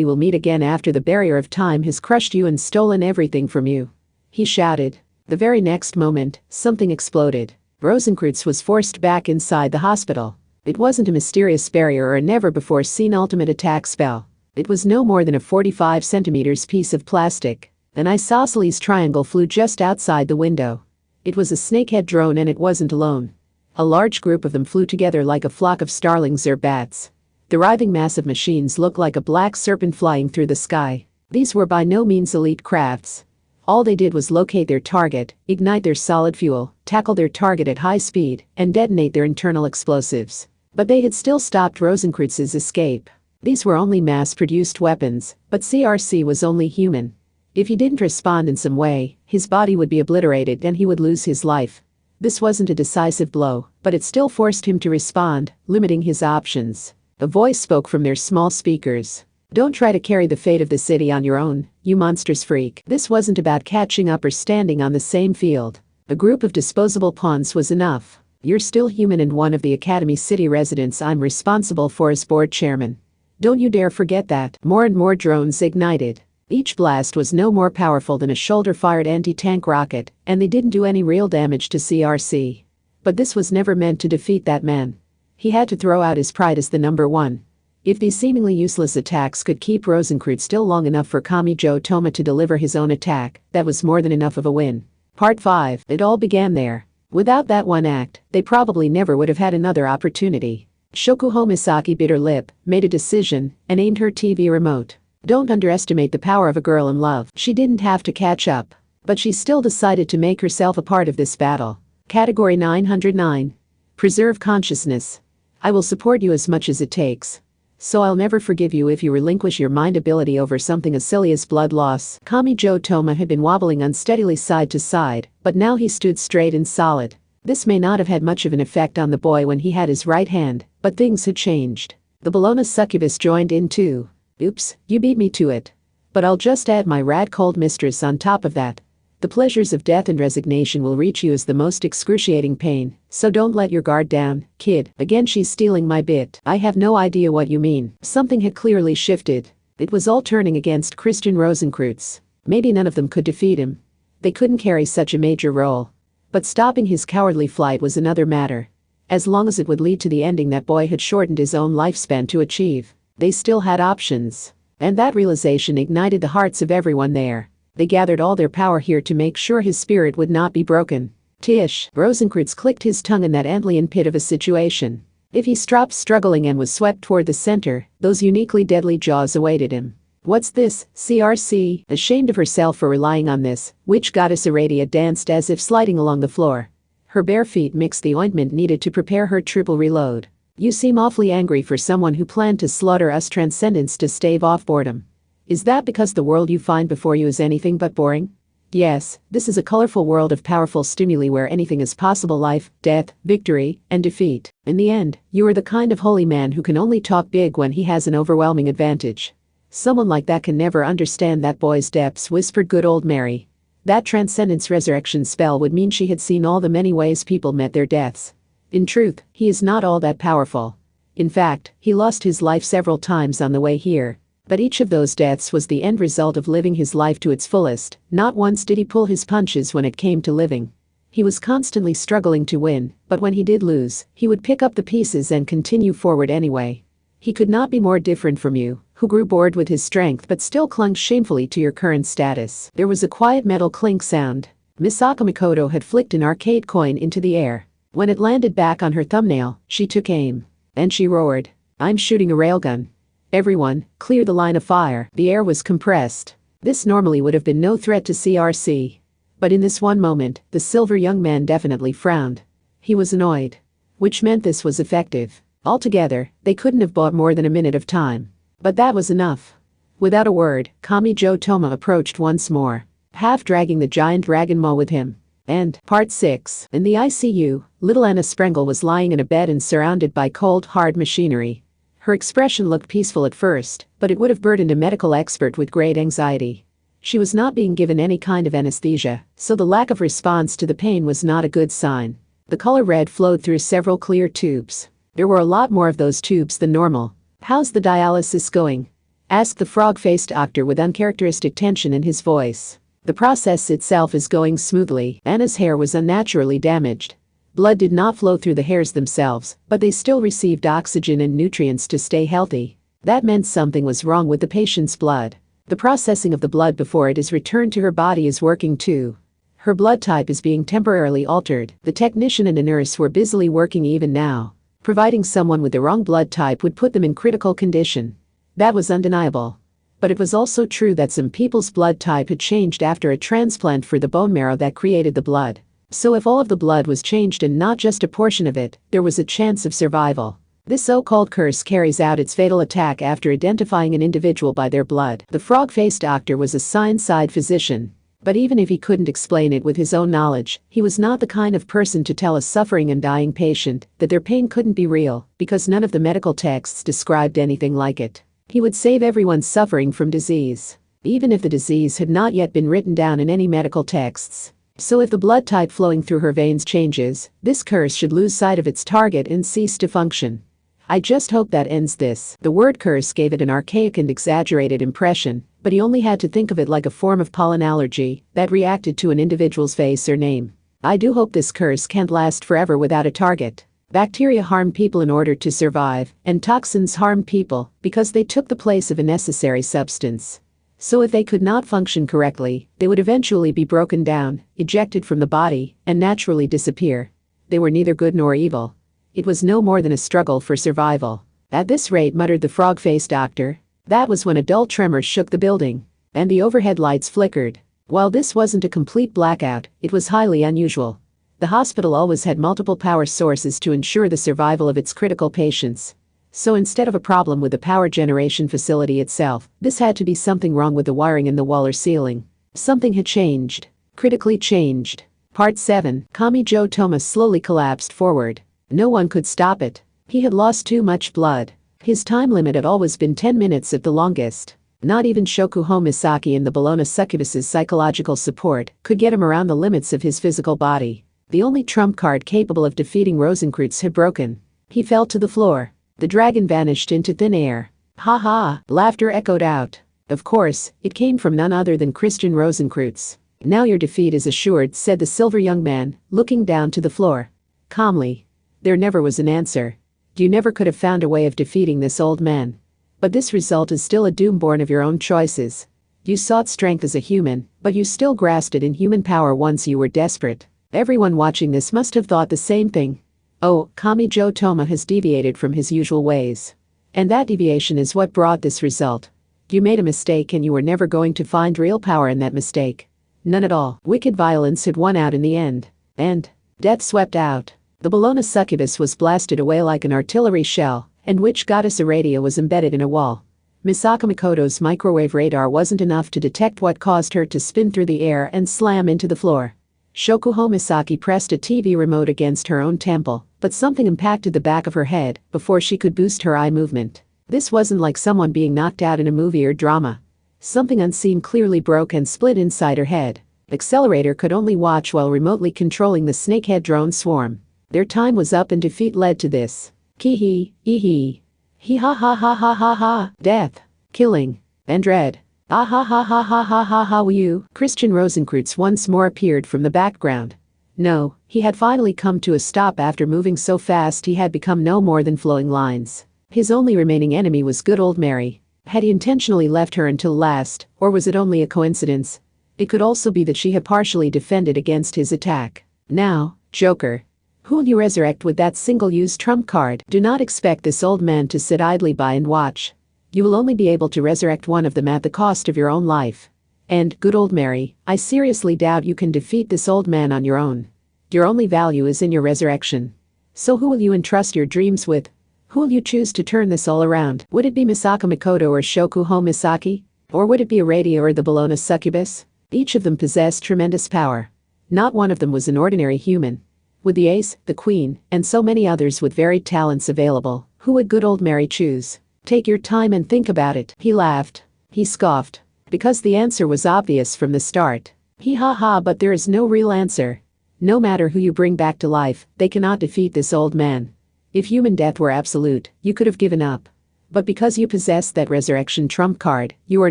will meet again after the barrier of time has crushed you and stolen everything from you. He shouted. The very next moment, something exploded. Rosenkreuz was forced back inside the hospital. It wasn't a mysterious barrier or a never-before-seen ultimate attack spell. It was no more than a 45 centimeters piece of plastic. An isosceles triangle flew just outside the window. It was a snakehead drone, and it wasn't alone. A large group of them flew together like a flock of starlings or bats. The writhing mass of machines looked like a black serpent flying through the sky. These were by no means elite crafts. All they did was locate their target, ignite their solid fuel, tackle their target at high speed, and detonate their internal explosives. But they had still stopped Rosenkreuz's escape. These were only mass-produced weapons, but CRC was only human. If he didn't respond in some way, his body would be obliterated and he would lose his life. This wasn't a decisive blow, but it still forced him to respond, limiting his options. A voice spoke from their small speakers. Don't try to carry the fate of the city on your own, you monstrous freak. This wasn't about catching up or standing on the same field. A group of disposable pawns was enough. You're still human and one of the Academy City residents I'm responsible for as board chairman. Don't you dare forget that. More and more drones ignited. Each blast was no more powerful than a shoulder-fired anti-tank rocket, and they didn't do any real damage to CRC. But this was never meant to defeat that man. He had to throw out his pride as the number one. If these seemingly useless attacks could keep Rosenkreuz still long enough for Kamijo Toma to deliver his own attack, that was more than enough of a win. Part 5. It all began there. Without that one act, they probably never would have had another opportunity. Shokuho Misaki bit her lip, made a decision, and aimed her TV remote. Don't underestimate the power of a girl in love. She didn't have to catch up. But she still decided to make herself a part of this battle. Category 909. Preserve consciousness. I will support you as much as it takes. So I'll never forgive you if you relinquish your mind ability over something as silly as blood loss. Kamijo Toma had been wobbling unsteadily side to side, but now he stood straight and solid. This may not have had much of an effect on the boy when he had his right hand, but things had changed. The Bologna succubus joined in too. Oops, you beat me to it. But I'll just add my rad cold mistress on top of that. The pleasures of death and resignation will reach you as the most excruciating pain, so don't let your guard down, kid. Again, she's stealing my bit. I have no idea what you mean. Something had clearly shifted. It was all turning against Christian Rosenkreuz. Maybe none of them could defeat him. They couldn't carry such a major role. But stopping his cowardly flight was another matter. As long as it would lead to the ending that boy had shortened his own lifespan to achieve, they still had options. And that realization ignited the hearts of everyone there. They gathered all their power here to make sure his spirit would not be broken. Tish, Rosencrantz clicked his tongue in that Antlian pit of a situation. If he stopped struggling and was swept toward the center, those uniquely deadly jaws awaited him. What's this, CRC? Ashamed of herself for relying on this, witch goddess Aradia danced as if sliding along the floor. Her bare feet mixed the ointment needed to prepare her triple reload. You seem awfully angry for someone who planned to slaughter us transcendents to stave off boredom. Is that because the world you find before you is anything but boring? Yes, this is a colorful world of powerful stimuli where anything is possible: life, death, victory, and defeat. In the end, you are the kind of holy man who can only talk big when he has an overwhelming advantage. Someone like that can never understand that boy's depths, whispered good old Mary. That transcendence resurrection spell would mean she had seen all the many ways people met their deaths. In truth, he is not all that powerful. In fact, he lost his life several times on the way here. But each of those deaths was the end result of living his life to its fullest. Not once did he pull his punches when it came to living. He was constantly struggling to win, but when he did lose, he would pick up the pieces and continue forward anyway. He could not be more different from you, who grew bored with his strength but still clung shamefully to your current status. There was a quiet metal clink sound. Misaka Mikoto had flicked an arcade coin into the air. When it landed back on her thumbnail, she took aim. And she roared, "I'm shooting a railgun. Everyone, clear the line of fire." The air was compressed. This normally would have been no threat to CRC. But in this one moment, the silver young man definitely frowned. He was annoyed. Which meant this was effective. Altogether, they couldn't have bought more than a minute of time. But that was enough. Without a word, Kamijo Toma approached once more, half dragging the giant dragon maw with him. And, Part 6. In the ICU, little Anna Sprengel was lying in a bed and surrounded by cold, hard machinery. Her expression looked peaceful at first, but it would have burdened a medical expert with great anxiety. She was not being given any kind of anesthesia, so the lack of response to the pain was not a good sign. The color red flowed through several clear tubes. There were a lot more of those tubes than normal. "How's the dialysis going?" asked the frog-faced doctor with uncharacteristic tension in his voice. "The process itself is going smoothly." Anna's hair was unnaturally damaged. Blood did not flow through the hairs themselves, but they still received oxygen and nutrients to stay healthy. That meant something was wrong with the patient's blood. The processing of the blood before it is returned to her body is working too. Her blood type is being temporarily altered. The technician and a nurse were busily working even now. Providing someone with the wrong blood type would put them in critical condition. That was undeniable. But it was also true that some people's blood type had changed after a transplant for the bone marrow that created the blood. So if all of the blood was changed and not just a portion of it, there was a chance of survival. This so-called curse carries out its fatal attack after identifying an individual by their blood. The frog-faced doctor was a science-side physician. But even if he couldn't explain it with his own knowledge, he was not the kind of person to tell a suffering and dying patient that their pain couldn't be real, because none of the medical texts described anything like it. He would save everyone suffering from disease, even if the disease had not yet been written down in any medical texts. So if the blood type flowing through her veins changes, this curse should lose sight of its target and cease to function. "I just hope that ends this." The word curse gave it an archaic and exaggerated impression, but he only had to think of it like a form of pollen allergy that reacted to an individual's face or name. "I do hope this curse can't last forever without a target." Bacteria harm people in order to survive, and toxins harm people because they took the place of a necessary substance. So if they could not function correctly, they would eventually be broken down, ejected from the body, and naturally disappear. They were neither good nor evil. It was no more than a struggle for survival. "At this rate," muttered the frog-faced doctor. That was when a dull tremor shook the building, and the overhead lights flickered. While this wasn't a complete blackout, it was highly unusual. The hospital always had multiple power sources to ensure the survival of its critical patients. So instead of a problem with the power generation facility itself, this had to be something wrong with the wiring in the wall or ceiling. Something had changed. Critically changed. Part 7. Kamijo Toma slowly collapsed forward. No one could stop it. He had lost too much blood. His time limit had always been 10 minutes at the longest. Not even Shokuho Misaki and the Bologna succubus's psychological support could get him around the limits of his physical body. The only trump card capable of defeating Rosencrantz had broken. He fell to the floor. The dragon vanished into thin air. "Ha ha!" Laughter echoed out. Of course, it came from none other than Christian Rosencrantz. "Now your defeat is assured," said the silver young man, looking down to the floor. Calmly. There never was an answer. You never could have found a way of defeating this old man. But this result is still a doom born of your own choices. You sought strength as a human, but you still grasped it in human power once you were desperate. Everyone watching this must have thought the same thing. Oh, Kamijo Toma has deviated from his usual ways. And that deviation is what brought this result. You made a mistake and you were never going to find real power in that mistake. None at all. Wicked violence had won out in the end. And death swept out. The Bologna succubus was blasted away like an artillery shell, and witch goddess Aradia was embedded in a wall. Misaka Makoto's microwave radar wasn't enough to detect what caused her to spin through the air and slam into the floor. Shokuho Misaki pressed a TV remote against her own temple, but something impacted the back of her head before she could boost her eye movement. This wasn't like someone being knocked out in a movie or drama. Something unseen clearly broke and split inside her head. Accelerator could only watch while remotely controlling the snakehead drone swarm. Their time was up and defeat led to this. Ki-hee, ee-hee. He ha ha ha ha ha ha. Death, killing, and dread. Ah ha ha ha ha ha ha ha you. Christian Rosenkreutz once more appeared from the background. No, he had finally come to a stop after moving so fast he had become no more than flowing lines. His only remaining enemy was good old Mary. Had he intentionally left her until last, or was it only a coincidence? It could also be that she had partially defended against his attack. Now, Joker. Who will you resurrect with that single-use trump card? Do not expect this old man to sit idly by and watch. You will only be able to resurrect one of them at the cost of your own life. And, good old Mary, I seriously doubt you can defeat this old man on your own. Your only value is in your resurrection. So who will you entrust your dreams with? Who will you choose to turn this all around? Would it be Misaka Makoto or Shokuho Misaki? Or would it be Aradia or the Bologna succubus? Each of them possessed tremendous power. Not one of them was an ordinary human. With the ace, the queen, and so many others with varied talents available, who would good old Mary choose? Take your time and think about it. He laughed. He scoffed. Because the answer was obvious from the start. He ha ha, but there is no real answer. No matter who you bring back to life, they cannot defeat this old man. If human death were absolute, you could have given up. But because you possess that resurrection trump card, you are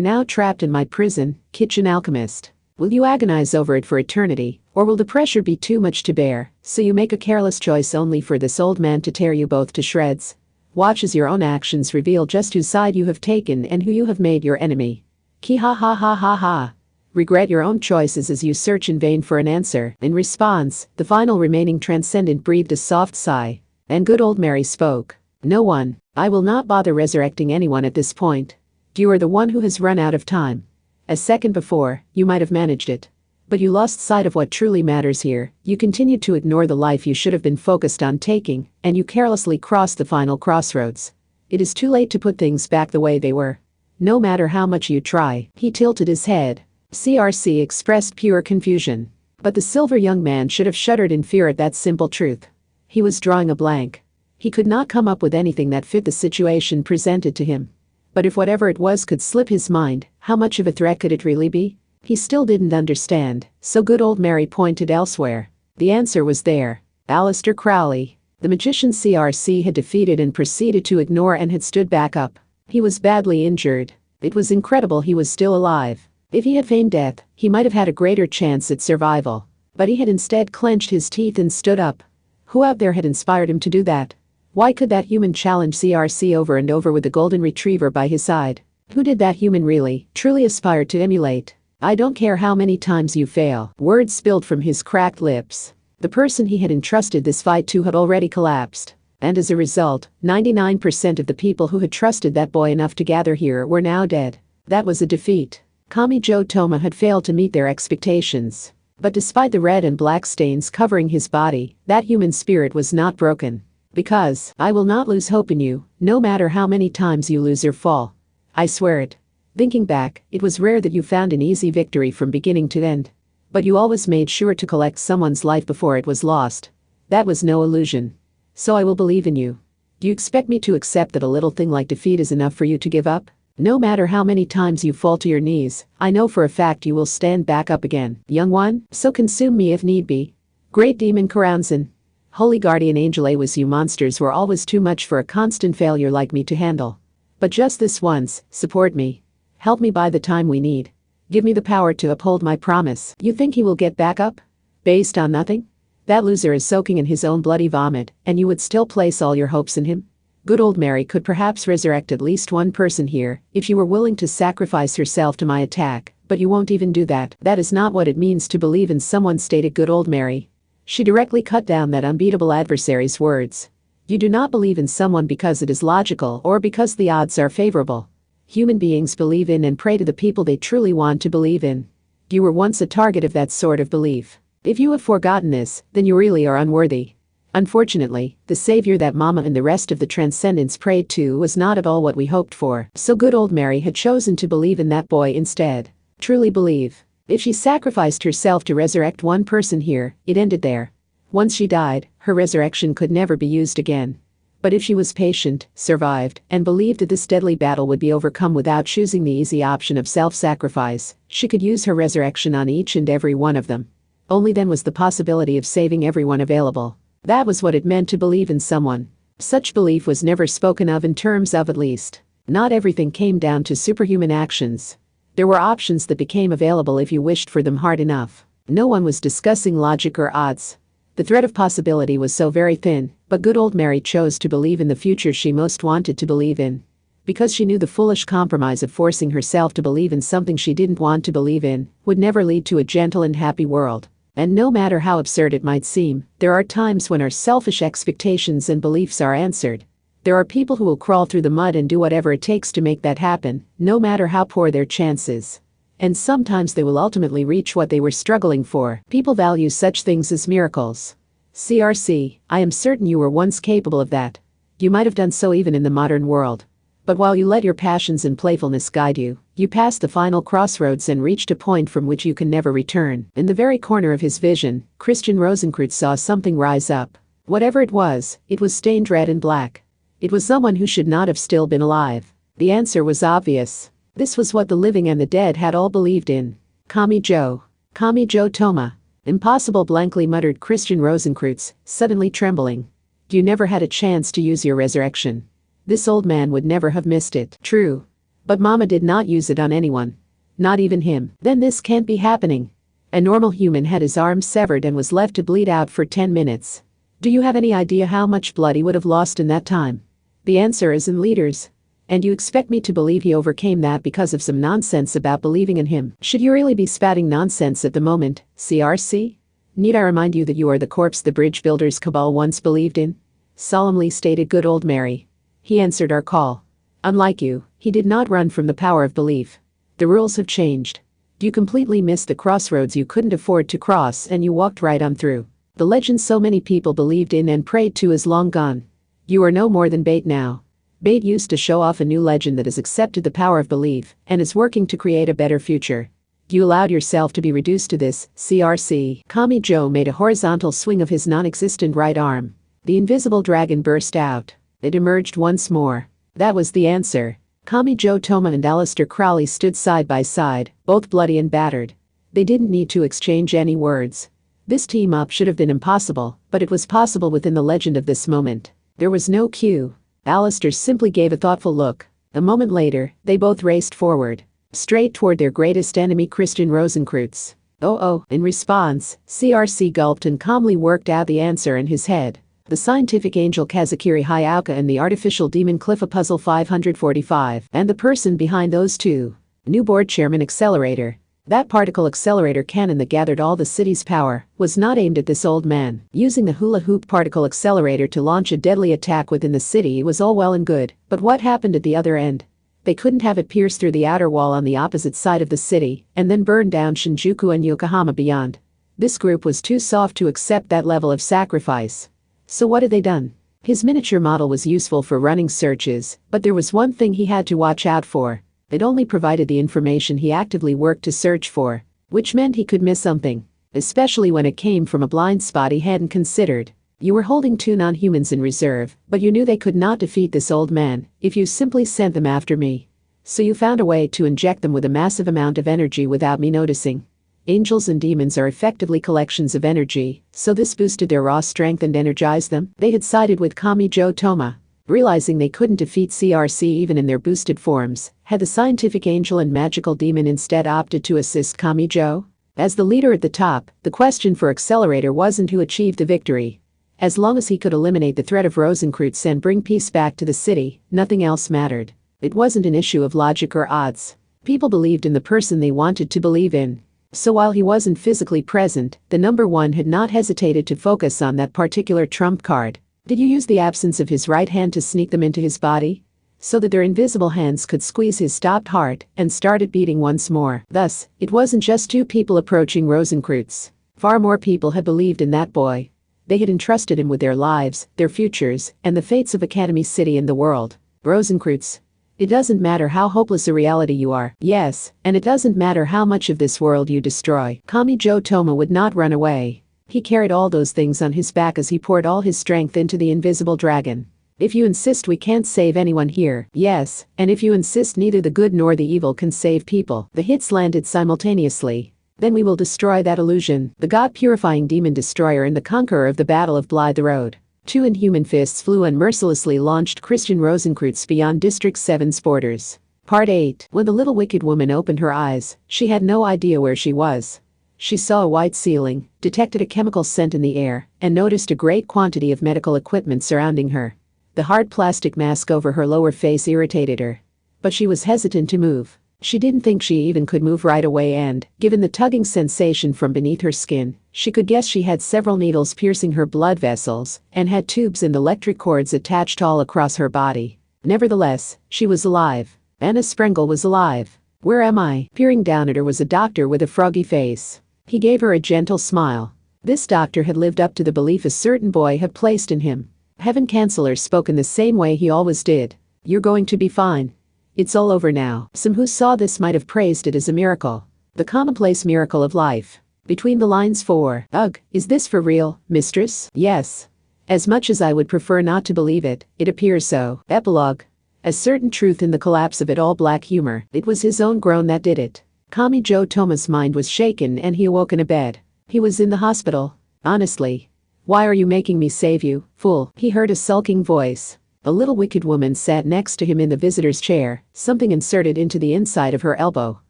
now trapped in my prison, kitchen alchemist. Will you agonize over it for eternity, or will the pressure be too much to bear, so you make a careless choice only for this old man to tear you both to shreds? Watch as your own actions reveal just whose side you have taken and who you have made your enemy. Ki ha ha ha ha ha. Regret your own choices as you search in vain for an answer. In response, the final remaining transcendent breathed a soft sigh. And good old Mary spoke. No one. I will not bother resurrecting anyone at this point. You are the one who has run out of time. A second before, you might have managed it. But you lost sight of what truly matters here. You continued to ignore the life you should have been focused on taking, and you carelessly crossed the final crossroads. It is too late to put things back the way they were. No matter how much you try. He tilted his head. CRC expressed pure confusion. But the silver young man should have shuddered in fear at that simple truth. He was drawing a blank. He could not come up with anything that fit the situation presented to him. But if whatever it was could slip his mind, how much of a threat could it really be? He still didn't understand, so good old Mary pointed elsewhere. The answer was there. Aleister Crowley. The magician CRC had defeated and proceeded to ignore and had stood back up. He was badly injured. It was incredible he was still alive. If he had feigned death, he might have had a greater chance at survival. But he had instead clenched his teeth and stood up. Who out there had inspired him to do that? Why could that human challenge CRC over and over with the golden retriever by his side? Who did that human really, truly aspire to emulate? I don't care how many times you fail. Words spilled from his cracked lips. The person he had entrusted this fight to had already collapsed. And as a result, 99% of the people who had trusted that boy enough to gather here were now dead. That was a defeat. Kamijo Toma had failed to meet their expectations. But despite the red and black stains covering his body, that human spirit was not broken. Because I will not lose hope in you, no matter how many times you lose or fall. I swear it. Thinking back, it was rare that you found an easy victory from beginning to end. But you always made sure to collect someone's life before it was lost. That was no illusion. So I will believe in you. Do you expect me to accept that a little thing like defeat is enough for you to give up? No matter how many times you fall to your knees, I know for a fact you will stand back up again. Young one, so consume me if need be. Great Demon Karanzan. Holy Guardian Angel Awas, you monsters were always too much for a constant failure like me to handle. But just this once, support me. Help me buy the time we need. Give me the power to uphold my promise. You think he will get back up? Based on nothing? That loser is soaking in his own bloody vomit, and you would still place all your hopes in him? Good old Mary could perhaps resurrect at least one person here if you were willing to sacrifice yourself to my attack, but you won't even do that. That is not what it means to believe in someone, stated good old Mary. She directly cut down that unbeatable adversary's words. You do not believe in someone because it is logical or because the odds are favorable. Human beings believe in and pray to the people they truly want to believe in. You were once a target of that sort of belief. If you have forgotten this, then you really are unworthy. Unfortunately, the savior that Mama and the rest of the Transcendents prayed to was not at all what we hoped for, so good old Mary had chosen to believe in that boy instead. Truly believe. If she sacrificed herself to resurrect one person here, it ended there. Once she died, her resurrection could never be used again. But if she was patient, survived, and believed that this deadly battle would be overcome without choosing the easy option of self-sacrifice, she could use her resurrection on each and every one of them. Only then was the possibility of saving everyone available. That was what it meant to believe in someone. Such belief was never spoken of in terms of at least. Not everything came down to superhuman actions. There were options that became available if you wished for them hard enough. No one was discussing logic or odds. The thread of possibility was so very thin, but good old Mary chose to believe in the future she most wanted to believe in. Because she knew the foolish compromise of forcing herself to believe in something she didn't want to believe in would never lead to a gentle and happy world. And no matter how absurd it might seem, there are times when our selfish expectations and beliefs are answered. There are people who will crawl through the mud and do whatever it takes to make that happen, no matter how poor their chances. And sometimes they will ultimately reach what they were struggling for. People value such things as miracles. CRC, I am certain you were once capable of that. You might have done so even in the modern world. But while you let your passions and playfulness guide you, you passed the final crossroads and reached a point from which you can never return. In the very corner of his vision, Christian Rosenkreutz saw something rise up. Whatever it was stained red and black. It was someone who should not have still been alive. The answer was obvious. This was what the living and the dead had all believed in. Kami-jo Toma. Impossible, blankly muttered Christian Rosenkreutz, suddenly trembling. You never had a chance to use your resurrection. This old man would never have missed it. True. But Mama did not use it on anyone. Not even him. Then this can't be happening. A normal human had his arm severed and was left to bleed out for 10 minutes. Do you have any idea how much blood he would have lost in that time? The answer is in liters. And you expect me to believe he overcame that because of some nonsense about believing in him? Should you really be spouting nonsense at the moment, CRC? Need I remind you that you are the corpse the bridge builders cabal once believed in? Solemnly stated good old Mary. He answered our call. Unlike you, he did not run from the power of belief. The rules have changed. You completely missed the crossroads you couldn't afford to cross and you walked right on through. The legend so many people believed in and prayed to is long gone. You are no more than bait now. Bait used to show off a new legend that has accepted the power of belief and is working to create a better future. You allowed yourself to be reduced to this, CRC. Kami-jo made a horizontal swing of his non-existent right arm. The invisible dragon burst out. It emerged once more. That was the answer. Kami-jo Toma and Aleister Crowley stood side by side, both bloody and battered. They didn't need to exchange any words. This team-up should have been impossible, but it was possible within the legend of this moment. There was no cue. Aleister simply gave a thoughtful look. A moment later, they both raced forward, straight toward their greatest enemy, Christian Rosenkreutz. Oh, in response, CRC gulped and calmly worked out the answer in his head. The scientific angel Kazakiri Hayauka and the artificial demon Cliffa Puzzle 545. And the person behind those two. New board chairman accelerator. That particle accelerator cannon that gathered all the city's power was not aimed at this old man. Using the hula hoop particle accelerator to launch a deadly attack within the city was all well and good, but what happened at the other end? They couldn't have it pierce through the outer wall on the opposite side of the city and then burn down Shinjuku and Yokohama beyond. This group was too soft to accept that level of sacrifice. So what had they done? His miniature model was useful for running searches, but there was one thing he had to watch out for. It only provided the information he actively worked to search for, which meant he could miss something, especially when it came from a blind spot he hadn't considered. You were holding 2 non-humans in reserve, but you knew they could not defeat this old man if you simply sent them after me. So you found a way to inject them with a massive amount of energy without me noticing. Angels and demons are effectively collections of energy, so this boosted their raw strength and energized them. They had sided with Kami-jo Toma. Realizing they couldn't defeat CRC even in their boosted forms, had the scientific angel and magical demon instead opted to assist Kami-jo? As the leader at the top, the question for Accelerator wasn't who achieved the victory. As long as he could eliminate the threat of Rosencreutz and bring peace back to the city, nothing else mattered. It wasn't an issue of logic or odds. People believed in the person they wanted to believe in. So while he wasn't physically present, the number one had not hesitated to focus on that particular trump card. Did you use the absence of his right hand to sneak them into his body? So that their invisible hands could squeeze his stopped heart and start it beating once more. Thus, it wasn't just two people approaching Rosencreutz. Far more people had believed in that boy. They had entrusted him with their lives, their futures, and the fates of Academy City and the world. Rosencreutz. It doesn't matter how hopeless a reality you are. Yes, and it doesn't matter how much of this world you destroy. Kamijo Toma would not run away. He carried all those things on his back as he poured all his strength into the invisible dragon. If you insist we can't save anyone here, yes, and if you insist neither the good nor the evil can save people. The hits landed simultaneously. Then we will destroy that illusion. The God-purifying demon destroyer and the conqueror of the Battle of Blythe Road. Two inhuman fists flew and mercilessly launched Christian Rosencreutz beyond District 7's borders. Part 8. When the little wicked woman opened her eyes, she had no idea where she was. She saw a white ceiling, detected a chemical scent in the air, and noticed a great quantity of medical equipment surrounding her. The hard plastic mask over her lower face irritated her. But she was hesitant to move. She didn't think she even could move right away and, given the tugging sensation from beneath her skin, she could guess she had several needles piercing her blood vessels and had tubes and electric cords attached all across her body. Nevertheless, she was alive. Anna Sprengel was alive. Where am I? Peering down at her was a doctor with a froggy face. He gave her a gentle smile. This doctor had lived up to the belief a certain boy had placed in him. Heaven Chancellor spoke in the same way he always did. You're going to be fine. It's all over now. Some who saw this might have praised it as a miracle. The commonplace miracle of life. Between the lines for, ugh, is this for real, mistress? Yes. As much as I would prefer not to believe it, it appears so. Epilogue. A certain truth in the collapse of it all black humor. It was his own groan that did it. Kamijo Toma's mind was shaken and he awoke in a bed. He was in the hospital. Honestly. Why are you making me save you, fool? He heard a sulking voice. A little wicked woman sat next to him in the visitor's chair, something inserted into the inside of her elbow.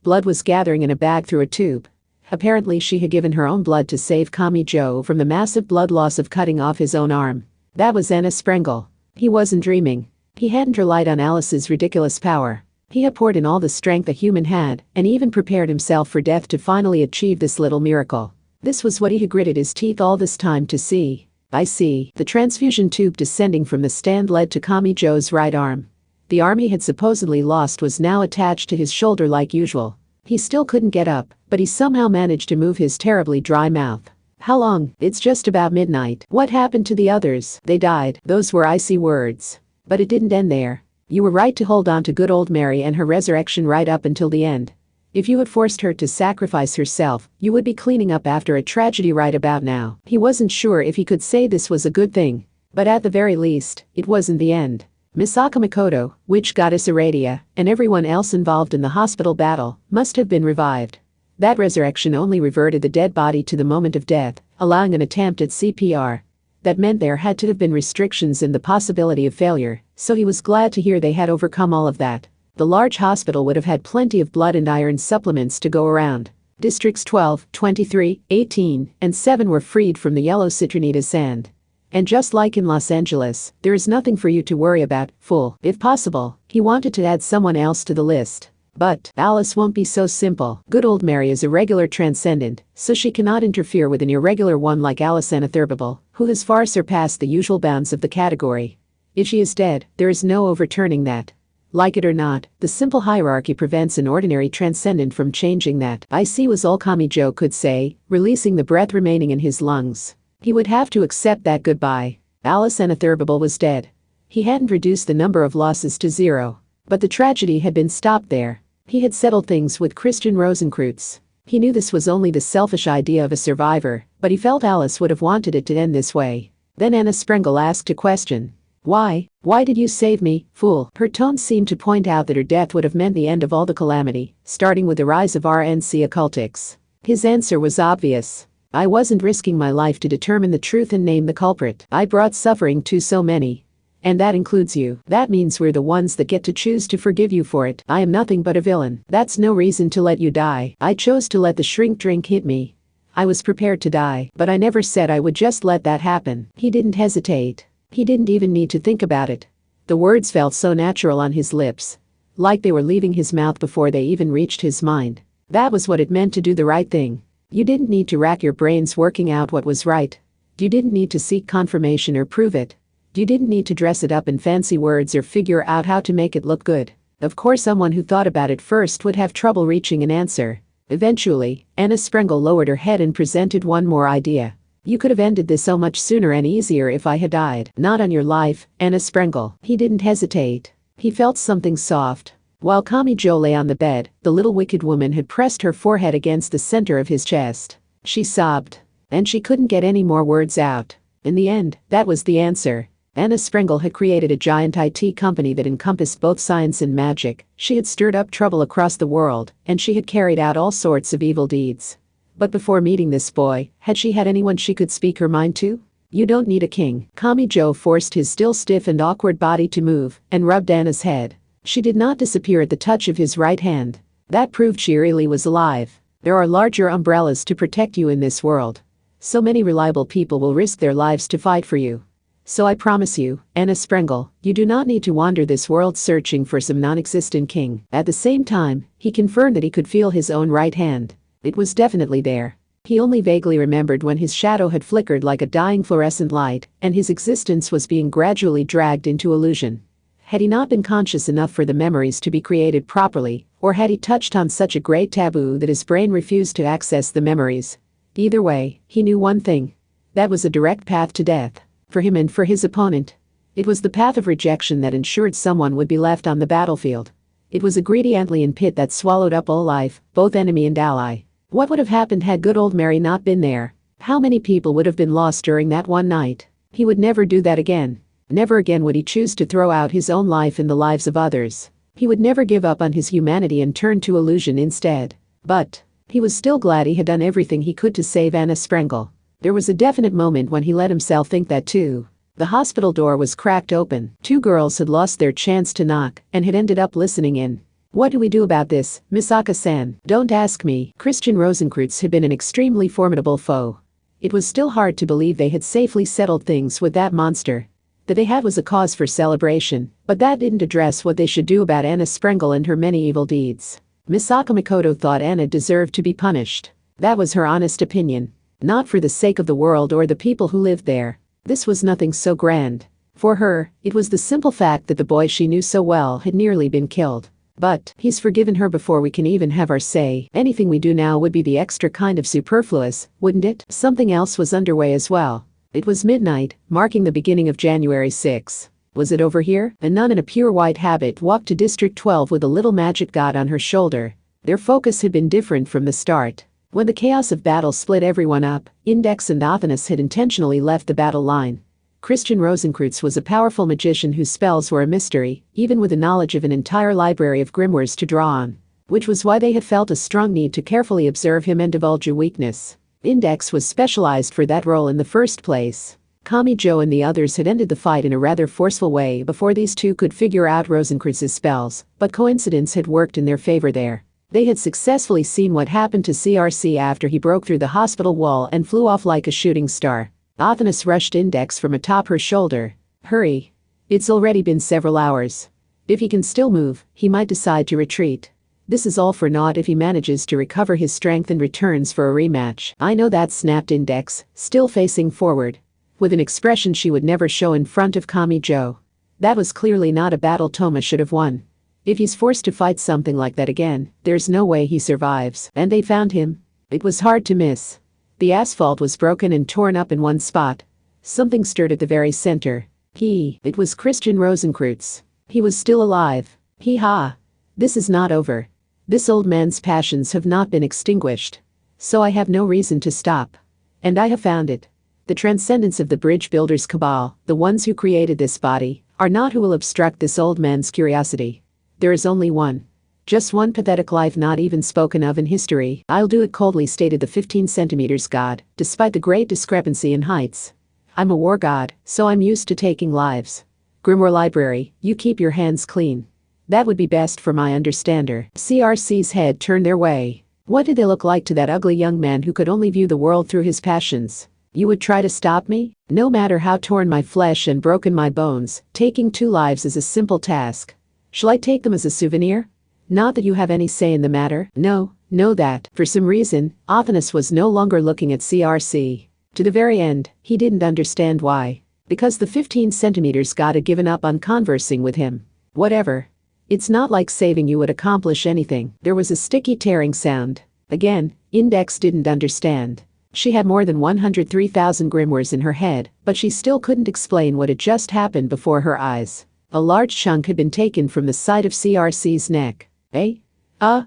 Blood was gathering in a bag through a tube. Apparently she had given her own blood to save Kamijo from the massive blood loss of cutting off his own arm. That was Anna Sprengel. He wasn't dreaming. He hadn't relied on Alice's ridiculous power. He had poured in all the strength a human had, and even prepared himself for death to finally achieve this little miracle. This was what he had gritted his teeth all this time to see. I see. The transfusion tube descending from the stand led to Kamijo's right arm. The arm he had supposedly lost was now attached to his shoulder like usual. He still couldn't get up, but he somehow managed to move his terribly dry mouth. How long? It's just about midnight. What happened to the others? They died. Those were icy words. But it didn't end there. You were right to hold on to good old Mary and her resurrection right up until the end. If you had forced her to sacrifice herself, you would be cleaning up after a tragedy right about now. He wasn't sure if he could say this was a good thing. But at the very least, it wasn't the end. Misaka Makoto, witch goddess Aradia, and everyone else involved in the hospital battle must have been revived. That resurrection only reverted the dead body to the moment of death, allowing an attempt at CPR. That meant there had to have been restrictions and the possibility of failure, so he was glad to hear they had overcome all of that. The large hospital would have had plenty of blood and iron supplements to go around. Districts 12, 23, 18, and 7 were freed from the yellow citronita sand. And just like in Los Angeles, there is nothing for you to worry about, fool. If possible, he wanted to add someone else to the list. But Alice won't be so simple. Good old Mary is a regular transcendent, so she cannot interfere with an irregular one like Alice Anatherbable, who has far surpassed the usual bounds of the category. If she is dead, there is no overturning that. Like it or not, the simple hierarchy prevents an ordinary transcendent from changing that. I see was all Kamijo could say, releasing the breath remaining in his lungs. He would have to accept that goodbye. Alice Anatherbable was dead. He hadn't reduced the number of losses to 0. But the tragedy had been stopped there. He had settled things with Christian Rosencreutz. He knew this was only the selfish idea of a survivor, but he felt Alice would have wanted it to end this way. Then Anna Sprengel asked a question. Why? Why did you save me, fool? Her tone seemed to point out that her death would have meant the end of all the calamity, starting with the rise of RNC occultics. His answer was obvious. I wasn't risking my life to determine the truth and name the culprit. I brought suffering to so many. And that includes you. That means we're the ones that get to choose to forgive you for it. I am nothing but a villain. That's no reason to let you die. I chose to let the shrink drink hit me. I was prepared to die, but I never said I would just let that happen." He didn't hesitate. He didn't even need to think about it. The words felt so natural on his lips, like they were leaving his mouth before they even reached his mind. That was what it meant to do the right thing. You didn't need to rack your brains working out what was right. You didn't need to seek confirmation or prove it. You didn't need to dress it up in fancy words or figure out how to make it look good. Of course, someone who thought about it first would have trouble reaching an answer. Eventually, Anna Sprengel lowered her head and presented one more idea. "You could have ended this so much sooner and easier if I had died. Not on your life, Anna Sprengel." He didn't hesitate. He felt something soft. While Kamijo lay on the bed, the little wicked woman had pressed her forehead against the center of his chest. She sobbed. And she couldn't get any more words out. In the end, that was the answer. Anna Sprengel had created a giant IT company that encompassed both science and magic. She had stirred up trouble across the world, and she had carried out all sorts of evil deeds. But before meeting this boy, had she had anyone she could speak her mind to? "You don't need a king." Kamijo forced his still stiff and awkward body to move and rubbed Anna's head. She did not disappear at the touch of his right hand. That proved she really was alive. "There are larger umbrellas to protect you in this world. So many reliable people will risk their lives to fight for you. So I promise you, Anna Sprengel, you do not need to wander this world searching for some non-existent king." At the same time, he confirmed that he could feel his own right hand. It was definitely there. He only vaguely remembered when his shadow had flickered like a dying fluorescent light, and his existence was being gradually dragged into illusion. Had he not been conscious enough for the memories to be created properly, or had he touched on such a great taboo that his brain refused to access the memories? Either way, he knew one thing. That was a direct path to death. For him and for his opponent. It was the path of rejection that ensured someone would be left on the battlefield. It was a greedy Antlion pit that swallowed up all life, both enemy and ally. What would have happened had good old Mary not been there? How many people would have been lost during that one night? He would never do that again. Never again would he choose to throw out his own life in the lives of others. He would never give up on his humanity and turn to illusion instead. But he was still glad he had done everything he could to save Anna Sprengel. There was a definite moment when he let himself think that too. The hospital door was cracked open. Two girls had lost their chance to knock and had ended up listening in. "What do we do about this, Misaka-san?" "Don't ask me." Christian Rosenkreutz had been an extremely formidable foe. It was still hard to believe they had safely settled things with that monster. That they had was a cause for celebration, but that didn't address what they should do about Anna Sprengel and her many evil deeds. Misaka Makoto thought Anna deserved to be punished. That was her honest opinion. Not for the sake of the world or the people who lived there. This was nothing so grand. For her, it was the simple fact that the boy she knew so well had nearly been killed. But he's forgiven her before we can even have our say. Anything we do now would be the extra kind of superfluous, wouldn't it? Something else was underway as well. It was midnight, marking the beginning of January 6. Was it over here? A nun in a pure white habit walked to District 12 with a little magic god on her shoulder. Their focus had been different from the start. When the chaos of battle split everyone up, Index and Athanas had intentionally left the battle line. Christian Rosenkreutz was a powerful magician whose spells were a mystery, even with the knowledge of an entire library of grimoires to draw on. Which was why they had felt a strong need to carefully observe him and divulge a weakness. Index was specialized for that role in the first place. Kamijo and the others had ended the fight in a rather forceful way before these two could figure out Rosenkreutz's spells, but coincidence had worked in their favor there. They had successfully seen what happened to CRC after he broke through the hospital wall and flew off like a shooting star. Athanas rushed Index from atop her shoulder. "Hurry. It's already been several hours. If he can still move, he might decide to retreat. This is all for naught if he manages to recover his strength and returns for a rematch." "I know that," snapped Index, still facing forward, with an expression she would never show in front of Kamijo. That was clearly not a battle Toma should have won. If he's forced to fight something like that again, there's no way he survives. And they found him. It was hard to miss. The asphalt was broken and torn up in one spot. Something stirred at the very center. It was Christian Rosenkreutz. He was still alive. Hee-ha. This is not over. This old man's passions have not been extinguished. So I have no reason to stop. And I have found it. The transcendence of the bridge builders' cabal, the ones who created this body, are not who will obstruct this old man's curiosity. There is only one. Just one pathetic life not even spoken of in history. I'll do it coldly, stated the 15 centimeters god, despite the great discrepancy in heights. I'm a war god, so I'm used to taking lives. Grimoire Library, you keep your hands clean. That would be best for my understander. CRC's head turned their way. What did they look like to that ugly young man who could only view the world through his passions? You would try to stop me? No matter how torn my flesh and broken my bones, taking 2 lives is a simple task. Shall I take them as a souvenir? Not that you have any say in the matter. No, know that, for some reason, Athanas was no longer looking at CRC. To the very end, he didn't understand why. Because the 15 centimeters god had given up on conversing with him. Whatever. It's not like saving you would accomplish anything. There was a sticky tearing sound. Again, Index didn't understand. She had more than 103,000 grimoires in her head, but she still couldn't explain what had just happened before her eyes. A large chunk had been taken from the side of CRC's neck. Eh?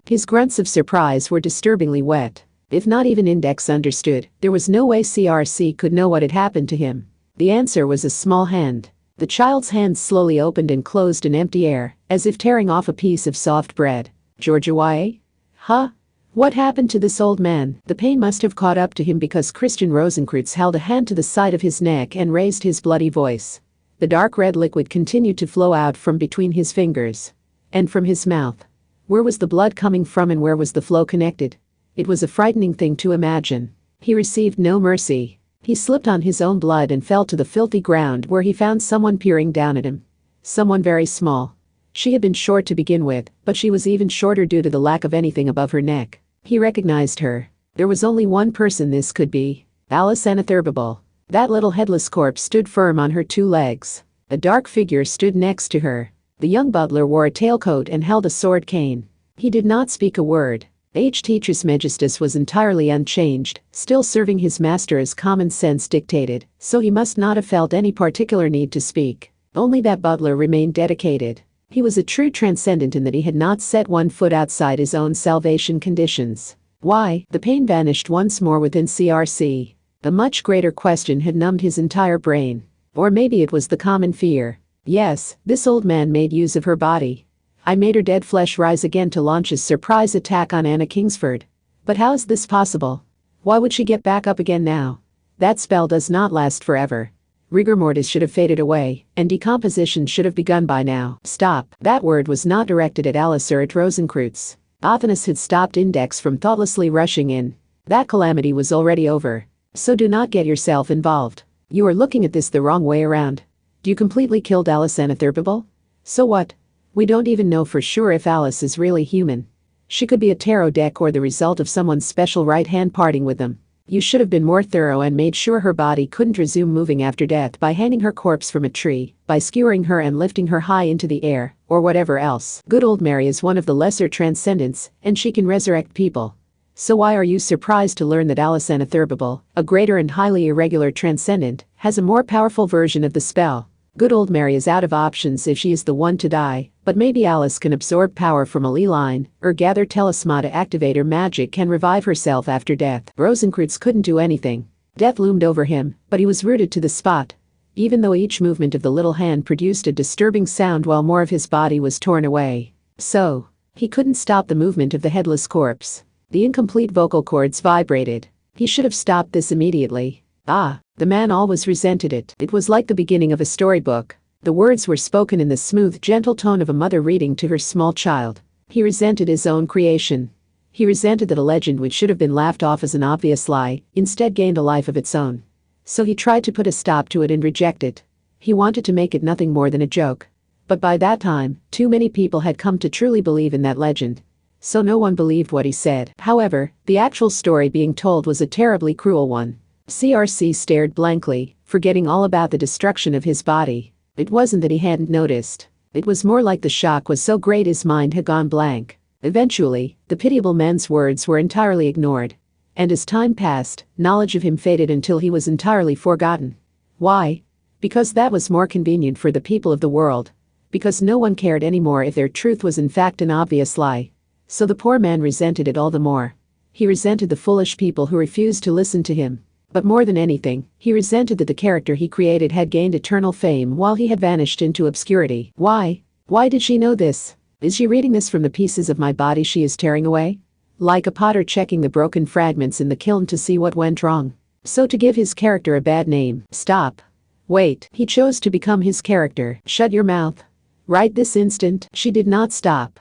His grunts of surprise were disturbingly wet. If not even Index understood, there was no way CRC could know what had happened to him. The answer was a small hand. The child's hand slowly opened and closed in empty air, as if tearing off a piece of soft bread. Georgia Wye? Huh? What happened to this old man? The pain must have caught up to him because Christian Rosenkreutz held a hand to the side of his neck and raised his bloody voice. The dark red liquid continued to flow out from between his fingers. And from his mouth. Where was the blood coming from and where was the flow connected? It was a frightening thing to imagine. He received no mercy. He slipped on his own blood and fell to the filthy ground where he found someone peering down at him. Someone very small. She had been short to begin with, but she was even shorter due to the lack of anything above her neck. He recognized her. There was only one person this could be. Alice Anathurbable. That little headless corpse stood firm on her 2 legs. A dark figure stood next to her. The young butler wore a tailcoat and held a sword cane. He did not speak a word. H.T. Trismegistus was entirely unchanged, still serving his master as common sense dictated, so he must not have felt any particular need to speak. Only that butler remained dedicated. He was a true transcendent in that he had not set one foot outside his own salvation conditions. Why? The pain vanished once more within CRC. A much greater question had numbed his entire brain. Or maybe it was the common fear. Yes, this old man made use of her body. I made her dead flesh rise again to launch a surprise attack on Anna Kingsford. But how is this possible? Why would she get back up again now? That spell does not last forever. Rigor mortis should have faded away, and decomposition should have begun by now. Stop. That word was not directed at Alice or at Rosenkreutz. Athanas had stopped Index from thoughtlessly rushing in. That calamity was already over. So do not get yourself involved. You are looking at this the wrong way around. You completely killed Alice Anathurbable? So what? We don't even know for sure if Alice is really human. She could be a tarot deck or the result of someone's special right hand parting with them. You should have been more thorough and made sure her body couldn't resume moving after death by hanging her corpse from a tree, by skewering her and lifting her high into the air, or whatever else. Good old Mary is one of the lesser transcendents, and she can resurrect people. So why are you surprised to learn that Alice Anathurbable, a greater and highly irregular transcendent, has a more powerful version of the spell? Good old Mary is out of options if she is the one to die, but maybe Alice can absorb power from a ley line, or gather talisma to activate her magic can revive herself after death. Rosenkreutz couldn't do anything. Death loomed over him, but he was rooted to the spot. Even though each movement of the little hand produced a disturbing sound while more of his body was torn away. So, he couldn't stop the movement of the headless corpse. The incomplete vocal cords vibrated. He should have stopped this immediately. The man always resented it. It was like the beginning of a storybook. The words were spoken in the smooth, gentle tone of a mother reading to her small child. He resented his own creation. He resented that a legend which should have been laughed off as an obvious lie, instead gained a life of its own. So he tried to put a stop to it and reject it. He wanted to make it nothing more than a joke. But by that time, too many people had come to truly believe in that legend. So no one believed what he said. However, the actual story being told was a terribly cruel one. CRC stared blankly, forgetting all about the destruction of his body. It wasn't that he hadn't noticed. It was more like the shock was so great his mind had gone blank. Eventually, the pitiable man's words were entirely ignored. And as time passed, knowledge of him faded until he was entirely forgotten. Why? Because that was more convenient for the people of the world. Because no one cared anymore if their truth was in fact an obvious lie. So the poor man resented it all the more. He resented the foolish people who refused to listen to him. But more than anything, he resented that the character he created had gained eternal fame while he had vanished into obscurity. Why? Why did she know this? Is she reading this from the pieces of my body she is tearing away? Like a potter checking the broken fragments in the kiln to see what went wrong. So to give his character a bad name. Stop. Wait. He chose to become his character. Shut your mouth. Right this instant. She did not stop.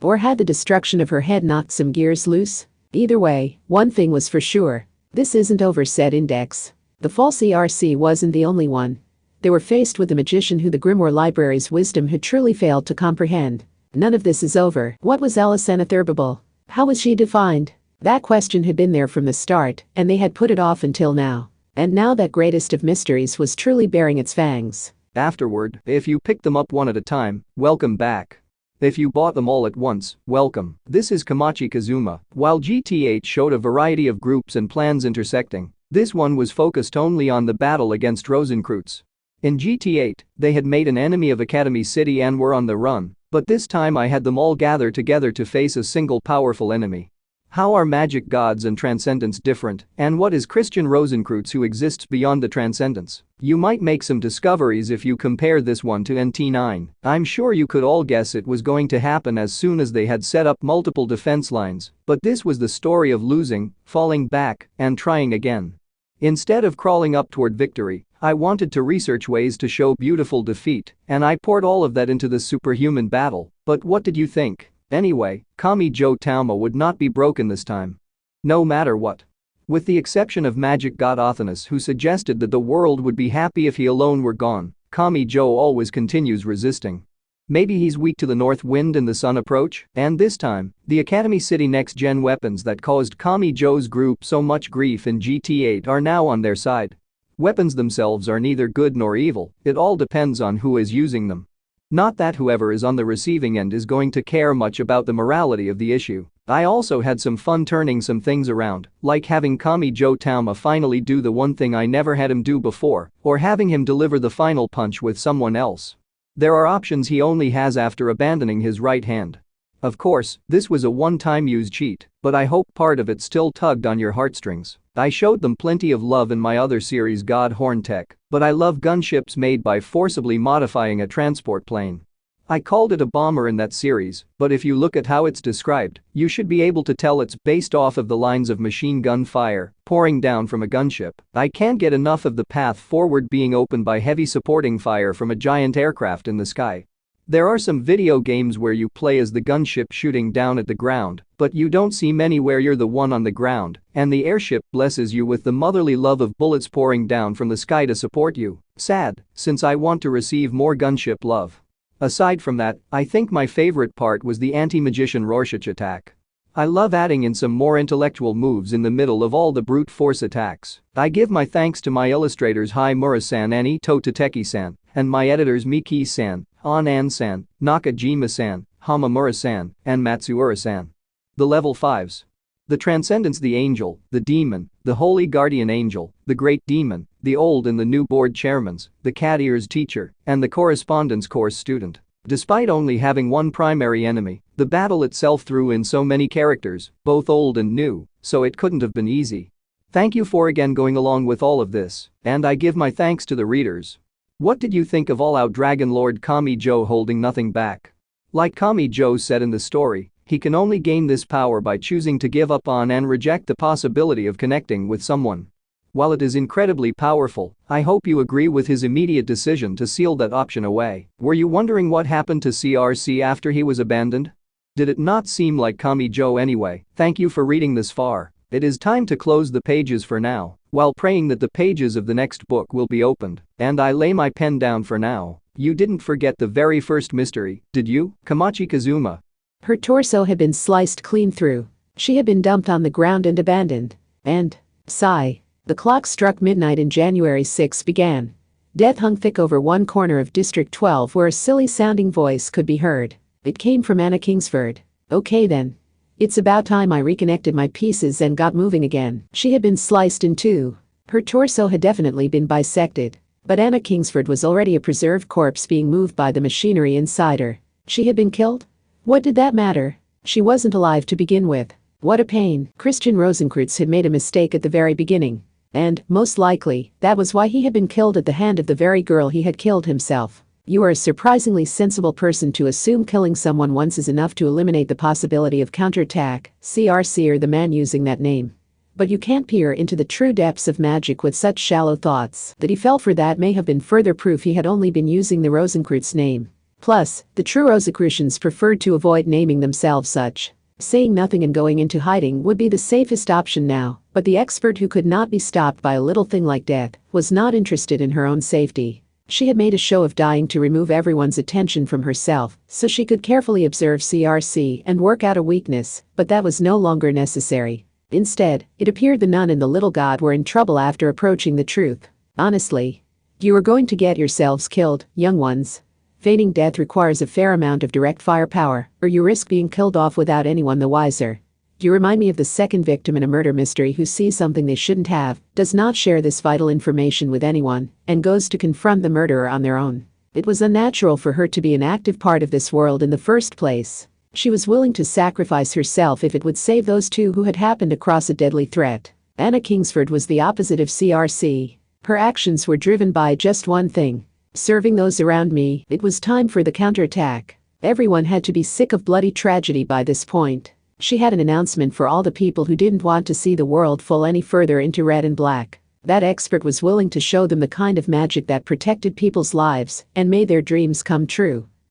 Or had the destruction of her head knocked some gears loose? Either way, one thing was for sure. This isn't over, said Index. The false ERC wasn't the only one. They were faced with the magician who the Grimoire Library's wisdom had truly failed to comprehend. None of this is over. What was Alicent Thurbable? How was she defined? That question had been there from the start, and they had put it off until now. And now that greatest of mysteries was truly bearing its fangs. Afterward, if you picked them up one at a time, welcome back. If you bought them all at once, welcome. This is Kamachi Kazuma. While GT8 showed a variety of groups and plans intersecting, this one was focused only on the battle against Rosencreutz. In GT8, they had made an enemy of Academy City and were on the run, but this time I had them all gather together to face a single powerful enemy. How are magic gods and transcendence different, and what is Christian Rosencreutz who exists beyond the transcendence? You might make some discoveries if you compare this one to NT9. I'm sure you could all guess it was going to happen as soon as they had set up multiple defense lines, but this was the story of losing, falling back, and trying again. Instead of crawling up toward victory, I wanted to research ways to show beautiful defeat, and I poured all of that into this superhuman battle. But what did you think? Anyway, Kami-Jo Tauma would not be broken this time. No matter what. With the exception of magic god Othanus, who suggested that the world would be happy if he alone were gone, Kami-Jo always continues resisting. Maybe he's weak to the north wind and the sun approach, and this time, the Academy City next-gen weapons that caused Kami-Jo's group so much grief in GT8 are now on their side. Weapons themselves are neither good nor evil, it all depends on who is using them. Not that whoever is on the receiving end is going to care much about the morality of the issue. I also had some fun turning some things around, like having Kami-Jo Tauma finally do the one thing I never had him do before, or having him deliver the final punch with someone else. There are options he only has after abandoning his right hand. Of course, this was a one-time use cheat, but I hope part of it still tugged on your heartstrings. I showed them plenty of love in my other series God Horn Tech, but I love gunships made by forcibly modifying a transport plane. I called it a bomber in that series, but if you look at how it's described, you should be able to tell it's based off of the lines of machine gun fire pouring down from a gunship. I can't get enough of the path forward being opened by heavy supporting fire from a giant aircraft in the sky. There are some video games where you play as the gunship shooting down at the ground, but you don't see many where you're the one on the ground, and the airship blesses you with the motherly love of bullets pouring down from the sky to support you. Sad, since I want to receive more gunship love. Aside from that, I think my favorite part was the anti-magician Rorschach attack. I love adding in some more intellectual moves in the middle of all the brute force attacks. I give my thanks to my illustrators Haimura-san and Ito Tateki-san, and my editors Miki-san, Anan-san, Nakajima-san, Hamamura-san, and Matsuura-san. The level 5s. The Transcendence, the Angel, the Demon, the Holy Guardian Angel, the Great Demon, the Old and the New Board Chairmans, the Cat Ears Teacher, and the Correspondence Course Student. Despite only having one primary enemy, the battle itself threw in so many characters, both old and new, so it couldn't have been easy. Thank you for again going along with all of this, and I give my thanks to the readers. What did you think of all-out Dragon Lord Kami-Jo holding nothing back? Like Kami-Jo said in the story, he can only gain this power by choosing to give up on and reject the possibility of connecting with someone. While it is incredibly powerful, I hope you agree with his immediate decision to seal that option away. Were you wondering what happened to CRC after he was abandoned? Did it not seem like Kami-Jo anyway? Thank you for reading this far. It is time to close the pages for now, while praying that the pages of the next book will be opened, and I lay my pen down for now. You didn't forget the very first mystery, did you, Kamachi Kazuma? Her torso had been sliced clean through. She had been dumped on the ground and abandoned. And, sigh. The clock struck midnight and January 6 began. Death hung thick over one corner of District 12 where a silly-sounding voice could be heard. It came from Anna Kingsford. Okay then. It's about time I reconnected my pieces and got moving again. She had been sliced in two. Her torso had definitely been bisected. But Anna Kingsford was already a preserved corpse being moved by the machinery inside her. She had been killed? What did that matter? She wasn't alive to begin with. What a pain. Christian Rosencreutz had made a mistake at the very beginning. And, most likely, that was why he had been killed at the hand of the very girl he had killed himself. You are a surprisingly sensible person to assume killing someone once is enough to eliminate the possibility of counterattack, CRC or the man using that name. But you can't peer into the true depths of magic with such shallow thoughts. That he fell for that may have been further proof he had only been using the Rosencreutz name. Plus, the true Rosicrucians preferred to avoid naming themselves such. Saying nothing and going into hiding would be the safest option now, but the expert, who could not be stopped by a little thing like death, was not interested in her own safety. She had made a show of dying to remove everyone's attention from herself, so she could carefully observe CRC and work out a weakness, but that was no longer necessary. Instead, it appeared the nun and the little god were in trouble after approaching the truth. Honestly, you are going to get yourselves killed, young ones. Feigning death requires a fair amount of direct firepower, or you risk being killed off without anyone the wiser. You remind me of the second victim in a murder mystery who sees something they shouldn't have, does not share this vital information with anyone, and goes to confront the murderer on their own. It was unnatural for her to be an active part of this world in the first place. She was willing to sacrifice herself if it would save those two who had happened across a deadly threat. Anna Kingsford was the opposite of CRC. Her actions were driven by just one thing: serving those around me. It was time for the counterattack. Everyone had to be sick of bloody tragedy by this point. She had an announcement for all the people who didn't want to see the world fall any further into red and black. That expert was willing to show them the kind of magic that protected people's lives and made their dreams come true.